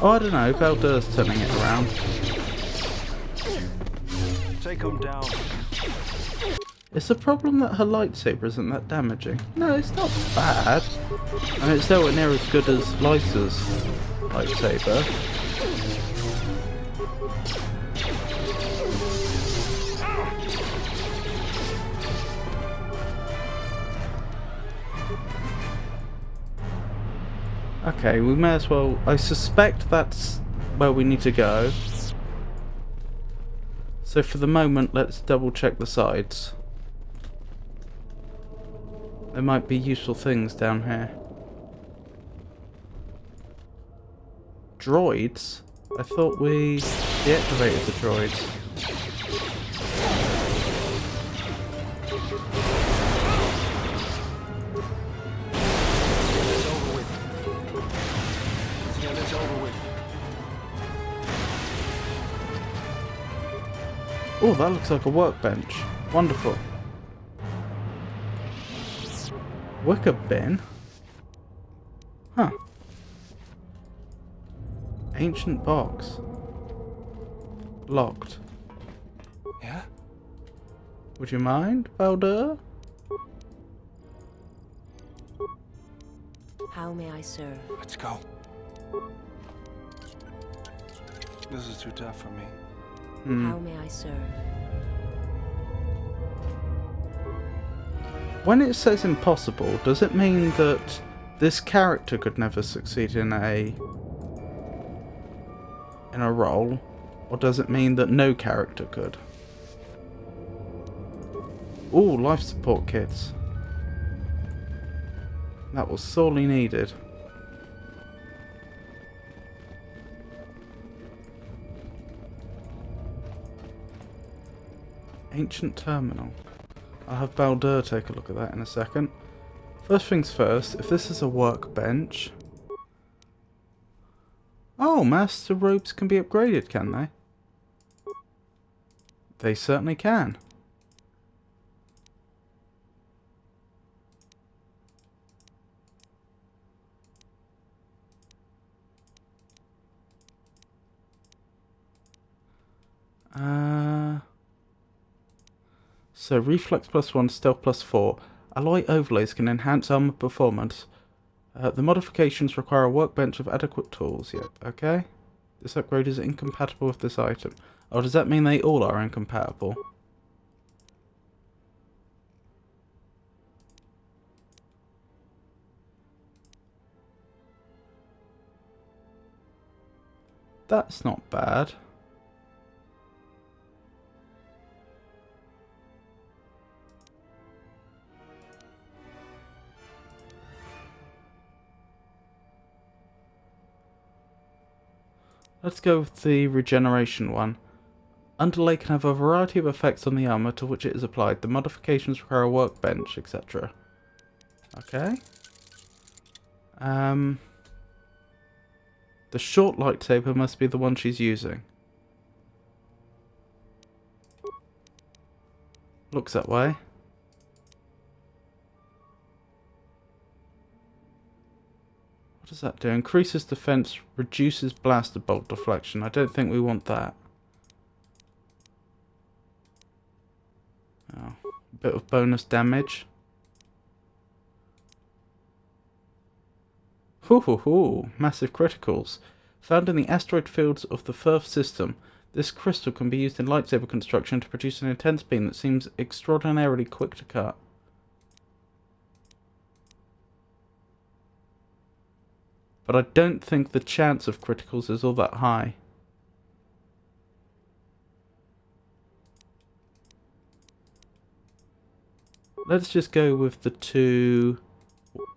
Oh, I don't know, Valdur's turning it around. Take him down. It's the problem that her lightsaber isn't that damaging. No, it's not bad. I mean, it's nowhere near as good as Lysa's lightsaber. Okay, we may as well... I suspect that's where we need to go. So for the moment, let's double check the sides. There might be useful things down here. Droids? I thought we deactivated the droids. Oh, that looks like a workbench. Wonderful. Wicker bin? Huh. Ancient box. Locked. Yeah? Would you mind, Baldur? How may I serve? Let's go. This is too tough for me. How may I serve? When it says impossible, does it mean that this character could never succeed in a role, or does it mean that no character could? Ooh, life support kits. That was sorely needed. Ancient terminal. I'll have Baldur take a look at that in a second. First things first, if this is a workbench... Oh, master robes can be upgraded, can they? They certainly can. So reflex +1, stealth +4. Alloy overlays can enhance armor performance. The modifications require a workbench of adequate tools. Yep, okay. This upgrade is incompatible with this item. Oh, does that mean they all are incompatible? That's not bad. Let's go with the regeneration one. Underlay can have a variety of effects on the armor to which it is applied. The modifications require a workbench, etc. Okay. The short lightsaber must be the one she's using. Looks that way. What does that do? Increases defense, reduces blaster bolt deflection. I don't think we want that. Oh, a bit of bonus damage. Hoo, massive criticals. Found in the asteroid fields of the Firth system, this crystal can be used in lightsaber construction to produce an intense beam that seems extraordinarily quick to cut. But I don't think the chance of criticals is all that high. Let's just go with the 2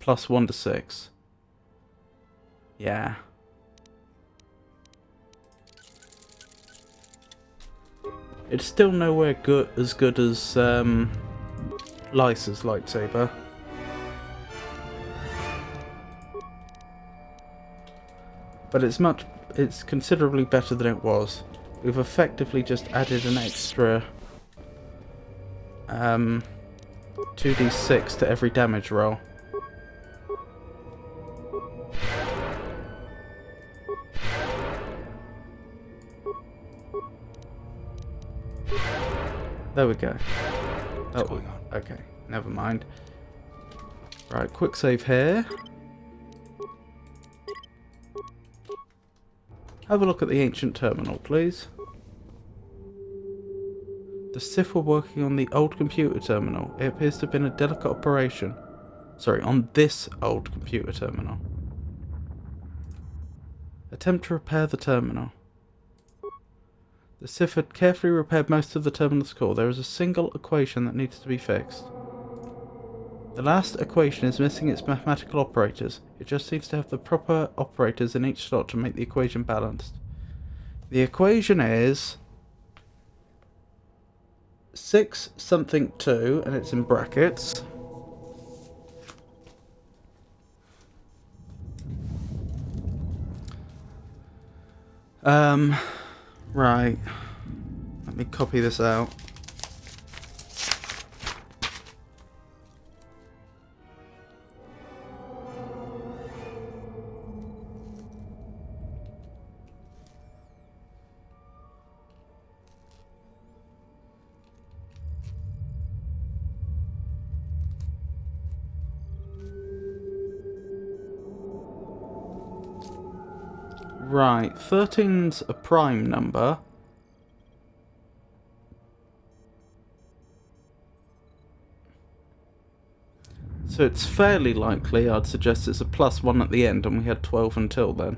+1 to 6. Yeah. It's still nowhere as good as Lysa's lightsaber. But it's considerably better than it was. We've effectively just added an extra 2d6 to every damage roll. There we go. What's going on? Okay, never mind. Right, quick save here. Have a look at the ancient terminal, please. The Sith were working on the old computer terminal. It appears to have been a delicate operation. Sorry, on this old computer terminal. Attempt to repair the terminal. The Sith had carefully repaired most of the terminal's core. There is a single equation that needs to be fixed. The last equation is missing its mathematical operators. It just needs to have the proper operators in each slot to make the equation balanced. The equation is 6 something 2, and it's in brackets. Right. Let me copy this out. Right, 13's a prime number. So it's fairly likely, I'd suggest it's a +1 at the end, and we had 12 until then.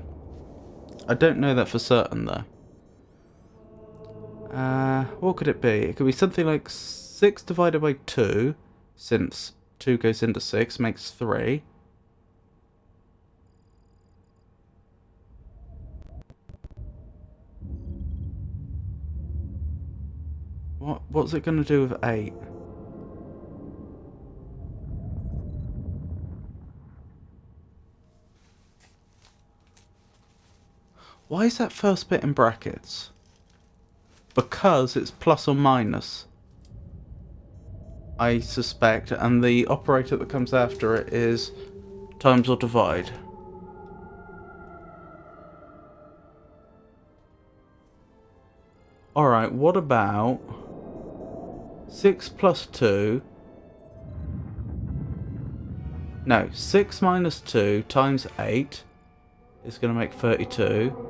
I don't know that for certain, though. What could it be? It could be something like 6 divided by 2, since 2 goes into 6, makes 3. What's it going to do with 8? Why is that first bit in brackets? Because it's plus or minus, I suspect, and the operator that comes after it is times or divide. Alright, what about 6 plus 2? No, 6 minus 2 times 8 is going to make 32.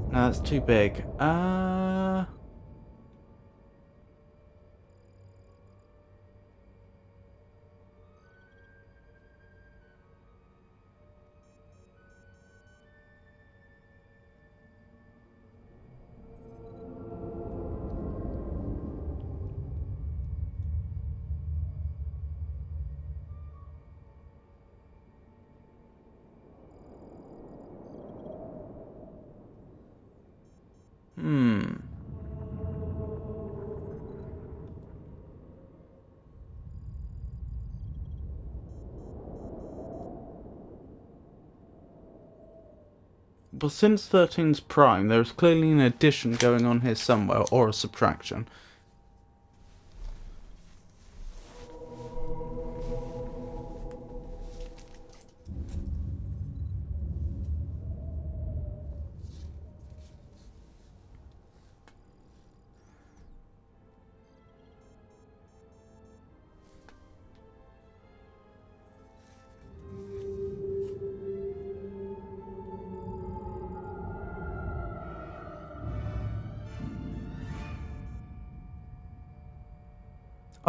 No, that's too big. Well, since 13's prime, there is clearly an addition going on here somewhere, or a subtraction.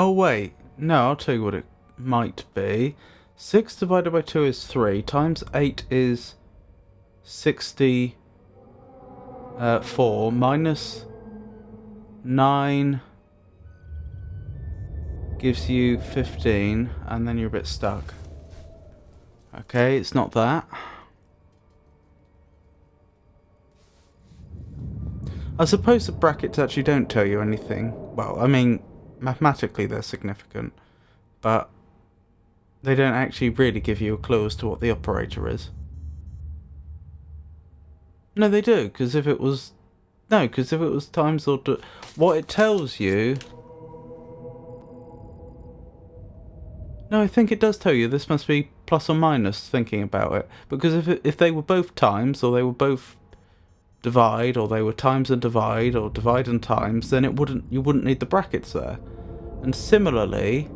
Oh wait, no, I'll tell you what it might be. 6 divided by 2 is 3, times 8 is 64, minus 9 gives you 15, and then you're a bit stuck. Okay, it's not that. I suppose the brackets actually don't tell you anything. Well, I mean, mathematically they're significant, but they don't actually really give you a clue as to what the operator is. No, they do, because if it was... No, because if it was times or... What it tells you... No, I think it does tell you this must be plus or minus, thinking about it. Because if they were both times, or they were both divide, or they were times and divide, or divide and times, then you wouldn't need the brackets there. And similarly,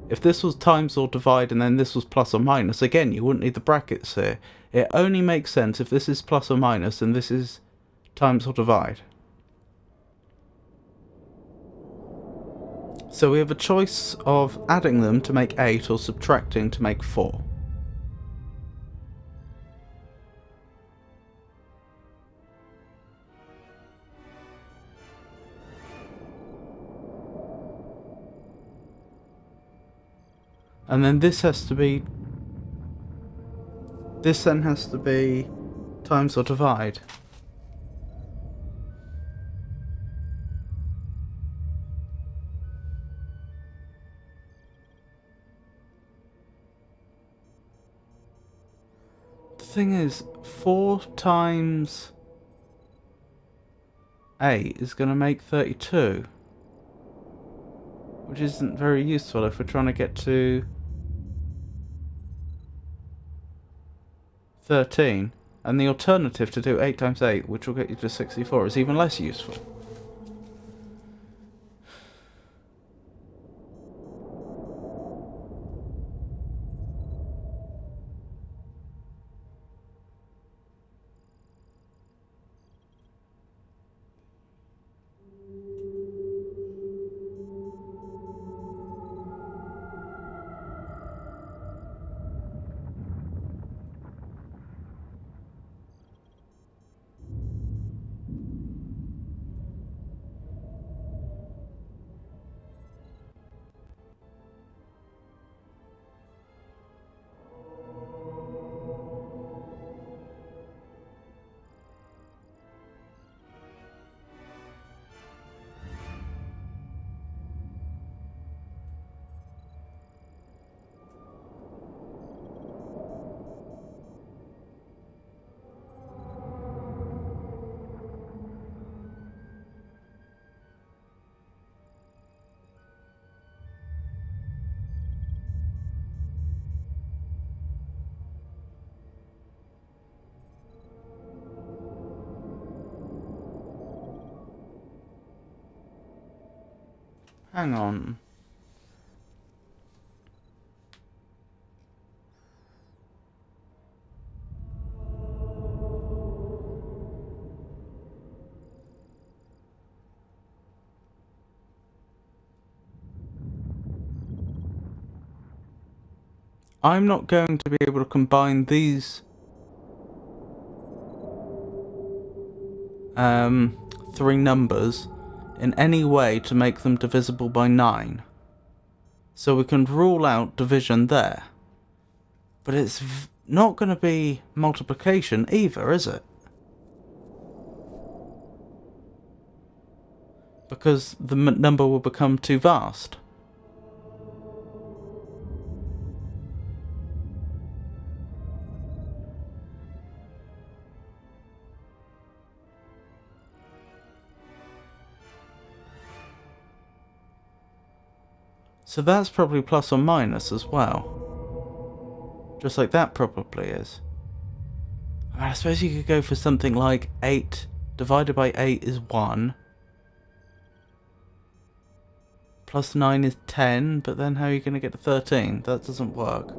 if this was times or divide and then this was plus or minus, again, you wouldn't need the brackets here. It only makes sense if this is plus or minus and this is times or divide. So we have a choice of adding them to make 8 or subtracting to make 4. And then this has to be... This then has to be times or divide. The thing is, 4 times 8 is going to make 32. Which isn't very useful if we're trying to get to 13. And the alternative to do 8 times 8, which will get you to 64, is even less useful. Hang on. I'm not going to be able to combine these 3 numbers in any way to make them divisible by 9. So we can rule out division there. But it's not going to be multiplication either, is it? Because the number will become too vast. So that's probably plus or minus as well. Just like that probably is. I suppose you could go for something like 8 divided by 8 is 1. Plus 9 is 10, but then how are you going to get to 13? That doesn't work.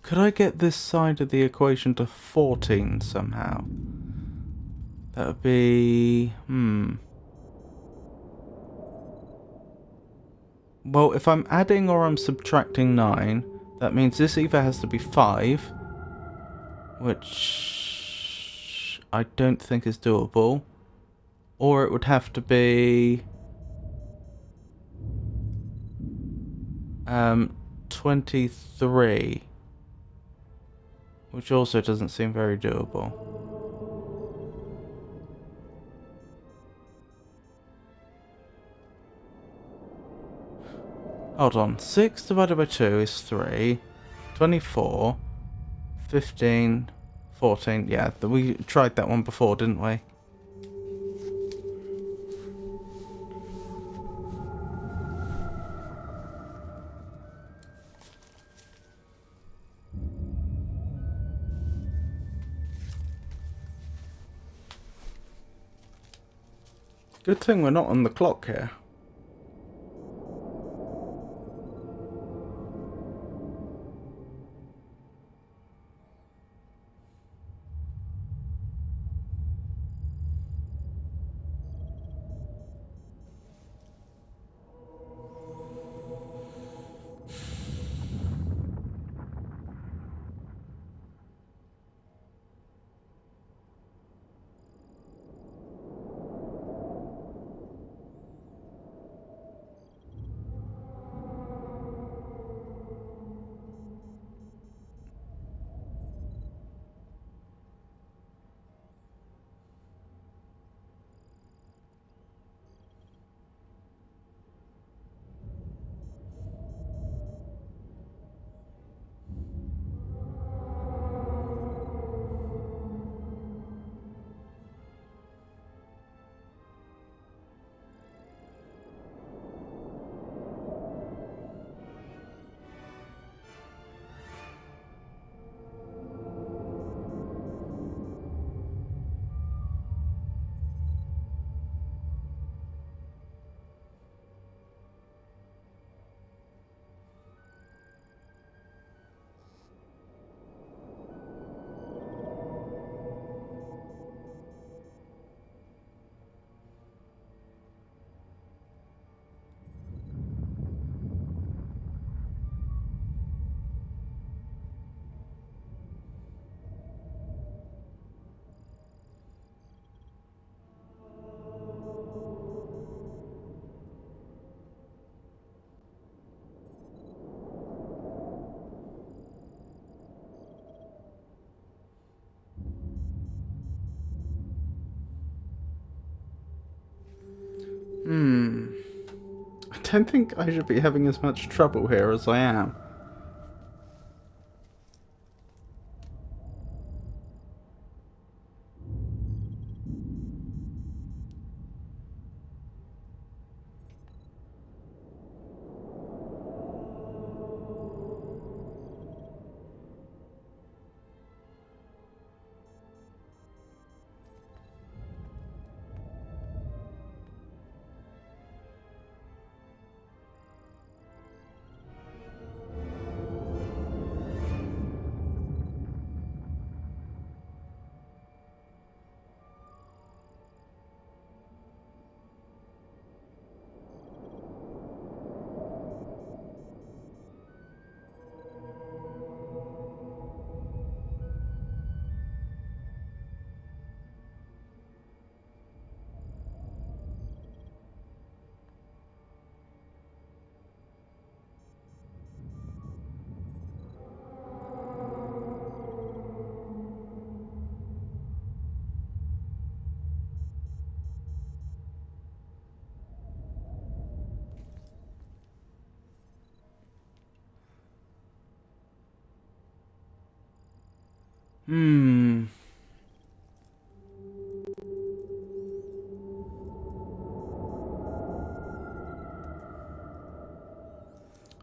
Could I get this side of the equation to 14 somehow? That would be... Well, if I'm adding or I'm subtracting 9, that means this either has to be 5, which I don't think is doable, or it would have to be 23. Which also doesn't seem very doable. Hold on. 6 divided by 2 is 3. 24. 15. 14. Yeah, we tried that one before, didn't we? Good thing we're not on the clock here. don't think I should be having as much trouble here as I am.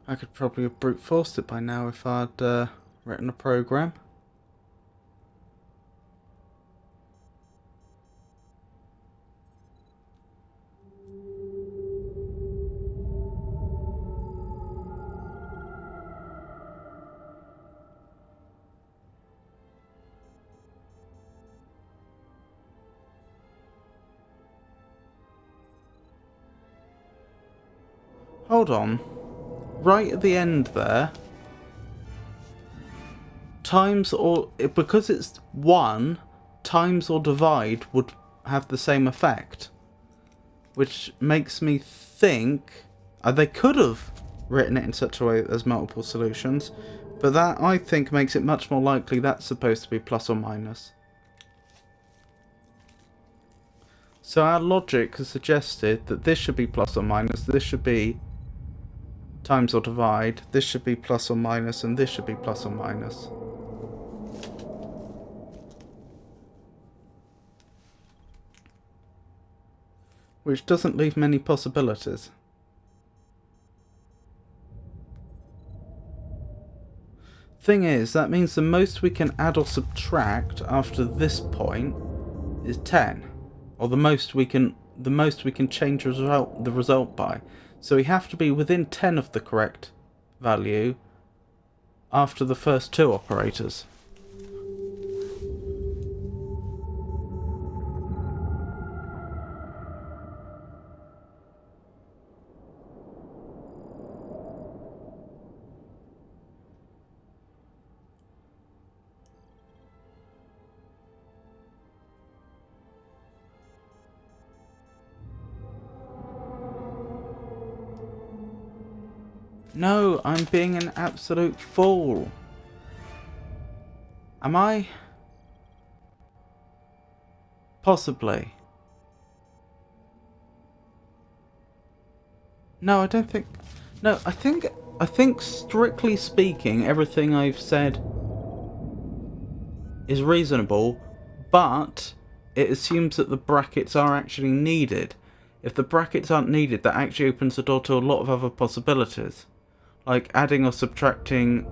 I could probably have brute forced it by now if I'd written a program. Hold on. Right at the end there, times or because it's 1, times or divide would have the same effect, which makes me think they could have written it in such a way that there's multiple solutions, but that I think makes it much more likely that's supposed to be plus or minus. So our logic has suggested that this should be plus or minus, this should be times or divide, this should be plus or minus, and this should be plus or minus. Which doesn't leave many possibilities. Thing is, that means the most we can add or subtract after this point is 10. Or the most we can change the result by. So we have to be within 10 of the correct value after the first 2 operators. No, I'm being an absolute fool. Am I? Possibly. No, I don't think... No, I think strictly speaking, everything I've said is reasonable, but it assumes that the brackets are actually needed. If the brackets aren't needed, that actually opens the door to a lot of other possibilities. Like adding or subtracting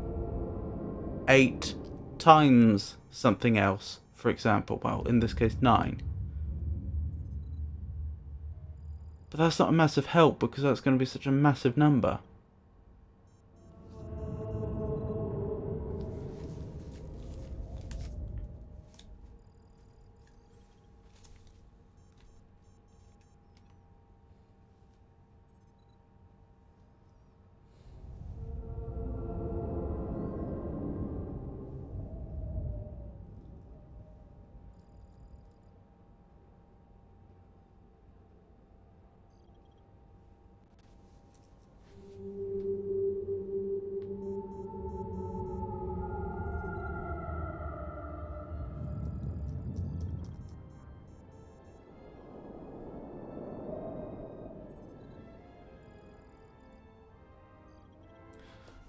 8 times something else, for example. Well, in this case 9. But that's not a massive help because that's going to be such a massive number.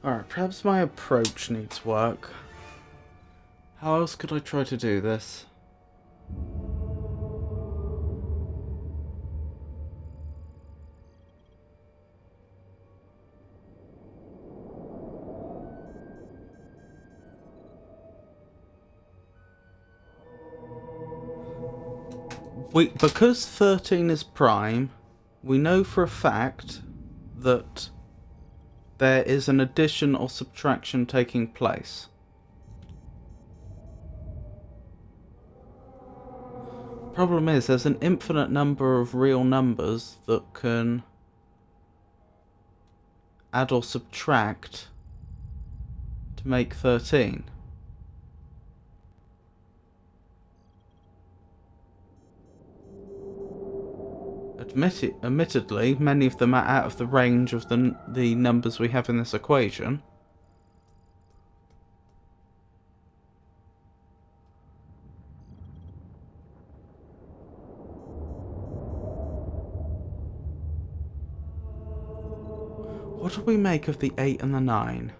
Alright, perhaps my approach needs work. How else could I try to do this? Because 13 is prime, we know for a fact that there is an addition or subtraction taking place. Problem is, there's an infinite number of real numbers that can add or subtract to make 13. Admittedly, many of them are out of the range of the numbers we have in this equation. What do we make of the 8 and the 9?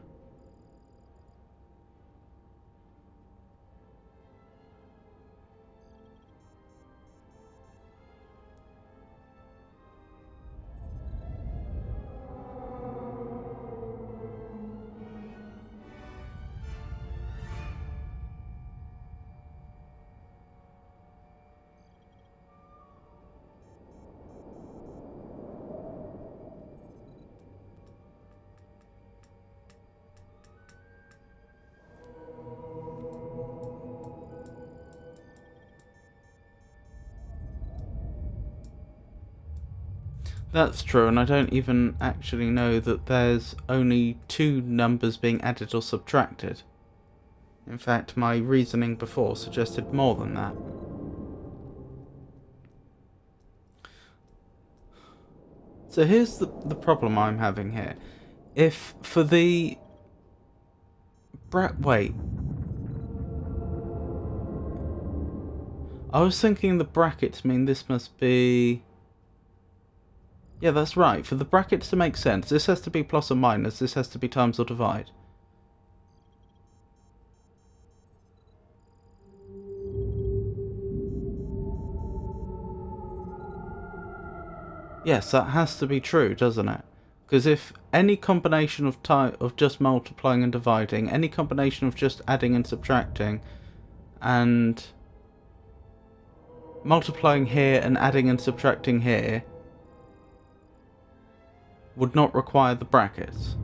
That's true, and I don't even actually know that there's only 2 numbers being added or subtracted. In fact, my reasoning before suggested more than that. So here's the problem I'm having here. If for the... Wait. I was thinking the brackets mean this must be... Yeah, that's right. For the brackets to make sense, this has to be plus or minus, this has to be times or divide. Yes, that has to be true, doesn't it? Because if any combination of just multiplying and dividing, any combination of just adding and subtracting, and multiplying here and adding and subtracting here, would not require the brackets.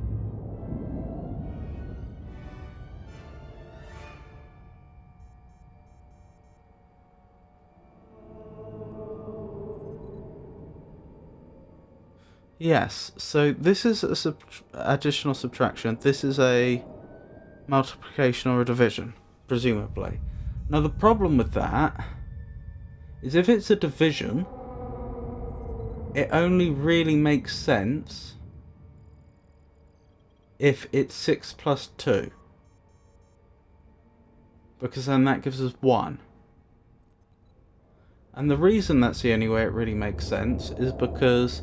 Yes, so this is a additional subtraction. This is a multiplication or a division, presumably. Now the problem with that is if it's a division, it only really makes sense if it's 6 plus 2. Because then that gives us 1. And the reason that's the only way it really makes sense is because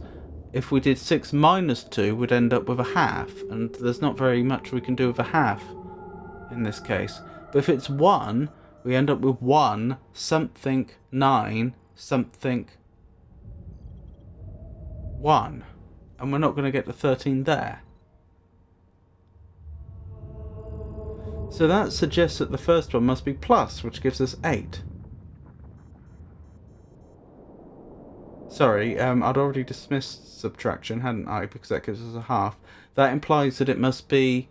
if we did 6 minus 2, we'd end up with a half. And there's not very much we can do with a half in this case. But if it's 1, we end up with 1 something 9 something 1, and we're not going to get the 13 there. So that suggests that the first one must be plus, which gives us 8. Sorry, I'd already dismissed subtraction, hadn't I? Because that gives us a half. That implies that it must be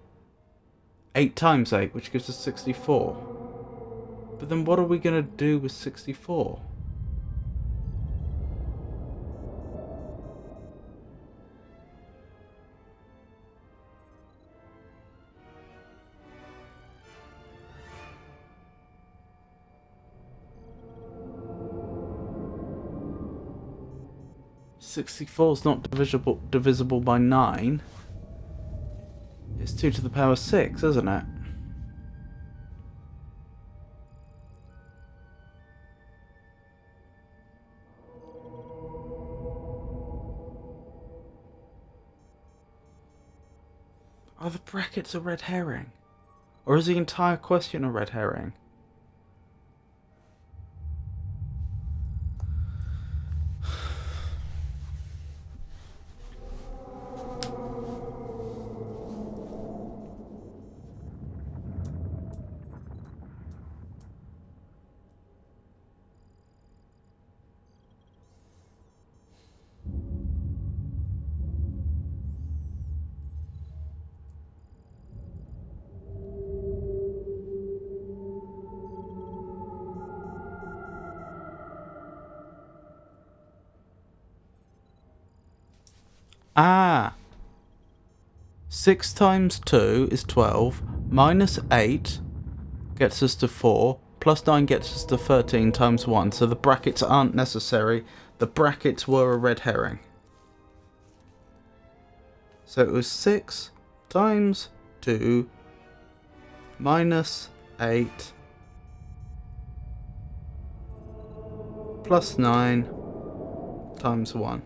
8 times 8, which gives us 64. But then what are we going to do with 64? .64 is not divisible by 9. It's 2 to the power 6, isn't it? Are the brackets a red herring? Or is the entire question a red herring? Ah! 6 times 2 is 12, minus 8 gets us to 4, plus 9 gets us to 13 times 1, so the brackets aren't necessary. The brackets were a red herring. So it was 6 times 2 minus 8 plus 9 times 1.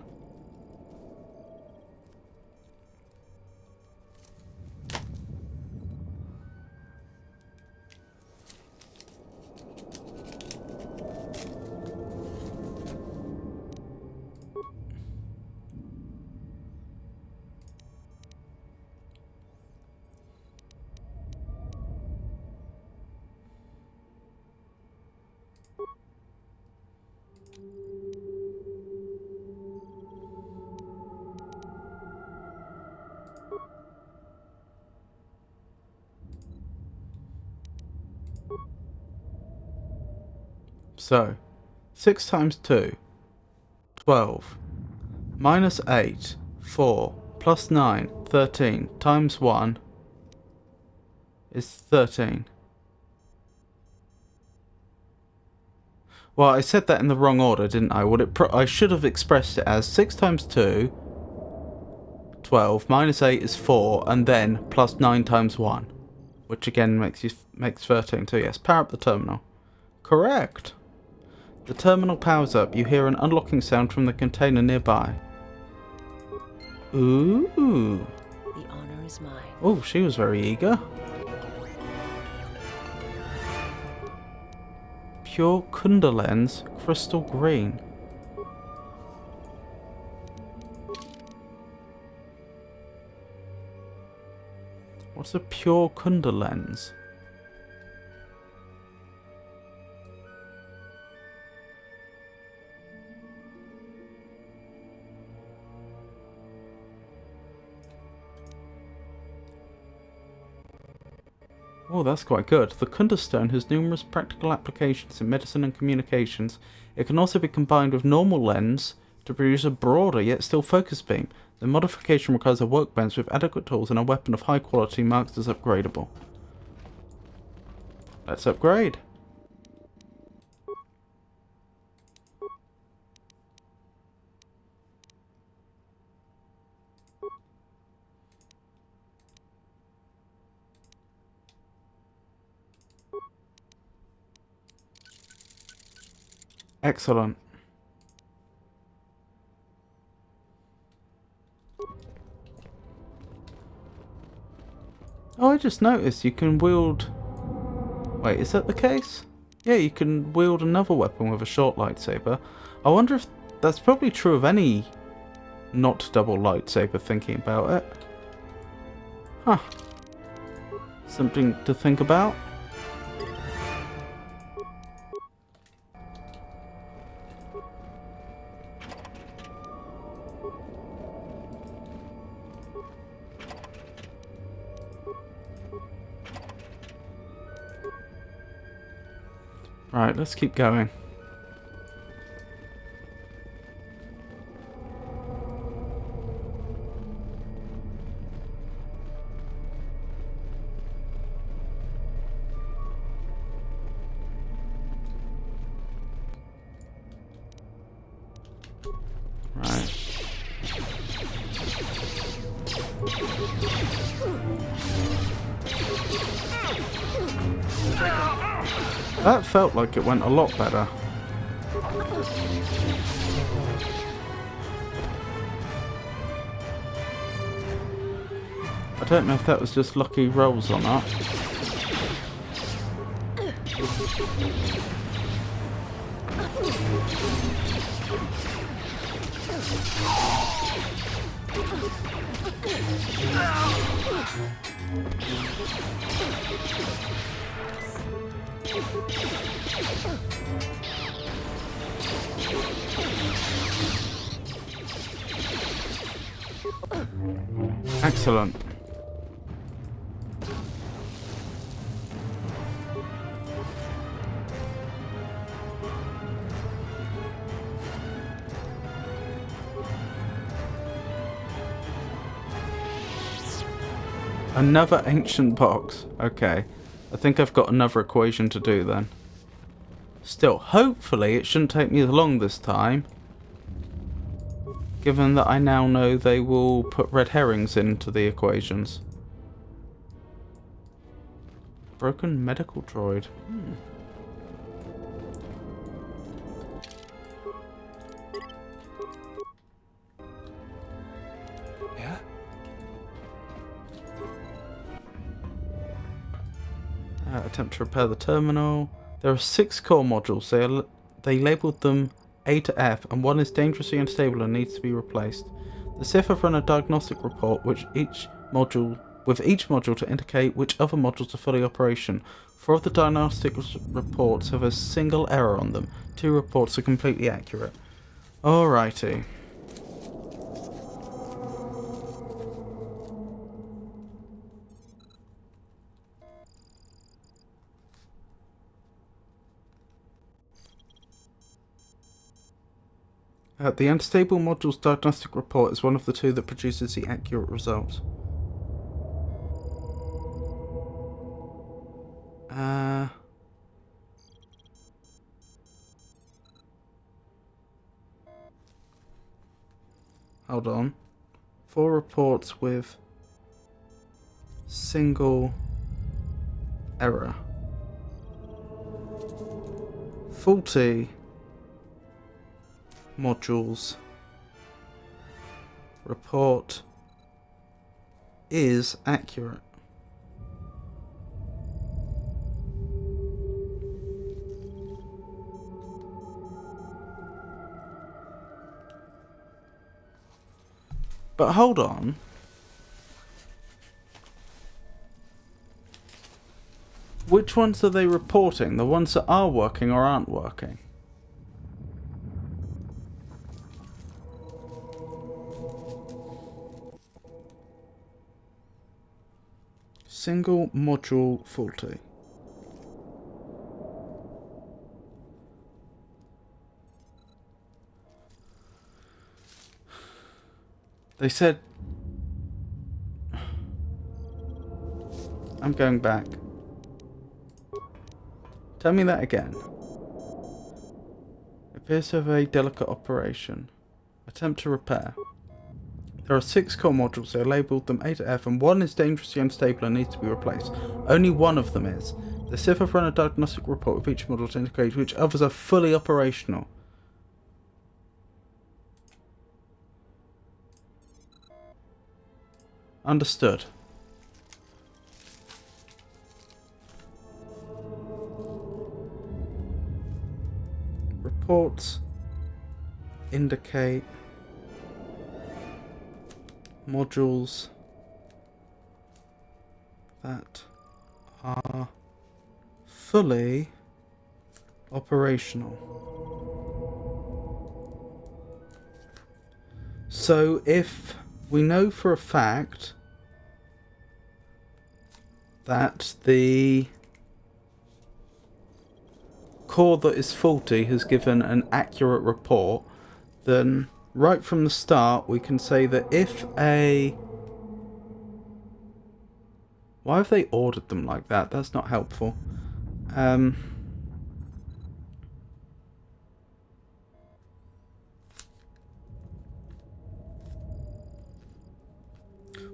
So, 6 times 2, 12, minus 8, 4, plus 9, 13, times 1 is 13. Well, I said that in the wrong order, didn't I? I should have expressed it as 6 times 2, 12, minus 8 is 4, and then plus 9 times 1, which again makes 13. So yes, power up the terminal. Correct. The terminal powers up. You hear an unlocking sound from the container nearby. Ooh. The honor is mine. Oh, she was very eager. Pure Kunda lens, crystal green. What's a pure Kunda lens? Oh, that's quite good. The Kunda stone has numerous practical applications in medicine and communications. It can also be combined with normal lens to produce a broader yet still focus beam. The modification requires a workbench with adequate tools and a weapon of high quality marked as upgradable. Let's upgrade. Excellent. Oh, I just noticed you can wield... Wait, is that the case? Yeah, you can wield another weapon with a short lightsaber. I wonder if that's probably true of any not double lightsaber, thinking about it. Huh. Something to think about. Right, let's keep going. Right. That felt like it went a lot better. I don't know if that was just lucky rolls or not. Excellent. Another ancient box. Okay. I think I've got another equation to do then. Still, hopefully it shouldn't take me long this time. Given that I now know they will put red herrings into the equations. Broken medical droid. Yeah? Attempt to repair the terminal. There are 6 core modules. They labelled them A to F, and one is dangerously unstable and needs to be replaced. The Sith have run a diagnostic report with each module to indicate which other modules are fully operational. 4 of the diagnostic reports have a single error on them. 2 reports are completely accurate. Alrighty. The unstable module's diagnostic report is one of the 2 that produces the accurate results. Hold on. 4 reports with single error. Faulty modules report is accurate. But hold on. Which ones are they reporting? The ones that are working or aren't working? Single module faulty. They said... I'm going back. Tell me that again. Appears to have a delicate operation. Attempt to repair. There are 6 core modules. They labelled them A to F, and one is dangerously unstable and needs to be replaced. Only one of them is. The Sith have run a diagnostic report with each module to indicate which others are fully operational. Understood. Reports indicate modules that are fully operational. So if we know for a fact that the core that is faulty has given an accurate report, then right from the start we can say that if a... Why have they ordered them like that? That's not helpful.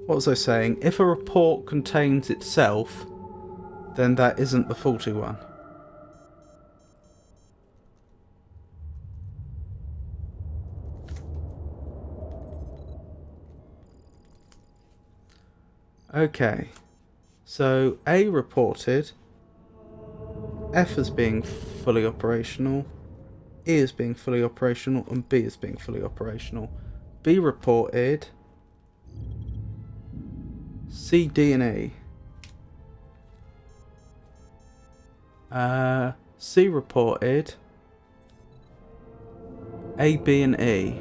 What was I saying? If a report contains itself, then that isn't the faulty one. Okay. So A reported F as being fully operational, E as being fully operational, and B as being fully operational. B reported C, D, and E. C reported A, B, and E.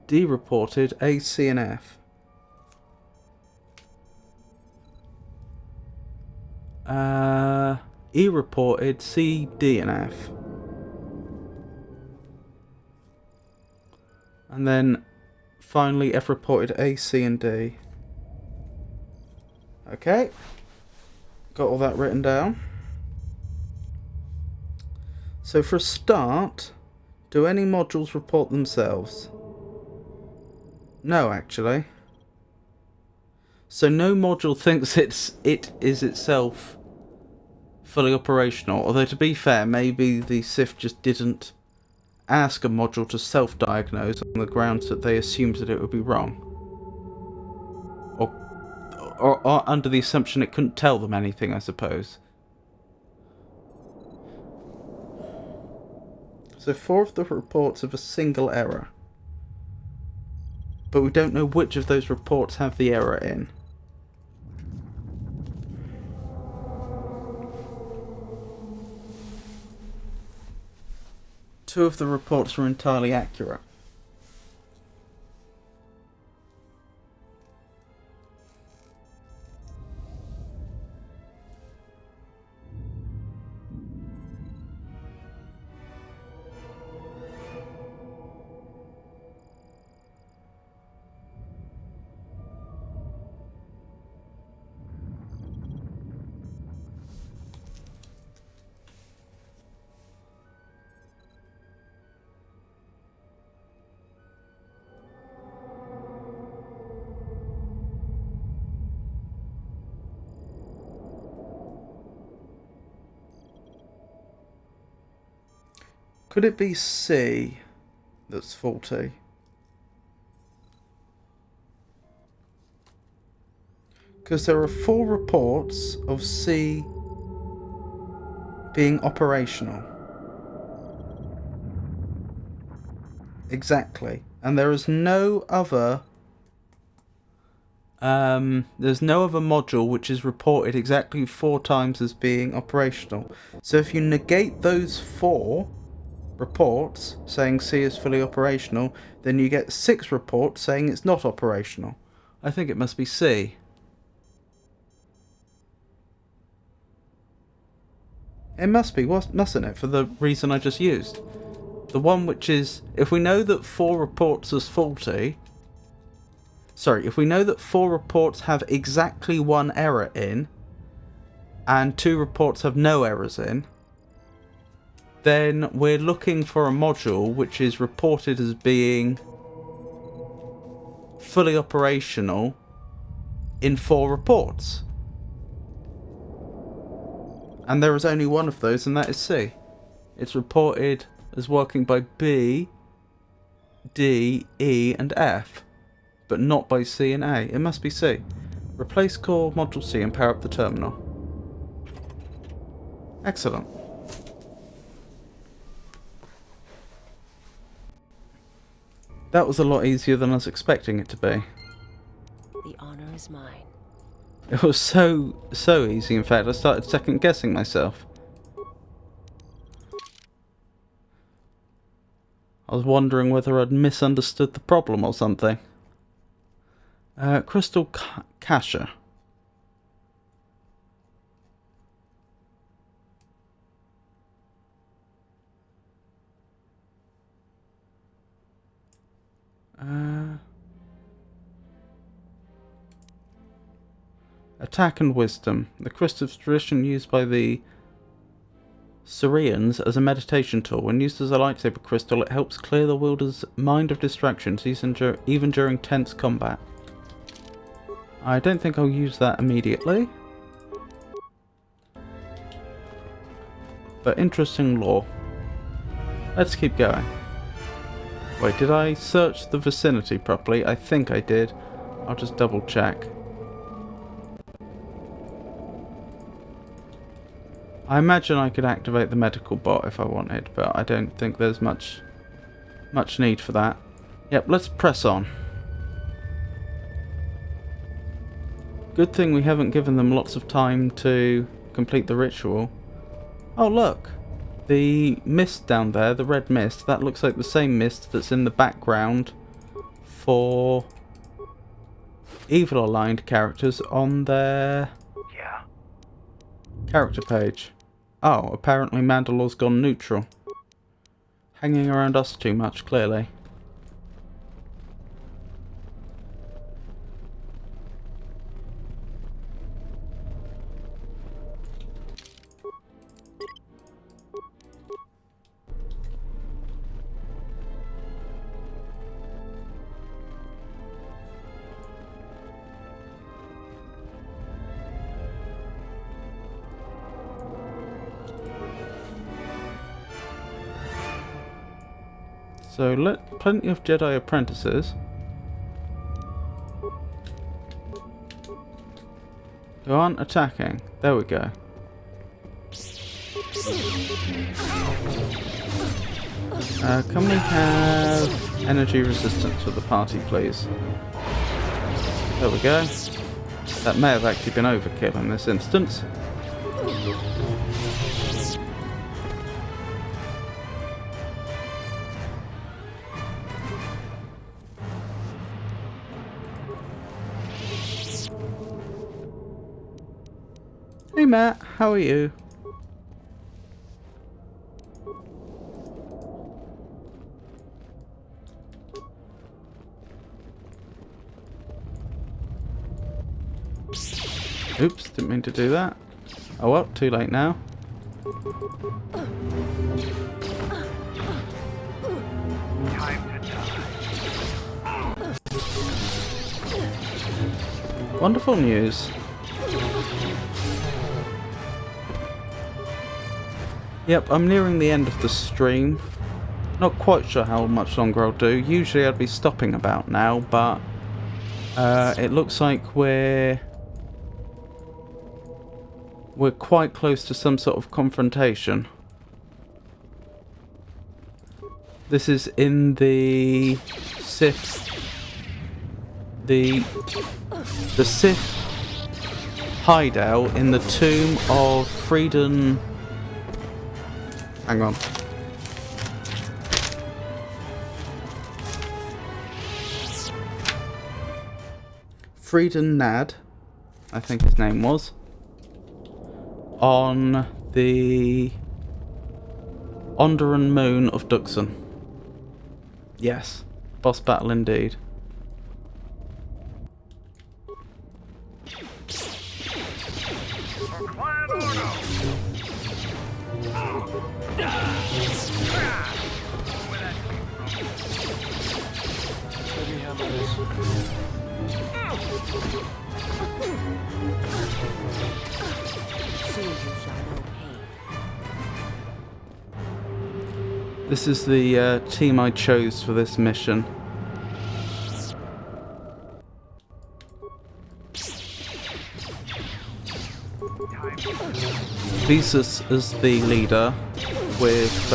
D reported A, C, and F. E reported C, D, and F. And then finally F reported A, C, and D. Okay. Got all that written down. So for a start, do any modules report themselves? No, actually. So no module thinks it is itself fully operational. Although to be fair, maybe the Sith just didn't ask a module to self-diagnose on the grounds that they assumed that it would be wrong. Or under the assumption it couldn't tell them anything, I suppose. So 4 of the reports have a single error. But we don't know which of those reports have the error in. Two of the reports are entirely accurate. Could it be C that's faulty? Because there are 4 reports of C being operational. Exactly. And there is no other there's no other module which is reported exactly 4 times as being operational. So if you negate those 4 reports saying C is fully operational, then you get 6 reports saying it's not operational. I think it must be C. It must be, mustn't it, for the reason I just used. The one which is, if we know that 4 reports is faulty, if we know that 4 reports have exactly 1 error in, and 2 reports have no errors in, then we're looking for a module which is reported as being fully operational in 4 reports. And there is only one of those, and that is C. It's reported as working by B, D, E, and F, but not by C and A. It must be C. Replace core module C and power up the terminal. Excellent. That was a lot easier than I was expecting it to be. The honor is mine. It was so easy, in fact, I started second guessing myself. I was wondering whether I'd misunderstood the problem or something. Crystal Cacher. Attack and Wisdom. The crystal tradition used by the Syrians as a meditation tool. When used as a lightsaber crystal, it helps clear the wielder's mind of distractions, even during tense combat. I don't think I'll use that immediately. But interesting lore. Let's keep going. Wait, did I search the vicinity properly? I think I did. I'll just double check. I imagine I could activate the medical bot if I wanted, but I don't think there's much need for that. Yep, let's press on. Good thing we haven't given them lots of time to complete the ritual. Oh look! The mist down there, the red mist, that looks like the same mist that's in the background for evil aligned characters on their character page. Oh, apparently Mandalore's gone neutral. Hanging around us too much, clearly. So, plenty of Jedi apprentices who aren't attacking. There we go. Can we have energy resistance for the party, please? There we go. That may have actually been overkill in this instance. Hey Matt, how are you? Oops, didn't mean to do that. Oh well, too late now. Wonderful news. Yep, I'm nearing the end of the stream. Not quite sure how much longer I'll do. Usually I'd be stopping about now, but it looks like we're quite close to some sort of confrontation. This is in the Sith, the Sith hideout in the tomb of Freedom. Hang on. Freedom Nad, I think his name was, on the Onderan moon of Duxon. Yes, boss battle indeed. This is the team I chose for this mission. Visas as the leader, with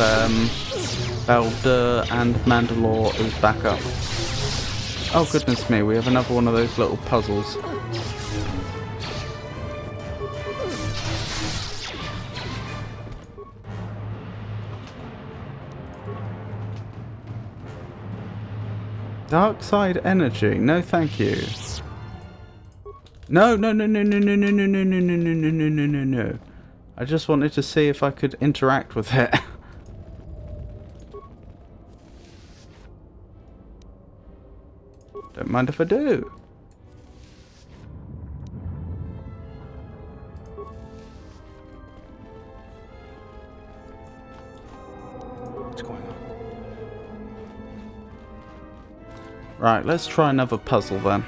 Baldur and Mandalore as backup. Oh goodness me, we have another one of those little puzzles. Dark side energy, no thank you. No. I just wanted to see if I could interact with it. Don't mind if I do. What's going on? Right, let's try another puzzle then.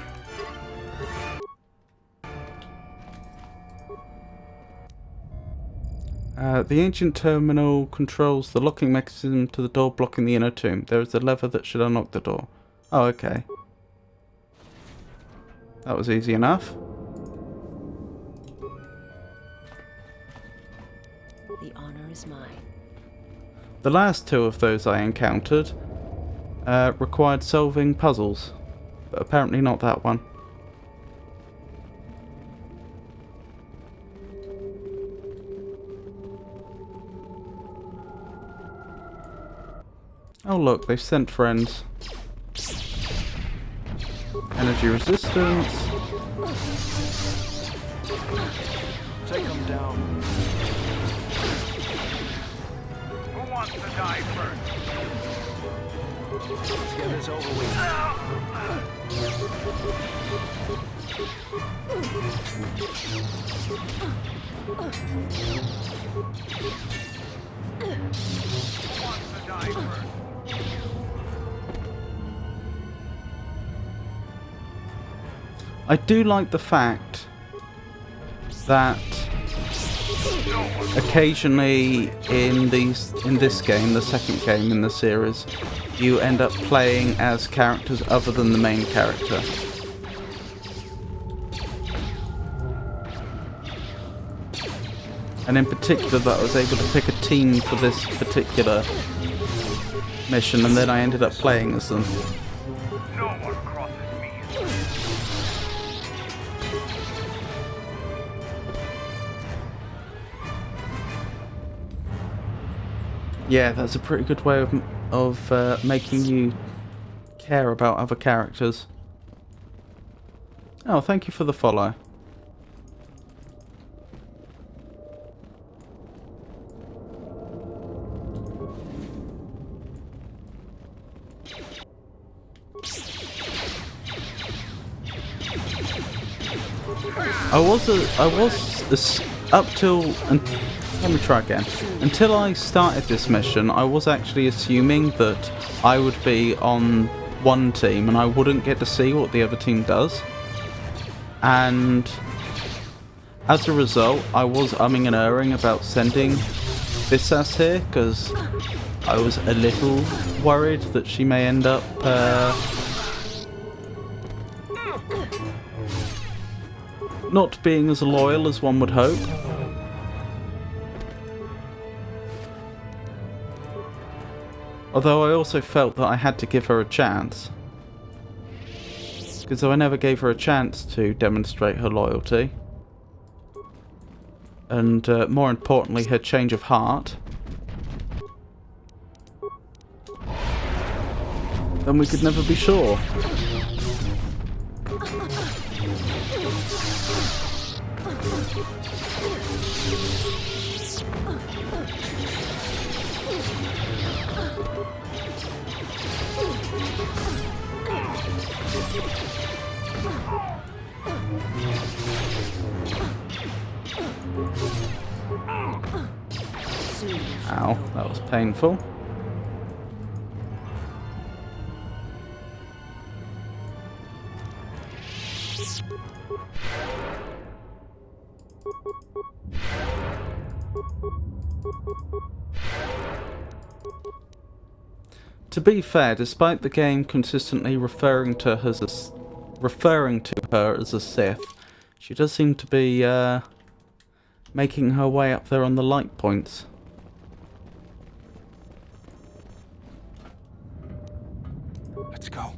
The ancient terminal controls the locking mechanism to the door blocking the inner tomb. There is a lever that should unlock the door. Oh, okay. That was easy enough. The honor is mine. The last two of those I encountered required solving puzzles, but apparently not that one. Oh look, they've sent friends. Energy resistance. Take them down. Who wants to die first? Let's get this over with. Who wants to die first? I do like the fact that occasionally in this game, the second game in the series, you end up playing as characters other than the main character. And in particular that I was able to pick a team for this particular mission, and then I ended up playing as them. Yeah, that's a pretty good way of making you care about other characters. Oh, thank you for the follow. I was up till, and let me try again. Until I started this mission, I was actually assuming that I would be on one team and I wouldn't get to see what the other team does. And as a result, I was umming and erring about sending this ass here, because I was a little worried that she may end up not being as loyal as one would hope. Although I also felt that I had to give her a chance. Because I never gave her a chance to demonstrate her loyalty. And more importantly, her change of heart. Then we could never be sure. Ow, that was painful. To be fair, despite the game consistently referring to her as a Sith, she does seem to be making her way up there on the light points. Let's go.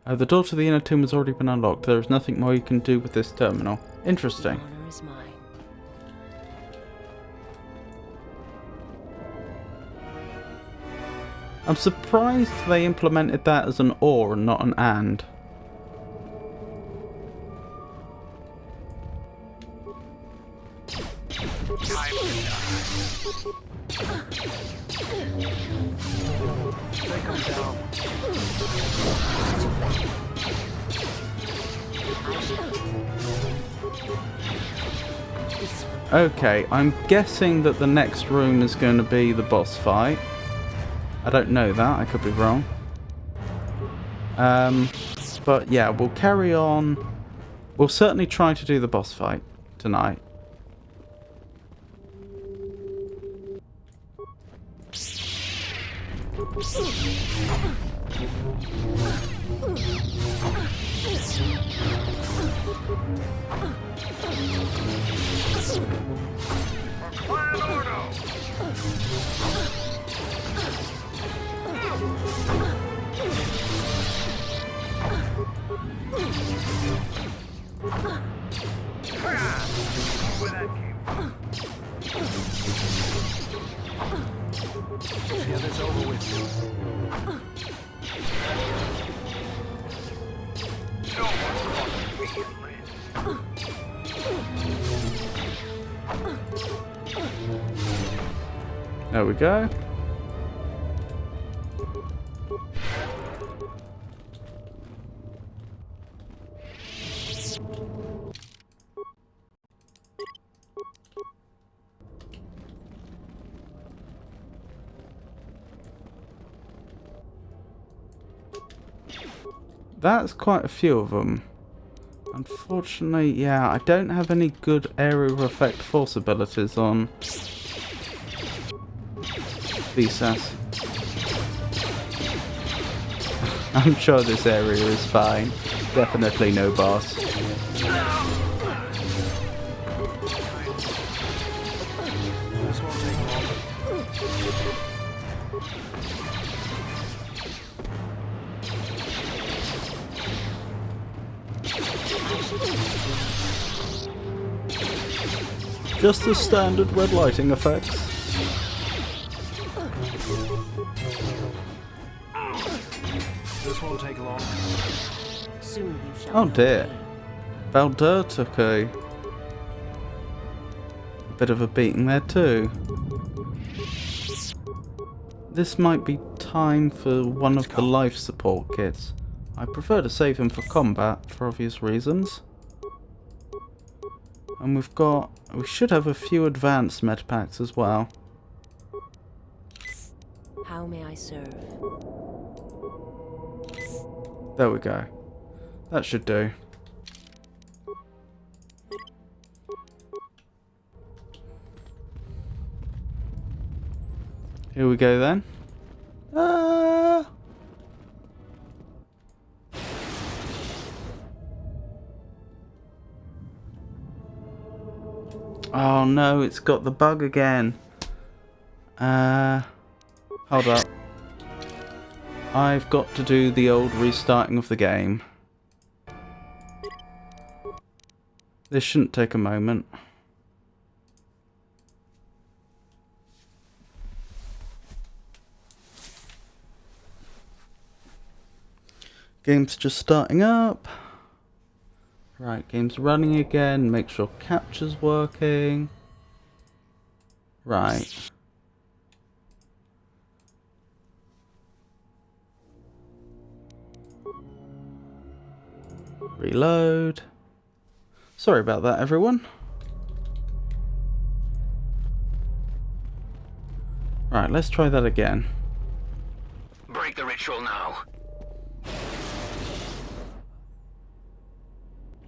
The door to the inner tomb has already been unlocked. There is nothing more you can do with this terminal. Interesting. The honor is mine. I'm surprised they implemented that as an or and not an and. Okay, I'm guessing that the next room is going to be the boss fight. I don't know that, I could be wrong. But yeah, we'll carry on. We'll certainly try to do the boss fight tonight. Get this over with. No one crosses me and lives. There we go. That's quite a few of them. Unfortunately, yeah, I don't have any good area of effect force abilities on VSAS. I'm sure this area is fine. Definitely no boss. Just the standard red lighting effects. This won't take long. Soon you shall Oh know. dear. Baldur took a bit of a beating there too. This might be time for one of the life support kits. I prefer to save him for combat for obvious reasons. And we should have a few advanced med packs as well. How may I serve? There we go. That should do. Here we go then. Oh no, it's got the bug again. Hold up. I've got to do the old restarting of the game. This shouldn't take a moment. Game's just starting up. Right, game's running again. Make sure capture's working. Right. Reload. Sorry about that, everyone. Right, let's try that again. Break the ritual now.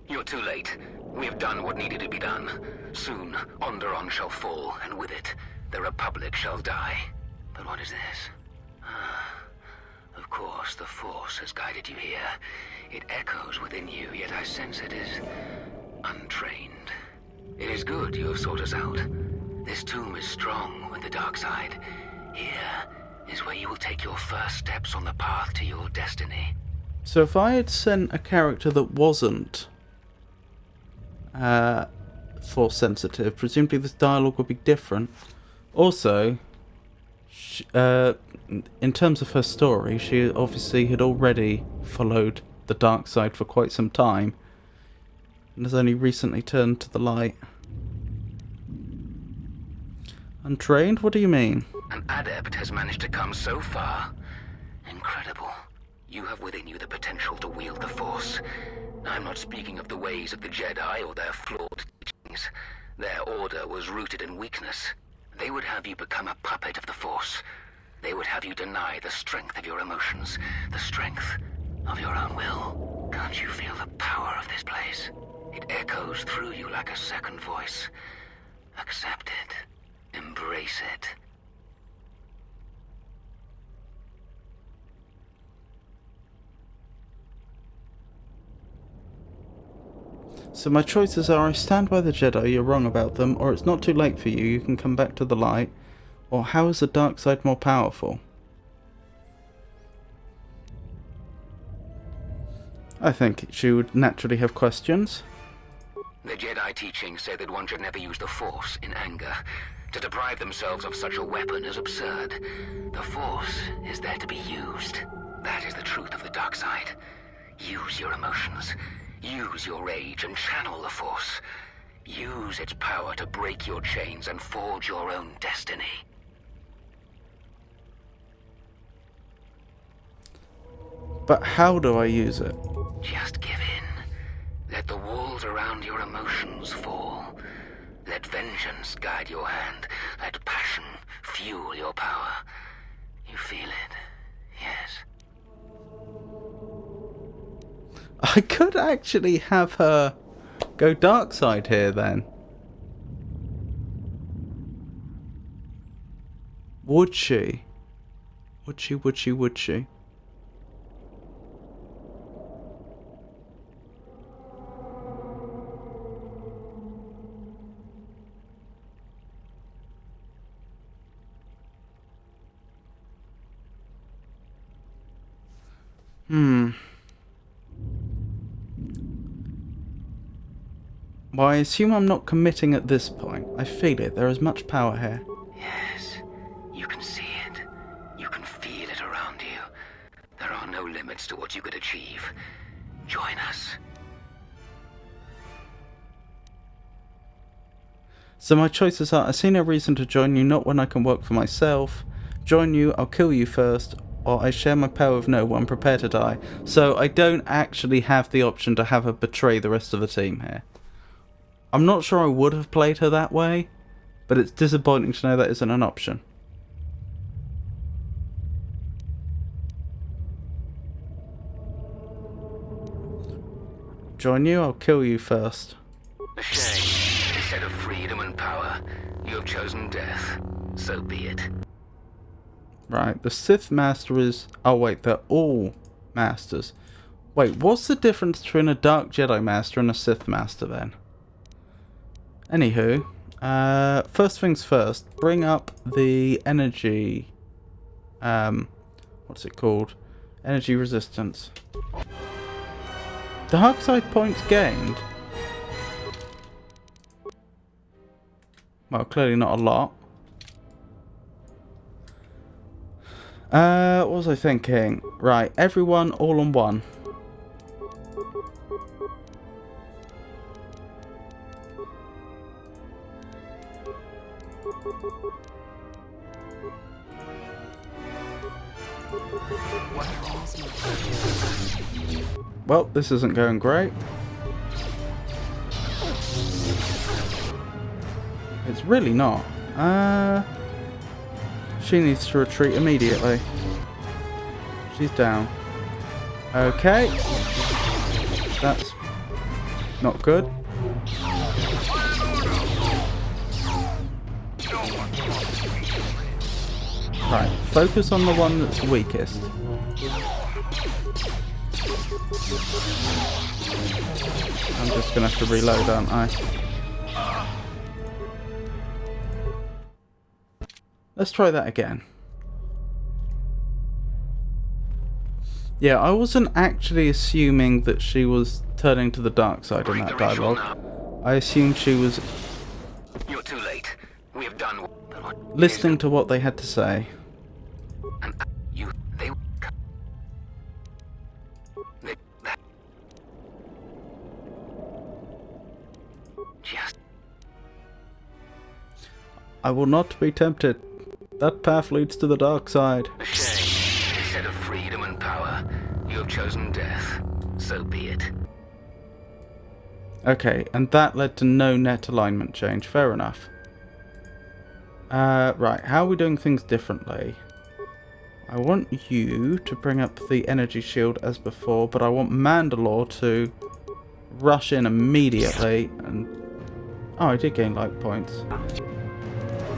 You're too late. We have done what needed to be done. Soon, Onderon shall fall, and with it, the Republic shall die. But what is this? Of course, the Force has guided you here. It echoes within you, yet I sense it is untrained. It is good you have sought us out. This tomb is strong with the dark side. Here is where you will take your first steps on the path to your destiny. So if I had sent a character that wasn't Force sensitive, presumably this dialogue would be different. Also, in terms of her story, she obviously had already followed the dark side for quite some time and has only recently turned to the light. Untrained? What do you mean? An adept has managed to come so far. Incredible. You have within you the potential to wield the Force. I'm not speaking of the ways of the Jedi or their flawed teachings. Their order was rooted in weakness. They would have you become a puppet of the Force. They would have you deny the strength of your emotions, the strength of your own will. Can't you feel the power of this place? It echoes through you like a second voice. Accept it. Embrace it. So my choices are: I stand by the Jedi, you're wrong about them, or it's not too late for you, you can come back to the light, or how is the dark side more powerful? I think she would naturally have questions. The Jedi teachings say that one should never use the Force in anger. To deprive themselves of such a weapon is absurd. The Force is there to be used. That is the truth of the dark side. Use your emotions. Use your rage and channel the Force. Use its power to break your chains and forge your own destiny. But how do I use it? Just give in. Let the walls around your emotions fall. Let vengeance guide your hand. Let passion fuel your power. You feel it, yes. I could actually have her go dark side here then. Would she? Would she, would she, would she? Well, I assume I'm not committing at this point. I feel it. There is much power here. Yes, you can see it. You can feel it around you. There are no limits to what you could achieve. Join us. So my choices are: I see no reason to join you, not when I can work for myself. Join you, I'll kill you first. Or I share my power with no one, prepare to die. So I don't actually have the option to have her betray the rest of the team here. I'm not sure I would have played her that way, but it's disappointing to know that isn't an option. Join you, I'll kill you first. A shame. Instead of freedom and power, you have chosen death. So be it. Right, the Sith Master is... Oh wait, they're all Masters. Wait, what's the difference between a Dark Jedi Master and a Sith Master then? Anywho, first things first, bring up the energy... what's it called? Energy resistance. Dark side points gained? Well, clearly not a lot. What was I thinking? Right, everyone all on one. Well, this isn't going great. It's really not. She needs to retreat immediately. She's down. Okay. That's not good. Right, focus on the one that's weakest. I'm just gonna have to reload, aren't I? Let's try that again. Yeah, I wasn't actually assuming that she was turning to the dark side in that dialogue. I assumed she was You're too late. We have done listening to what they had to say. And you they just I will not be tempted. That path leads to the dark side. a shame. Instead of freedom and power, you have chosen death. So be it. Okay, and that led to no net alignment change. Fair enough. Right, how are we doing things differently? I want you to bring up the energy shield as before, but I want Mandalore to rush in immediately and... Oh, I did gain light points.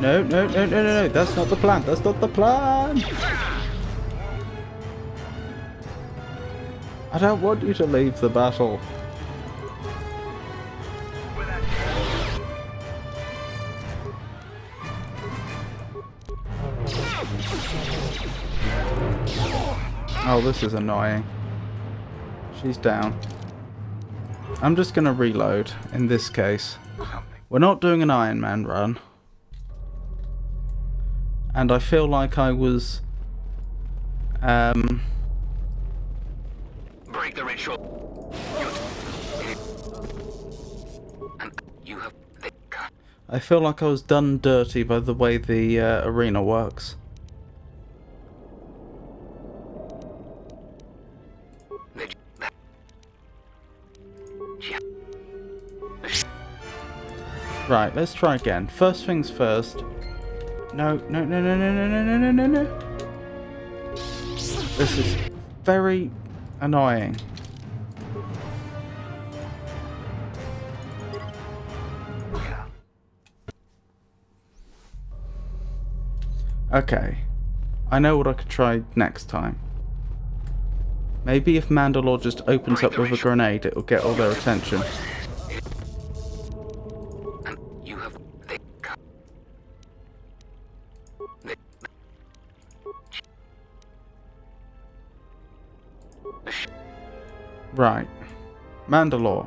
No, no, no, no, no, no. That's not the plan. That's not the plan. I don't want you to leave the battle. Oh, this is annoying. She's down. I'm just going to reload in this case. We're not doing an Iron Man run. And I feel like I was... Break the ritual. I feel like I was done dirty by the way the arena works. Right, let's try again. First things first. No, no, no, no, no, no, no, no, no, no, no. This is very annoying. Okay. I know what I could try next time. Maybe if Mandalore just opens up with a grenade, it'll get all their attention. Right. Mandalore.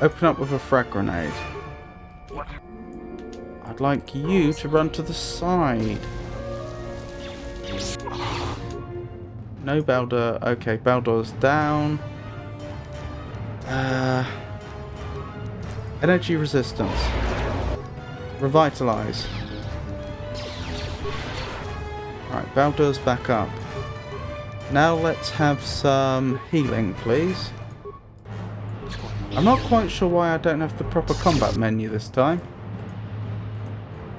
Open up with a frag grenade. I'd like you to run to the side. No Baldur. Okay, Baldur's down. Energy resistance. Revitalize. Alright, Baldur's back up. Now let's have some healing, please. I'm not quite sure why I don't have the proper combat menu this time.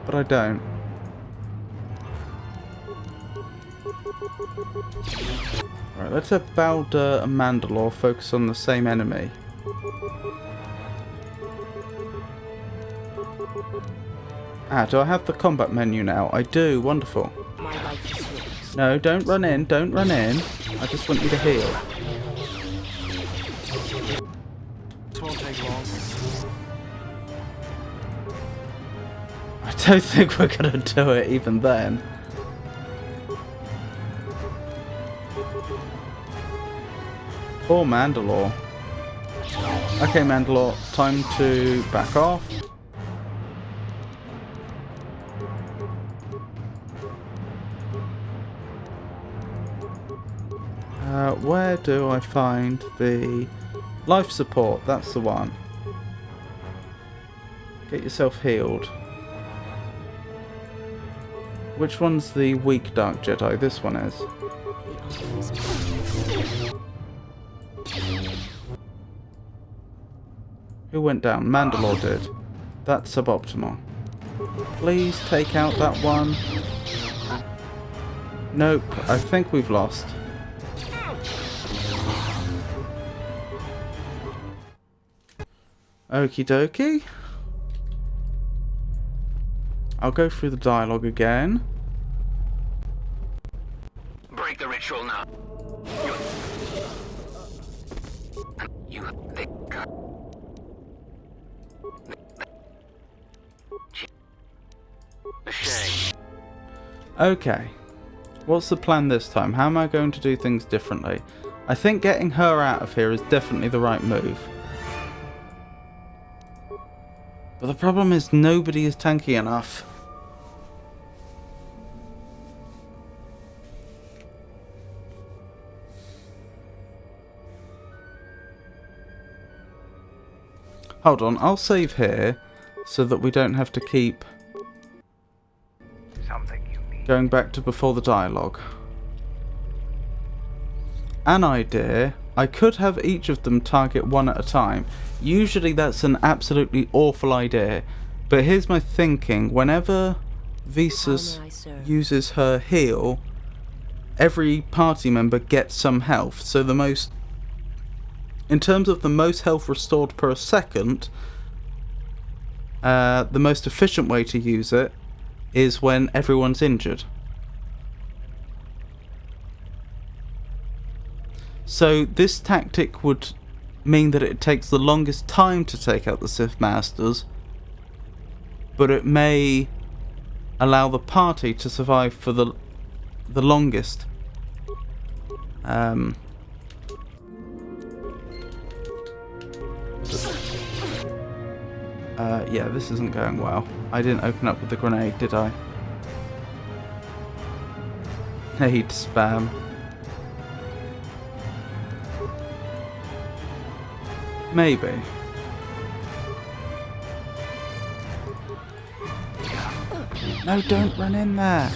But I don't. Right, let's have Baldur and Mandalore focus on the same enemy. Ah, do I have the combat menu now? I do, wonderful. No, don't run in, don't run in. I just want you to heal. This won't take long. I don't think we're gonna do it even then. Poor Mandalore. Okay, Mandalore, time to back off. Where do I find the life support? That's the one. Get yourself healed. Which one's the weak Dark Jedi? This one is. Who went down? Mandalore did. That's suboptimal. Please take out that one. Nope, I think we've lost. Okie dokie. I'll go through the dialogue again. Break the ritual now. Okay. What's the plan this time? How am I going to do things differently? I think getting her out of here is definitely the right move. But the problem is nobody is tanky enough. Hold on, I'll save here so that we don't have to keep going back to before the dialogue. An idea, I could have each of them target one at a time. Usually that's an absolutely awful idea, but here's my thinking. Whenever Visa's uses her heal, every party member gets some health. So the most, in terms of the most health restored per second, the most efficient way to use it is when everyone's injured. So this tactic would mean that it takes the longest time to take out the Sith Masters, but it may allow the party to survive for the longest. Yeah, this isn't going well. I didn't open up with the grenade, did I? Aid spam. Maybe. No, don't run in there.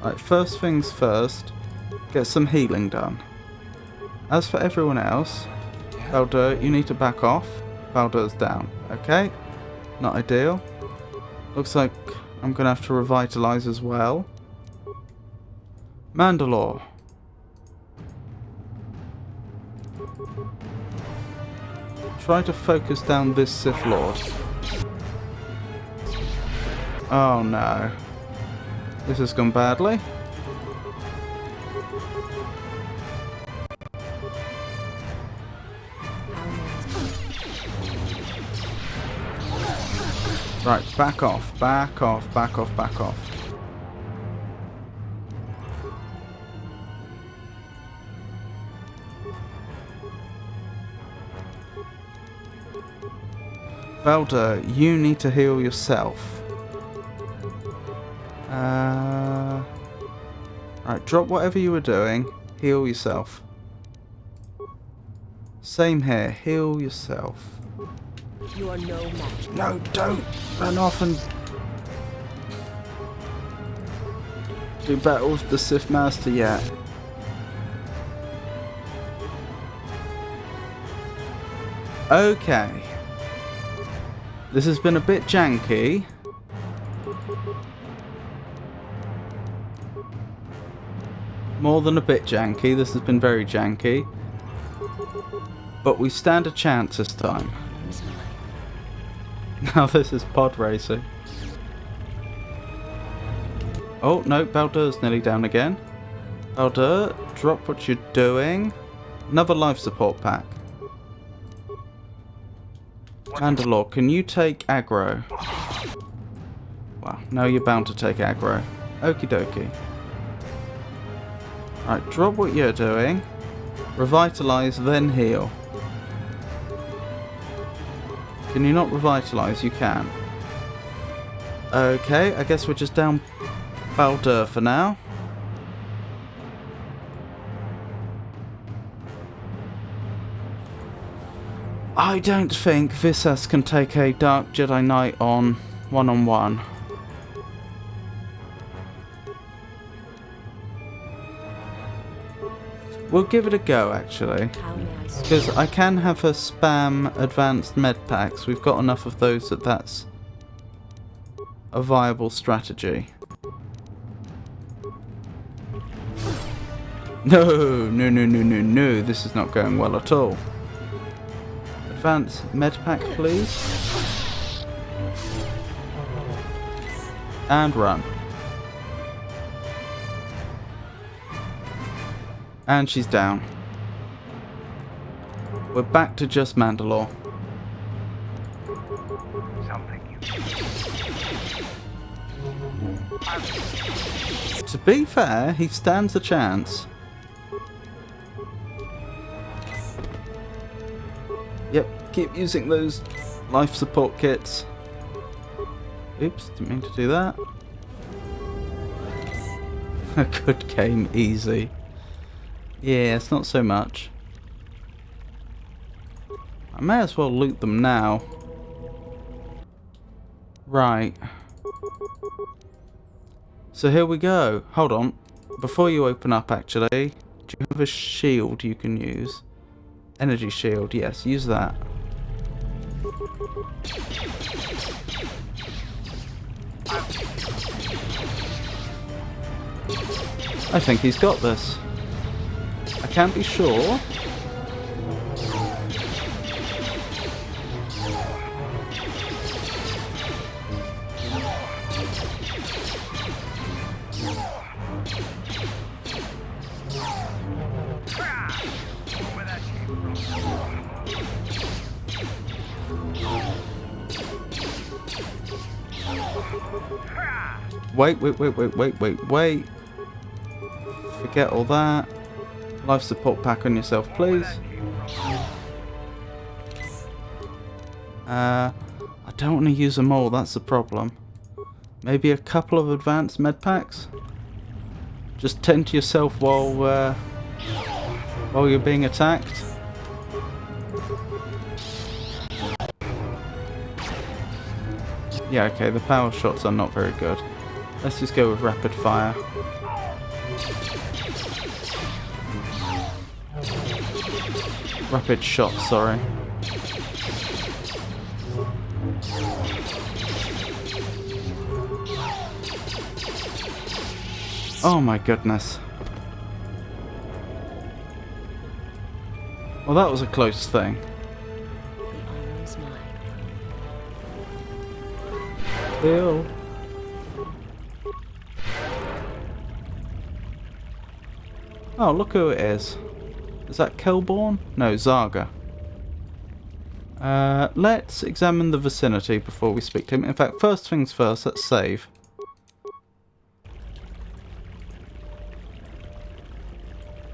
Right, first things first, get some healing done. As for everyone else, Baldur, you need to back off. Baldur's down, okay? Not ideal. Looks like I'm gonna have to revitalize as well. Mandalore. Try to focus down this Sith Lord. Oh no. This has gone badly. Right, back off, back off, back off, back off. Baldur, you need to heal yourself. Right, drop whatever you were doing, heal yourself. Same here, heal yourself. You are no match. No, don't run off and do battle with the Sith Master yet. Okay. This has been a bit janky. More than a bit janky, this has been very janky. But we stand a chance this time. Now this is pod racing. Oh no, Baldur's nearly down again. Baldur, drop what you're doing. Another life support pack. Mandalore, can you take aggro? Well, now you're bound to take aggro. Okie dokie. Right, drop what you're doing. Revitalize, then heal. Can you not revitalize? You can. Okay, I guess we're just down Baldur for now. I don't think Visas can take a Dark Jedi Knight on one-on-one. We'll give it a go, actually. Because I can have her spam advanced med packs. We've got enough of those that that's a viable strategy. No, no, no, no, no, no. This is not going well at all. Advanced med pack, please. And run. And she's down. We're back to just Mandalore. To be fair, he stands a chance. Yep, keep using those life support kits. Oops, didn't mean to do that. A good game, easy. Yeah, it's not so much. I may as well loot them now. Right. So here we go. Hold on. Before you open up, actually, Do you have a shield you can use? Energy shield, yes, use that. I think he's got this. I can't be sure. Wait. Forget all that. Life support pack on yourself, please. I don't want to use them all, that's the problem. Maybe a couple of advanced med packs? Just tend to yourself while you're being attacked. Yeah, okay, the power shots are not very good. Let's just go with rapid fire. Rapid shot, sorry. Oh my goodness. Well, that was a close thing. Ew. Oh, look who it is. Is that Kelborn? No, Zaga. Let's examine the vicinity before we speak to him. In fact, first things first, let's save.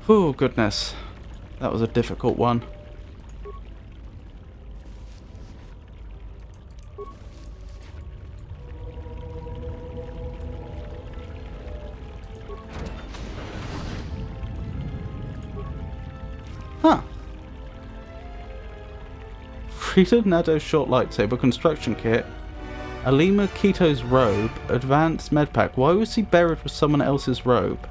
Oh, goodness. That was a difficult one. Huh. Frida Nado's short lightsaber construction kit. Alima Keto's robe. Advanced medpack. Why was he buried with someone else's robe?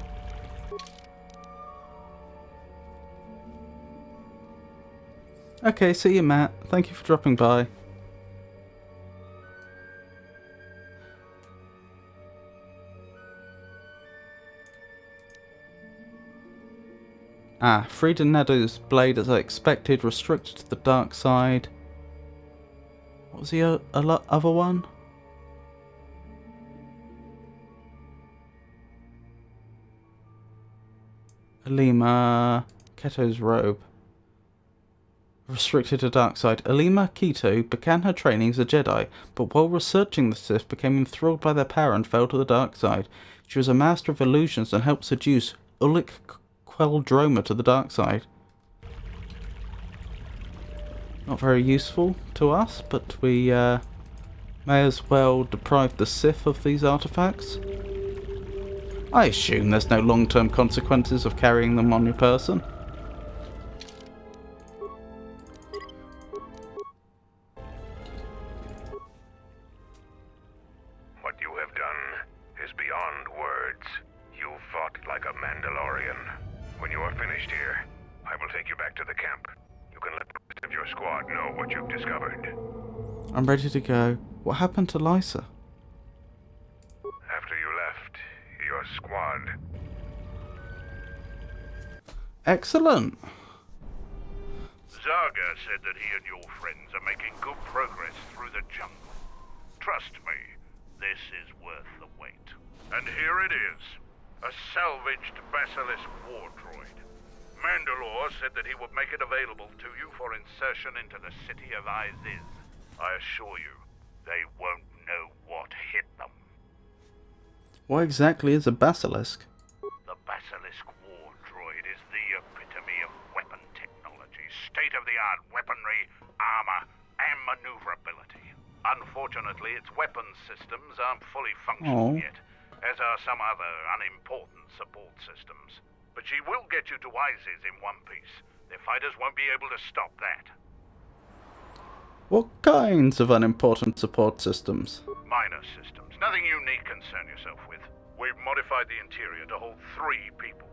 Okay, see you, Matt. Thank you for dropping by. Ah, Frida Nado's blade, as I expected, restricted to the dark side. What was the other one? Alima Keto's robe. Restricted to dark side. Alima Keto began her training as a Jedi, but while researching the Sith, became enthralled by their power and fell to the dark side. She was a master of illusions and helped seduce Ulic Queldroma to the dark side. Not very useful to us, but we may as well deprive the Sith of these artifacts. I assume there's no long-term consequences of carrying them on your person. What you have done is beyond words. You fought like a Mandalorian. When you are finished here, I will take you back to the camp. You can let the rest of your squad know what you've discovered. I'm ready to go. What happened to Lysa? After you left, your squad... Excellent! Zaga said that he and your friends are making good progress through the jungle. Trust me, this is worth the wait. And here it is. A salvaged Basilisk war droid. Mandalore said that he would make it available to you for insertion into the city of Iziz. I assure you, they won't know what hit them. What exactly is a Basilisk? The Basilisk war droid is the epitome of weapon technology, state-of-the-art weaponry, armor, and maneuverability. Unfortunately, its weapons systems aren't fully functional yet, as are some other unimportant support systems. But she will get you to Iziz in one piece. Their fighters won't be able to stop that. What kinds of unimportant support systems? Minor systems. Nothing you need concern yourself with. We've modified the interior to hold 3 people.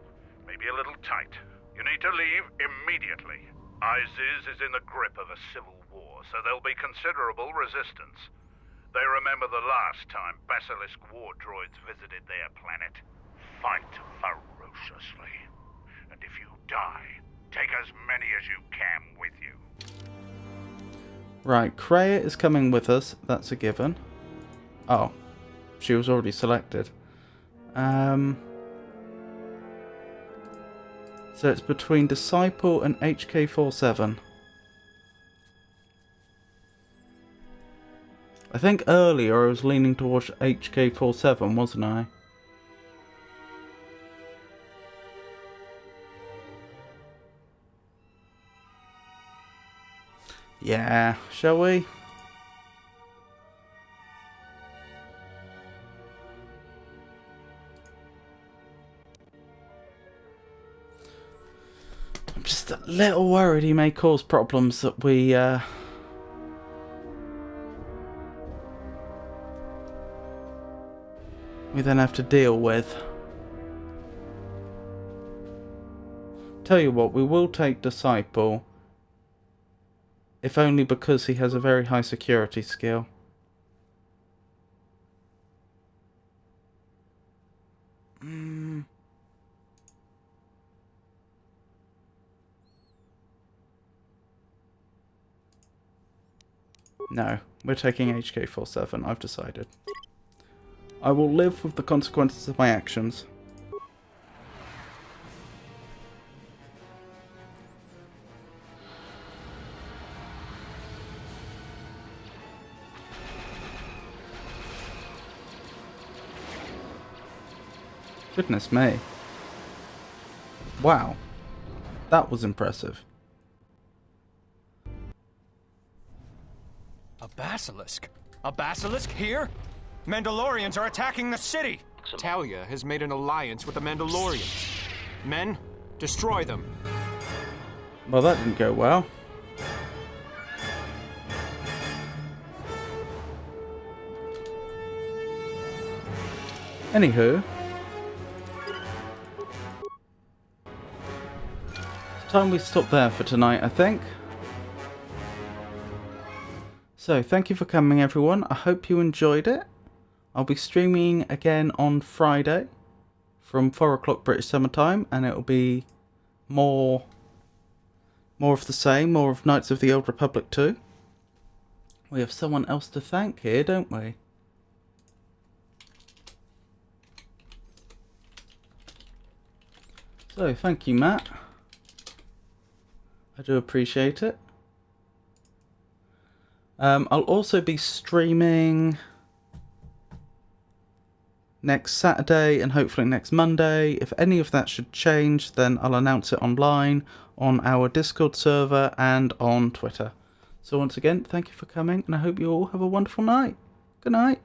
Maybe a little tight. You need to leave immediately. Isis is in the grip of a civil war, so there'll be considerable resistance. They remember the last time Basilisk war droids visited their planet. Fight ferociously. And if you die, take as many as you can with you. Right, Kreia is coming with us. That's a given. Oh, she was already selected. So it's between Disciple and HK-47. I think earlier I was leaning towards HK-47, wasn't I? Yeah, shall we? I'm just a little worried he may cause problems that we then have to deal with. Tell you what, we will take Disciple, if only because he has a very high security skill. No, we're taking HK-47, I've decided. I will live with the consequences of my actions. Goodness me. Wow. That was impressive. A basilisk? A basilisk here? Mandalorians are attacking the city! Talia has made an alliance with the Mandalorians. Men, destroy them. Well, that didn't go well. Anywho, it's time we stop there for tonight, I think. So, thank you for coming, everyone. I hope you enjoyed it. I'll be streaming again on Friday from 4 o'clock British Summer Time, and it'll be more of the same, more of Knights of the Old Republic 2. We have someone else to thank here, don't we? So, thank you, Matt. I do appreciate it. I'll also be streaming next Saturday and hopefully next Monday. If any of that should change, then I'll announce it online on our Discord server and on Twitter. So once again, thank you for coming, and I hope you all have a wonderful night. Good night.